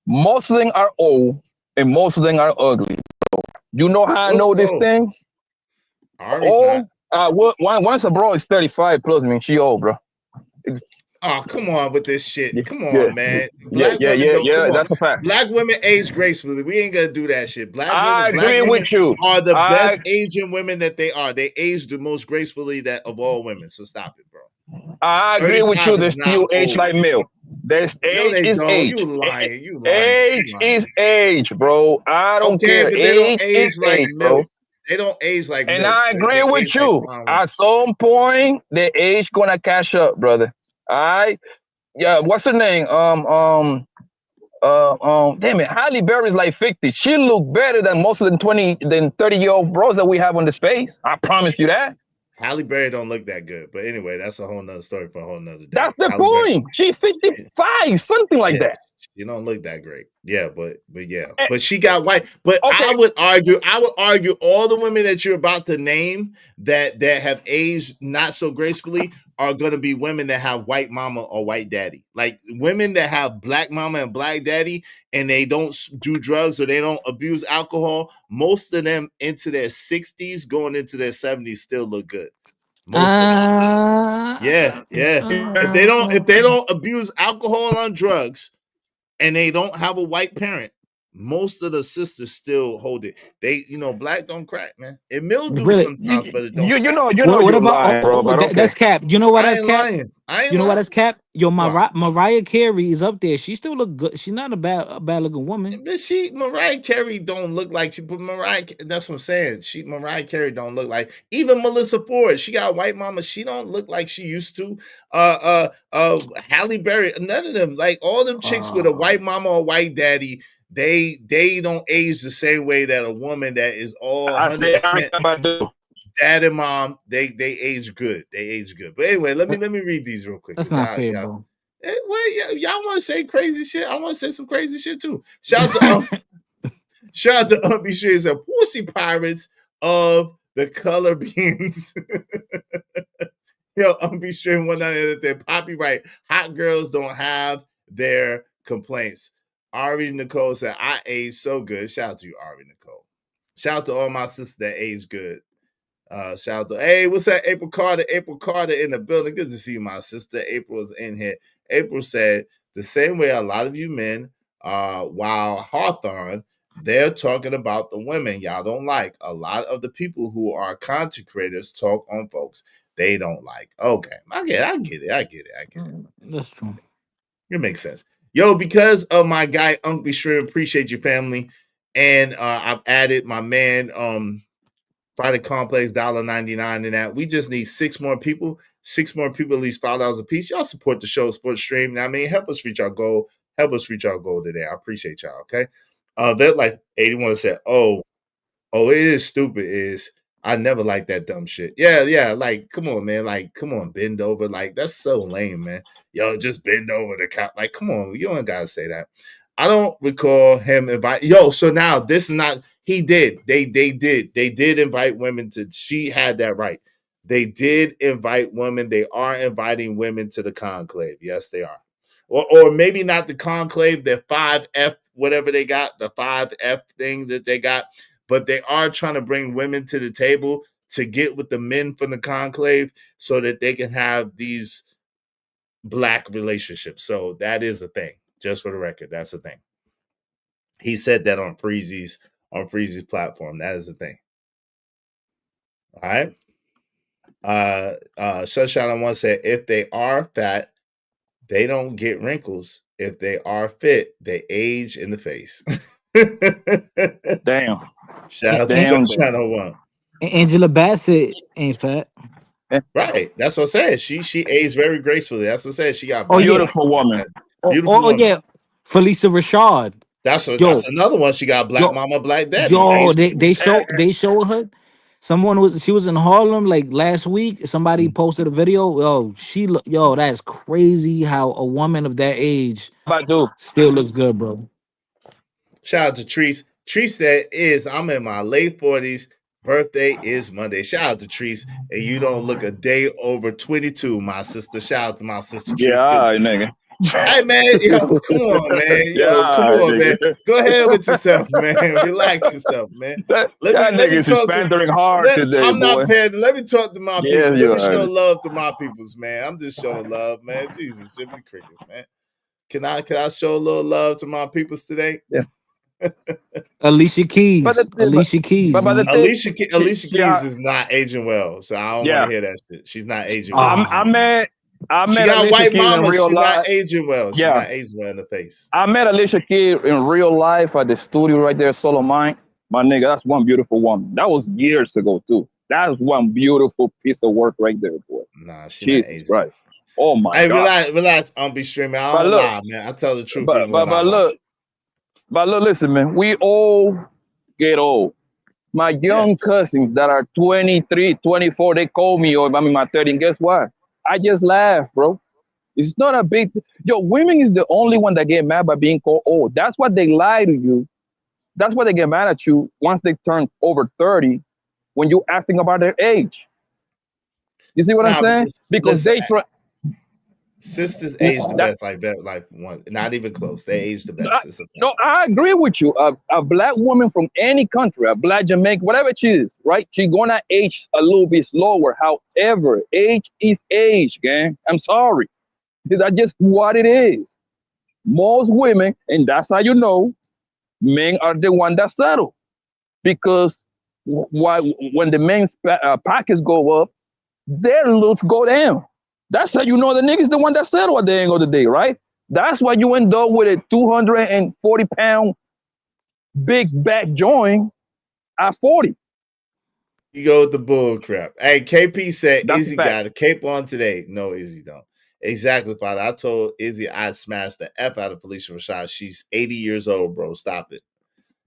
Most of them are old, and most of them are ugly. Bro. You know how I know these things? Once a bro is 35 plus, I mean, she old, bro.
Oh, come on with this shit. Come on, man.
That's a fact.
Black women age gracefully. We ain't gonna do that shit.
I agree with you.
Are the best Asian women that they are. They age the most gracefully of all women. So stop it, bro.
I agree with you. They still age like milk. There's age is age.
You lying.
Age is age, bro. I don't care.
But they don't age like milk. Bro. They don't age like
and
milk.
I agree with you. At some point, the age gonna catch up, brother. All right. Yeah, what's her name? Damn it, Halle Berry's like 50. She look better than most of the 30-year-old bros that we have on the space. I promise you that.
Halle Berry don't look that good, but anyway, that's a whole nother story for a whole nother day.
That's the point. She's 55, something like that.
She don't look that great. Yeah, but she got white. But okay. I would argue all the women that you're about to name that have aged not so gracefully are going to be women that have white mama or white daddy. Like women that have black mama and black daddy and they don't do drugs or they don't abuse alcohol. Most of them into their 60s, going into their 70s still look good. Most of them. Yeah. If they don't abuse alcohol on drugs and they don't have a white parent, most of the sisters still hold it. They, black don't crack, man. It mildew really? Sometimes, but it don't.
What about lying, bro, that's cap? You know what that's cap?
I ain't
You know what that's cap? Yo, Mariah Carey is up there. She still look good. She's not a bad looking woman.
But Mariah Carey don't look like she. But that's what I'm saying. Mariah Carey don't look like, even Melissa Ford. She got a white mama. She don't look like she used to. Halle Berry. None of them. Like all them chicks with a white mama or white daddy. They don't age the same way that a woman that is all 100% dad and mom. They age good. They age good. But anyway, let me read these real quick.
That's not fair, bro.
Well, y'all want to say crazy shit? I want to say some crazy shit too. Shout out to Umpy Street and Pussy Pirates of the Color Beans. Yo, Umpy Street 198 there. Poppy right. Hot girls don't have their complaints. Ari Nicole said, I age so good. Shout out to you, Ari Nicole. Shout out to all my sisters that age good. Shout out to, hey, what's that? April Carter in the building. Good to see you, my sister. April is in here. April said, the same way a lot of you men, while Hawthorne, they're talking about the women y'all don't like. A lot of the people who are content creators talk on folks they don't like. Okay, I get it.
That's true.
It makes sense. Yo, because of my guy, Uncle Shrimp, appreciate your family. And I've added my man, Friday Complex, $1.99 in that. We just need 6 more people. 6 more people, at least $5 a piece. Y'all support the show, support the stream. I mean, help us reach our goal. Help us reach our goal today. I appreciate y'all, okay? That like 81 said, oh, it is stupid. I never liked that dumb shit. Yeah. Like, come on, man. Like, come on, bend over. Like, that's so lame, man. Yo, just bend over the cop. Like, come on. You don't gotta say that. I don't recall him invite. Yo, so now this is not. He did. They did invite women to. She had that right. They did invite women. They are inviting women to the conclave. Yes, they are. Or maybe not the conclave. The 5F, whatever they got, the 5F thing that they got. But they are trying to bring women to the table to get with the men from the conclave so that they can have these black relationships. So that is a thing. Just for the record, that's a thing. He said that on Freezy's platform. That is a thing. All right. Sunshine on one said, if they are fat, they don't get wrinkles. If they are fit, they age in the face.
Damn.
Shout out to Sunshine on one.
Angela Bassett ain't fat.
Right. That's what I said. She aged very gracefully. That's what I said. She got
beautiful woman.
Beautiful woman.
Yeah. Felicia Rashad.
That's another one. She got black mama, black daddy.
Yo, they show her. She was in Harlem like last week. Somebody posted a video. That's crazy how a woman of that age still looks good, bro.
Shout out to Treese. Treese said, I'm in my late 40s. Birthday is Monday. Shout out to Treese. And you don't look a day over 22, my sister. Shout out to my sister Treese.
Yeah, nigga.
Hey, man. Yo, come on, man. Come on, man. Go ahead with yourself, man. Relax yourself, man. Let me talk
pandering hard today,
I'm not
boy.
pandering. Let me talk to my
Yes,
people. Let me
you
show
are.
love to my peoples, man. I'm just showing love, man. Jesus, Jimmy Cricket, man. Can I show a little love to my peoples today?
Yeah.
Alicia Keys. Alicia Keys
is not aging well, so I don't want to hear that shit. She's not aging well.
I met
she got
Alicia
white
Keys
mama.
in real
She's
life.
not aging well. She's not aging well in the face.
I met Alicia Keys in real life at the studio right there, Solo Mine. My nigga, that's one beautiful woman. That was years ago too. That's one beautiful piece of work right there, boy.
Nah, she's not aging
right. Oh my God.
Relax. I'll be streaming. I don't lie, man. I tell the truth.
But look, listen, man. We all get old. My young cousins that are 23, 24, they call me, or I'm in my 30, and guess what? I just laugh, bro. It's not a big... women is the only one that get mad by being called old. That's what they lie to you. That's why they get mad at you once they turn over 30 when you asking about their age. You see what I'm saying? Because they try...
Sisters age the best, like one, not even close. They age the best.
No, I agree with you. A black woman from any country, a black Jamaican, whatever she is, right? She's gonna age a little bit slower. However, age is age, gang. I'm sorry. That's just what it is. Most women, and that's how you know, men are the one that settle. Because when the men's pockets go up, their looks go down. That's how you know the nigga's the one that settled at the end of the day, right? That's why you end up with a 240-pound big back joint at 40.
You go with the bull crap. Hey, KP said
That's
Izzy
a fact.
got a cape on today. No, Izzy don't. Exactly, Father. I told Izzy I'd smash the F out of Felicia Rashad. She's 80 years old, bro. Stop it.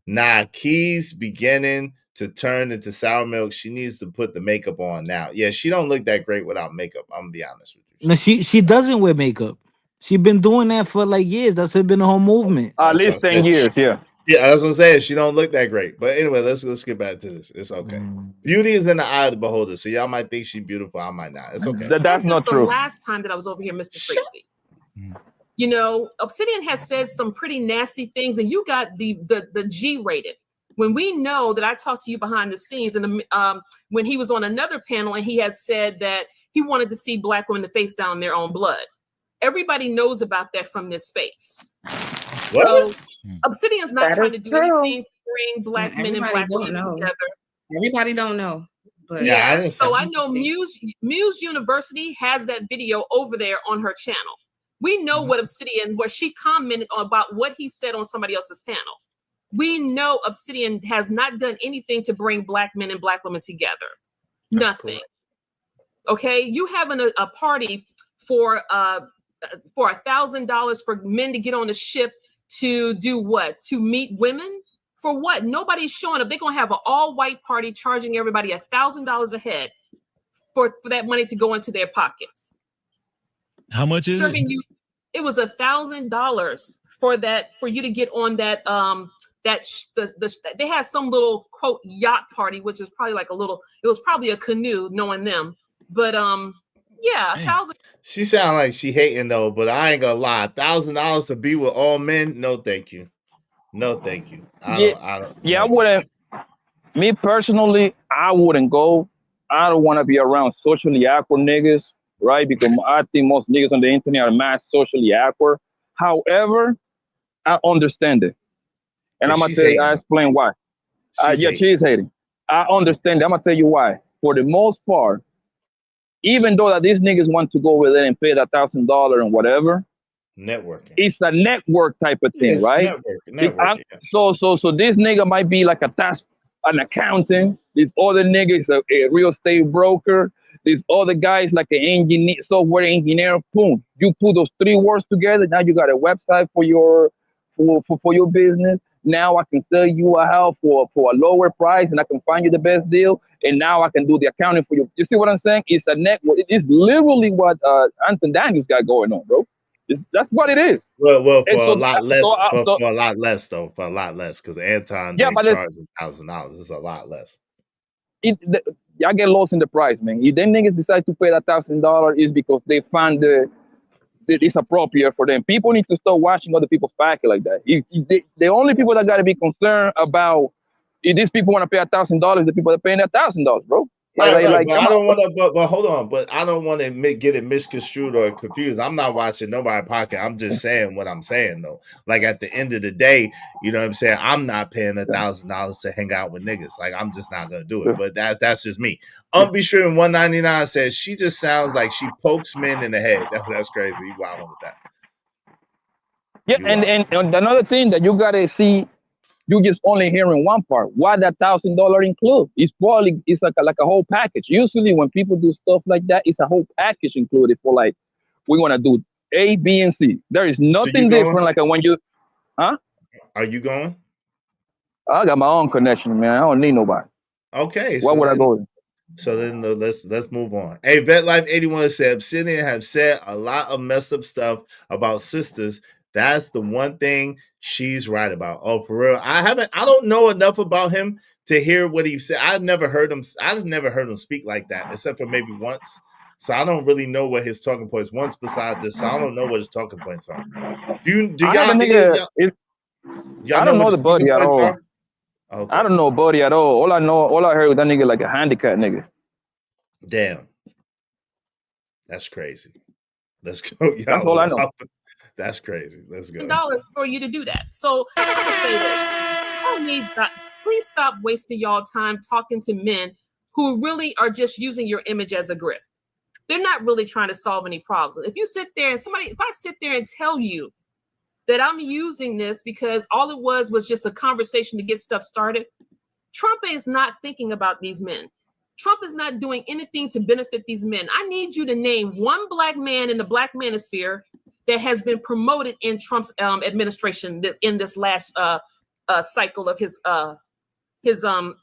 Nah, Key's beginning to turn into sour milk. She needs to put the makeup on now. Yeah, she don't look that great without makeup. I'm gonna be honest with you.
No, she doesn't wear makeup. She been doing that for like years. That's been the whole movement.
At least 10 years, yeah.
Yeah, I was gonna say she don't look that great. But anyway, let's get back to this. It's okay. Beauty is in the eye of the beholder. So y'all might think she's beautiful. I might not. It's okay.
That's not true.
The last time that I was over here, Mr. Freezy. You know, Obsidian has said some pretty nasty things, and you got the G rated. When we know that I talked to you behind the scenes, and when he was on another panel, and he had said that he wanted to see Black women to face down their own blood. Everybody knows about that from this space.
What?
So Obsidian's not
That
trying
is
to do
true.
anything to bring Black men and Black women together.
Everybody don't know. But
Yeah, so I know Muse University has that video over there on her channel. We know what Obsidian, where she commented about what he said on somebody else's panel. We know Obsidian has not done anything to bring Black men and Black women together. Nothing. Okay, you having a party for $1,000 for men to get on the ship to do what? To meet women? For what? Nobody's showing up. They're gonna have an all-white party charging everybody $1,000 a head for that money to go into their pockets.
How much is
Serving you, it was $1,000 for that, for you to get on that they had some little quote yacht party, which is probably like it was probably a canoe, knowing them. But yeah, $1,000.
She sound like she hating though, but I ain't gonna lie. $1,000 to be with all men? No, thank you. No, thank you. I
wouldn't. Me personally, I wouldn't go. I don't want to be around socially awkward niggas, right? Because I think most niggas on the internet are mad socially awkward. However, I understand it, and I'm gonna tell you. I explain why. She's hating. I understand it. I'm gonna tell you why. For the most part, even though that these niggas want to go over there and pay that $1,000 and whatever,
networking.
It's a network type of thing,
It's
right?
network, yeah.
So this nigga might be like an accountant. This other nigga is a real estate broker. This other guy is like an engineer, software engineer. Boom! You put those three words together. Now you got a website for your business. Now I can sell you a house for a lower price, and I can find you the best deal. And now I can do the accounting for you. You see what I'm saying? It's a network. It is literally what Anthony Daniels got going on, bro. That's what it is.
Well, for a lot less. For a lot less though. For a lot less, because Anton charges $1,000. It's a lot less.
Y'all get lost in the price, man. If them niggas decide to pay that $1,000, is because they find that it's appropriate for them. People need to start watching other people's pocket like that. The only people that got to be concerned about if these people want to pay $1,000, the people that are paying $1,000, bro.
Right. But I don't want to. But hold on. But I don't want to get it misconstrued or confused. I'm not watching nobody's pocket. I'm just saying what I'm saying though. Like at the end of the day, you know what I'm saying. I'm not paying $1,000 to hang out with niggas. Like I'm just not gonna do it. But that's just me. Unbestream 199 says she just sounds like she pokes men in the head. That's crazy. You wild with that.
Yeah, and another thing that you gotta see. You just only hearing one part. What that $1,000 include? It's like a whole package. Usually when people do stuff like that, it's a whole package included for like, we want to do A, B, and C. There is nothing different like when you, huh?
Are you going?
I got my own connection, man. I don't need nobody.
Okay.
Why would I go?
So then let's move on. Hey, Vet Life 81 said Obsidian have said a lot of messed up stuff about sisters. That's the one thing she's right about. Oh, for real. I don't know enough about him to hear what he said. I've never heard him speak like that, except for maybe once. So I don't really know what his talking points once besides this. So I don't know what his talking points are. Do y'all
I don't know the buddy at all.
Okay.
I don't know buddy at all. All I heard was that nigga like a handicapped nigga.
Damn. That's crazy. Let's go.
That's all I know.
That's crazy. Let's go.
$1,000 for you to do that. So I'm gonna say this. I need that. Please stop wasting y'all time talking to men who really are just using your image as a grift. they're not really trying to solve any problems. If you sit there and if I sit there and tell you that I'm using this because all it was just a conversation to get stuff started, Trump is not thinking about these men. Trump is not doing anything to benefit these men. I need you to name one black man in the black manosphere that has been promoted in Trump's administration in this last cycle of his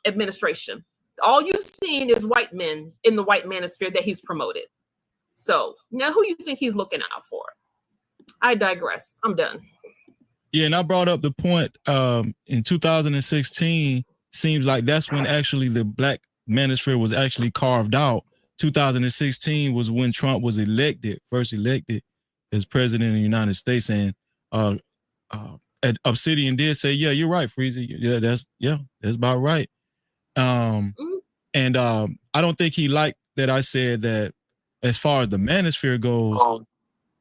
administration. All you've seen is white men in the white manosphere that he's promoted. So now who you think he's looking out for? I digress. I'm done.
Yeah, and I brought up the point in 2016, seems like that's when actually the black manosphere was actually carved out. 2016 was when Trump was first elected as president of the United States. And Obsidian did say, yeah, you're right, Freezy. Yeah, that's about right. And I don't think he liked that I said that as far as the manosphere goes,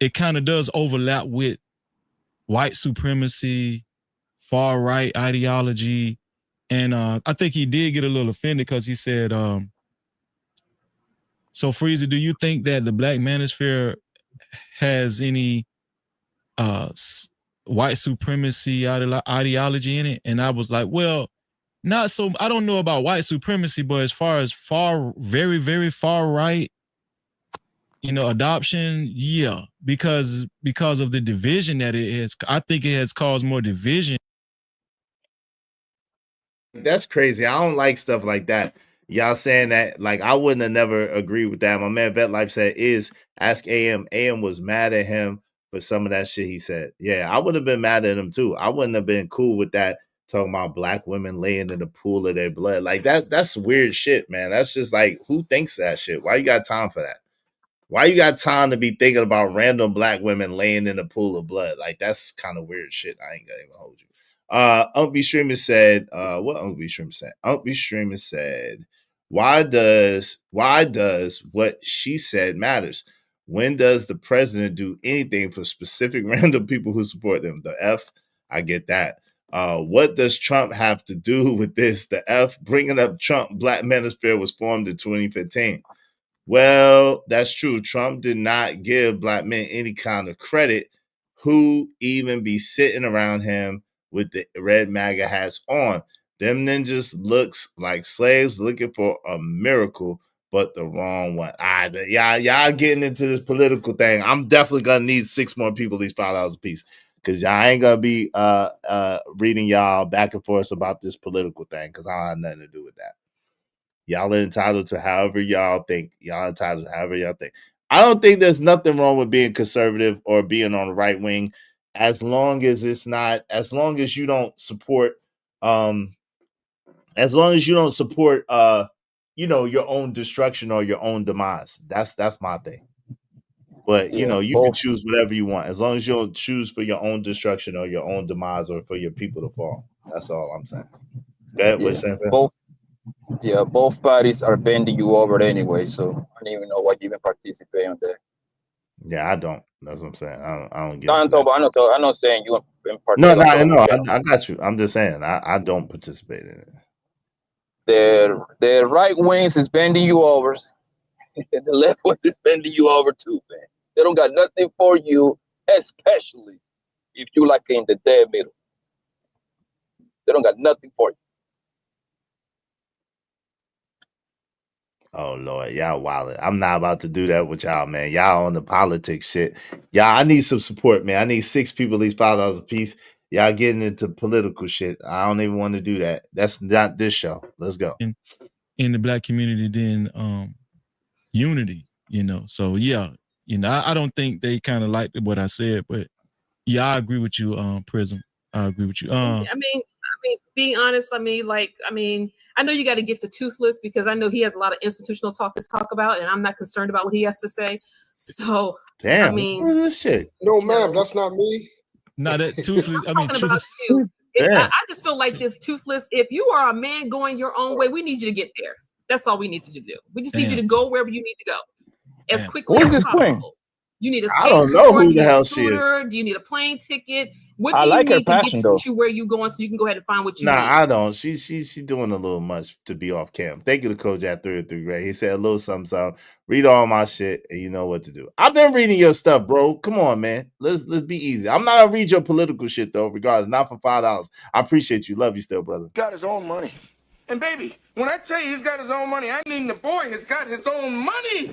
it kind of does overlap with white supremacy, far right ideology. And I think he did get a little offended because he said, so Freezer, do you think that the black manosphere has any white supremacy ideology in it? And I was like, well, not so, I don't know about white supremacy, but as far as very, very far right, adoption, yeah, because of the division that it has. I think it has caused more division.
That's crazy. I don't like stuff like that. Y'all saying that, like, I wouldn't have never agreed with that. My man Vet Life said, ask AM. AM was mad at him for some of that shit he said. Yeah, I would have been mad at him too. I wouldn't have been cool with that, talking about black women laying in the pool of their blood. Like that's weird shit, man. That's just like, who thinks that shit? Why you got time for that? Why you got time to be thinking about random black women laying in a pool of blood? Like, that's kind of weird shit. I ain't gonna even hold you. Unc B Streamer said, what Unc B Streamer said? Unc B Streamer said, why does what she said matters? When does the president do anything for specific random people who support them? The F, I get that. What does Trump have to do with this? The F, bringing up Trump Black Manosphere was formed in 2015. Well, that's true. Trump did not give black men any kind of credit. Who even be sitting around him with the red MAGA hats on? Them ninjas looks like slaves looking for a miracle, but the wrong one. Y'all getting into this political thing. I'm definitely gonna need 6 more people, at least $5 a piece, because y'all ain't gonna be reading y'all back and forth about this political thing, because I don't have nothing to do with that. Y'all are entitled to however y'all think. I don't think there's nothing wrong with being conservative or being on the right wing, as long as you don't support your own destruction or your own demise. That's my thing. But you can choose whatever you want, as long as you don't choose for your own destruction or your own demise or for your people to fall. That's all I'm saying. Okay, what you saying, Phil?
Both parties are bending you over anyway, so I don't even know why you even participate on that.
Yeah, I don't. That's what I'm saying. I don't get
No,
into that.
I'm not saying you in particular.
No, I got you. I'm just saying I don't participate in it.
The right wings is bending you over, and the left wings is bending you over too, man. They don't got nothing for you, especially if you like in the dead middle. They don't got nothing for you.
Oh Lord, y'all wildin'. I'm not about to do that with y'all, man. Y'all on the politics shit. Y'all, I need some support, man. I need 6 people, at least $5 a piece. Y'all getting into political shit. I don't even want to do that. That's not this show. Let's go.
In the black community, then unity, So yeah, I don't think they kind of liked what I said, but yeah, I agree with you, Prism. I agree with you.
I mean, being honest, I know you got to get to Toothless, because I know he has a lot of institutional talk to talk about, and I'm not concerned about what he has to say. So,
damn,
I mean,
what is this shit?
No, ma'am, that's not me.
Not that Toothless. I mean,
talking about you. I just feel like this Toothless. If you are a man going your own way, we need you to get there. That's all we need you to do. We just need you to go wherever you need to go as quickly as possible. You need a
I don't know
skateboard,
who
you
the
need a
hell she is.
scooter, do you need a plane ticket? What
I
do you
like her
need to get
passion though.
you where you going so you can go ahead and find what you
Nah,
need?
I don't. She doing a little much to be off cam. Thank you to Coach at 303 Gray. He said a little something. Read all my shit and you know what to do. I've been reading your stuff, bro. Come on, man. Let's be easy. I'm not gonna read your political shit though, regardless. Not for $5. I appreciate you. Love you still, brother.
Got his own money. And baby, when I tell you he's got his own money, I mean the boy has got his own money.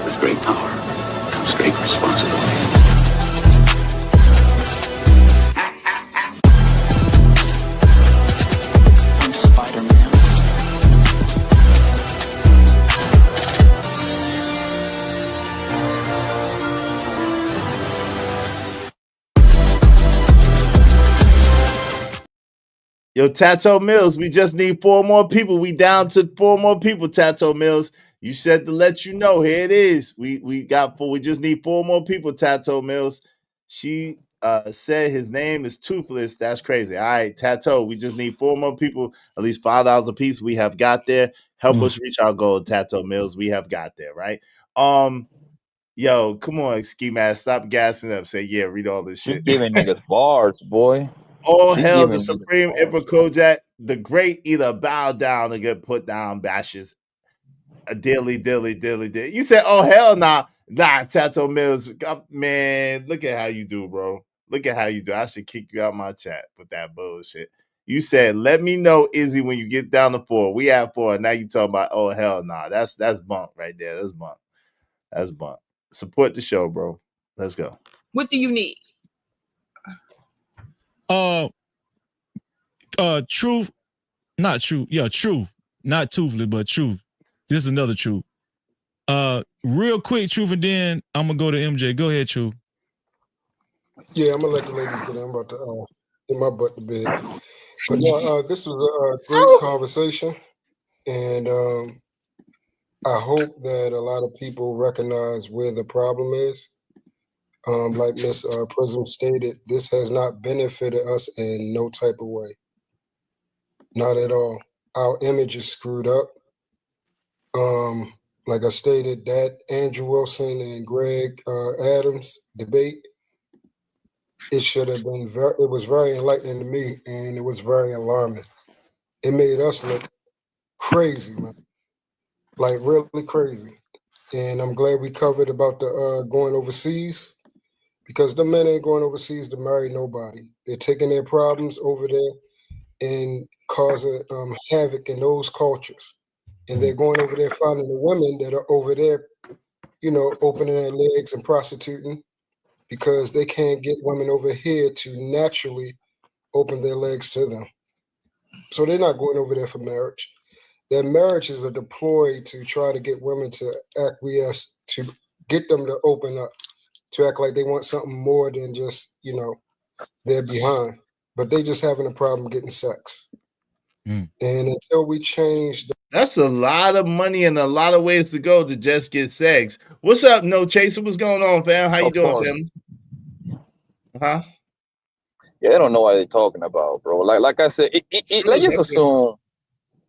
With great power comes great responsibility. I'm Spider-Man.
Yo, Tato Mills, we just need 4 more people. We down to 4 more people, Tato Mills. You said to let you know. Here it is. We got 4. We just need 4 more people, Tato Mills. She said his name is Toothless. That's crazy. All right, Tato, we just need 4 more people, at least $5 a piece. We have got there. Help us reach our goal, Tato Mills. We have got there, right? Yo, come on, Ski Mask. Stop gassing up. Say, yeah, read all this
She's
shit.
giving niggas bars, boy.
All
She
hail the
giving niggas
Supreme
bars.
Emperor Kojak, the great either bow down or get put down bashes. A dilly. You said, oh, hell nah. Nah, Tato Mills. Man, look at how you do, bro. Look at how you do. I should kick you out my chat with that bullshit. You said, let me know, Izzy, when you get down to 4. We have 4. Now you talking about, oh, hell nah. That's bunk right there. That's bunk. Support the show, bro. Let's go.
What do you need?
Truth, not true. Yeah, Truth, not Toothless, but Truth. This is another Truth. Real quick, Truth, and then I'm gonna go to MJ. Go ahead, Truth.
Yeah, I'm gonna let the ladies get in. I'm about to get my butt to bed. But no, this was a great conversation, and I hope that a lot of people recognize where the problem is. Like Miss Prism stated, this has not benefited us in no type of way. Not at all. Our image is screwed up. Like I stated, that Andrew Wilson and Greg Adams debate, it should have been it was very enlightening to me, and it was very alarming. It made us look crazy, man. Like really crazy. And I'm glad we covered about the going overseas, because the men ain't going overseas to marry nobody. They're taking their problems over there and causing havoc in those cultures. And they're going over there finding the women that are over there, opening their legs and prostituting, because they can't get women over here to naturally open their legs to them. So they're not going over there for marriage. Their marriages are deployed to try to get women to acquiesce, to get them to open up, to act like they want something more than just, they're behind. But they just having a problem getting sex. And until we change
that's a lot of money and a lot of ways to go to just get sex. What's up, No Chaser? What's going on, fam? How you doing, family? Huh?
Yeah, they don't know what they're talking about, bro. Like I said, let's just assume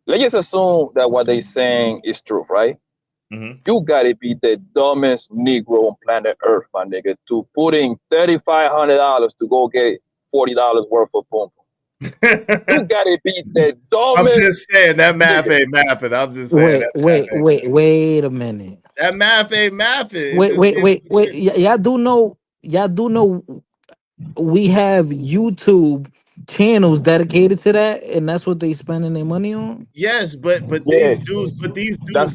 that what they're saying is true, right?
Mm-hmm.
You gotta be the dumbest Negro on planet Earth, my nigga, to put in $3,500 to go get $40 worth of pump. You gotta be the dumbest.
I'm just saying that math ain't mathing. I'm just saying
Wait a minute.
That math ain't mathing.
Wait. Y'all do know we have YouTube channels dedicated to that, and that's what they spending their money on.
Yes, but these dudes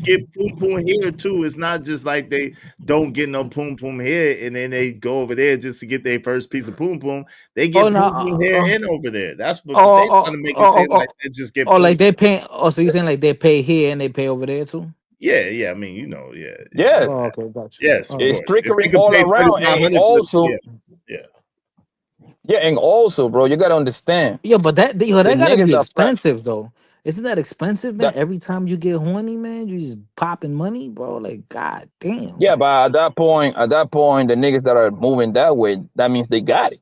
get poom poom here too. It's not just like they don't get no poom poom here and then they go over there just to get their first piece of poom poom. They get poom poom here and over there. That's what they trying to make it seem like they just get.
Like they pay. So you saying like they pay here and they pay over there too?
Yeah. I mean, yeah.
Yes.
Oh, okay, gotcha.
Yes,
it's trickery all around, and also.
Yeah,
and also, bro, you gotta understand.
Yeah, but that gotta be expensive though. Isn't that expensive, man? Every time you get horny, man, you just popping money, bro. Like, god damn.
Yeah, but at that point, the niggas that are moving that way, that means they got it.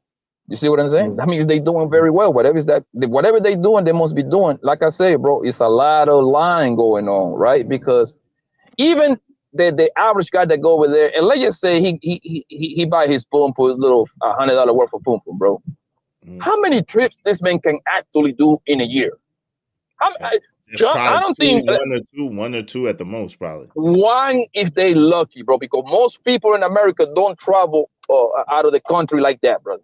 You see what I'm saying? That means they doing very well. Whatever they doing, they must be doing. Like I say, bro, it's a lot of lying going on, right? Because even the average guy that go over there, and let's just say he buy his pum pum little $100 worth of pum pum, bro. How many trips this man can actually do in a year?
It's probably
I don't think
one or two at the most, probably.
one if they lucky, bro. Because most people in America don't travel out of the country like that, brother.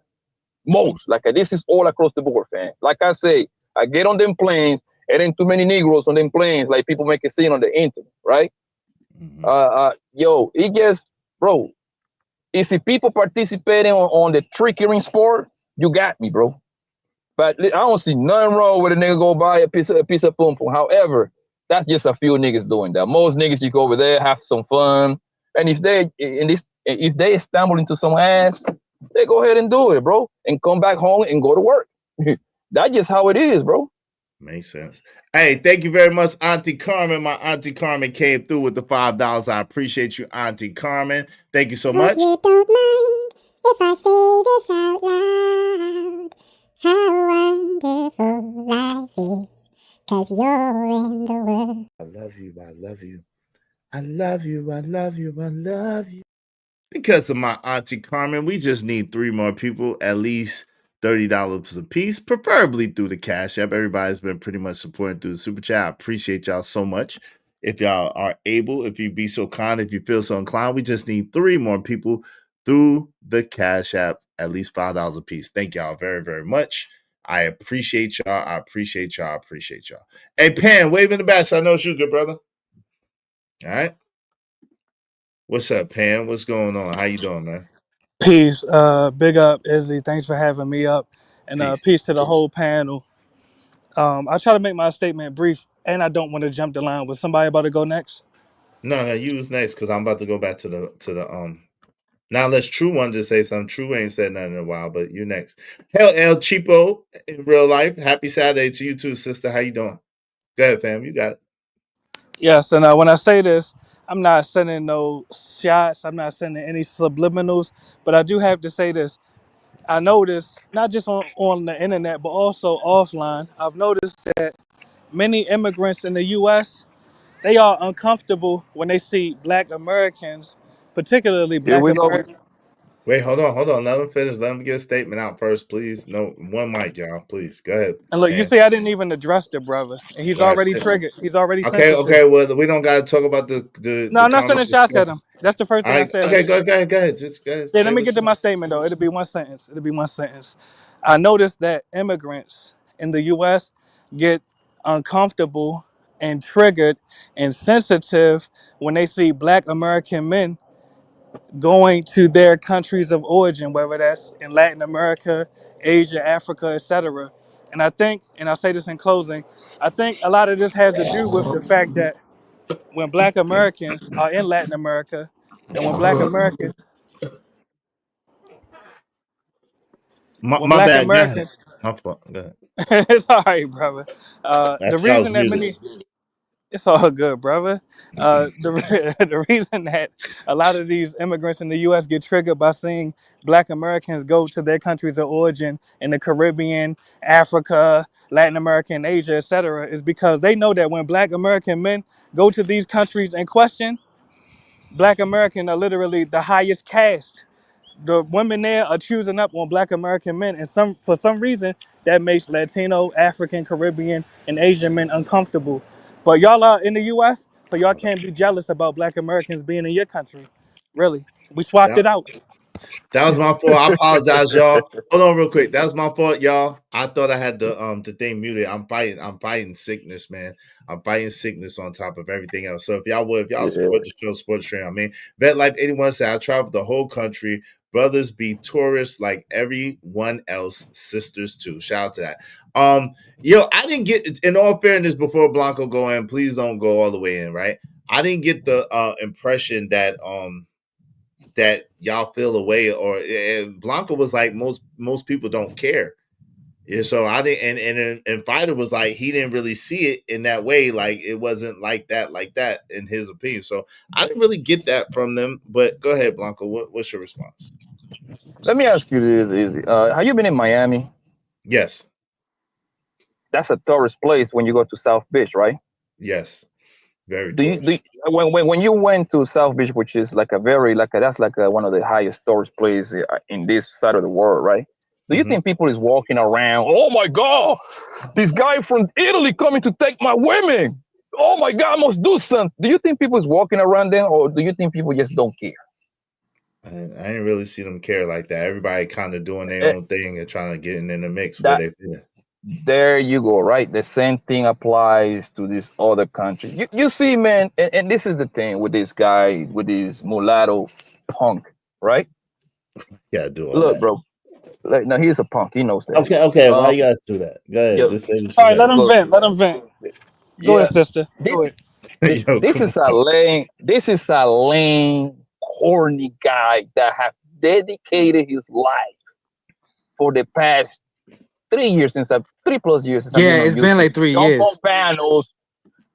Most like this is all across the board, fam. Like I say, I get on them planes, and ain't too many Negroes on them planes, like people make it seem on the internet, right? Yo, it gets, bro. If people participating on the triggering sport, you got me, bro. But I don't see nothing wrong with a nigga go buy a piece of pum pum. However, that's just a few niggas doing that. Most niggas, you go over there, have some fun, and if they stumble into some ass, they go ahead and do it, bro, and come back home and go to work. That's just how it is, bro.
Makes sense. Hey, thank you very much, Auntie Carmen. My Auntie Carmen came through with the $5. I appreciate you, Auntie Carmen. Thank you so much.
You don't mind if I say this out loud. How wonderful life is, 'cause you're in the world.
I love you. I love you. I love you. I love you. I love you. Because of my Auntie Carmen, we just need 3 more people, at least $30 a piece, preferably through the Cash App. Everybody's been pretty much supporting through the Super Chat. I appreciate y'all so much. If y'all are able, if you be so kind, if you feel so inclined, we just need 3 more people through the Cash App, at least $5 a piece. Thank y'all very, very much. I appreciate y'all. I appreciate y'all. I appreciate y'all. Hey, Pan, wave in the back so I know it's you, good brother. All right. What's up, Pan? What's going on? How you doing, man?
Peace. Big up, Izzy. Thanks for having me up. And peace to the whole panel. I'll try to make my statement brief, and I don't want to jump the line. Was somebody about to go next?
No, you was next because I'm about to go back to the now let's True one to say something. True ain't said nothing in a while, but you're next. Hell El Cheapo in real life. Happy Saturday to you too, sister. How you doing? Go ahead, fam. You got it.
Yes, and when I say this, I'm not sending no shots. I'm not sending any subliminals, but I do have to say this. I noticed, not just on the internet, but also offline, I've noticed that many immigrants in the U.S., they are uncomfortable when they see Black Americans, particularly
Here
Black
we go.
Americans.
Wait, hold on. Let him finish. Let him get a statement out first, please. No, one mic, y'all. Please go ahead.
And look, you
Pan.
see, I didn't even address the brother, and he's
Go ahead.
already triggered. He's already
Okay.
sensitive.
Well, we don't got to talk about
No,
the
I'm not sending shots at
conversation.
him. That's the first
All
thing I
right.
said.
Okay. Go ahead. Just go ahead.
Yeah,
Say
let me
what
get
you
to my statement though. It'll be one sentence. I noticed that immigrants in the U.S. get uncomfortable and triggered and sensitive when they see Black American men going to their countries of origin, whether that's in Latin America, Asia, Africa, etc. And I think, and I'll say this in closing, I think a lot of this has to do with the fact that when Black Americans are in Latin America, and when Black Americans, when
My
Black
bad. Go ahead.
Americans,
My fault. Go ahead.
it's all right, brother.
That's
The
y'all's
reason that
music.
many, it's all good, brother. The reason that a lot of these immigrants in the U.S. get triggered by seeing Black Americans go to their countries of origin in the Caribbean, Africa, Latin America, and Asia, etc., is because they know that when Black American men go to these countries in question, Black American are literally the highest caste. The women there are choosing up on Black American men, and for some reason that makes Latino, African, Caribbean, and Asian men uncomfortable. But y'all are in the U.S., so y'all can't be jealous about Black Americans being in your country. Really, we swapped it out.
That was my fault. I apologize, y'all. Hold on real quick. That was my fault, y'all. I thought I had the thing muted. I'm fighting sickness, man. I'm fighting sickness on top of everything else. So if y'all support the show, support the stream. I mean, Vet Life 81 said I traveled the whole country. Brothers be tourists like everyone else, sisters too. Shout out to that. I didn't get, in all fairness, before Blanco go in, please don't go all the way in, right? I didn't get the impression that that y'all feel away, or Blanco was like most people don't care. Yeah, so I didn't, and Fighter was like he didn't really see it in that way, like it wasn't like that in his opinion. So I didn't really get that from them. But go ahead, Blanco. What's your response?
Let me ask you this: Easy. Have you been in Miami?
Yes.
That's a tourist place when you go to South Beach, right?
Yes. Very
Do you,
tourist.
do you, when you went to South Beach, which is like a very like a, that's like a, one of the highest tourist places in this side of the world, right? Do you think people is walking around? Oh my God, this guy from Italy coming to take my women. Oh my God, I must do something. Do you think people is walking around there, or do you think people just don't care?
I didn't really see them care like that. Everybody kind of doing their
Eh,
own thing and trying to get in the mix where
that
they fit.
There you go, right? The same thing applies to this other country. You see, man, and this is the thing with this guy, with this mulatto punk, right?
Yeah, do all
Look,
that.
bro. Like, no, he's a punk. He knows that.
Okay. Why you gotta do that? Go ahead.
Yo,
Just say what
All
you
right, let
got.
him
look,
vent. Let him vent. Go
yeah.
ahead, sister.
This
Go ahead.
Yo,
this
come
is a
on.
lame. This is a lame, corny guy that have dedicated his life for the past 3 years 3+ years since I've
Yeah,
been on
it's been
YouTube.
like 3
Jump on
years.
panels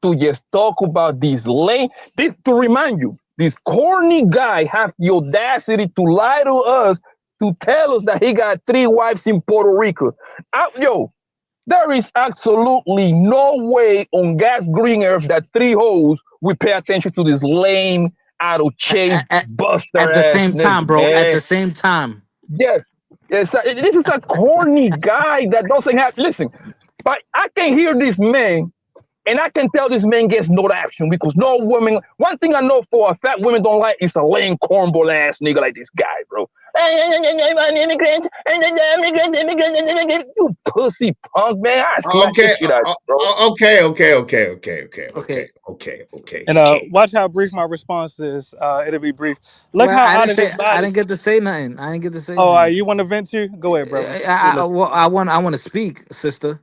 to just talk about this lame. This to remind you, this corny guy have the audacity to lie to us to tell us that he got 3 wives in Puerto Rico. Yo, there is absolutely no way on Gas Green Earth that 3 hoes will pay attention to this lame, out of shape,
At
buster
the
ass
same time,
nigga,
bro. At
man.
the same time.
Yes. Yes, this is a corny guy that doesn't have. Listen, but I can hear this man and I can tell this man gets no action because no woman. One thing I know for a fact women don't like is a lame cornball ass nigga like this guy, bro. I'm an immigrant, immigrant. You pussy punk, man. I smack the
Okay.
shit out of you, bro.
Okay.
Okay.
And watch how brief my response is. It'll be brief. Look
Well,
how
I
out
didn't
of his
say I
body.
didn't get to say nothing. I didn't get to say
Oh,
nothing.
you want to vent too? Go ahead, brother. We listen.
Well, I want to speak, sister.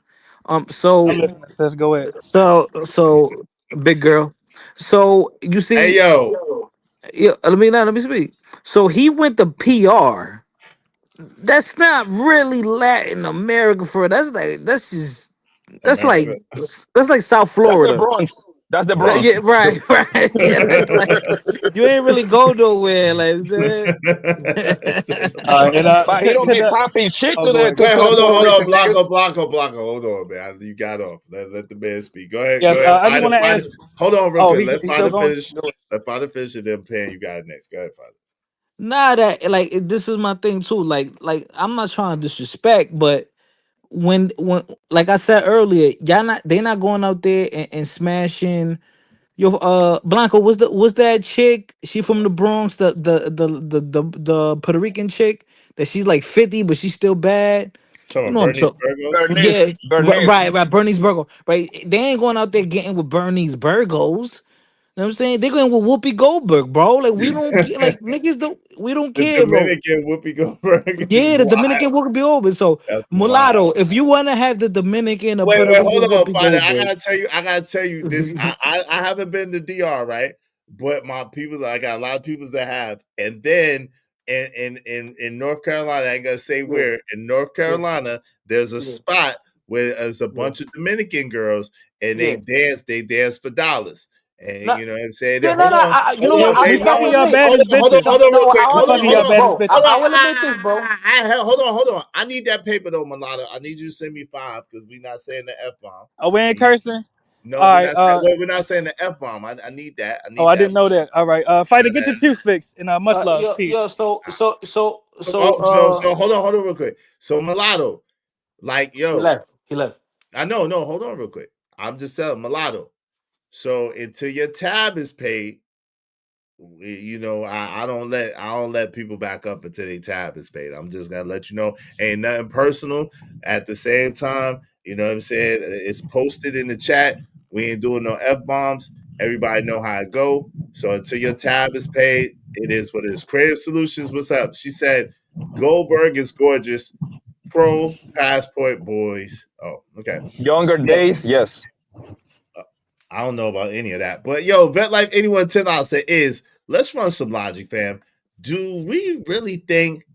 I'm
So
listening. Sis, go ahead.
so big girl. So you
Hey
see,
yo,
yeah. Let me speak. So he went to PR. That's not really Latin America for
America.
that's like South
That's the
Florida.
Bronx. That's the
Right.
Bronx.
Yeah, right, right. Yeah, that's like you ain't really go nowhere, like that.
And
But he don't be popping shit
oh,
to
go
the
ahead.
to,
Wait,
to the Puerto
hold on,
Rican niggas.
Blanco. Hold on, man. You got off. Let the man speak. Go ahead.
Yes, I just want to
Find
ask.
it. Hold on, real
Oh,
quick. Let
he's still
Father
going.
finish.
Go ahead.
Let Father finish, and then Pan, you got it next. Go ahead, Father.
Nah, that like this is my thing too. Like I'm not trying to disrespect, but when like I said earlier, they not going out there and smashing. Yo, Blanco, was that chick? She from the Bronx, the Puerto Rican chick that she's like 50, but she's still bad. You
Talking
know
about
what I'm
Bernie's
talking.
Burgos.
Yeah,
Bernice.
right. Bernie's Burgos, right? They ain't going out there getting with Bernie's Burgos. You know what I'm saying? They're going with Whoopi Goldberg, bro. Like we don't get like niggas don't we don't
The
care, bro.
Dominican Whoopi Goldberg is
Yeah, the Dominican
wild.
Whoopi Goldberg. So
That's
mulatto,
wild.
if you want to have the Dominican or
Wait,
Puerto
hold
Rican
on,
Whoopi
Father.
Goldberg.
I gotta tell you this. I haven't been to DR, right? But my people, I got a lot of people that have. And then in North Carolina, I ain't gonna say
Yeah,
where. In North
yeah,
Carolina, there's a
yeah,
spot where there's a
yeah,
bunch of Dominican girls and
yeah.
they dance for dollars. And
No,
you know what I'm saying?
yeah,
Then,
no,
hold
no.
on,
You know what?
He
I'll
fucking your
admit.
baddest bitches.
real
No,
quick.
He
I'll
fucking
admit
your
this,
baddest
bro.
bitches.
I will admit this, bro.
Hold on. I need that paper though, Mulatto. I need you to send me 5 because we're not saying the F bomb.
Oh, we ain't cursing.
No,
All right.
we're not saying the F bomb. I need that. I
Oh,
need
I
that.
didn't know that. All right. Fighter, get your tooth fixed. And much love. Peace.
Hold on real quick. So Mulatto, like
He
yo,
left. He left.
I know, no, hold on real quick. I'm just telling Mulatto. So until your tab is paid, you know, I don't let people back up until their tab is paid. I'm just gonna let you know, ain't nothing personal. At the same time, you know what I'm saying? It's posted in the chat. We ain't doing no F bombs. Everybody know how it go. So until your tab is paid, it is what it is. Creative Solutions, what's up? She said Goldberg is gorgeous. Pro passport boys. Oh, okay.
Younger
Yo,
days, yes.
I don't know about any of that. But yo, Vet Life anyone $10 say is let's run some logic, fam. Do we really think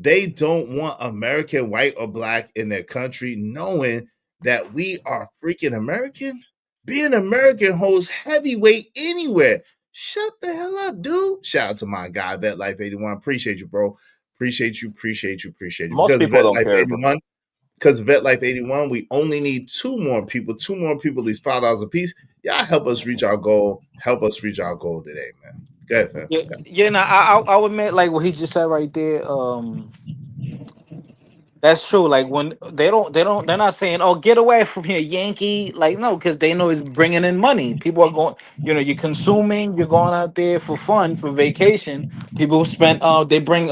They don't want American, white or black in their country, knowing that we are freaking American. Being American holds heavyweight anywhere. Shut the hell up, dude. Shout out to my guy, Vet Life 81. Appreciate you, bro. Appreciate you.
Most
Because
people
Vet
don't
Life
care, bro.
81, because Vet Life 81, we only need two more people, these $5 a piece. Y'all help us reach our goal. Help us reach our goal today, man. Go ahead, fam.
Yeah, yeah. Now I would admit, like what he just said right there. That's true. Like when they're not saying, "Oh, get away from here, Yankee." Like no, because they know it's bringing in money. People are going. You're consuming. You're going out there for fun, for vacation. People spend. They bring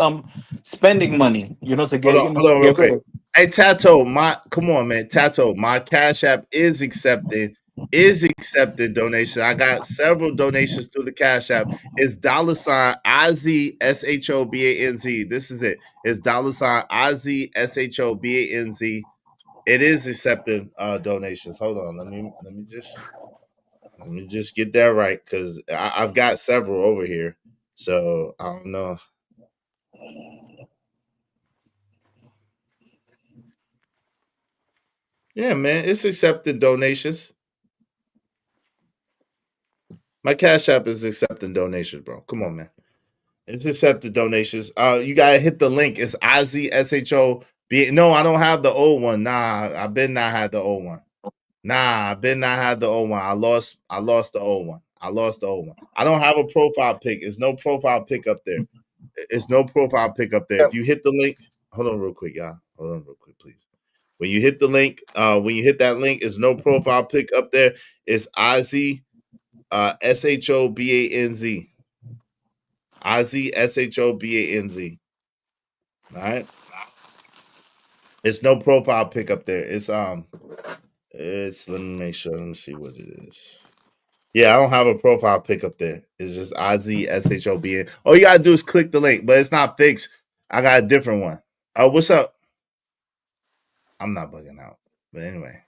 spending money. To get
Hold on, real
get rid
quick.
of.
Hey Tato, come on, man. Tato, my Cash App is accepted. Donation. I got several donations through the Cash App. It's $ IZSHOBANZ. This is it. It's $ IZSHOBANZ. It is accepting donations. Hold on. Let me just get that right, because I've got several over here. So I don't know. Yeah, man, it's accepting donations. My Cash App is accepting donations, bro. Come on, man. It's accepted donations. You gotta hit the link. It's IZSHOB. No, I don't have the old one. Nah, I been not had the old one. I lost the old one. I don't have a profile pic. It's no profile pic up there. It's no profile pic up there. If you hit the link, hold on real quick, y'all. Hold on real quick, please. When you hit the link, when you hit that link, it's no profile pic up there. It's IZ SHOBANZ. IZSHOBANZ. All right. It's no profile pic up there. It's let me make sure. Let me see what it is. Yeah, I don't have a profile pic up there. It's just IZSHOBN. All you gotta do is click the link, but it's not fixed. I got a different one. What's up? I'm not bugging out. But anyway.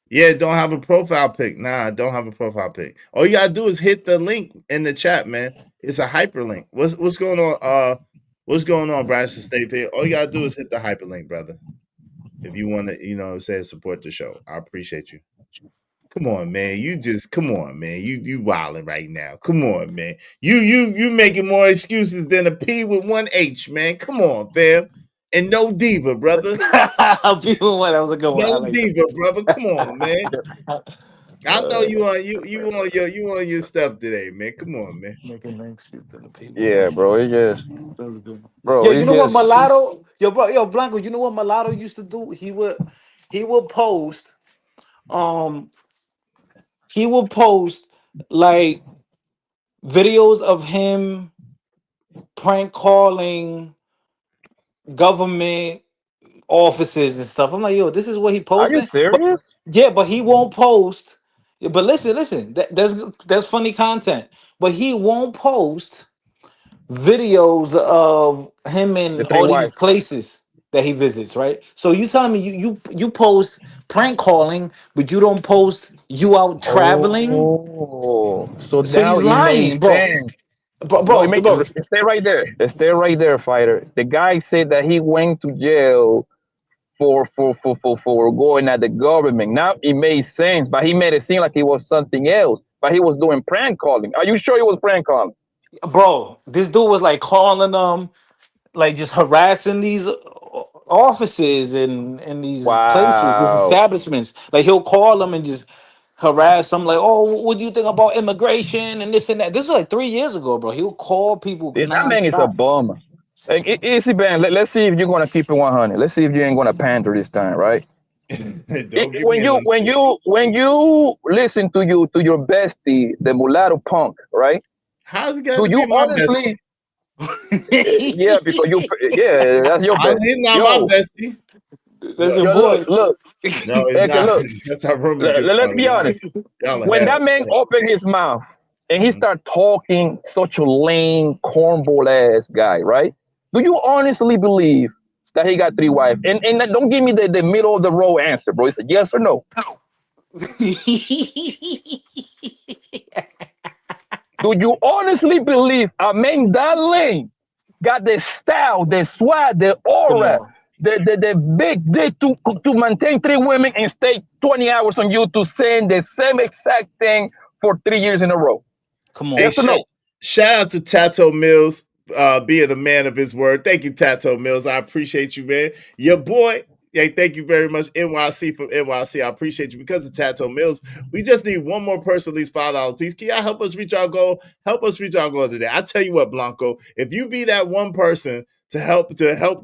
Yeah, don't have a profile pic. Nah, I don't have a profile pic. All you gotta do is hit the link in the chat, man. It's a hyperlink. What's going on? What's going on, Bryson State here? All you gotta do is hit the hyperlink, brother. If you want to, say support the show. I appreciate you. Come on, man. Come on, man. You wilding right now. Come on, man. You making more excuses than a P with one H, man. Come on, fam. And no diva, brother.
People, that was a good one. I
No
like
diva, brother. Come on, man. I know you on your stuff today, man. Come on, man.
Making excuses than the people.
Yeah, bro. It just,
That's good.
bro.
Yo, you
It's
know what
just.
Mulatto? Yo, Blanco. You know what Mulatto used to do? He would post. Um, he would post like videos of him prank calling government offices and stuff. I'm like, yo, this is what he
Are you
posting. But
serious?
yeah, but he won't post. But listen. That's funny content. But he won't post videos of him
The
in
three
all these
wives.
places that he visits, right? So you telling me you post prank calling, but you don't post you out traveling?
Oh, so
So
now
he's
it
lying,
makes
bro.
sense.
Bro,
No, it
bro,
makes.
bro.
Stay right there. Stay right there, fighter. The guy said that he went to jail for going at the government. Now it made sense, but he made it seem like it was something else. But he was doing prank calling. Are you sure he was prank calling?
Bro, this dude was like calling them, like just harassing these offices and these places, these
Wow.
establishments. Like he'll call them and just harass them, like, "Oh, what do you think about immigration and this and that?" This was like 3 years ago, bro. He'll call people
Yeah, that man is a
nonstop.
bummer. Like, easy, man. Let's see if you're gonna keep it 100. Let's see if you ain't gonna pander this time, right?
Don't give me
When
a
you
lemon.
listen to your bestie, the mulatto punk, right?
How's it got
Do
to
you
be my bestie?
honestly? Yeah, because yeah, that's your
He's
bestie.
not my
Yo,
bestie.
That's your
yo,
boy.
look.
No, he's
Okay,
not.
look.
That's how rumors get
Let's
started.
be honest.
Y'all are
When
hell.
that man opened his mouth and he
Mhm.
started talking such a lame cornball ass guy, right? Do you honestly believe that he got three wives? And don't give me the middle of the road answer, bro. It's a yes or no. Do you honestly believe a man that lame got the style, the swag, the
Come
aura,
on.
the big dick to maintain 3 women and stay 20 hours on YouTube saying the same exact thing for 3 years in a row.
Come
Hey,
on.
Yes or no?
shout out to Tato Mills, being a man of his word. Thank you, Tato Mills. I appreciate you, man. Your boy. Hey, thank you very much, NYC from NYC. I appreciate you because of Tato Mills. We just need one more person, at least $5 please. Can y'all help us reach our goal? Help us reach our goal today. I tell you what, Blanco, if you be that one person to help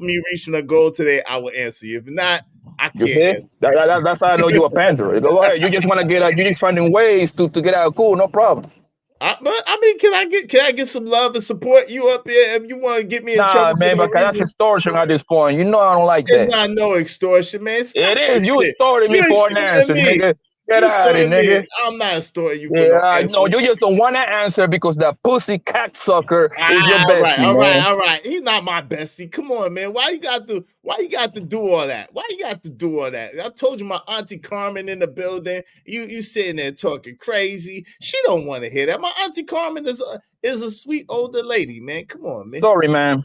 me reach my goal today, I will answer you. If not, I
You
can't
see?
answer.
That's how I know you're a panzer. Go ahead. You just want to get out. You just finding ways to get out cool. No problem.
But I mean, can I get some love and support you up here if you want to get me in
Nah,
trouble for
man,
no
but that's
reason?
extortion at this point. You know I don't like
It's
that.
not no extortion, man. Stop
It
this
is. You
shit.
extorted me
You
for an
extorting
answer,
me.
nigga. Get
You
out of here,
extorting me.
nigga.
I'm not extorting you for
Yeah,
no
I
answer.
know. You just don't want to answer because that pussy cocksucker is your
All right,
bestie, man.
all right. He's not my bestie. Come on, man. Why you got to do all that? Why you got to do all that? I told you my auntie Carmen in the building. You sitting there talking crazy. She don't want to hear that. My auntie Carmen is a sweet older lady, man. Come on, man.
Sorry, man.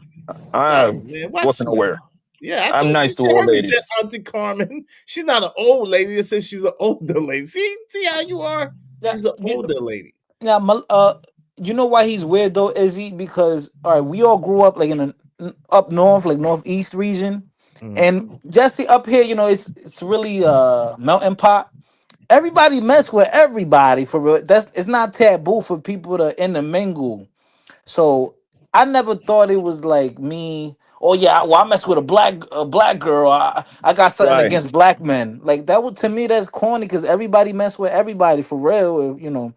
I
Sorry, man. Watch
wasn't
your mouth.
aware.
Yeah, I
I'm
told you.
nice to old
Henry
ladies.
said Auntie Carmen. She's not an old lady. It says she's an older lady. See how you are? She's an older lady.
Yeah, you know why he's weird though, Izzy? Because all right, we all grew up like in the up north, like northeast region, and Jesse up here, you know, it's really melting pot. Everybody mess with everybody for real. It's not taboo for people to intermingle. So I never thought it was like me. Oh yeah, well I mess with a black girl. I got something
Right.
against black men. Like that would to me that's corny because everybody mess with everybody for real. You know,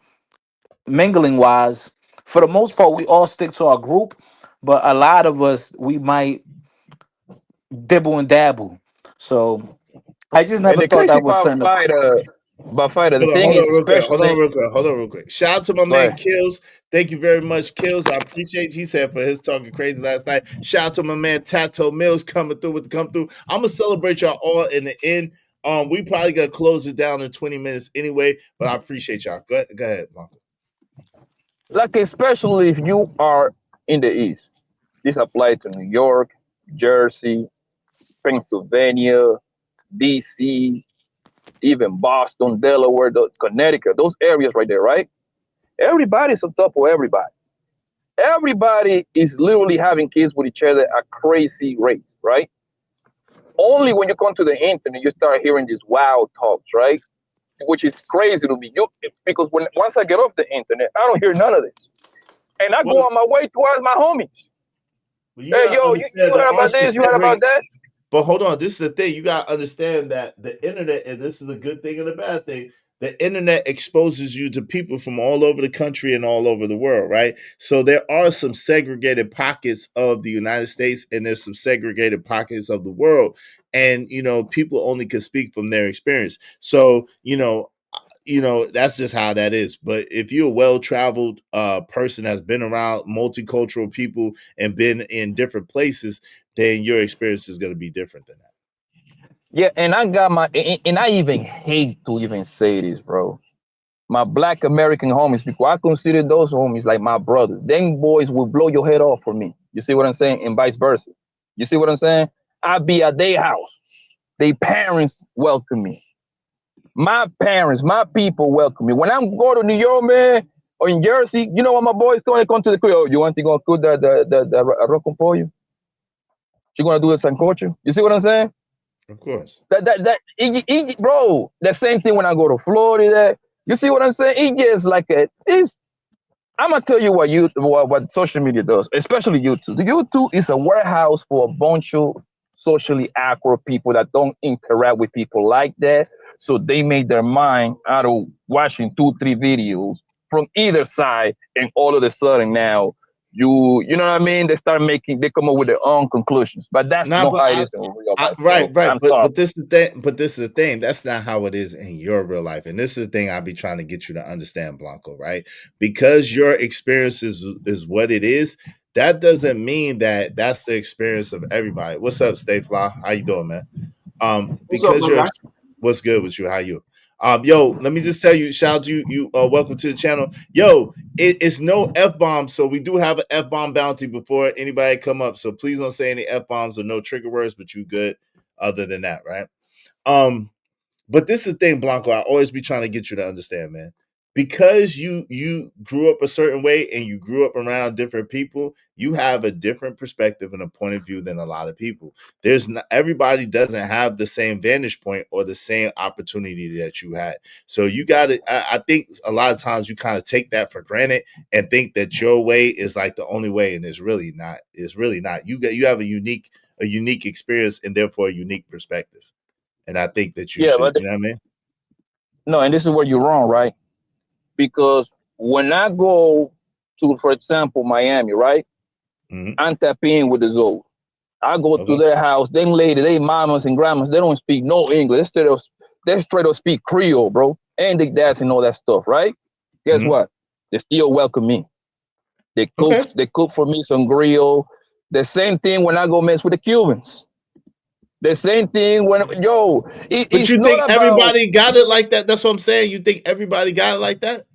mingling wise, for the most part, we all stick to our group, but a lot of us we might dibble and dabble. So I just
And
never
the
thought
crazy
that was
part,
something.
fighter, the thing
Hold
is,
on, real quick.
especially.
Hold on, real quick. Shout out to my
Go
man
ahead.
Kills. Thank you very much, Kills. I appreciate he said for his talking crazy last night. Shout out to my man Tato Mills coming through with the come through. I'm gonna celebrate y'all all in the end. We probably gotta close it down in 20 minutes anyway, but I appreciate y'all. Go ahead, Marco.
Like, especially if you are in the East. This applies to New York, Jersey, Pennsylvania, DC, even Boston, Delaware, Connecticut, those areas right there, right? Everybody's on top of everybody. Everybody is literally having kids with each other at crazy rates, right? Only when you come to the internet, you start hearing these wild talks, right? Which is crazy to me. Because once I get off the internet, I don't hear none of this. And I go on my way to ask my homies. Hey, yo, you heard about this? You heard about that?
But hold on, this is the thing. You gotta understand that the internet, and this is a good thing and a bad thing. The internet exposes you to people from all over the country and all over the world, right? So there are some segregated pockets of the United States, and there's some segregated pockets of the world. And people only can speak from their experience. So that's just how that is. But if you're a well-traveled person that's been around multicultural people and been in different places, then your experience is going to be different than that.
Yeah, and I even hate to even say this, bro. My Black American homies, because I consider those homies like my brothers. Them boys will blow your head off for me. You see what I'm saying? And vice versa. You see what I'm saying? I be at their house. Their parents welcome me. My parents, my people welcome me. When I'm going to New York, man, or in Jersey, you know what my boys do? They come to the crib. Oh, you want to go cook the arroz con pollo? You gonna do a sancocho? You see what I'm saying?
Of course.
Bro, the same thing when I go to Florida. You see what I'm saying? It gets like this. I'm gonna tell you what social media does, especially YouTube. The YouTube is a warehouse for a bunch of socially awkward people that don't interact with people like that. So they made their mind out of watching 2-3 videos from either side, and all of a sudden now you know what I mean? They come up with their own conclusions. But that's not how it is in real life.
Right.
I'm sorry.
But this is the thing. That's not how it is in your real life. And this is the thing I'll be trying to get you to understand, Blanco, right? Because your experience is what it is. That doesn't mean that that's the experience of everybody. What's up, Stay Fly? How you doing, man? Because what's good with you? How you? Yo, let me just tell you, shout out to you. Welcome to the channel. Yo, it's no F-bomb, so we do have an F-bomb bounty before anybody come up. So please don't say any F-bombs or no trigger words, but you good other than that, right? But this is the thing, Blanco, I always be trying to get you to understand, man. Because you grew up a certain way and you grew up around different people, you have a different perspective and a point of view than a lot of people. There's not, everybody doesn't have the same vantage point or the same opportunity that you had. So you got to, I think a lot of times you kind of take that for granted and think that your way is like the only way, and it's really not. It's really not. You have a unique experience and therefore a unique perspective. And I think that you
Yeah,
should,
but
you know what I mean?
no, and this is where you're wrong, right? Because when I go to, for example, Miami, right? I'm tapping with the Zoe. I go to their house, them lady, they mamas and grandmas, they don't speak no English. They straight up speak Creole, bro. And they dance and all that stuff, right? Guess what? They still welcome me. They cook for me some grill. The same thing when I go mess with the Cubans. The same thing when
but you think everybody got it like that? That's what I'm saying. You think everybody got it like that?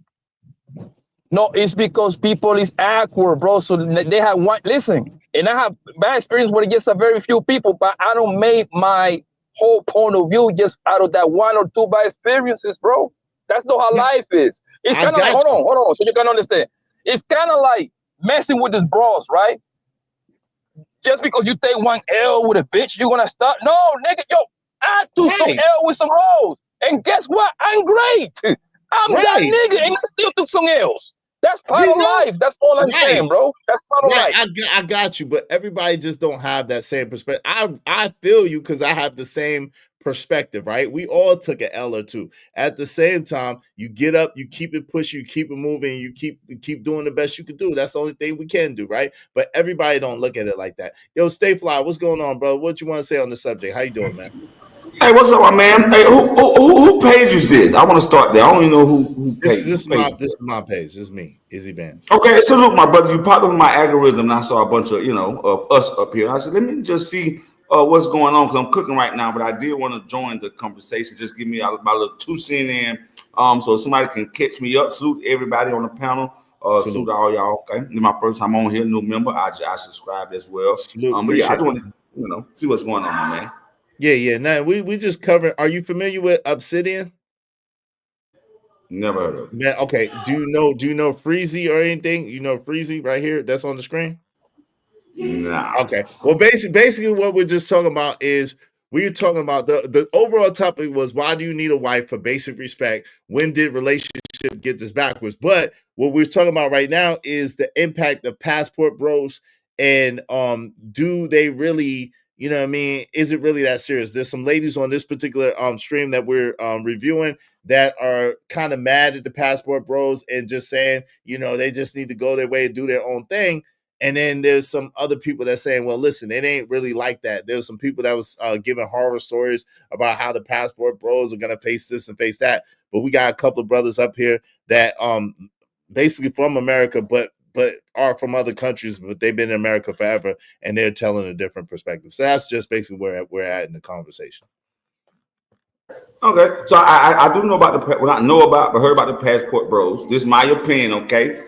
No, it's because people is awkward, bro. So they have one. Listen, and I have bad experience where it gets a very few people, but I don't make my whole point of view just out of that one or two bad experiences, bro. That's not how life is. It's kind of like, hold on, so you can understand. It's kind of like messing with this bros, right? Just because you take one L with a bitch, you're gonna stop. No, nigga, yo, I do some L with some hoes. And guess what? I'm great. I'm that nigga, and I still took some L's. That's part of life. That's all I'm saying, bro. That's part of life.
I got you, but everybody just don't have that same perspective. I feel you because I have the same perspective, right? We all took an L or two. At the same time, you get up, you keep it pushing, you keep it moving, you keep doing the best you can do. That's the only thing we can do, right? But everybody don't look at it like that. Yo, Stay Fly, what's going on, bro? What you want to say on the subject? How you doing, man?
Hey, what's up, my man? Hey, who page is this? I want to start there. I don't even know who page.
This is my page. This is me, Izzy Bands.
Okay, so look, my brother, you popped up in my algorithm, and I saw a bunch of of us up here. I said, let me just see what's going on because I'm cooking right now, but I did want to join the conversation. Just give me my little 2 cents in, so somebody can catch me up. Salute everybody on the panel. Salute all y'all. Okay, this is my first time on here, new member. I subscribed as well. But yeah, I just want to see what's going on, my man.
Yeah. Now we just covered. Are you familiar with Obsidian?
Never heard of it.
Man, okay. Do you know Freezy or anything? You know Freezy right here that's on the screen?
Nah.
Okay. Well, basically what we're just talking about is we're talking about the overall topic was why do you need a wife for basic respect? When did relationship get this backwards? But what we're talking about right now is the impact of passport bros and do they really, you know what I mean? Is it really that serious? There's some ladies on this particular stream that we're reviewing that are kind of mad at the passport bros and just saying, they just need to go their way and do their own thing. And then there's some other people that saying, well, listen, it ain't really like that. There's some people that was giving horror stories about how the passport bros are going to face this and face that. But we got a couple of brothers up here that basically from America, but are from other countries, but they've been in America forever, and they're telling a different perspective. So that's just basically where we're at in the conversation.
Okay, so I do know about but heard about the passport bros. This is my opinion, okay?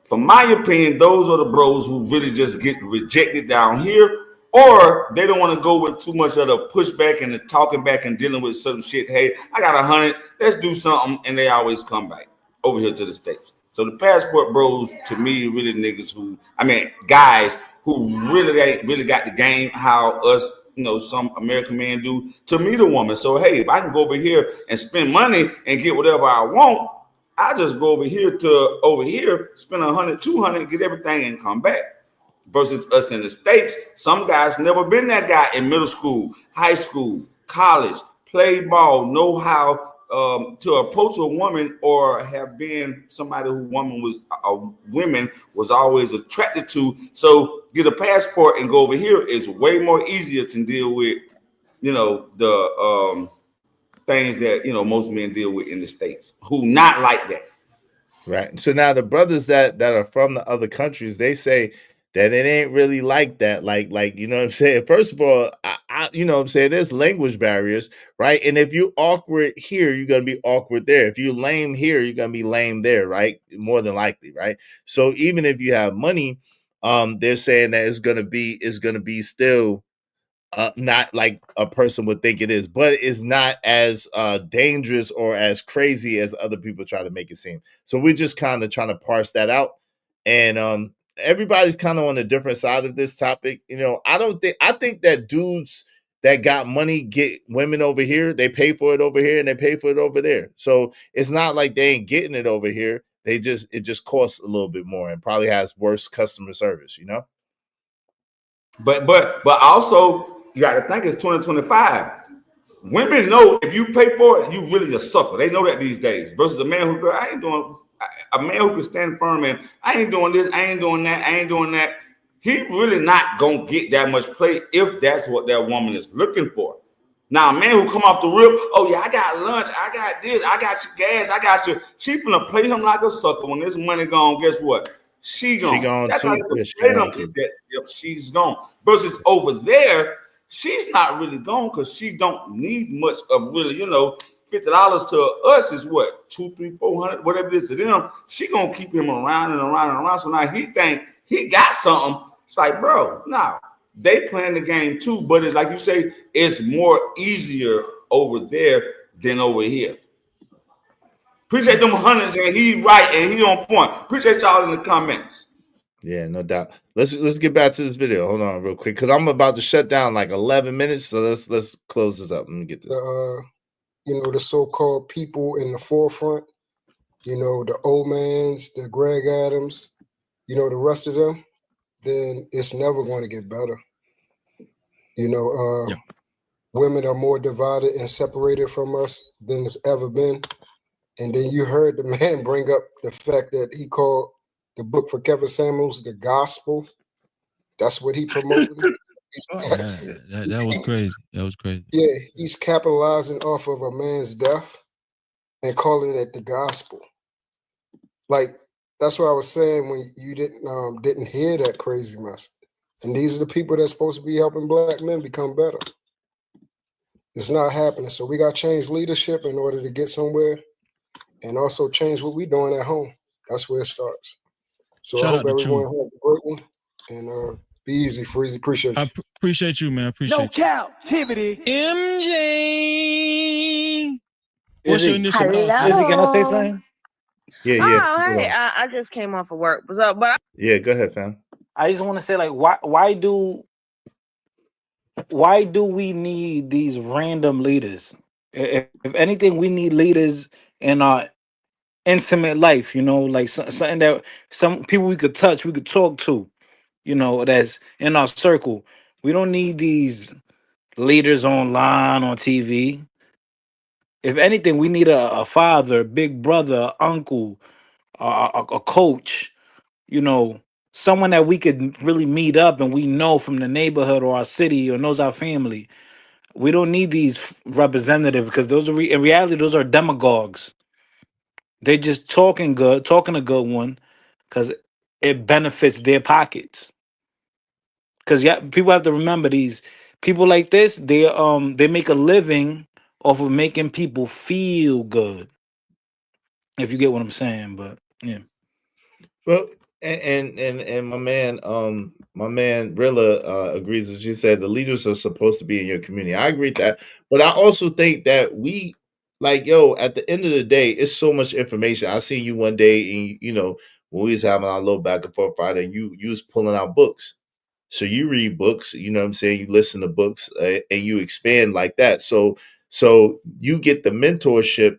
From my opinion, those are the bros who really just get rejected down here, or they don't want to go with too much of the pushback and the talking back and dealing with certain shit. Hey, I got 100, let's do something, and they always come back over here to the States. So the passport bros, to me, really guys who really ain't really got the game how us, some American men do to meet a woman. So hey, if I can go over here and spend money and get whatever I want, I just go over here, spend 100, 200, get everything and come back. Versus us in the States, some guys never been that guy in middle school, high school, college, play ball, know how to approach a woman or have been somebody who women was always attracted to. So get a passport and go over here is way more easier to deal with, the things that most men deal with in the States who not like that.
Right. So now the brothers that are from the other countries, they say that it ain't really like that. Like you know what I'm saying? First of all, I you know what I'm saying, there's language barriers, right? And if you awkward here, you're gonna be awkward there. If you're lame here, you're gonna be lame there, right? More than likely, right? So even if you have money, they're saying that it's gonna be still not like a person would think it is, but it's not as dangerous or as crazy as other people try to make it seem. So we're just kind of trying to parse that out, and everybody's kind of on a different side of this topic. You know, I think that dudes that got money get women over here, they pay for it over here, and they pay for it over there. So it's not like they ain't getting it over here. It just costs a little bit more and probably has worse customer service. You know.
But also you got to think it's 2025. Women know if you pay for it, you really a sucker. They know that these days. Versus a man who I ain't doing. A man who can stand firm and I ain't doing this, I ain't doing that, I ain't doing that. He really not gonna get that much play if that's what that woman is looking for. Now, a man who come off the rip, oh yeah, I got lunch, I got this, I got your gas, I got you. She gonna play him like a sucker. When this money gone, guess what? She gone. That's how
too.
they
Yeah, she
play
gone
them.
too.
Yep, she's gone. Versus over there, she's not really gone because she don't need much of really, you know, $50 to us is what, 200, 300, 400, whatever it is to them. She gonna keep him around and around and around. So now he think he got something. It's like, bro, no. They playing the game too, but it's like you say, it's more easier over there than over here. Appreciate them hundreds, and he right and he on point. Appreciate y'all in the comments.
Yeah, no doubt. Let's get back to this video. Hold on, real quick, because I'm about to shut down like 11 minutes. So let's close this up. Let me get this.
You know, the so-called people in the forefront. You know, the old mans, the Greg Adams. You know, the rest of them. Then it's never going to get better. You know, women are more divided and separated from us than it's ever been. And then you heard the man bring up the fact that he called the book for Kevin Samuels the gospel. That's what he promoted.
That was crazy. That was crazy.
Yeah, he's capitalizing off of a man's death and calling it the gospel. Like, that's what I was saying when you didn't hear that crazy mess. And these are the people that's supposed to be helping black men become better. It's not happening. So we got to change leadership in order to get somewhere, and also change what we're doing at home. That's where it starts. So I hope everyone has a great one. And be easy, Freezy. Appreciate you.
Appreciate you, man. Appreciate you.
Captivity.
MJ. What's your initial
Hello.
thoughts?
Izzy, can I say something?
Yeah.
Oh, hey, I just came off of work. What's up? But
Yeah, go ahead, fam.
I just want to say, like, why do we need these random leaders? If anything, we need leaders in our intimate life. You know, like something that some people we could touch, we could talk to. You know, that's in our circle. We don't need these leaders online on TV. If anything, we need a father, big brother, uncle, a coach. You know, someone that we could really meet up and we know from the neighborhood or our city or knows our family. We don't need these representatives because those are in reality those are demagogues. They just talking a good one because it benefits their pockets. Because people have to remember these people like this. They make a living off of making people feel good. If you get what I'm saying, but yeah.
Well, and my man Rilla agrees with you. Said the leaders are supposed to be in your community. I agree with that, but I also think that we like at the end of the day, it's so much information. I seen you one day, and when we was having our little back and forth Friday, and you was pulling out books. So you read books, you know what I'm saying? You listen to books and you expand like that. So you get the mentorship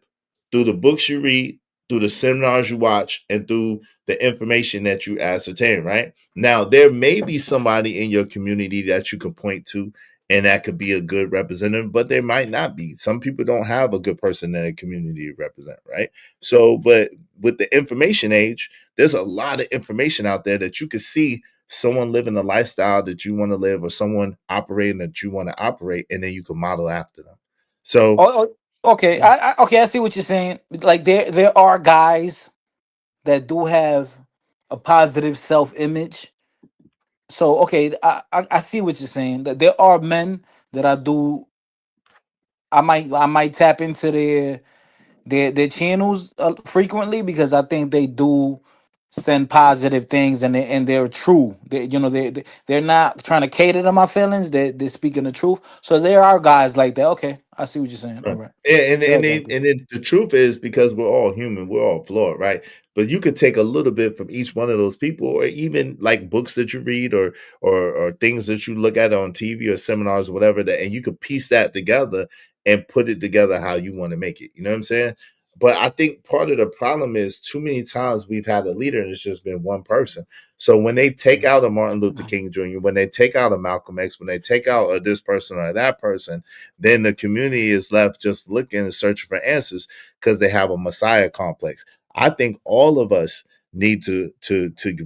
through the books you read, through the seminars you watch, and through the information that you ascertain, right? Now, there may be somebody in your community that you can point to, and that could be a good representative, but there might not be. Some people don't have a good person in a community to represent, right? So, but with the information age, there's a lot of information out there that you can see someone living the lifestyle that you want to live or someone operating that you want to operate, and then you can model after them. So
Okay, I see what you're saying. Like there are guys that do have a positive self image, So okay, I see what you're saying. That there are men that I might tap into their channels frequently, because I think they do send positive things, and they're true. They're not trying to cater to my feelings. They're speaking the truth. So there are guys like that. Okay, I see what you're saying. All
Right.
right.
And
Go
and
ahead,
then,
doctor.
and then the truth is, because we're all human, we're all flawed, right? But you could take a little bit from each one of those people, or even like books that you read, or things that you look at on TV or seminars or whatever, that, and you could piece that together and put it together how you want to make it. You know what I'm saying? But I think part of the problem is too many times we've had a leader and it's just been one person. So when they take out a Martin Luther King Jr., when they take out a Malcolm X, when they take out a this person or that person, then the community is left just looking and searching for answers because they have a Messiah complex. I think all of us need to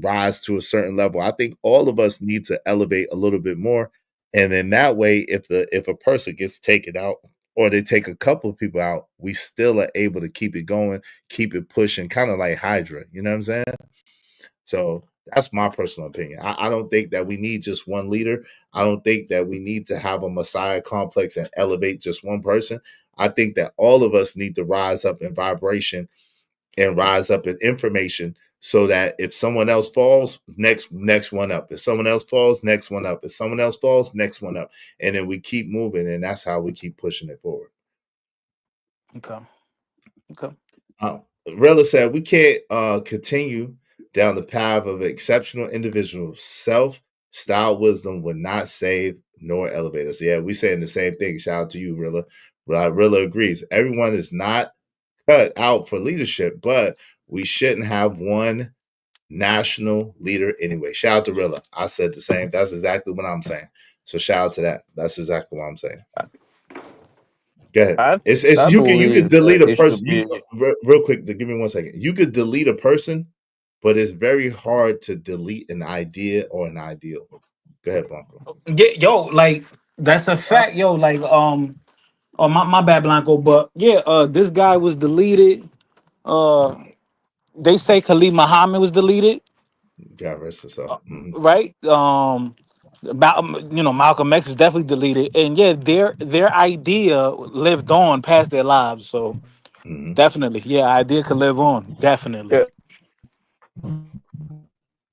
rise to a certain level. I think all of us need to elevate a little bit more. And then that way, if a person gets taken out, or they take a couple of people out, we still are able to keep it going, keep it pushing, kind of like Hydra. You know what I'm saying? So that's my personal opinion. I don't think that we need just one leader. I don't think that we need to have a Messiah complex and elevate just one person. I think that all of us need to rise up in vibration and rise up in information, so that if someone else falls, next one up. If someone else falls, next one up. If someone else falls, next one up. And then we keep moving, and that's how we keep pushing it forward.
Okay. Okay.
Rella said we can't continue down the path of exceptional individuals. Self-style wisdom would not save nor elevate us. Yeah, we saying the same thing. Shout out to you, Rilla. Rilla agrees. Everyone is not cut out for leadership, but we shouldn't have one national leader anyway. Shout out to Rilla. I said the same. That's exactly what I'm saying. So shout out to that. That's exactly what I'm saying. Go ahead. It's
I
you could
believe that
delete a
it should
person. You
be.
real quick. Give me 1 second. You could delete a person, but it's very hard to delete an idea or an ideal. Go ahead, Blanco.
Yo, like that's a fact. Yo, like oh my bad, Blanco. But yeah, this guy was deleted. They say Khalid Muhammad was deleted,
God rest his soul.
right? Malcolm X was definitely deleted, and yeah, their idea lived on past their lives. So definitely, yeah, idea could live on. Definitely.
Yeah,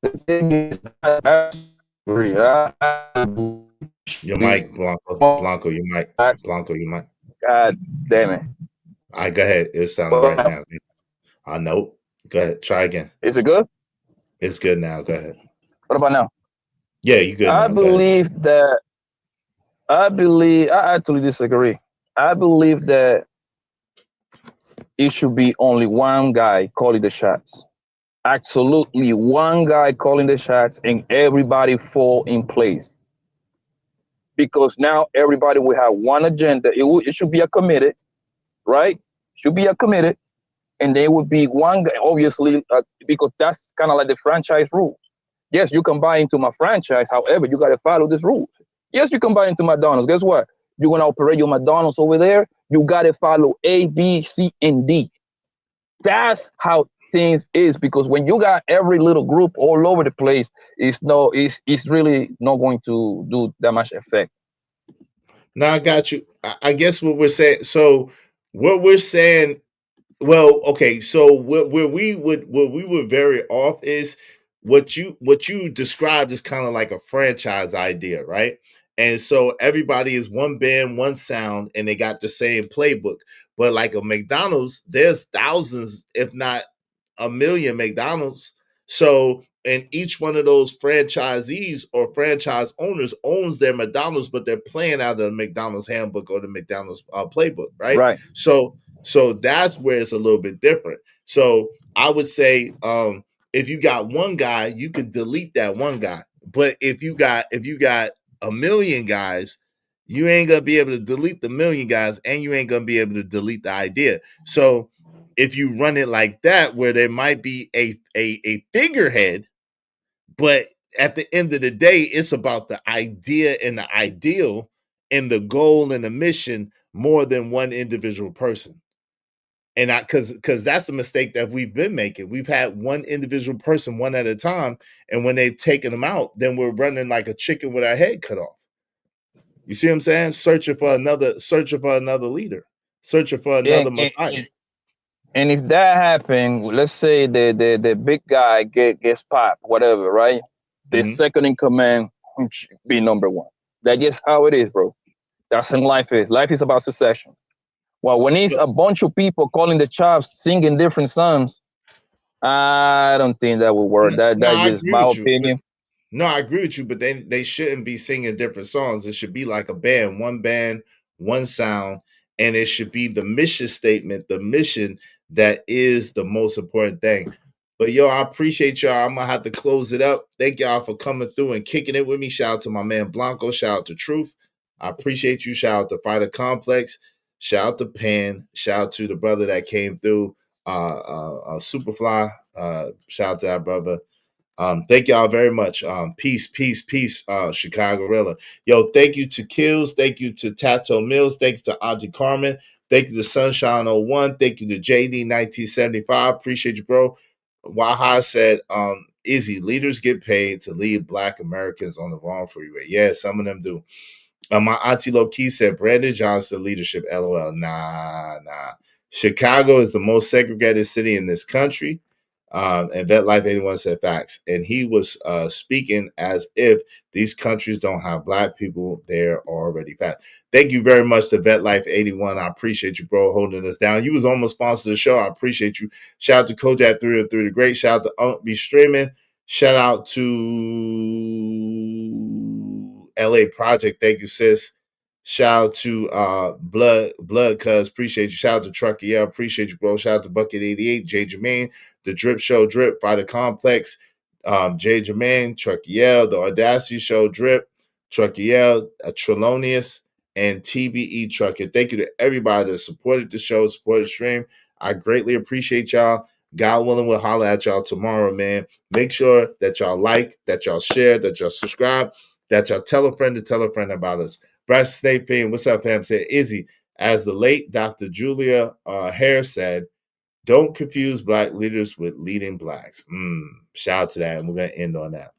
the thing is, I agree.
Your mic, Blanco. Blanco, your mic. Blanco, your mic.
God damn it.
All right, go ahead. It's sounding right now. I know. Go ahead. Try again.
Is it good?
It's good now. Go ahead.
What about now?
Yeah, you good
I
now. Go ahead.
I actually disagree. I believe that it should be only one guy calling the shots. Absolutely one guy calling the shots and everybody fall in place. Because now everybody will have one agenda. It should be a committee, right? Should be a committee. And there would be one guy, obviously, because that's kind of like the franchise rules. Yes, you can buy into my franchise. However, you got to follow these rules. Yes, you can buy into McDonald's. Guess what? You're going to operate your McDonald's over there. You got to follow A, B, C, and D. That's how things is, because when you got every little group all over the place, it's really not going to do that much effect.
No, I got you. I guess what we're saying. So what we're saying. Well, okay. So where we were very off is what you described as kind of like a franchise idea, right? And so everybody is one band, one sound, and they got the same playbook. But like a McDonald's, there's thousands, if not a million McDonald's. So, and each one of those franchisees or franchise owners owns their McDonald's, but they're playing out of the McDonald's handbook or the McDonald's playbook, right?
Right.
So that's where it's a little bit different. So I would say, if you got one guy, you could delete that one guy. But if you got a million guys, you ain't gonna be able to delete the million guys, and you ain't gonna be able to delete the idea. So if you run it like that, where there might be a figurehead, but at the end of the day, it's about the idea and the ideal and the goal and the mission more than one individual person. And because that's a mistake that we've been making. We've had one individual person one at a time, and when they've taken them out, then we're running like a chicken with our head cut off. You see what I'm saying? Searching for another leader, searching for another Messiah.
And if that happened, let's say the big guy gets popped, whatever, right? The second in command be number one. That's just how it is, bro. That's how life is. Life is about succession. Well, when it's a bunch of people calling the shots, singing different songs, I don't think that would work. That's just my opinion.
I agree with you, but they shouldn't be singing different songs. It should be like a band, one sound, and it should be the mission statement, the mission that is the most important thing. But yo, I appreciate y'all. I'm gonna have to close it up. Thank y'all for coming through and kicking it with me. Shout out to my man Blanco. Shout out to Truth. I appreciate you. Shout out to Fighter Complex. Shout out to Pan. Shout out to the brother that came through. Superfly. Shout out to that brother. Thank y'all very much. Peace, Chicago Gorilla. Yo, thank you to Kills. Thank you to Tato Mills. Thank you to Auntie Carmen. Thank you to Sunshine 01. Thank you to JD 1975. Appreciate you, bro. Waha said, Izzy, leaders get paid to lead Black Americans on the wrong freeway. Yeah, some of them do. My auntie Low Key said, Brandon Johnson leadership, LOL. Nah. Chicago is the most segregated city in this country. And Vet Life 81 said facts. And he was speaking as if these countries don't have Black people there already. Fact. Thank you very much to Vet Life 81. I appreciate you, bro, holding us down. You was almost sponsored the show. I appreciate you. Shout out to Kojak 303 the Great. Shout out to Unk Be Streaming. Shout out to LA Project. Thank you, sis. Shout out to Blood Cuz. Appreciate you. Shout out to Trucky L. Appreciate you, bro. Shout out to Bucket 88, J Jermaine, The Drip Show, Drip, Fighter Complex, J Jermaine, Trucky L, The Audacity Show, Drip, Trucky L, Trelonius, and TBE Trucker. Thank you to everybody that supported the show, supported the stream. I greatly appreciate y'all. God willing, we'll holler at y'all tomorrow, man. Make sure that y'all like, that y'all share, that y'all subscribe, that y'all tell a friend to tell a friend about us. Brad Snake Fame, what's up, fam? Said Izzy, as the late Dr. Julia Hare said, don't confuse Black leaders with leading Blacks. Shout out to that, and we're going to end on that.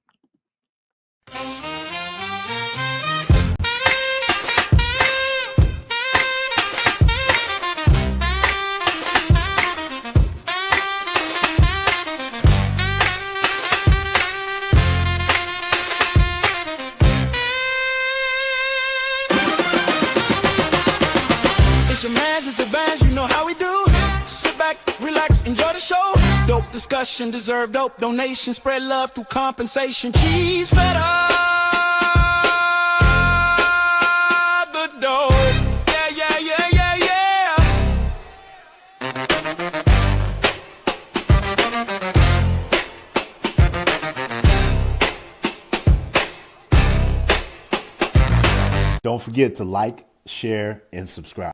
You know how we do. Sit back, relax, enjoy the show. Dope discussion, deserve dope donation. Spread love through compensation. Cheese fed up the dough.
Don't forget to like, share, and subscribe.